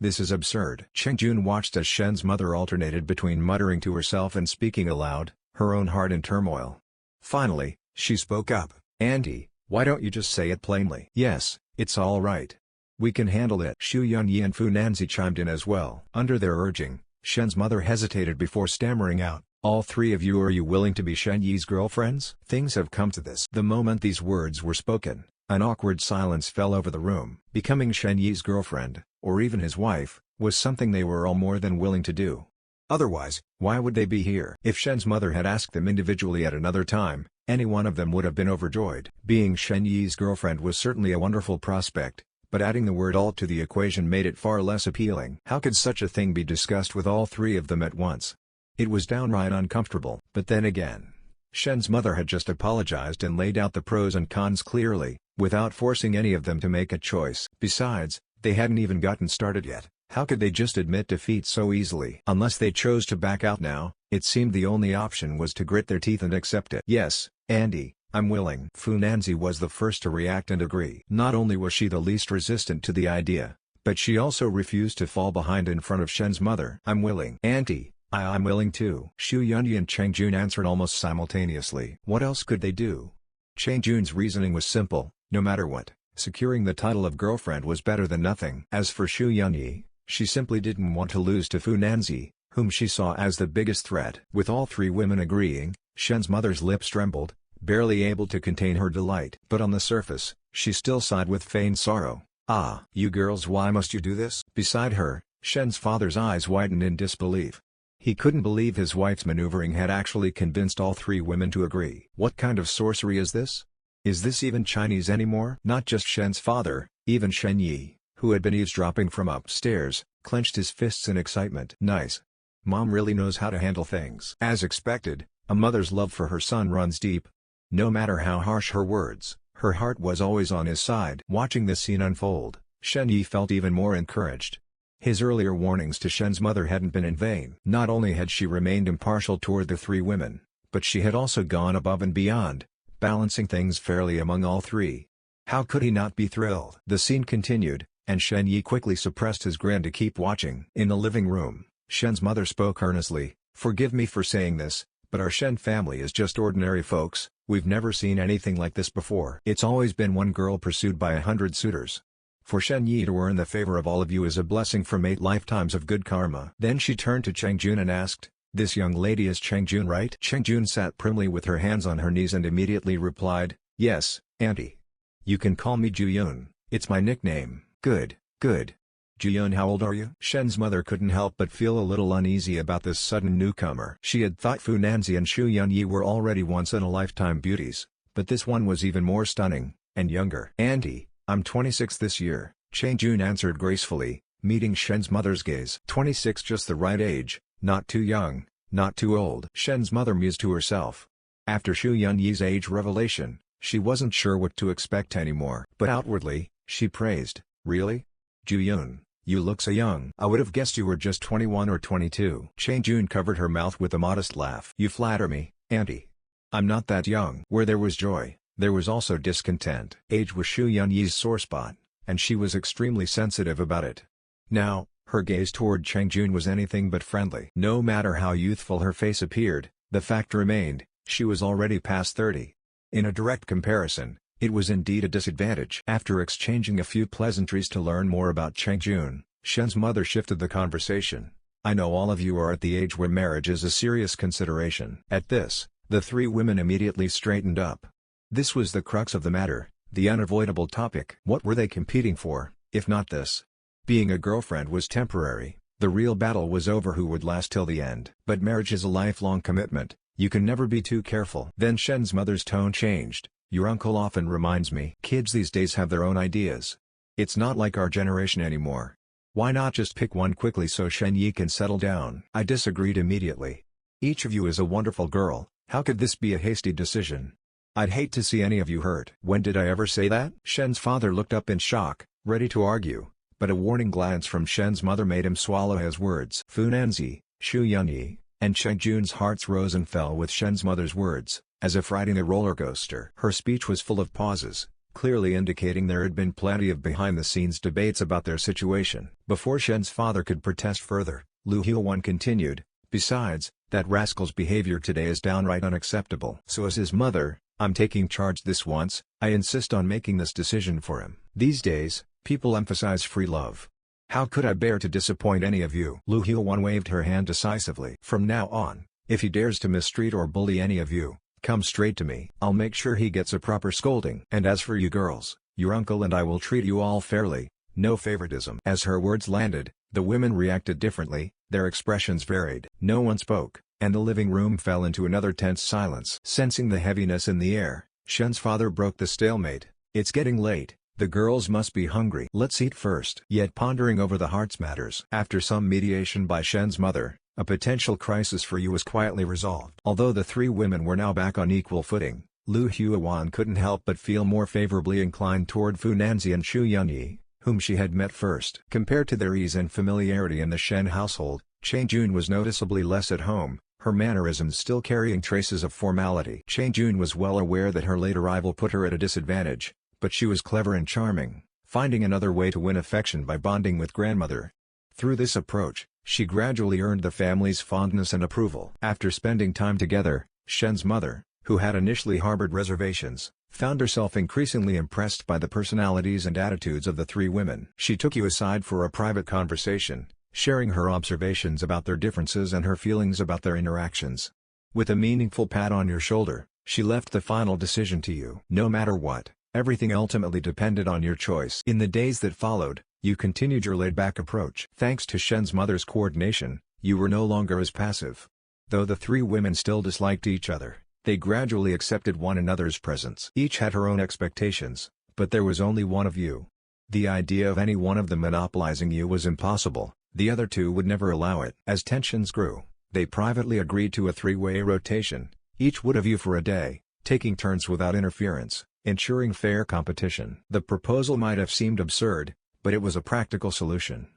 [SPEAKER 1] this is absurd. Cheng Jun watched as Shen's mother alternated between muttering to herself and speaking aloud, her own heart in turmoil. Finally, she spoke up, Auntie, why don't you just say it plainly? Yes, it's all right. We can handle it. Xu Yunyi and Fu Nanzi chimed in as well. Under their urging, Shen's mother hesitated before stammering out, All three of you, are you willing to be Shen Yi's girlfriends? Things have come to this. The moment these words were spoken, an awkward silence fell over the room. Becoming Shen Yi's girlfriend, or even his wife, was something they were all more than willing to do. Otherwise, why would they be here? If Shen's mother had asked them individually at another time, any one of them would have been overjoyed. Being Shen Yi's girlfriend was certainly a wonderful prospect, but adding the word all to the equation made it far less appealing. How could such a thing be discussed with all three of them at once? It was downright uncomfortable. But then again, Shen's mother had just apologized and laid out the pros and cons clearly, without forcing any of them to make a choice. Besides, they hadn't even gotten started yet. How could they just admit defeat so easily? Unless they chose to back out now, it seemed the only option was to grit their teeth and accept it. Yes, Auntie, I'm willing. Fu Nanzi was the first to react and agree. Not only was she the least resistant to the idea, but she also refused to fall behind in front of Shen's mother. I'm willing. Auntie, I'm willing too. Xu Yunyi and Cheng Jun answered almost simultaneously. What else could they do? Cheng Jun's reasoning was simple, no matter what, securing the title of girlfriend was better than nothing. As for Xu Yunyi, she simply didn't want to lose to Fu Nanzi, whom she saw as the biggest threat. With all three women agreeing, Shen's mother's lips trembled, barely able to contain her delight. But on the surface, she still sighed with feigned sorrow. Ah, you girls, why must you do this? Beside her, Shen's father's eyes widened in disbelief. He couldn't believe his wife's maneuvering had actually convinced all three women to agree. What kind of sorcery is this? Is this even Chinese anymore? Not just Shen's father, even Shen Yi, who had been eavesdropping from upstairs, clenched his fists in excitement. Nice. Mom really knows how to handle things. As expected, a mother's love for her son runs deep. No matter how harsh her words, her heart was always on his side. Watching this scene unfold, Shen Yi felt even more encouraged. His earlier warnings to Shen's mother hadn't been in vain. Not only had she remained impartial toward the three women, but she had also gone above and beyond, balancing things fairly among all three. How could he not be thrilled? The scene continued, and Shen Yi quickly suppressed his grin to keep watching. In the living room, Shen's mother spoke earnestly, "Forgive me for saying this, but our Shen family is just ordinary folks. We've never seen anything like this before. It's always been one girl pursued by 100 suitors. For Shen Yi to earn the favor of all of you is a blessing from 8 lifetimes of good karma." Then she turned to Cheng Jun and asked, "This young lady is Cheng Jun, right?" Cheng Jun sat primly with her hands on her knees and immediately replied, "Yes, auntie. You can call me Ju-yun, it's my nickname." "Good, good. Ju-yun, how old are you?" Shen's mother couldn't help but feel a little uneasy about this sudden newcomer. She had thought Fu Nanzi and Shu Yunyi were already once-in-a-lifetime beauties, but this one was even more stunning, and younger. "Auntie, I'm 26 this year," Cheng Jun answered gracefully, meeting Shen's mother's gaze. 26, just the right age, not too young, not too old. Shen's mother mused to herself. After Shu Yunyi's age revelation, she wasn't sure what to expect anymore. But outwardly, she praised, "Really? Ju-yun, you look so young. I would have guessed you were just 21 or 22. Cheng Jun covered her mouth with a modest laugh. "You flatter me, auntie. I'm not that young." Where there was joy, there was also discontent. Age was Shu Yunyi's sore spot, and she was extremely sensitive about it. Now, her gaze toward Cheng Jun was anything but friendly. No matter how youthful her face appeared, the fact remained, she was already past 30. In a direct comparison, it was indeed a disadvantage. After exchanging a few pleasantries to learn more about Cheng Jun, Shen's mother shifted the conversation. "I know all of you are at the age where marriage is a serious consideration." At this, the three women immediately straightened up. This was the crux of the matter, the unavoidable topic. What were they competing for, if not this? Being a girlfriend was temporary, the real battle was over who would last till the end. But marriage is a lifelong commitment, you can never be too careful. Then Shen's mother's tone changed. "Your uncle often reminds me, kids these days have their own ideas. It's not like our generation anymore. Why not just pick one quickly so Shen Yi can settle down?" I disagreed immediately. "Each of you is a wonderful girl, how could this be a hasty decision? I'd hate to see any of you hurt." "When did I ever say that?" Shen's father looked up in shock, ready to argue, but a warning glance from Shen's mother made him swallow his words. Fu Nanzi, Shu Yunyi, and Cheng Jun's hearts rose and fell with Shen's mother's words, as if riding a roller coaster. Her speech was full of pauses, clearly indicating there had been plenty of behind-the-scenes debates about their situation. Before Shen's father could protest further, Lu Huan continued, "Besides, that rascal's behavior today is downright unacceptable. So as his mother, I'm taking charge this once, I insist on making this decision for him. These days, people emphasize free love. How could I bear to disappoint any of you?" Lu Huan waved her hand decisively. "From now on, if he dares to mistreat or bully any of you, come straight to me. I'll make sure he gets a proper scolding. And as for you girls, your uncle and I will treat you all fairly, no favoritism." As her words landed, the women reacted differently, their expressions varied. No one spoke, and the living room fell into another tense silence. Sensing the heaviness in the air, Shen's father broke the stalemate. "It's getting late. The girls must be hungry. Let's eat first." Yet pondering over the heart's matters. After some mediation by Shen's mother, a potential crisis for you was quietly resolved. Although the three women were now back on equal footing, Lu Huan couldn't help but feel more favorably inclined toward Fu Nanzi and Shu Yunyi, whom she had met first. Compared to their ease and familiarity in the Shen household, Cheng Jun was noticeably less at home, her mannerisms still carrying traces of formality. Cheng Jun was well aware that her late arrival put her at a disadvantage, but she was clever and charming, finding another way to win affection by bonding with grandmother. Through this approach, she gradually earned the family's fondness and approval. After spending time together, Shen's mother, who had initially harbored reservations, found herself increasingly impressed by the personalities and attitudes of the three women. She took you aside for a private conversation, sharing her observations about their differences and her feelings about their interactions. With a meaningful pat on your shoulder, she left the final decision to you. No matter what, everything ultimately depended on your choice. In the days that followed, you continued your laid-back approach. Thanks to Shen's mother's coordination, you were no longer as passive. Though the three women still disliked each other, they gradually accepted one another's presence. Each had her own expectations, but there was only one of you. The idea of any one of them monopolizing you was impossible, the other two would never allow it. As tensions grew, they privately agreed to a three-way rotation, each would have you for a day, taking turns without interference, ensuring fair competition. The proposal might have seemed absurd, but it was a practical solution.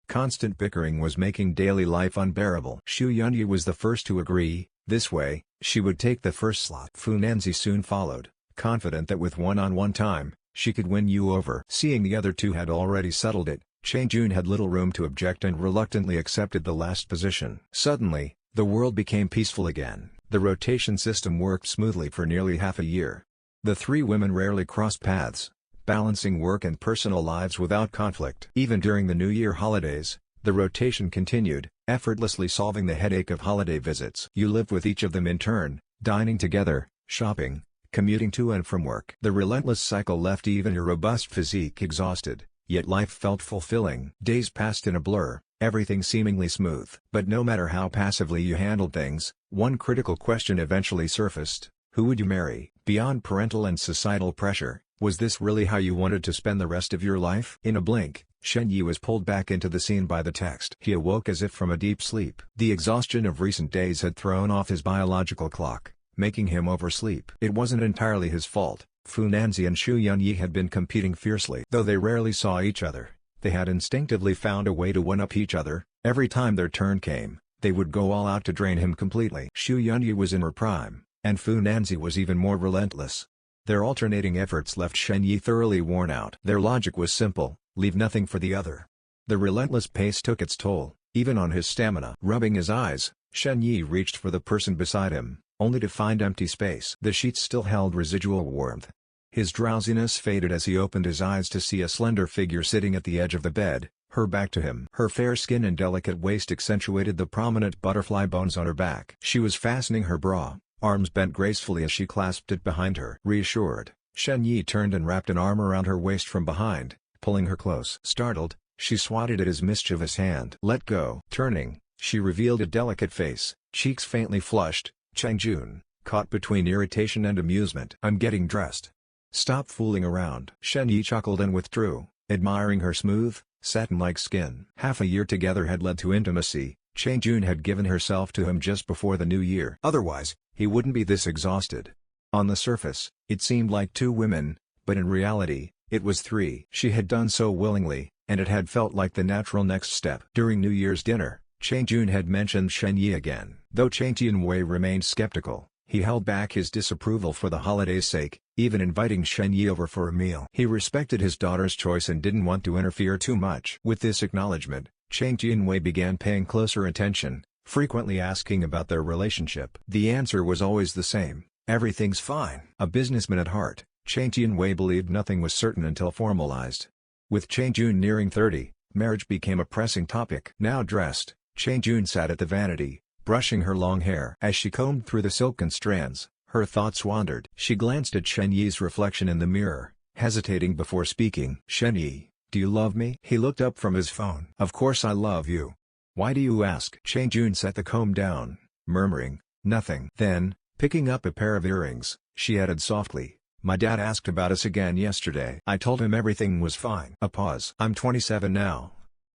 [SPEAKER 1] Constant bickering was making daily life unbearable. Xu Yunyi was the first to agree. This way, she would take the first slot. Fu Nanzi soon followed, confident that with one-on-one time, she could win you over. Seeing the other two had already settled it, Chen Jun had little room to object and reluctantly accepted the last position. Suddenly, the world became peaceful again. The rotation system worked smoothly for nearly half a year. The three women rarely crossed paths, balancing work and personal lives without conflict. Even during the New Year holidays, the rotation continued, effortlessly solving the headache of holiday visits. You lived with each of them in turn, dining together, shopping, commuting to and from work. The relentless cycle left even your robust physique exhausted, yet life felt fulfilling. Days passed in a blur, everything seemingly smooth. But no matter how passively you handled things, one critical question eventually surfaced: who would you marry? Beyond parental and societal pressure, was this really how you wanted to spend the rest of your life? In a blink, Shen Yi was pulled back into the scene by the text. He awoke as if from a deep sleep. The exhaustion of recent days had thrown off his biological clock, making him oversleep. It wasn't entirely his fault. Fu Nanzi and Xu Yunyi had been competing fiercely. Though they rarely saw each other, they had instinctively found a way to one-up each other. Every time their turn came, they would go all out to drain him completely. Xu Yunyi was in her prime, and Fu Nanzi was even more relentless. Their alternating efforts left Shen Yi thoroughly worn out. Their logic was simple: leave nothing for the other. The relentless pace took its toll, even on his stamina. Rubbing his eyes, Shen Yi reached for the person beside him, only to find empty space. The sheets still held residual warmth. His drowsiness faded as he opened his eyes to see a slender figure sitting at the edge of the bed, her back to him. Her fair skin and delicate waist accentuated the prominent butterfly bones on her back. She was fastening her bra, arms bent gracefully as she clasped it behind her. Reassured, Shen Yi turned and wrapped an arm around her waist from behind, pulling her close. Startled, she swatted at his mischievous hand. Let go. Turning, she revealed a delicate face, cheeks faintly flushed. Chang Jun, caught between irritation and amusement. I'm getting dressed. Stop fooling around. Shen Yi chuckled and withdrew, admiring her smooth, satin-like skin. Half a year together had led to intimacy. Chang Jun had given herself to him just before the new year. Otherwise, he wouldn't be this exhausted. On the surface, it seemed like two women, but in reality, it was three. She had done so willingly, and it had felt like the natural next step. During New Year's dinner, Chang Jun had mentioned Shen Yi again. Though Chang Tianwei remained skeptical, he held back his disapproval for the holiday's sake, even inviting Shen Yi over for a meal. He respected his daughter's choice and didn't want to interfere too much. With this acknowledgement, Chang Tianwei began paying closer attention, frequently asking about their relationship. The answer was always the same: everything's fine. A businessman at heart, Chang Tianwei believed nothing was certain until formalized. With Chang Jun nearing 30, marriage became a pressing topic. Now dressed, Chang Jun sat at the vanity, brushing her long hair. As she combed through the silken strands, her thoughts wandered. She glanced at Shen Yi's reflection in the mirror, hesitating before speaking. Shen Yi, do you love me? He looked up from his phone. Of course I love you. Why do you ask? Chang Jun set the comb down, murmuring, nothing. Then, picking up a pair of earrings, she added softly, my dad asked about us again yesterday. I told him everything was fine. A pause. I'm 27 now.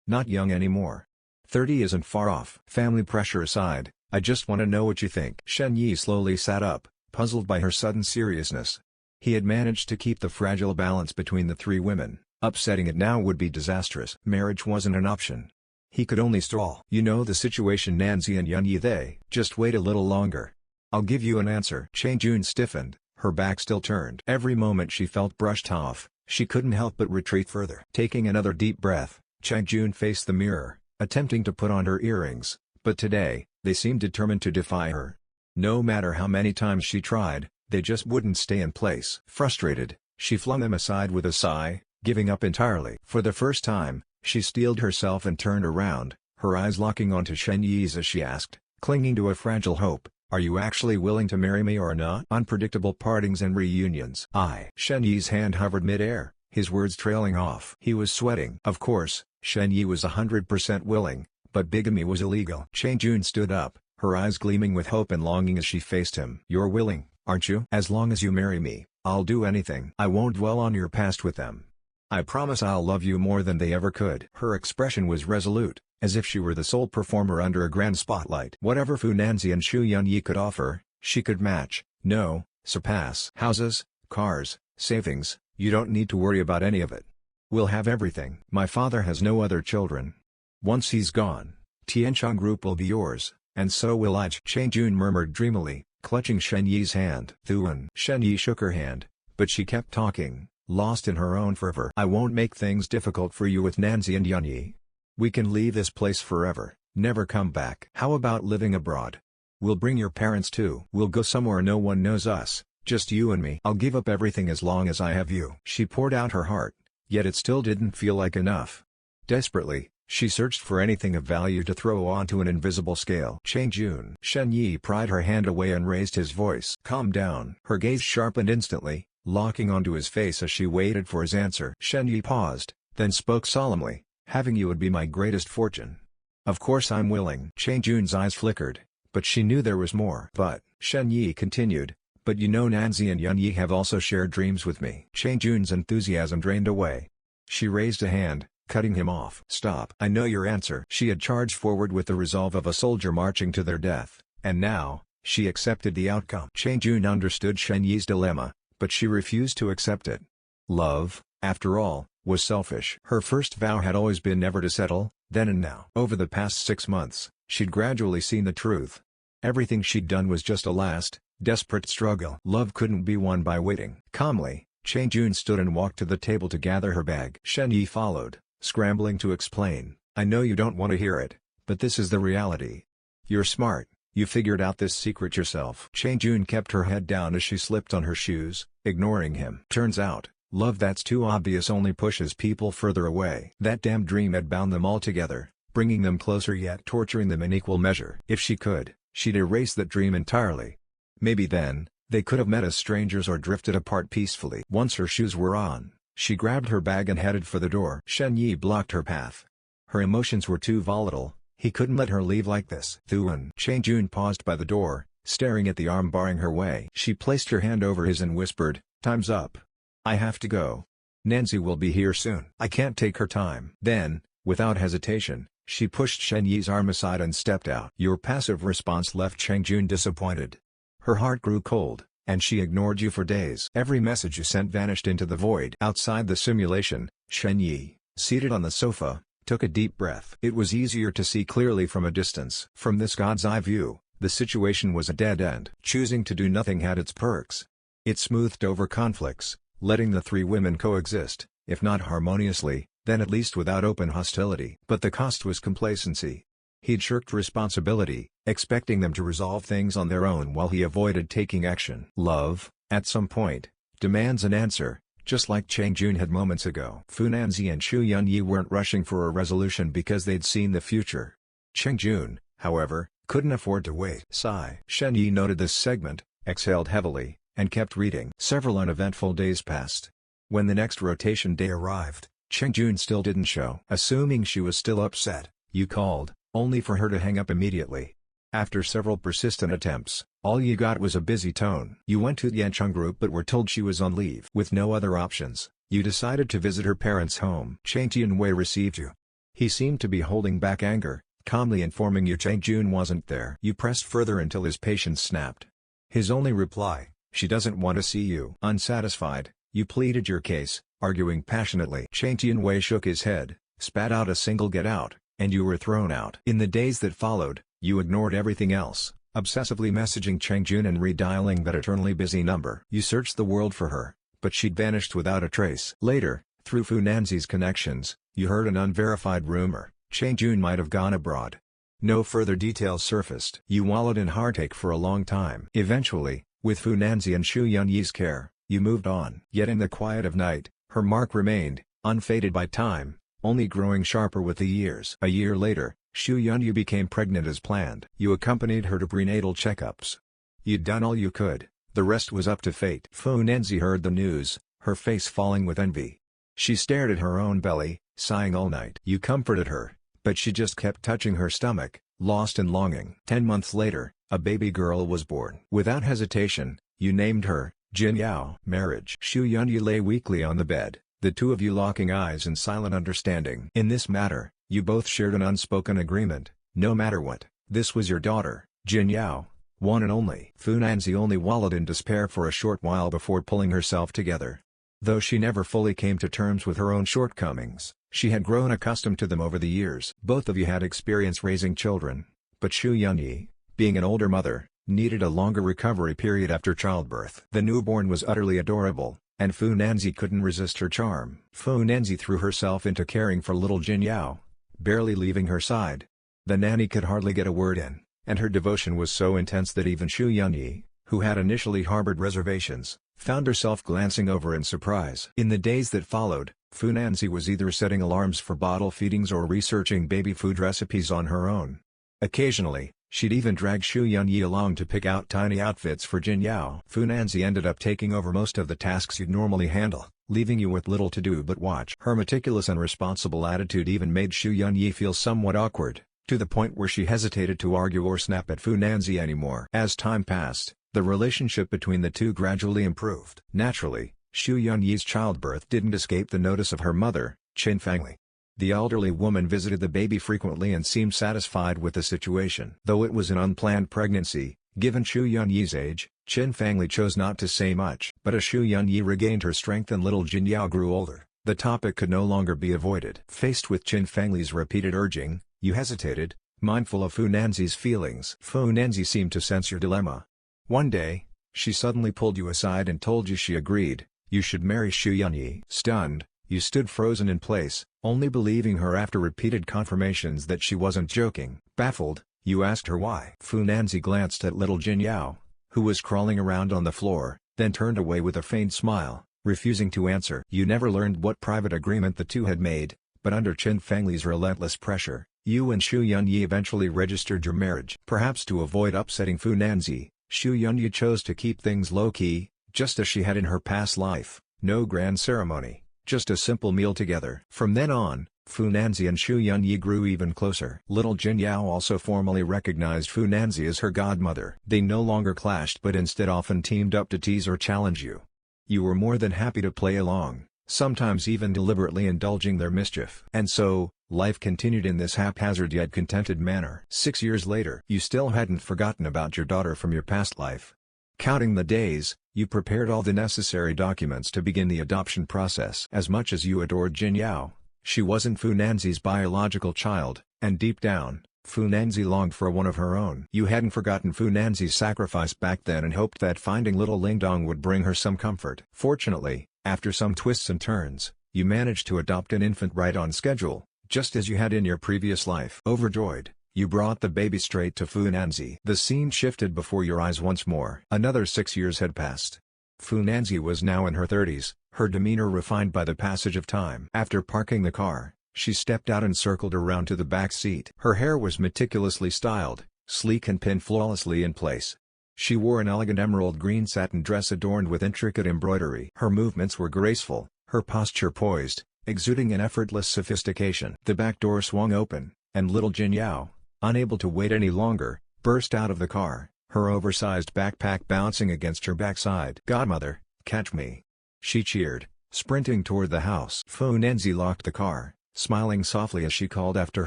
[SPEAKER 1] Not young anymore. 30 isn't far off. Family pressure aside, I just want to know what you think. Shen Yi slowly sat up, puzzled by her sudden seriousness. He had managed to keep the fragile balance between the three women. Upsetting it now would be disastrous. Marriage wasn't an option. He could only stall. You know the situation, Nanzi and Yunyi. They just wait a little longer. I'll give you an answer. Chang Jun stiffened, her back still turned. Every moment she felt brushed off, she couldn't help but retreat further. Taking another deep breath, Chang Jun faced the mirror, attempting to put on her earrings, but today, they seemed determined to defy her. No matter how many times she tried, they just wouldn't stay in place. Frustrated, she flung them aside with a sigh, giving up entirely. For the first time, she steeled herself and turned around, her eyes locking onto Shen Yi's as she asked, clinging to a fragile hope, are you actually willing to marry me or not? Unpredictable partings and reunions. Shen Yi's hand hovered mid-air, his words trailing off. He was sweating. Of course, Shen Yi was 100% willing, but bigamy was illegal. Chang Jun stood up, her eyes gleaming with hope and longing as she faced him. You're willing, aren't you? As long as you marry me, I'll do anything. I won't dwell on your past with them. I promise I'll love you more than they ever could. Her expression was resolute, as if she were the sole performer under a grand spotlight. Whatever Fu Nanzi and Xu Yunyi could offer, she could match. No, surpass houses, cars, savings. You don't need to worry about any of it. We'll have everything. My father has no other children. Once he's gone, Tiancheng Group will be yours, and so will I." Cheng Jun murmured dreamily, clutching Shen Yi's hand. "Thuan." Shen Yi shook her hand, but she kept talking, lost in her own fervor. "I won't make things difficult for you with Nanzi and Yunyi. We can leave this place forever, never come back. How about living abroad? We'll bring your parents too. We'll go somewhere no one knows us, just you and me. I'll give up everything as long as I have you." She poured out her heart, yet it still didn't feel like enough. Desperately, she searched for anything of value to throw onto an invisible scale. "Cheng Jun." Shen Yi pried her hand away and raised his voice. "Calm down." Her gaze sharpened instantly, locking onto his face as she waited for his answer. Shen Yi paused, then spoke solemnly, "Having you would be my greatest fortune. Of course I'm willing." Cheng Jun's eyes flickered, but she knew there was more. "But," Shen Yi continued, "but you know Nanzi and Yunyi have also shared dreams with me." Cheng Jun's enthusiasm drained away. She raised a hand, cutting him off. "Stop. I know your answer." She had charged forward with the resolve of a soldier marching to their death, and now, she accepted the outcome. Cheng Jun understood Shen Yi's dilemma, but she refused to accept it. Love, after all, was selfish. Her first vow had always been never to settle, then and now. Over the past 6 months, she'd gradually seen the truth. Everything she'd done was just a last, desperate struggle. Love couldn't be won by waiting. Calmly, Cheng Jun stood and walked to the table to gather her bag. Shen Yi followed, scrambling to explain, "I know you don't want to hear it, but this is the reality. You're smart, you figured out this secret yourself." Cheng Jun kept her head down as she slipped on her shoes, ignoring him. "Turns out, love that's too obvious only pushes people further away." That damn dream had bound them all together, bringing them closer yet torturing them in equal measure. If she could, she'd erase that dream entirely. Maybe then, they could have met as strangers or drifted apart peacefully. Once her shoes were on, she grabbed her bag and headed for the door. Shen Yi blocked her path. Her emotions were too volatile, he couldn't let her leave like this. "Thuan." Cheng Jun paused by the door, staring at the arm barring her way. She placed her hand over his and whispered, "Time's up. I have to go. Nanzi will be here soon. I can't take her time." Then, without hesitation, she pushed Shen Yi's arm aside and stepped out. Your passive response left Cheng Jun disappointed. Her heart grew cold, and she ignored you for days. Every message you sent vanished into the void. Outside the simulation, Shen Yi, seated on the sofa, took a deep breath. It was easier to see clearly from a distance. From this god's eye view, the situation was a dead end. Choosing to do nothing had its perks. It smoothed over conflicts, letting the three women coexist, if not harmoniously, then at least without open hostility. But the cost was complacency. He'd shirked responsibility, expecting them to resolve things on their own while he avoided taking action. Love, at some point, demands an answer, just like Cheng Jun had moments ago. Fu Nanzi and Xu Yunyi weren't rushing for a resolution because they'd seen the future. Cheng Jun, however, couldn't afford to wait. Sigh. Shen Yi noted this segment, exhaled heavily, and kept reading. Several uneventful days passed. When the next rotation day arrived, Cheng Jun still didn't show. Assuming she was still upset, you called, only for her to hang up immediately. After several persistent attempts, all you got was a busy tone. You went to the Yancheng Group but were told she was on leave. With no other options, you decided to visit her parents' home. Cheng Tianwei received you. He seemed to be holding back anger, calmly informing you Cheng Jun wasn't there. You pressed further until his patience snapped. His only reply, "She doesn't want to see you." Unsatisfied, you pleaded your case, arguing passionately. Cheng Tianwei shook his head, spat out a single "get out," and you were thrown out. In the days that followed, you ignored everything else, obsessively messaging Cheng Jun and redialing that eternally busy number. You searched the world for her, but she'd vanished without a trace. Later, through Fu Nanzi's connections, you heard an unverified rumor: Cheng Jun might have gone abroad. No further details surfaced. You wallowed in heartache for a long time. Eventually, with Fu Nanzi and Xu Yunyi's care, you moved on. Yet in the quiet of night, her mark remained, unfaded by time, only growing sharper with the years. A year later, Xu Yunyi became pregnant as planned. You accompanied her to prenatal checkups. You'd done all you could, the rest was up to fate. Fu Nanzi heard the news, her face falling with envy. She stared at her own belly, sighing all night. You comforted her, but she just kept touching her stomach, lost in longing. 10 months later, a baby girl was born. Without hesitation, you named her Jin Yao. Marriage. Xu Yunyi lay weakly on the bed, the two of you locking eyes in silent understanding. In this matter, you both shared an unspoken agreement: no matter what, this was your daughter, Jin Yao. one and only. Fu Nanzi only wallowed in despair for a short while before pulling herself together. Though she never fully came to terms with her own shortcomings, she had grown accustomed to them over the years. Both of you had experience raising children, but Xu Yunyi, being an older mother, needed a longer recovery period after childbirth. The newborn was utterly adorable, and Fu Nanzi couldn't resist her charm. Fu Nanzi threw herself into caring for little Jin Yao, barely leaving her side. The nanny could hardly get a word in, and her devotion was so intense that even Xu Yunyi, who had initially harbored reservations, found herself glancing over in surprise. In the days that followed, Fu Nanzi was either setting alarms for bottle feedings or researching baby food recipes on her own. Occasionally, she'd even drag Xu Yunyi along to pick out tiny outfits for Jin Yao. Fu Nanzi ended up taking over most of the tasks you'd normally handle, leaving you with little to do but watch. Her meticulous and responsible attitude even made Xu Yunyi feel somewhat awkward, to the point where she hesitated to argue or snap at Fu Nanzi anymore. As time passed, the relationship between the two gradually improved. Naturally, Xu Yunyi's childbirth didn't escape the notice of her mother, Qin Fangli. The elderly woman visited the baby frequently and seemed satisfied with the situation. Though it was an unplanned pregnancy, given Xu Yunyi's age, Qin Fangli chose not to say much. But as Xu Yunyi regained her strength and little Jin Yao grew older, the topic could no longer be avoided. Faced with Qin Fangli's repeated urging, you hesitated, mindful of Fu Nanzi's feelings. Fu Nanzi seemed to sense your dilemma. One day, she suddenly pulled you aside and told you she agreed, you should marry Xu Yunyi. Stunned, you stood frozen in place, only believing her after repeated confirmations that she wasn't joking. Baffled, you asked her why. Fu Nanzi glanced at little Jin Yao, who was crawling around on the floor, then turned away with a faint smile, refusing to answer. You never learned what private agreement the two had made, but under Qin Fangli's relentless pressure, you and Xu Yunyi eventually registered your marriage. Perhaps to avoid upsetting Fu Nanzi, Xu Yunyi chose to keep things low-key, just as she had in her past life. No grand ceremony, just a simple meal together. From then on, Fu Nanzi and Xu Yunyi grew even closer. Little Jin Yao also formally recognized Fu Nanzi as her godmother. They no longer clashed but instead often teamed up to tease or challenge you. You were more than happy to play along, sometimes even deliberately indulging their mischief. And so, life continued in this haphazard yet contented manner. 6 years later, you still hadn't forgotten about your daughter from your past life. Counting the days, you prepared all the necessary documents to begin the adoption process. As much as you adored Jin Yao, she wasn't Fu Nanzi's biological child, and deep down, Fu Nanzi longed for one of her own. You hadn't forgotten Fu Nanzi's sacrifice back then and hoped that finding little Lingdong would bring her some comfort. Fortunately, after some twists and turns, you managed to adopt an infant right on schedule, just as you had in your previous life. Overjoyed, you brought the baby straight to Fu Nanzi. The scene shifted before your eyes once more. Another 6 years had passed. Fu Nanzi was now in her 30s, her demeanor refined by the passage of time. After parking the car, she stepped out and circled around to the back seat. Her hair was meticulously styled, sleek and pinned flawlessly in place. She wore an elegant emerald green satin dress adorned with intricate embroidery. Her movements were graceful, her posture poised, exuding an effortless sophistication. The back door swung open, and little Jin Yao, unable to wait any longer, burst out of the car, her oversized backpack bouncing against her backside. "Godmother, catch me!" she cheered, sprinting toward the house. Fu Nanzi locked the car, smiling softly as she called after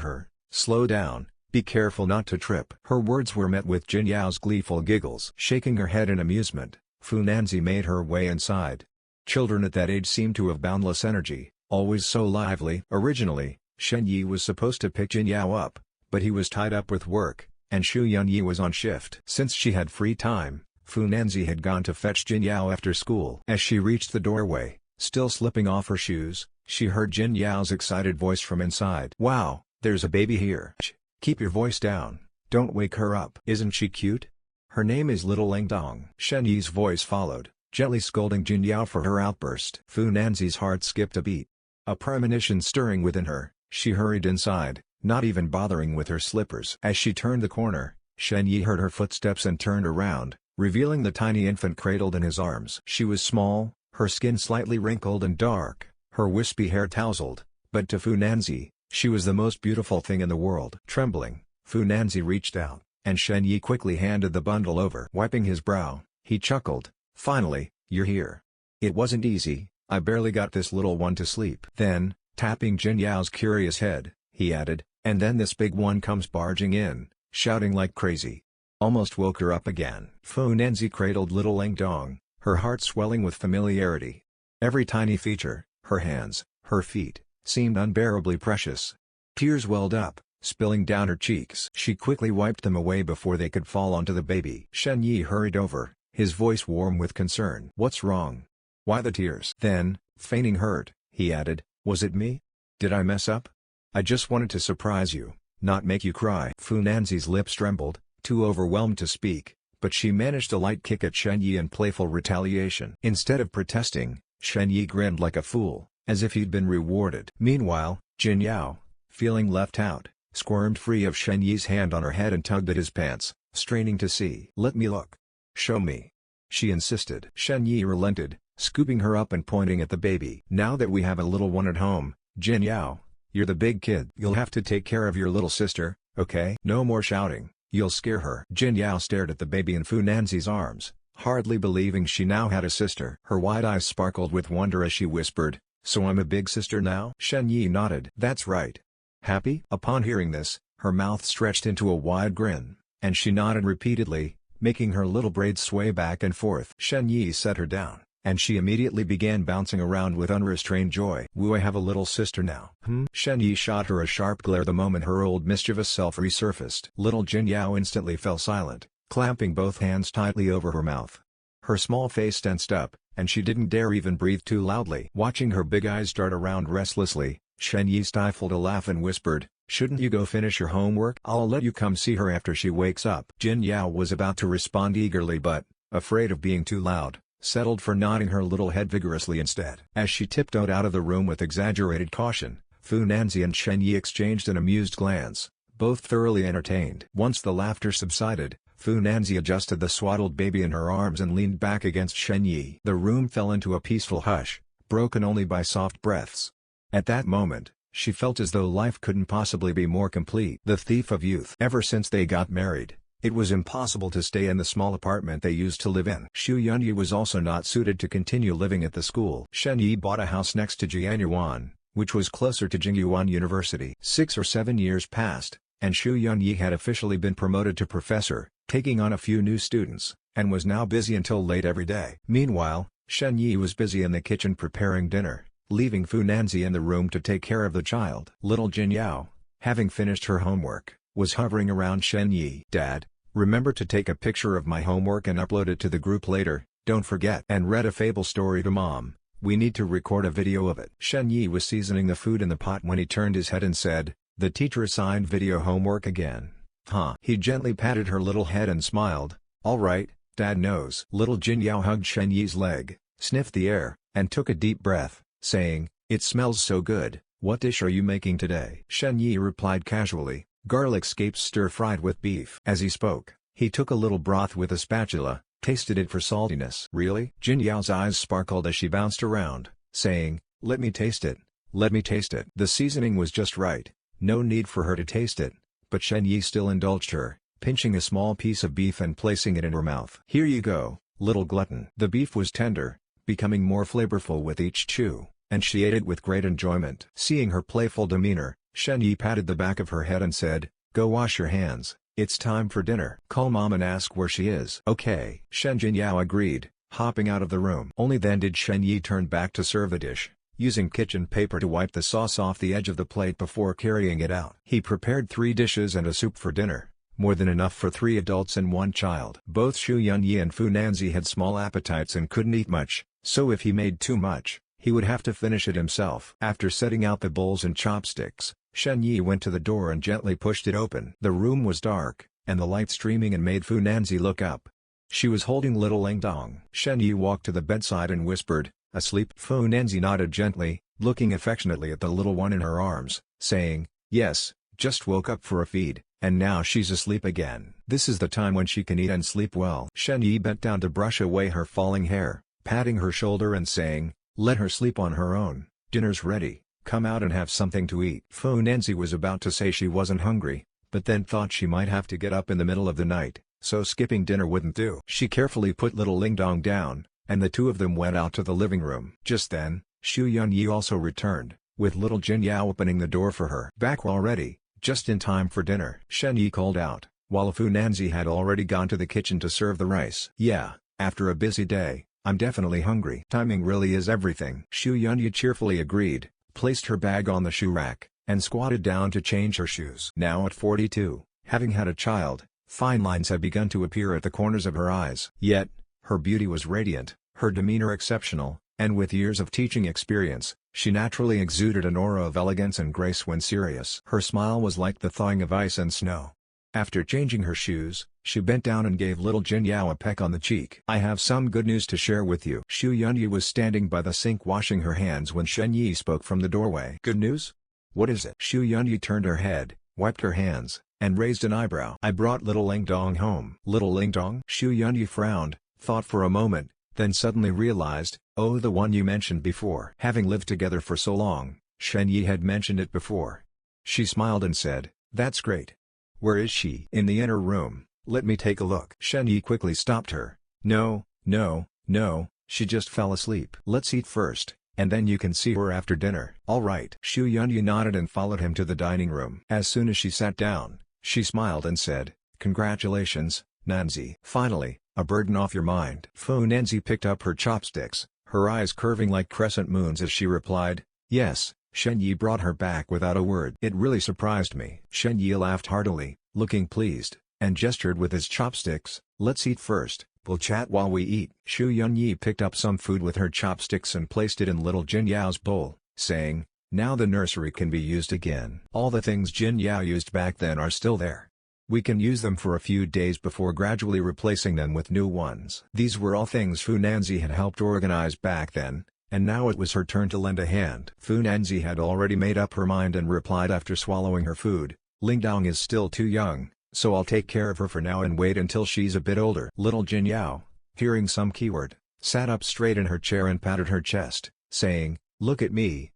[SPEAKER 1] her, "Slow down, be careful not to trip." Her words were met with Jin Yao's gleeful giggles. Shaking her head in amusement, Fu Nanzi made her way inside. Children at that age seemed to have boundless energy, always so lively. Originally, Shen Yi was supposed to pick Jin Yao up, but he was tied up with work, and Xu Yunyi was on shift. Since she had free time, Fu Nanzi had gone to fetch Jin Yao after school. As she reached the doorway, still slipping off her shoes, she heard Jin Yao's excited voice from inside. "Wow, there's a baby here. Shh, keep your voice down, don't wake her up." "Isn't she cute? Her name is Little Lingdong." Shen Yi's voice followed, gently scolding Jin Yao for her outburst. Fu Nanzi's heart skipped a beat. A premonition stirring within her, she hurried inside, not even bothering with her slippers. As she turned the corner, Shen Yi heard her footsteps and turned around, revealing the tiny infant cradled in his arms. She was small, her skin slightly wrinkled and dark, her wispy hair tousled, but to Fu Nanzi, she was the most beautiful thing in the world. Trembling, Fu Nanzi reached out, and Shen Yi quickly handed the bundle over. Wiping his brow, he chuckled, "Finally, you're here. It wasn't easy, I barely got this little one to sleep." Then, tapping Jin Yao's curious head, he added, "And then this big one comes barging in, shouting like crazy. almost woke her up again. Fu Nanzi cradled little Ling Dong, her heart swelling with familiarity. Every tiny feature, her hands, her feet, seemed unbearably precious. Tears welled up, spilling down her cheeks. She quickly wiped them away before they could fall onto the baby. Shen Yi hurried over, his voice warm with concern. "What's wrong? Why the tears?" Then, feigning hurt, he added, "Was it me? Did I mess up? I just wanted to surprise you, not make you cry." Fu Nanzi's lips trembled, too overwhelmed to speak, but she managed a light kick at Shen Yi in playful retaliation. Instead of protesting, Shen Yi grinned like a fool, as if he'd been rewarded. Meanwhile, Jin Yao, feeling left out, squirmed free of Shen Yi's hand on her head and tugged at his pants, straining to see. "Let me look. Show me," she insisted. Shen Yi relented, scooping her up and pointing at the baby. "Now that we have a little one at home, Jin Yao, you're the big kid. You'll have to take care of your little sister, okay? No more shouting, you'll scare her." Jin Yao stared at the baby in Fu Nanzi's arms, hardly believing she now had a sister. Her wide eyes sparkled with wonder as she whispered, "So I'm a big sister now?" Shen Yi nodded. "That's right. Happy?" Upon hearing this, her mouth stretched into a wide grin, and she nodded repeatedly, making her little braids sway back and forth. Shen Yi set her down, and she immediately began bouncing around with unrestrained joy. "Woo, I have a little sister now." Shen Yi shot her a sharp glare the moment her old mischievous self resurfaced. Little Jin Yao instantly fell silent, clamping both hands tightly over her mouth. Her small face tensed up, and she didn't dare even breathe too loudly. Watching her big eyes dart around restlessly, Shen Yi stifled a laugh and whispered, "Shouldn't you go finish your homework? I'll let you come see her after she wakes up." Jin Yao was about to respond eagerly but, afraid of being too loud, settled for nodding her little head vigorously instead. As she tiptoed out of the room with exaggerated caution, Fu Nanzi and Shen Yi exchanged an amused glance, both thoroughly entertained. Once the laughter subsided, Fu Nanzi adjusted the swaddled baby in her arms and leaned back against Shen Yi. The room fell into a peaceful hush, broken only by soft breaths. At that moment, she felt as though life couldn't possibly be more complete. The thief of youth. Ever since they got married, it was impossible to stay in the small apartment they used to live in. Xu Yunyi was also not suited to continue living at the school. Shen Yi bought a house next to Jianyuan, which was closer to Jingyuan University. 6 or 7 years passed, and Xu Yunyi had officially been promoted to professor, taking on a few new students, and was now busy until late every day. Meanwhile, Shen Yi was busy in the kitchen preparing dinner, leaving Fu Nanzi in the room to take care of the child. Little Jin Yao, having finished her homework, was hovering around Shen Yi. "Dad, remember to take a picture of my homework and upload it to the group later, don't forget." And read a fable story to Mom, "We need to record a video of it." Shen Yi was seasoning the food in the pot when he turned his head and said, "The teacher assigned video homework again. Huh?" He gently patted her little head and smiled, "All right, Dad knows." Little Jin Yao hugged Shen Yi's leg, sniffed the air, and took a deep breath, saying, "It smells so good. What dish are you making today?" Shen Yi replied casually, "Garlic scapes stir-fried with beef." As he spoke, he took a little broth with a spatula, tasted it for saltiness. "Really?" Jin Yao's eyes sparkled as she bounced around, saying, "Let me taste it, let me taste it." The seasoning was just right, no need for her to taste it, but Shen Yi still indulged her, pinching a small piece of beef and placing it in her mouth. "Here you go, little glutton." The beef was tender, becoming more flavorful with each chew, and she ate it with great enjoyment. Seeing her playful demeanor, Shen Yi patted the back of her head and said, "Go wash your hands, it's time for dinner. Call Mom and ask where she is." "Okay." Shen Jin Yao agreed, hopping out of the room. Only then did Shen Yi turn back to serve the dish, using kitchen paper to wipe the sauce off the edge of the plate before carrying it out. He prepared 3 dishes and a soup for dinner, more than enough for 3 adults and 1 child. Both Xu Yunyi and Fu Nanzi had small appetites and couldn't eat much, so if he made too much, he would have to finish it himself. After setting out the bowls and chopsticks, Shen Yi went to the door and gently pushed it open. The room was dark, and the light streaming in made Fu Nanzi look up. She was holding little Ling Dong. Shen Yi walked to the bedside and whispered, "Asleep?" Fu Nanzi nodded gently, looking affectionately at the little one in her arms, saying, "Yes, just woke up for a feed, and now she's asleep again. This is the time when she can eat and sleep well." Shen Yi bent down to brush away her falling hair, patting her shoulder and saying, "Let her sleep on her own, dinner's ready, come out and have something to eat." Fu Nanzi was about to say she wasn't hungry, but then thought she might have to get up in the middle of the night, so skipping dinner wouldn't do. She carefully put little Ling Dong down, and the two of them went out to the living room. Just then, Xu Yunyi also returned, with little Jin Yao opening the door for her. "Back already, just in time for dinner." Shen Yi called out, while Fu Nanzi had already gone to the kitchen to serve the rice. "Yeah, after a busy day, I'm definitely hungry." "Timing really is everything," Xu Yunyi cheerfully agreed, placed her bag on the shoe rack, and squatted down to change her shoes. Now at 42, having had a child, fine lines had begun to appear at the corners of her eyes. Yet, her beauty was radiant, her demeanor exceptional, and with years of teaching experience, she naturally exuded an aura of elegance and grace when serious. Her smile was like the thawing of ice and snow. After changing her shoes, she bent down and gave little Jin Yao a peck on the cheek. "I have some good news to share with you." Xu Yunyi was standing by the sink washing her hands when Shen Yi spoke from the doorway. "Good news? What is it?" Xu Yunyi turned her head, wiped her hands, and raised an eyebrow. "I brought little Ling Dong home." "Little Ling Dong?" Xu Yunyi frowned, thought for a moment, then suddenly realized, "Oh, the one you mentioned before." Having lived together for so long, Shen Yi had mentioned it before. She smiled and said, "That's great. Where is she?" "In the inner room, let me take a look." Shen Yi quickly stopped her. "No, no, no, she just fell asleep." "Let's eat first, and then you can see her after dinner." "All right." Xu Yunyi nodded and followed him to the dining room. As soon as she sat down, she smiled and said, "Congratulations, Nanzi. Finally, a burden off your mind." Fu Nanzi picked up her chopsticks, her eyes curving like crescent moons as she replied, "Yes." Shen Yi brought her back without a word. "It really surprised me." Shen Yi laughed heartily, looking pleased, and gestured with his chopsticks, "Let's eat first, we'll chat while we eat." Xu Yunyi picked up some food with her chopsticks and placed it in little Jin Yao's bowl, saying, "Now the nursery can be used again." All the things Jin Yao used back then are still there. We can use them for a few days before gradually replacing them with new ones. These were all things Fu Nanzi had helped organize back then, and now it was her turn to lend a hand. Fu Nanzi had already made up her mind and replied after swallowing her food, "Ling Dong is still too young, so I'll take care of her for now and wait until she's a bit older." Little Jin Yao, hearing some keyword, sat up straight in her chair and patted her chest, saying, look at me,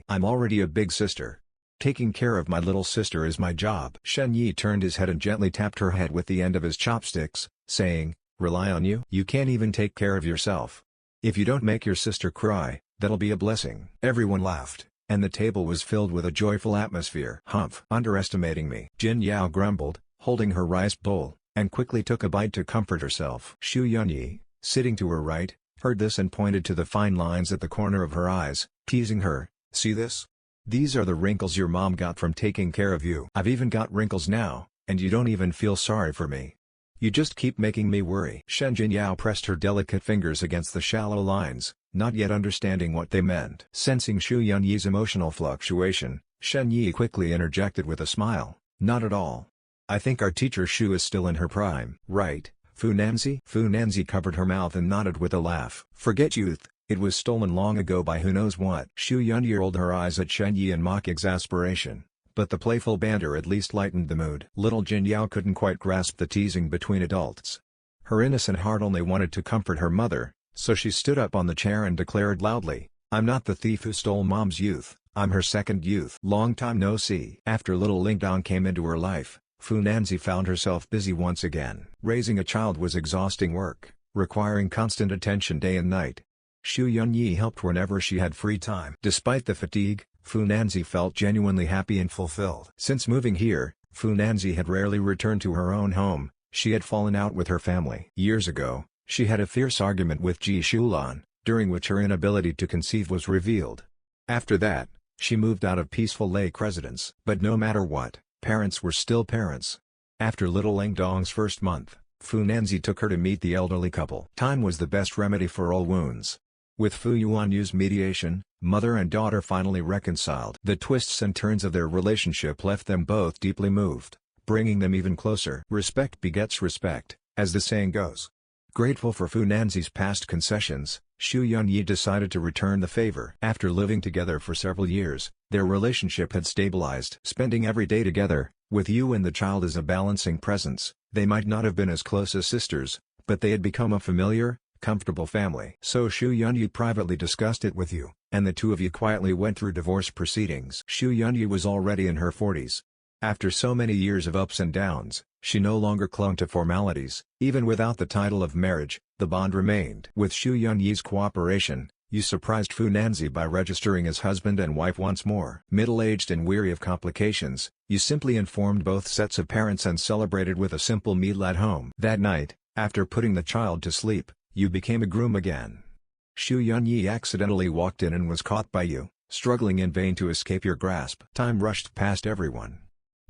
[SPEAKER 1] I'm already a big sister. Taking care of my little sister is my job." Shen Yi turned his head and gently tapped her head with the end of his chopsticks, saying, "Rely on you? You can't even take care of yourself. If you don't make your sister cry, that'll be a blessing." Everyone laughed, and the table was filled with a joyful atmosphere. "Humph! Underestimating me." Jin Yao grumbled, holding her rice bowl, and quickly took a bite to comfort herself. Xu Yunyi, sitting to her right, heard this and pointed to the fine lines at the corner of her eyes, teasing her, "See this? These are the wrinkles your mom got from taking care of you. I've even got wrinkles now, and you don't even feel sorry for me. You just keep making me worry." Shen Jin Yao pressed her delicate fingers against the shallow lines, not yet understanding what they meant. Sensing Xu Yunyi's emotional fluctuation, Shen Yi quickly interjected with a smile, "Not at all. I think our teacher Xu is still in her prime." "Right, Fu Nanzi?" Fu Nanzi covered her mouth and nodded with a laugh. "Forget youth, it was stolen long ago by who knows what." Xu Yunyi rolled her eyes at Shen Yi in mock exasperation, but the playful banter at least lightened the mood. Little Jin Yao couldn't quite grasp the teasing between adults. Her innocent heart only wanted to comfort her mother, so she stood up on the chair and declared loudly, "I'm not the thief who stole Mom's youth, I'm her second youth." Long time no see. After little Ling Dong came into her life, Fu Nanzi found herself busy once again. Raising a child was exhausting work, requiring constant attention day and night. Xu Yunyi helped whenever she had free time. Despite the fatigue, Fu Nanzi felt genuinely happy and fulfilled. Since moving here, Fu Nanzi had rarely returned to her own home. She had fallen out with her family. Years ago, she had a fierce argument with Ji Shulan, during which her inability to conceive was revealed. After that, she moved out of peaceful lake residence. But no matter what, parents were still parents. After little Ling Dong's first month, Fu Nanzi took her to meet the elderly couple. Time was the best remedy for all wounds. With Fu Yuanyu's mediation, mother and daughter finally reconciled. The twists and turns of their relationship left them both deeply moved, bringing them even closer. Respect begets respect, as the saying goes. Grateful for Fu Nanzi's past concessions, Xu Yunyi decided to return the favor. After living together for several years, their relationship had stabilized. Spending every day together, with you and the child as a balancing presence, they might not have been as close as sisters, but they had become a familiar, comfortable family. So Xu Yunyi privately discussed it with you, and the two of you quietly went through divorce proceedings. Xu Yunyi was already in her 40s. After so many years of ups and downs, she no longer clung to formalities. Even without the title of marriage, the bond remained. With Xu Yunyi's cooperation, You surprised Fu Nanzi by registering as husband and wife once more. Middle-aged and weary of complications, you simply informed both sets of parents and celebrated with a simple meal at home. That night, after putting the child to sleep, you became a groom again. Xu Yunyi accidentally walked in and was caught by you, struggling in vain to escape your grasp. Time rushed past everyone.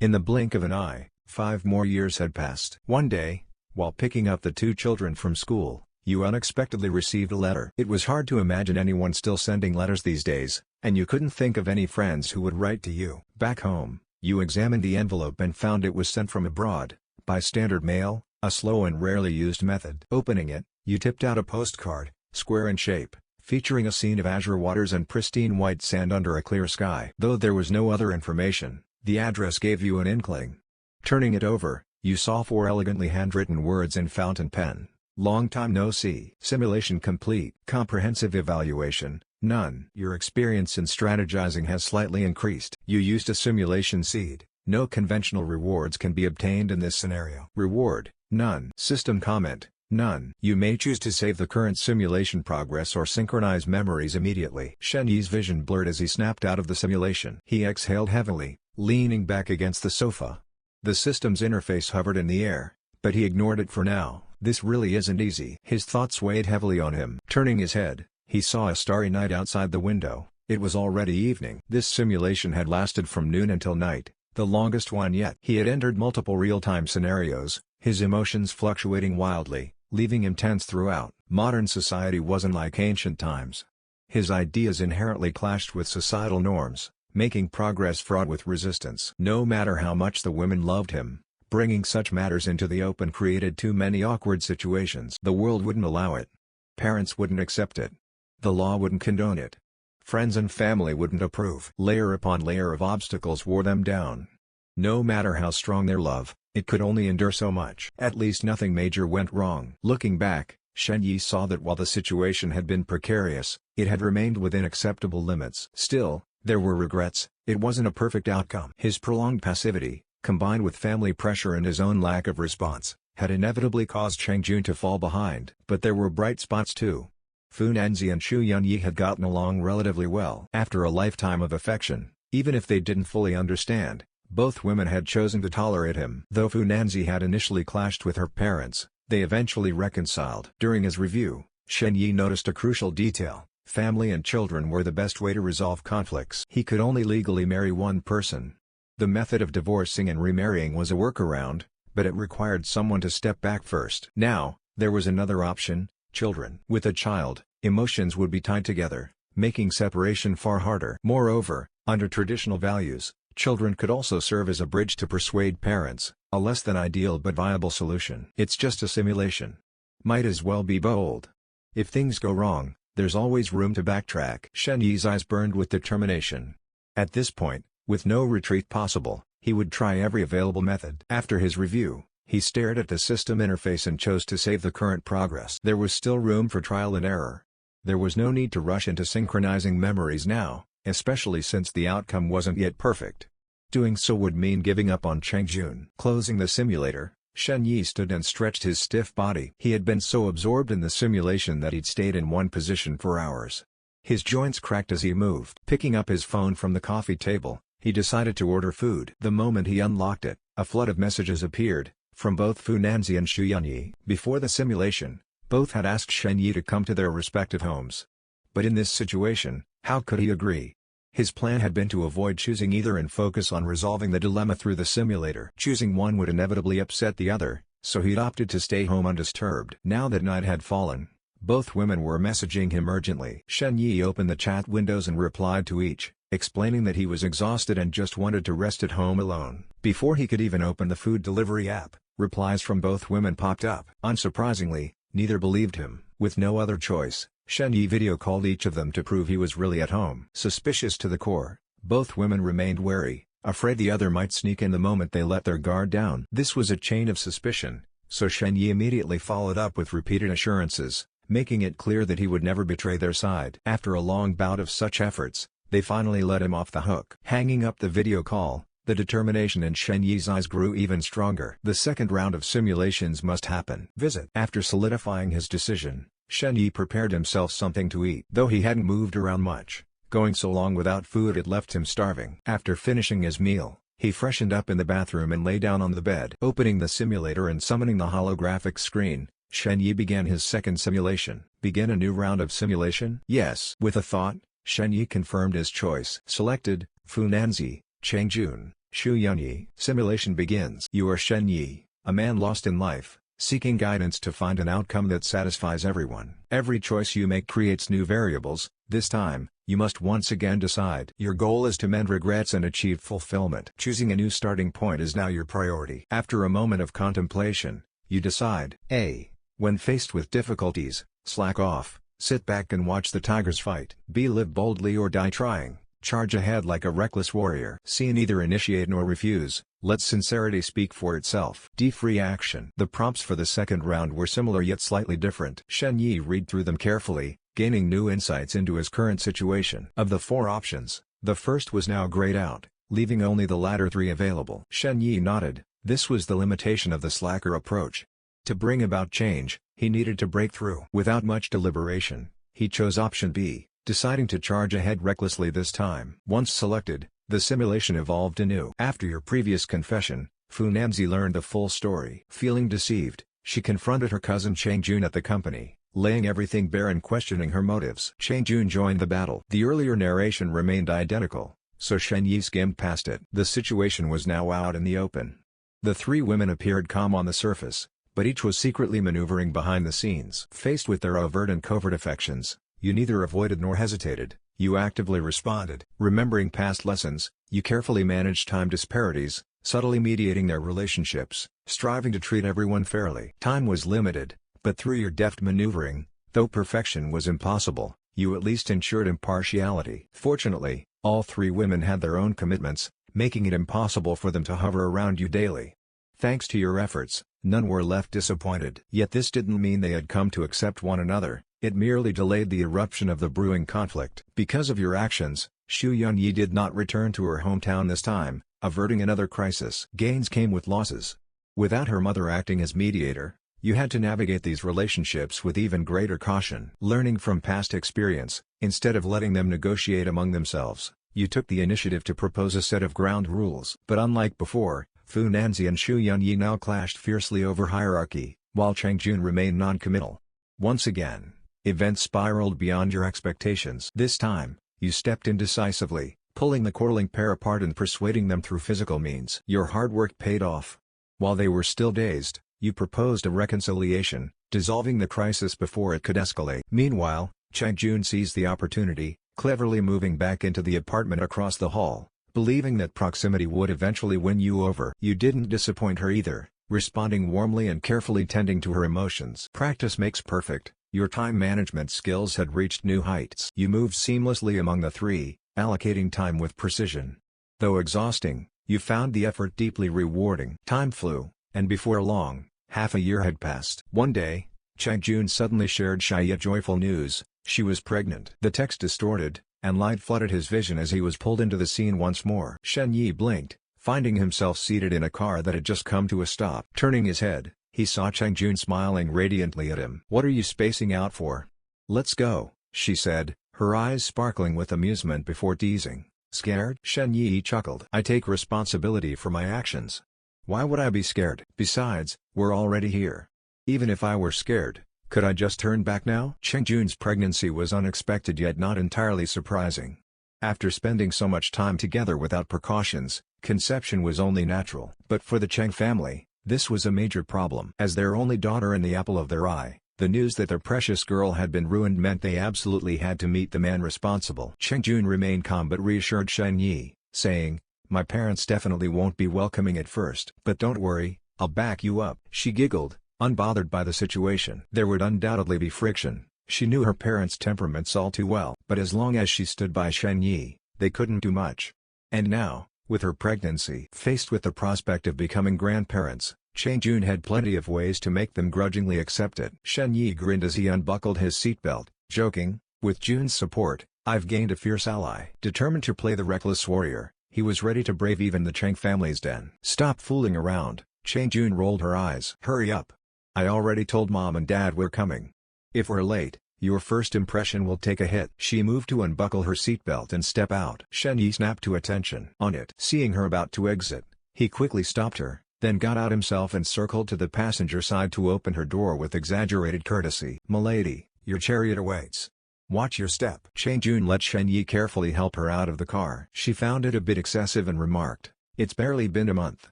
[SPEAKER 1] In the blink of an eye, 5 more years had passed. One day, while picking up the 2 children from school, you unexpectedly received a letter. It was hard to imagine anyone still sending letters these days, and you couldn't think of any friends who would write to you. Back home, you examined the envelope and found it was sent from abroad, by standard mail, a slow and rarely used method. Opening it, you tipped out a postcard, square in shape, featuring a scene of azure waters and pristine white sand under a clear sky. Though there was no other information, the address gave you an inkling. Turning it over, you saw 4 elegantly handwritten words in fountain pen. Long time no see. Simulation complete. Comprehensive evaluation, none. Your experience in strategizing has slightly increased. You used a simulation seed. No conventional rewards can be obtained in this scenario. Reward, none. System comment, none. You may choose to save the current simulation progress or synchronize memories immediately. Shen Yi's vision blurred as he snapped out of the simulation. He exhaled heavily, leaning back against the sofa. The system's interface hovered in the air, but he ignored it for now. This really isn't easy. His thoughts weighed heavily on him. Turning his head, he saw a starry night outside the window. It was already evening. This simulation had lasted from noon until night, the longest one yet. He had entered multiple real-time scenarios, his emotions fluctuating wildly, leaving him tense throughout. Modern society wasn't like ancient times. His ideas inherently clashed with societal norms, making progress fraught with resistance. No matter how much the women loved him, bringing such matters into the open created too many awkward situations. The world wouldn't allow it. Parents wouldn't accept it. The law wouldn't condone it. Friends and family wouldn't approve. Layer upon layer of obstacles wore them down. No matter how strong their love, it could only endure so much. At least nothing major went wrong. Looking back, Shen Yi saw that while the situation had been precarious, it had remained within acceptable limits. Still, there were regrets. It wasn't a perfect outcome. His prolonged passivity, combined with family pressure and his own lack of response, had inevitably caused Cheng Jun to fall behind. But there were bright spots too. Fu Nanzi and Xu Yunyi had gotten along relatively well. After a lifetime of affection, even if they didn't fully understand, both women had chosen to tolerate him. Though Fu Nanzi had initially clashed with her parents, they eventually reconciled. During his review, Shen Yi noticed a crucial detail: family and children were the best way to resolve conflicts. He could only legally marry one person. The method of divorcing and remarrying was a workaround, but it required someone to step back first. Now, there was another option: children. With a child, emotions would be tied together, making separation far harder. Moreover, under traditional values, children could also serve as a bridge to persuade parents, a less than ideal but viable solution. It's just a simulation. Might as well be bold. If things go wrong, there's always room to backtrack. Shen Yi's eyes burned with determination. At this point, with no retreat possible, he would try every available method. After his review, he stared at the system interface and chose to save the current progress. There was still room for trial and error. There was no need to rush into synchronizing memories now, especially since the outcome wasn't yet perfect. Doing so would mean giving up on Cheng Jun. Closing the simulator, Shen Yi stood and stretched his stiff body. He had been so absorbed in the simulation that he'd stayed in one position for hours. His joints cracked as he moved. Picking up his phone from the coffee table, he decided to order food. The moment he unlocked it, a flood of messages appeared, from both Fu Nanzi and Xu Yunyi. Before the simulation, both had asked Shen Yi to come to their respective homes. But in this situation, how could he agree? His plan had been to avoid choosing either and focus on resolving the dilemma through the simulator. Choosing one would inevitably upset the other, so he'd opted to stay home undisturbed. Now that night had fallen, both women were messaging him urgently. Shen Yi opened the chat windows and replied to each, explaining that he was exhausted and just wanted to rest at home alone. Before he could even open the food delivery app, replies from both women popped up. Unsurprisingly, neither believed him. With no other choice, Shen Yi video called each of them to prove he was really at home. Suspicious to the core, both women remained wary, afraid the other might sneak in the moment they let their guard down. This was a chain of suspicion, so Shen Yi immediately followed up with repeated assurances, making it clear that he would never betray their side. After a long bout of such efforts, they finally let him off the hook. Hanging up the video call, the determination in Shen Yi's eyes grew even stronger. The second round of simulations must happen. Visit. After solidifying his decision, Shen Yi prepared himself something to eat. Though he hadn't moved around much, going so long without food had left him starving. After finishing his meal, he freshened up in the bathroom and lay down on the bed. Opening the simulator and summoning the holographic screen, Shen Yi began his second simulation. Begin a new round of simulation? Yes. With a thought, Shen Yi confirmed his choice. Selected, Fu Nanzi, Changjun, Shu Yunyi. Simulation begins. You are Shen Yi, a man lost in life, seeking guidance to find an outcome that satisfies everyone. Every choice you make creates new variables. This time, you must once again decide. Your goal is to mend regrets and achieve fulfillment. Choosing a new starting point is now your priority. After a moment of contemplation, you decide. A. When faced with difficulties, slack off, sit back and watch the tigers fight. B. Live boldly or die trying, charge ahead like a reckless warrior. C. Neither initiate nor refuse, let sincerity speak for itself. D. Free action. The prompts for the second round were similar yet slightly different. Shen Yi read through them carefully, gaining new insights into his current situation. Of the four options, the first was now grayed out, leaving only the latter three available. Shen Yi nodded. This was the limitation of the slacker approach. To bring about change, he needed to break through. Without much deliberation, he chose option B, deciding to charge ahead recklessly this time. Once selected, the simulation evolved anew. After your previous confession, Fu Nanzi learned the full story. Feeling deceived, she confronted her cousin Changjun at the company, laying everything bare and questioning her motives. Changjun joined the battle. The earlier narration remained identical, so Shen Yi skimmed past it. The situation was now out in the open. The three women appeared calm on the surface, but each was secretly maneuvering behind the scenes. Faced with their overt and covert affections, you neither avoided nor hesitated, you actively responded. Remembering past lessons, you carefully managed time disparities, subtly mediating their relationships, striving to treat everyone fairly. Time was limited, but through your deft maneuvering, though perfection was impossible, you at least ensured impartiality. Fortunately, all three women had their own commitments, making it impossible for them to hover around you daily. Thanks to your efforts, none were left disappointed. Yet this didn't mean they had come to accept one another, it merely delayed the eruption of the brewing conflict. Because of your actions, Shu Yunyi did not return to her hometown this time, averting another crisis. Gains came with losses. Without her mother acting as mediator, you had to navigate these relationships with even greater caution. Learning from past experience, instead of letting them negotiate among themselves, you took the initiative to propose a set of ground rules. But unlike before, Fu Nanzi and Shu Yunyi now clashed fiercely over hierarchy, while Changjun remained non-committal. Once again, events spiraled beyond your expectations. This time, you stepped in decisively, pulling the quarreling pair apart and persuading them through physical means. Your hard work paid off. While they were still dazed, you proposed a reconciliation, dissolving the crisis before it could escalate. Meanwhile, Changjun seized the opportunity, cleverly moving back into the apartment across the hall, believing that proximity would eventually win you over. You didn't disappoint her either, responding warmly and carefully tending to her emotions. Practice makes perfect. Your time management skills had reached new heights. You moved seamlessly among the three, allocating time with precision. Though exhausting, you found the effort deeply rewarding. Time flew, and before long, half a year had passed. One day, Changjun suddenly shared shy yet joyful news: she was pregnant. The text distorted, and light flooded his vision as he was pulled into the scene once more. Shen Yi blinked, finding himself seated in a car that had just come to a stop. Turning his head, he saw Changjun smiling radiantly at him. "What are you spacing out for? Let's go," she said, her eyes sparkling with amusement before teasing. "Scared?" Shen Yi chuckled. "I take responsibility for my actions. Why would I be scared? Besides, we're already here. Even if I were scared, could I just turn back now?" Changjun's pregnancy was unexpected yet not entirely surprising. After spending so much time together without precautions, conception was only natural. But for the Cheng family, this was a major problem. As their only daughter and the apple of their eye, the news that their precious girl had been ruined meant they absolutely had to meet the man responsible. Changjun remained calm but reassured Shen Yi, saying, "My parents definitely won't be welcoming at first. But don't worry, I'll back you up." She giggled, unbothered by the situation. There would undoubtedly be friction. She knew her parents' temperaments all too well. But as long as she stood by Shen Yi, they couldn't do much. And now, with her pregnancy, faced with the prospect of becoming grandparents, Changjun had plenty of ways to make them grudgingly accept it. Shen Yi grinned as he unbuckled his seatbelt, joking, "With Jun's support, I've gained a fierce ally." Determined to play the reckless warrior, he was ready to brave even the Cheng family's den. "Stop fooling around," Changjun rolled her eyes. "Hurry up. I already told Mom and Dad we're coming." If we're late, your first impression will take a hit. She moved to unbuckle her seatbelt and step out. Shen Yi snapped to attention on it. Seeing her about to exit, he quickly stopped her, then got out himself and circled to the passenger side to open her door with exaggerated courtesy. "Milady, your chariot awaits. Watch your step." Chang Jun let Shen Yi carefully help her out of the car. She found it a bit excessive and remarked, "It's barely been a month.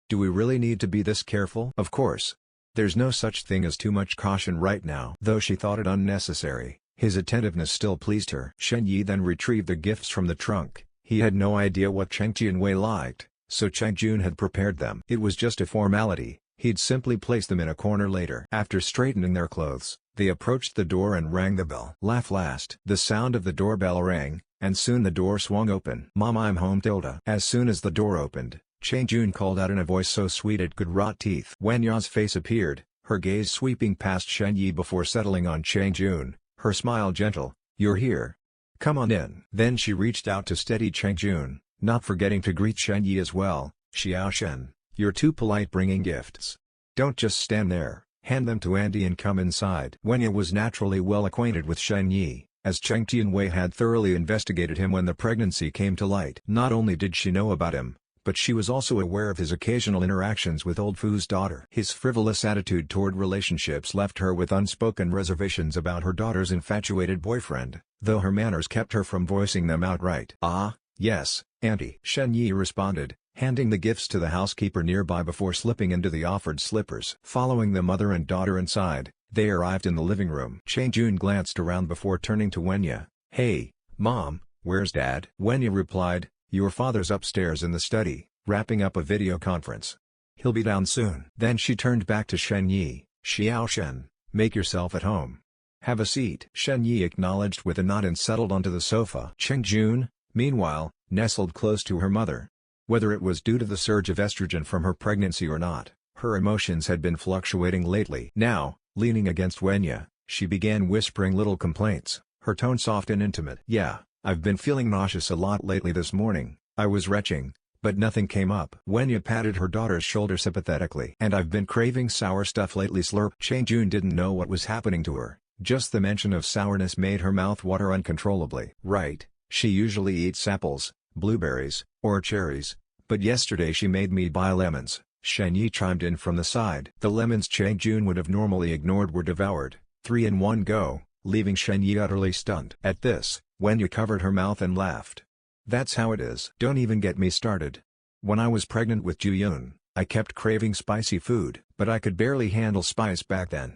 [SPEAKER 1] Do we really need to be this careful?" Of course. There's no such thing as too much caution right now. Though she thought it unnecessary, his attentiveness still pleased her. Shen Yi then retrieved the gifts from the trunk. He had no idea what Chang Jianwei liked, so Chang Jun had prepared them. It was just a formality, he'd simply place them in a corner later. After straightening their clothes, they approached the door and rang the bell. Laugh last. The sound of the doorbell rang, and soon the door swung open. "Mom, I'm home, Tilda." As soon as the door opened, Chang Jun called out in a voice so sweet it could rot teeth. Wenya's face appeared, her gaze sweeping past Shen Yi before settling on Chang Jun, her smile gentle. "You're here. Come on in." Then she reached out to steady Chang Jun, not forgetting to greet Shen Yi as well. "Xiao Shen, you're too polite bringing gifts. Don't just stand there, hand them to Auntie and come inside." Wenya was naturally well acquainted with Shen Yi, as Chang Tianwei had thoroughly investigated him when the pregnancy came to light. Not only did she know about him, but she was also aware of his occasional interactions with old Fu's daughter. His frivolous attitude toward relationships left her with unspoken reservations about her daughter's infatuated boyfriend, though her manners kept her from voicing them outright. "Ah, yes, Auntie," Shen Yi responded, handing the gifts to the housekeeper nearby before slipping into the offered slippers. Following the mother and daughter inside, they arrived in the living room. Chang Jun glanced around before turning to Wenya. "Hey, Mom, where's Dad?" Wenya replied, "Your father's upstairs in the study, wrapping up a video conference. He'll be down soon." Then she turned back to Shen Yi. "Xiao Shen, make yourself at home. Have a seat." Shen Yi acknowledged with a nod and settled onto the sofa. Chang Jun, meanwhile, nestled close to her mother. Whether it was due to the surge of estrogen from her pregnancy or not, her emotions had been fluctuating lately. Now, leaning against Wenya, she began whispering little complaints, her tone soft and intimate. "Yeah, I've been feeling nauseous a lot lately. This morning, I was retching, but nothing came up." Wenya patted her daughter's shoulder sympathetically. "And I've been craving sour stuff lately." Slurp. Chang Jun didn't know what was happening to her, just the mention of sourness made her mouth water uncontrollably. Right, she usually eats apples, blueberries, or cherries, but yesterday she made me buy lemons. Shen Yi chimed in from the side. The lemons Chang Jun would have normally ignored were devoured, 3 in one go, leaving Shen Yi utterly stunned. At this, Wenya covered her mouth and laughed. "That's how it is." "Don't even get me started. When I was pregnant with Juyun, I kept craving spicy food, but I could barely handle spice back then.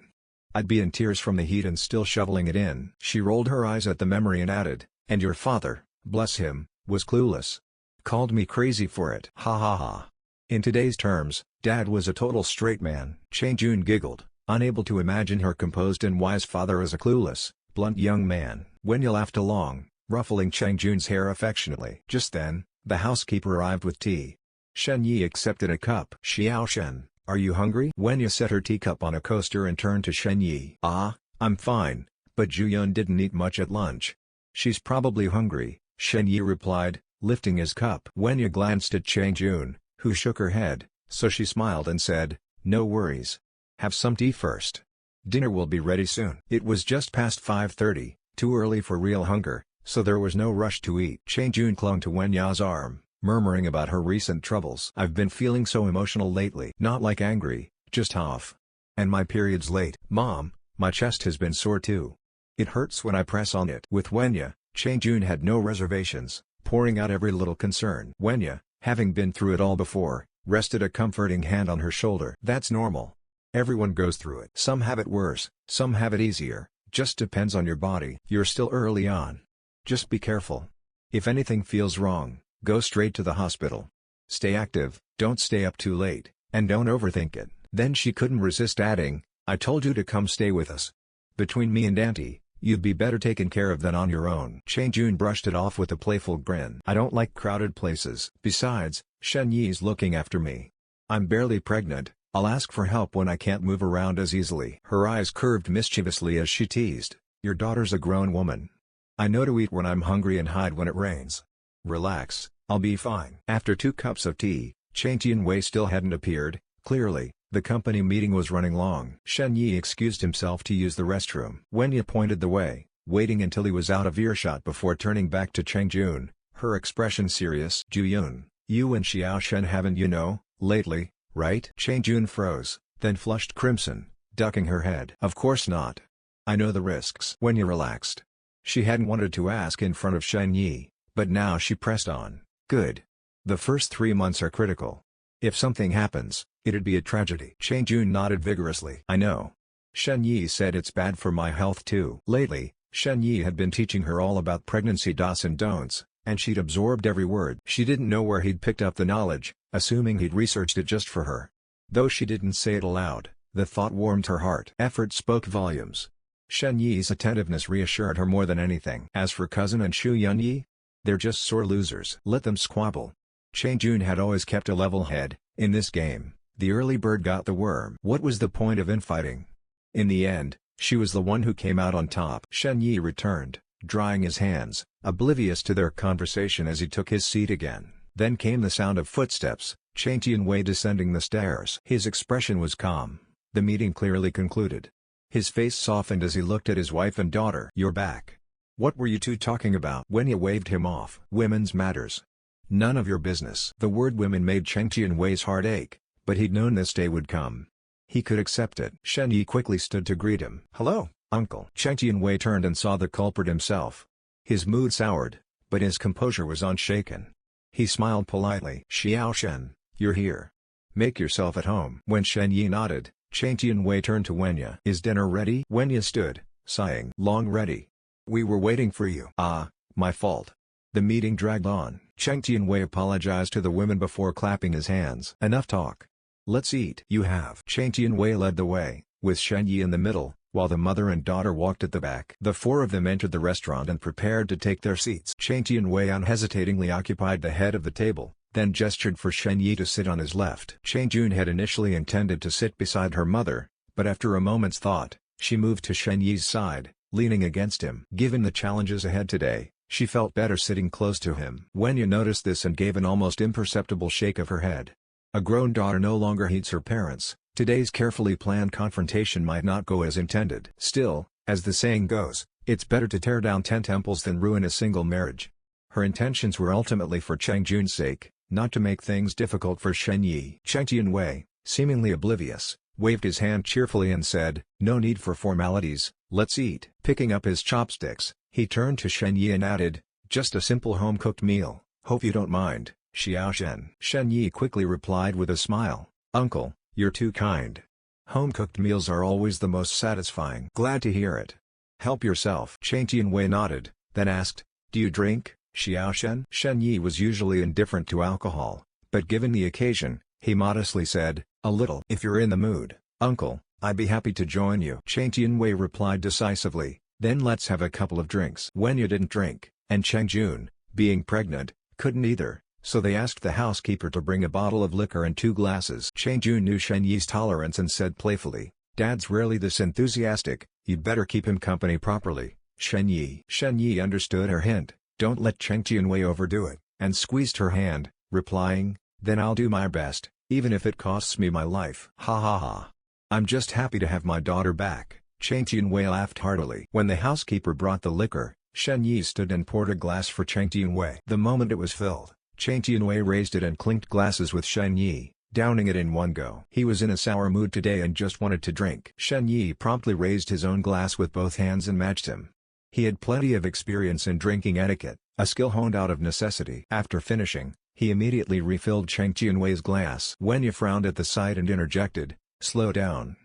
[SPEAKER 1] I'd be in tears from the heat and still shoveling it in." She rolled her eyes at the memory and added, "And your father, bless him, was clueless. Called me crazy for it." Ha ha ha. In today's terms, Dad was a total straight man. Chang Jun giggled, unable to imagine her composed and wise father as a clueless, blunt young man. Wenya laughed along, ruffling Chang Jun's hair affectionately. Just then, the housekeeper arrived with tea. Shen Yi accepted a cup. "Xiao Shen, are you hungry?" Wenya set her teacup on a coaster and turned to Shen Yi. "Ah, I'm fine, but Juyun didn't eat much at lunch. She's probably hungry," Shen Yi replied, lifting his cup. Wenya glanced at Chang Jun, who shook her head, so she smiled and said, "No worries. Have some tea first. Dinner will be ready soon." It was just past 5:30, too early for real hunger, so there was no rush to eat. Chang Jun clung to Wenya's arm, murmuring about her recent troubles. "I've been feeling so emotional lately." "Not like angry, just off. And my period's late." "Mom, my chest has been sore too. It hurts when I press on it." With Wenya, Chang Jun had no reservations, pouring out every little concern. Wenya, having been through it all before, rested a comforting hand on her shoulder. "That's normal. Everyone goes through it. Some have it worse, some have it easier, just depends on your body. You're still early on. Just be careful. If anything feels wrong, go straight to the hospital. Stay active, don't stay up too late, and don't overthink it." Then she couldn't resist adding, "I told you to come stay with us. Between me and Auntie, you'd be better taken care of than on your own." Chang Jun brushed it off with a playful grin. "I don't like crowded places. Besides, Shen Yi's looking after me. I'm barely pregnant, I'll ask for help when I can't move around as easily." Her eyes curved mischievously as she teased, "Your daughter's a grown woman. I know to eat when I'm hungry and hide when it rains. Relax, I'll be fine." After 2 cups of tea, Chang Tianwei still hadn't appeared. Clearly, The company meeting was running long. Shen Yi excused himself to use the restroom. Wenya pointed the way, waiting until he was out of earshot before turning back to Cheng Jun, her expression serious. Ju-yun, you and Xiao Shen haven't lately, right? Cheng Jun froze, then flushed crimson, ducking her head. Of course not. I know the risks. Wenya relaxed. She hadn't wanted to ask in front of Shen Yi, but now she pressed on. Good. The first 3 months are critical. If something happens, it'd be a tragedy. Cheng Jun nodded vigorously. I know. Shen Yi said it's bad for my health too. Lately, Shen Yi had been teaching her all about pregnancy do's and don'ts, and she'd absorbed every word. She didn't know where he'd picked up the knowledge, assuming he'd researched it just for her. Though she didn't say it aloud, the thought warmed her heart. Effort spoke volumes. Shen Yi's attentiveness reassured her more than anything. As for cousin and Shu Yunyi, they're just sore losers. Let them squabble. Cheng Jun had always kept a level head. In this game, the early bird got the worm. What was the point of infighting? In the end, she was the one who came out on top. Shen Yi returned, drying his hands, oblivious to their conversation as he took his seat again. Then came the sound of footsteps, Cheng Jianwei descending the stairs. His expression was calm. The meeting clearly concluded. His face softened as he looked at his wife and daughter. You're back. What were you two talking about? Wenya waved him off. Women's matters. None of your business. The word women made Cheng Jianwei's heart ache, but he'd known this day would come. He could accept it. Shen Yi quickly stood to greet him. Hello, uncle. Cheng Jianwei turned and saw the culprit himself. His mood soured, but his composure was unshaken. He smiled politely. Xiao Shen, you're here. Make yourself at home. When Shen Yi nodded, Cheng Jianwei turned to Wenya. Is dinner ready? Wenya stood, sighing. Long ready. We were waiting for you. Ah, my fault. The meeting dragged on. Cheng Jianwei apologized to the women before clapping his hands. Enough talk. Let's eat. You have. Cheng Jianwei led the way, with Shen Yi in the middle, while the mother and daughter walked at the back. The four of them entered the restaurant and prepared to take their seats. Cheng Jianwei unhesitatingly occupied the head of the table, then gestured for Shen Yi to sit on his left. Cheng Jun had initially intended to sit beside her mother, but after a moment's thought, she moved to Shen Yi's side, leaning against him. Given the challenges ahead today, she felt better sitting close to him. Wenya noticed this and gave an almost imperceptible shake of her head. A grown daughter no longer heeds her parents. Today's carefully planned confrontation might not go as intended. Still, as the saying goes, it's better to tear down 10 temples than ruin a single marriage. Her intentions were ultimately for Cheng Jun's sake, not to make things difficult for Shen Yi. Cheng Jianwei, seemingly oblivious, waved his hand cheerfully and said, no need for formalities, let's eat. Picking up his chopsticks, he turned to Shen Yi and added, just a simple home-cooked meal, hope you don't mind, Xiao Shen. Shen Yi quickly replied with a smile, Uncle, you're too kind. Home-cooked meals are always the most satisfying. Glad to hear it. Help yourself. Cheng Jianwei nodded, then asked, do you drink, Xiao Shen? Shen Yi was usually indifferent to alcohol, but given the occasion, he modestly said, a little. If you're in the mood, Uncle, I'd be happy to join you. Cheng Jianwei replied decisively, then let's have a couple of drinks. Wenya didn't drink, and Cheng Jun, being pregnant, couldn't either, so they asked the housekeeper to bring a bottle of liquor and 2 glasses. Cheng Jun knew Shen Yi's tolerance and said playfully, Dad's rarely this enthusiastic, you'd better keep him company properly, Shen Yi. Shen Yi understood her hint, don't let Cheng Jianwei overdo it, and squeezed her hand, replying, then I'll do my best, even if it costs me my life. Ha ha ha. I'm just happy to have my daughter back. Cheng Jianwei laughed heartily. When the housekeeper brought the liquor, Shen Yi stood and poured a glass for Cheng Jianwei. The moment it was filled, Cheng Jianwei raised it and clinked glasses with Shen Yi, downing it in one go. He was in a sour mood today and just wanted to drink. Shen Yi promptly raised his own glass with both hands and matched him. He had plenty of experience in drinking etiquette, a skill honed out of necessity. After finishing, he immediately refilled Cheng Jianwei's glass. Wenya frowned at the sight and interjected, slow down.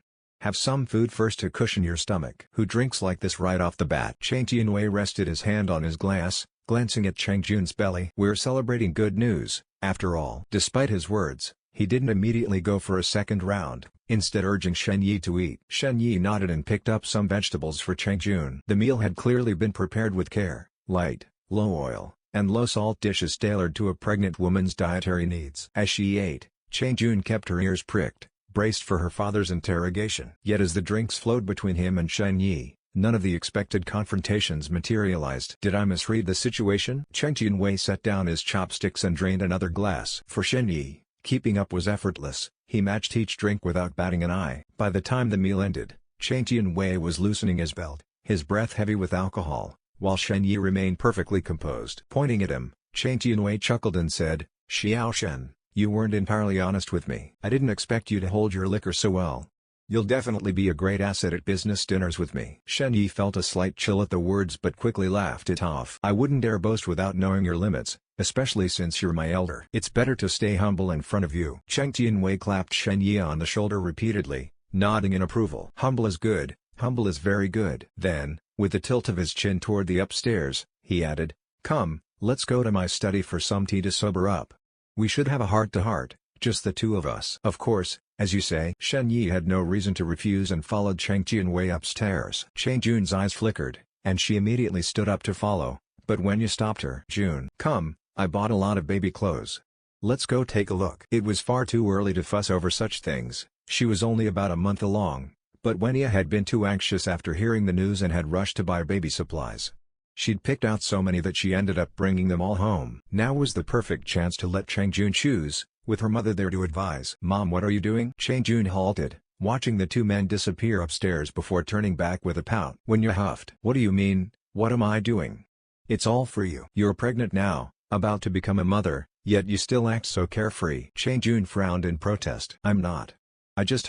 [SPEAKER 1] Have some food first to cushion your stomach. Who drinks like this right off the bat? Cheng Jianwei rested his hand on his glass, glancing at Cheng Jun's belly. We're celebrating good news, after all. Despite his words, he didn't immediately go for a second round, instead urging Shen Yi to eat. Shen Yi nodded and picked up some vegetables for Cheng Jun. The meal had clearly been prepared with care, light, low oil, and low salt dishes tailored to a pregnant woman's dietary needs. As she ate, Cheng Jun kept her ears pricked, braced for her father's interrogation. Yet as the drinks flowed between him and Shen Yi, none of the expected confrontations materialized. Did I misread the situation? Cheng Jianwei set down his chopsticks and drained another glass. For Shen Yi, keeping up was effortless. He matched each drink without batting an eye. By the time the meal ended, Chang Tianwei was loosening his belt, his breath heavy with alcohol, while Shen Yi remained perfectly composed. Pointing at him, Chang Tianwei chuckled and said, "Xiao Shen, you weren't entirely honest with me. I didn't expect you to hold your liquor so well. You'll definitely be a great asset at business dinners with me." Shen Yi felt a slight chill at the words but quickly laughed it off. "I wouldn't dare boast without knowing your limits, especially since you're my elder. It's better to stay humble in front of you." Chang Tianwei clapped Shen Yi on the shoulder repeatedly, nodding in approval. "Humble is good, humble is very good." Then, with a tilt of his chin toward the upstairs, he added, "Come, let's go to my study for some tea to sober up. We should have a heart-to-heart, just the two of us." "Of course, as you say." Shen Yi had no reason to refuse and followed Chang Tianwei upstairs. Chang Jun's eyes flickered, and she immediately stood up to follow, but when you stopped her. "June, come, I bought a lot of baby clothes. Let's go take a look." It was far too early to fuss over such things. She was only about a month along, but Wenya had been too anxious after hearing the news and had rushed to buy baby supplies. She'd picked out so many that she ended up bringing them all home. Now was the perfect chance to let Chang Jun choose, with her mother there to advise. "Mom, what are you doing?" Chang Jun halted, watching the two men disappear upstairs before turning back with a pout. Wenya huffed. "What do you mean, what am I doing? It's all for you. You're pregnant now, about to become a mother, yet you still act so carefree." Chang Jun frowned in protest. "I'm not.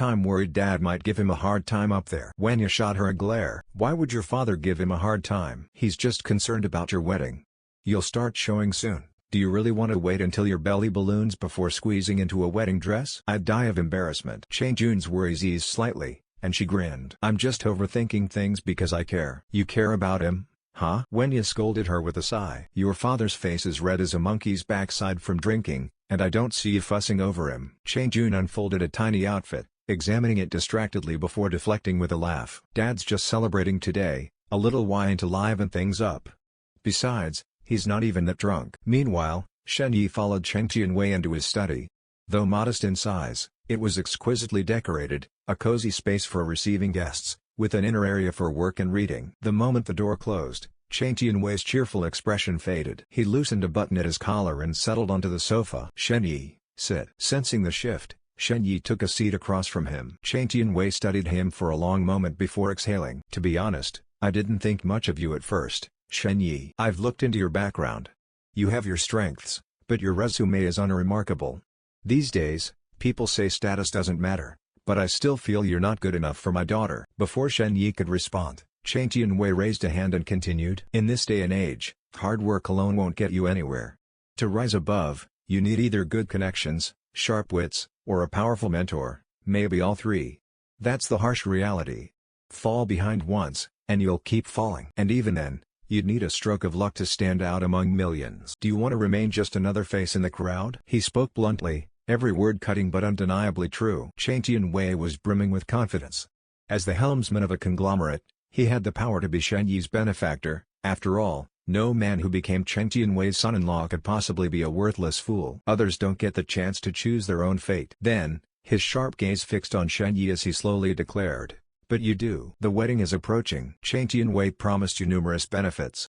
[SPEAKER 1] I'm worried Dad might give him a hard time up there." Wenya shot her a glare. "Why would your father give him a hard time? He's just concerned about your wedding. You'll start showing soon. Do you really want to wait until your belly balloons before squeezing into a wedding dress?" "I'd die of embarrassment." Chang Jun's worries eased slightly, and she grinned. "I'm just overthinking things because I care." "You care about him, huh?" Wenya scolded her with a sigh. "Your father's face is red as a monkey's backside from drinking, and I don't see you fussing over him." Chang Jun unfolded a tiny outfit, examining it distractedly before deflecting with a laugh. "Dad's just celebrating today, a little wine to liven things up. Besides, he's not even that drunk." Meanwhile, Shen Yi followed Chang Tianwei into his study. Though modest in size, it was exquisitely decorated, a cozy space for receiving guests, with an inner area for work and reading. The moment the door closed, Chang Tianwei's cheerful expression faded. He loosened a button at his collar and settled onto the sofa. "Shen Yi, sit." Sensing the shift, Shen Yi took a seat across from him. Chang Tianwei studied him for a long moment before exhaling. "To be honest, I didn't think much of you at first, Shen Yi. I've looked into your background. You have your strengths, but your resume is unremarkable. These days, people say status doesn't matter, but I still feel you're not good enough for my daughter." Before Shen Yi could respond, Chang Tianwei raised a hand and continued. "In this day and age, hard work alone won't get you anywhere. To rise above, you need either good connections, sharp wits, or a powerful mentor, maybe all three. That's the harsh reality. Fall behind once, and you'll keep falling. And even then, you'd need a stroke of luck to stand out among millions. Do you want to remain just another face in the crowd?" He spoke bluntly, every word cutting but undeniably true. Chang Tianwei was brimming with confidence. As the helmsman of a conglomerate, he had the power to be Shen Yi's benefactor. After all, no man who became Chang Tianwei's son-in-law could possibly be a worthless fool. Others don't get the chance to choose their own fate. Then, his sharp gaze fixed on Shen Yi as he slowly declared, "But you do. The wedding is approaching. Chang Tianwei promised you numerous benefits.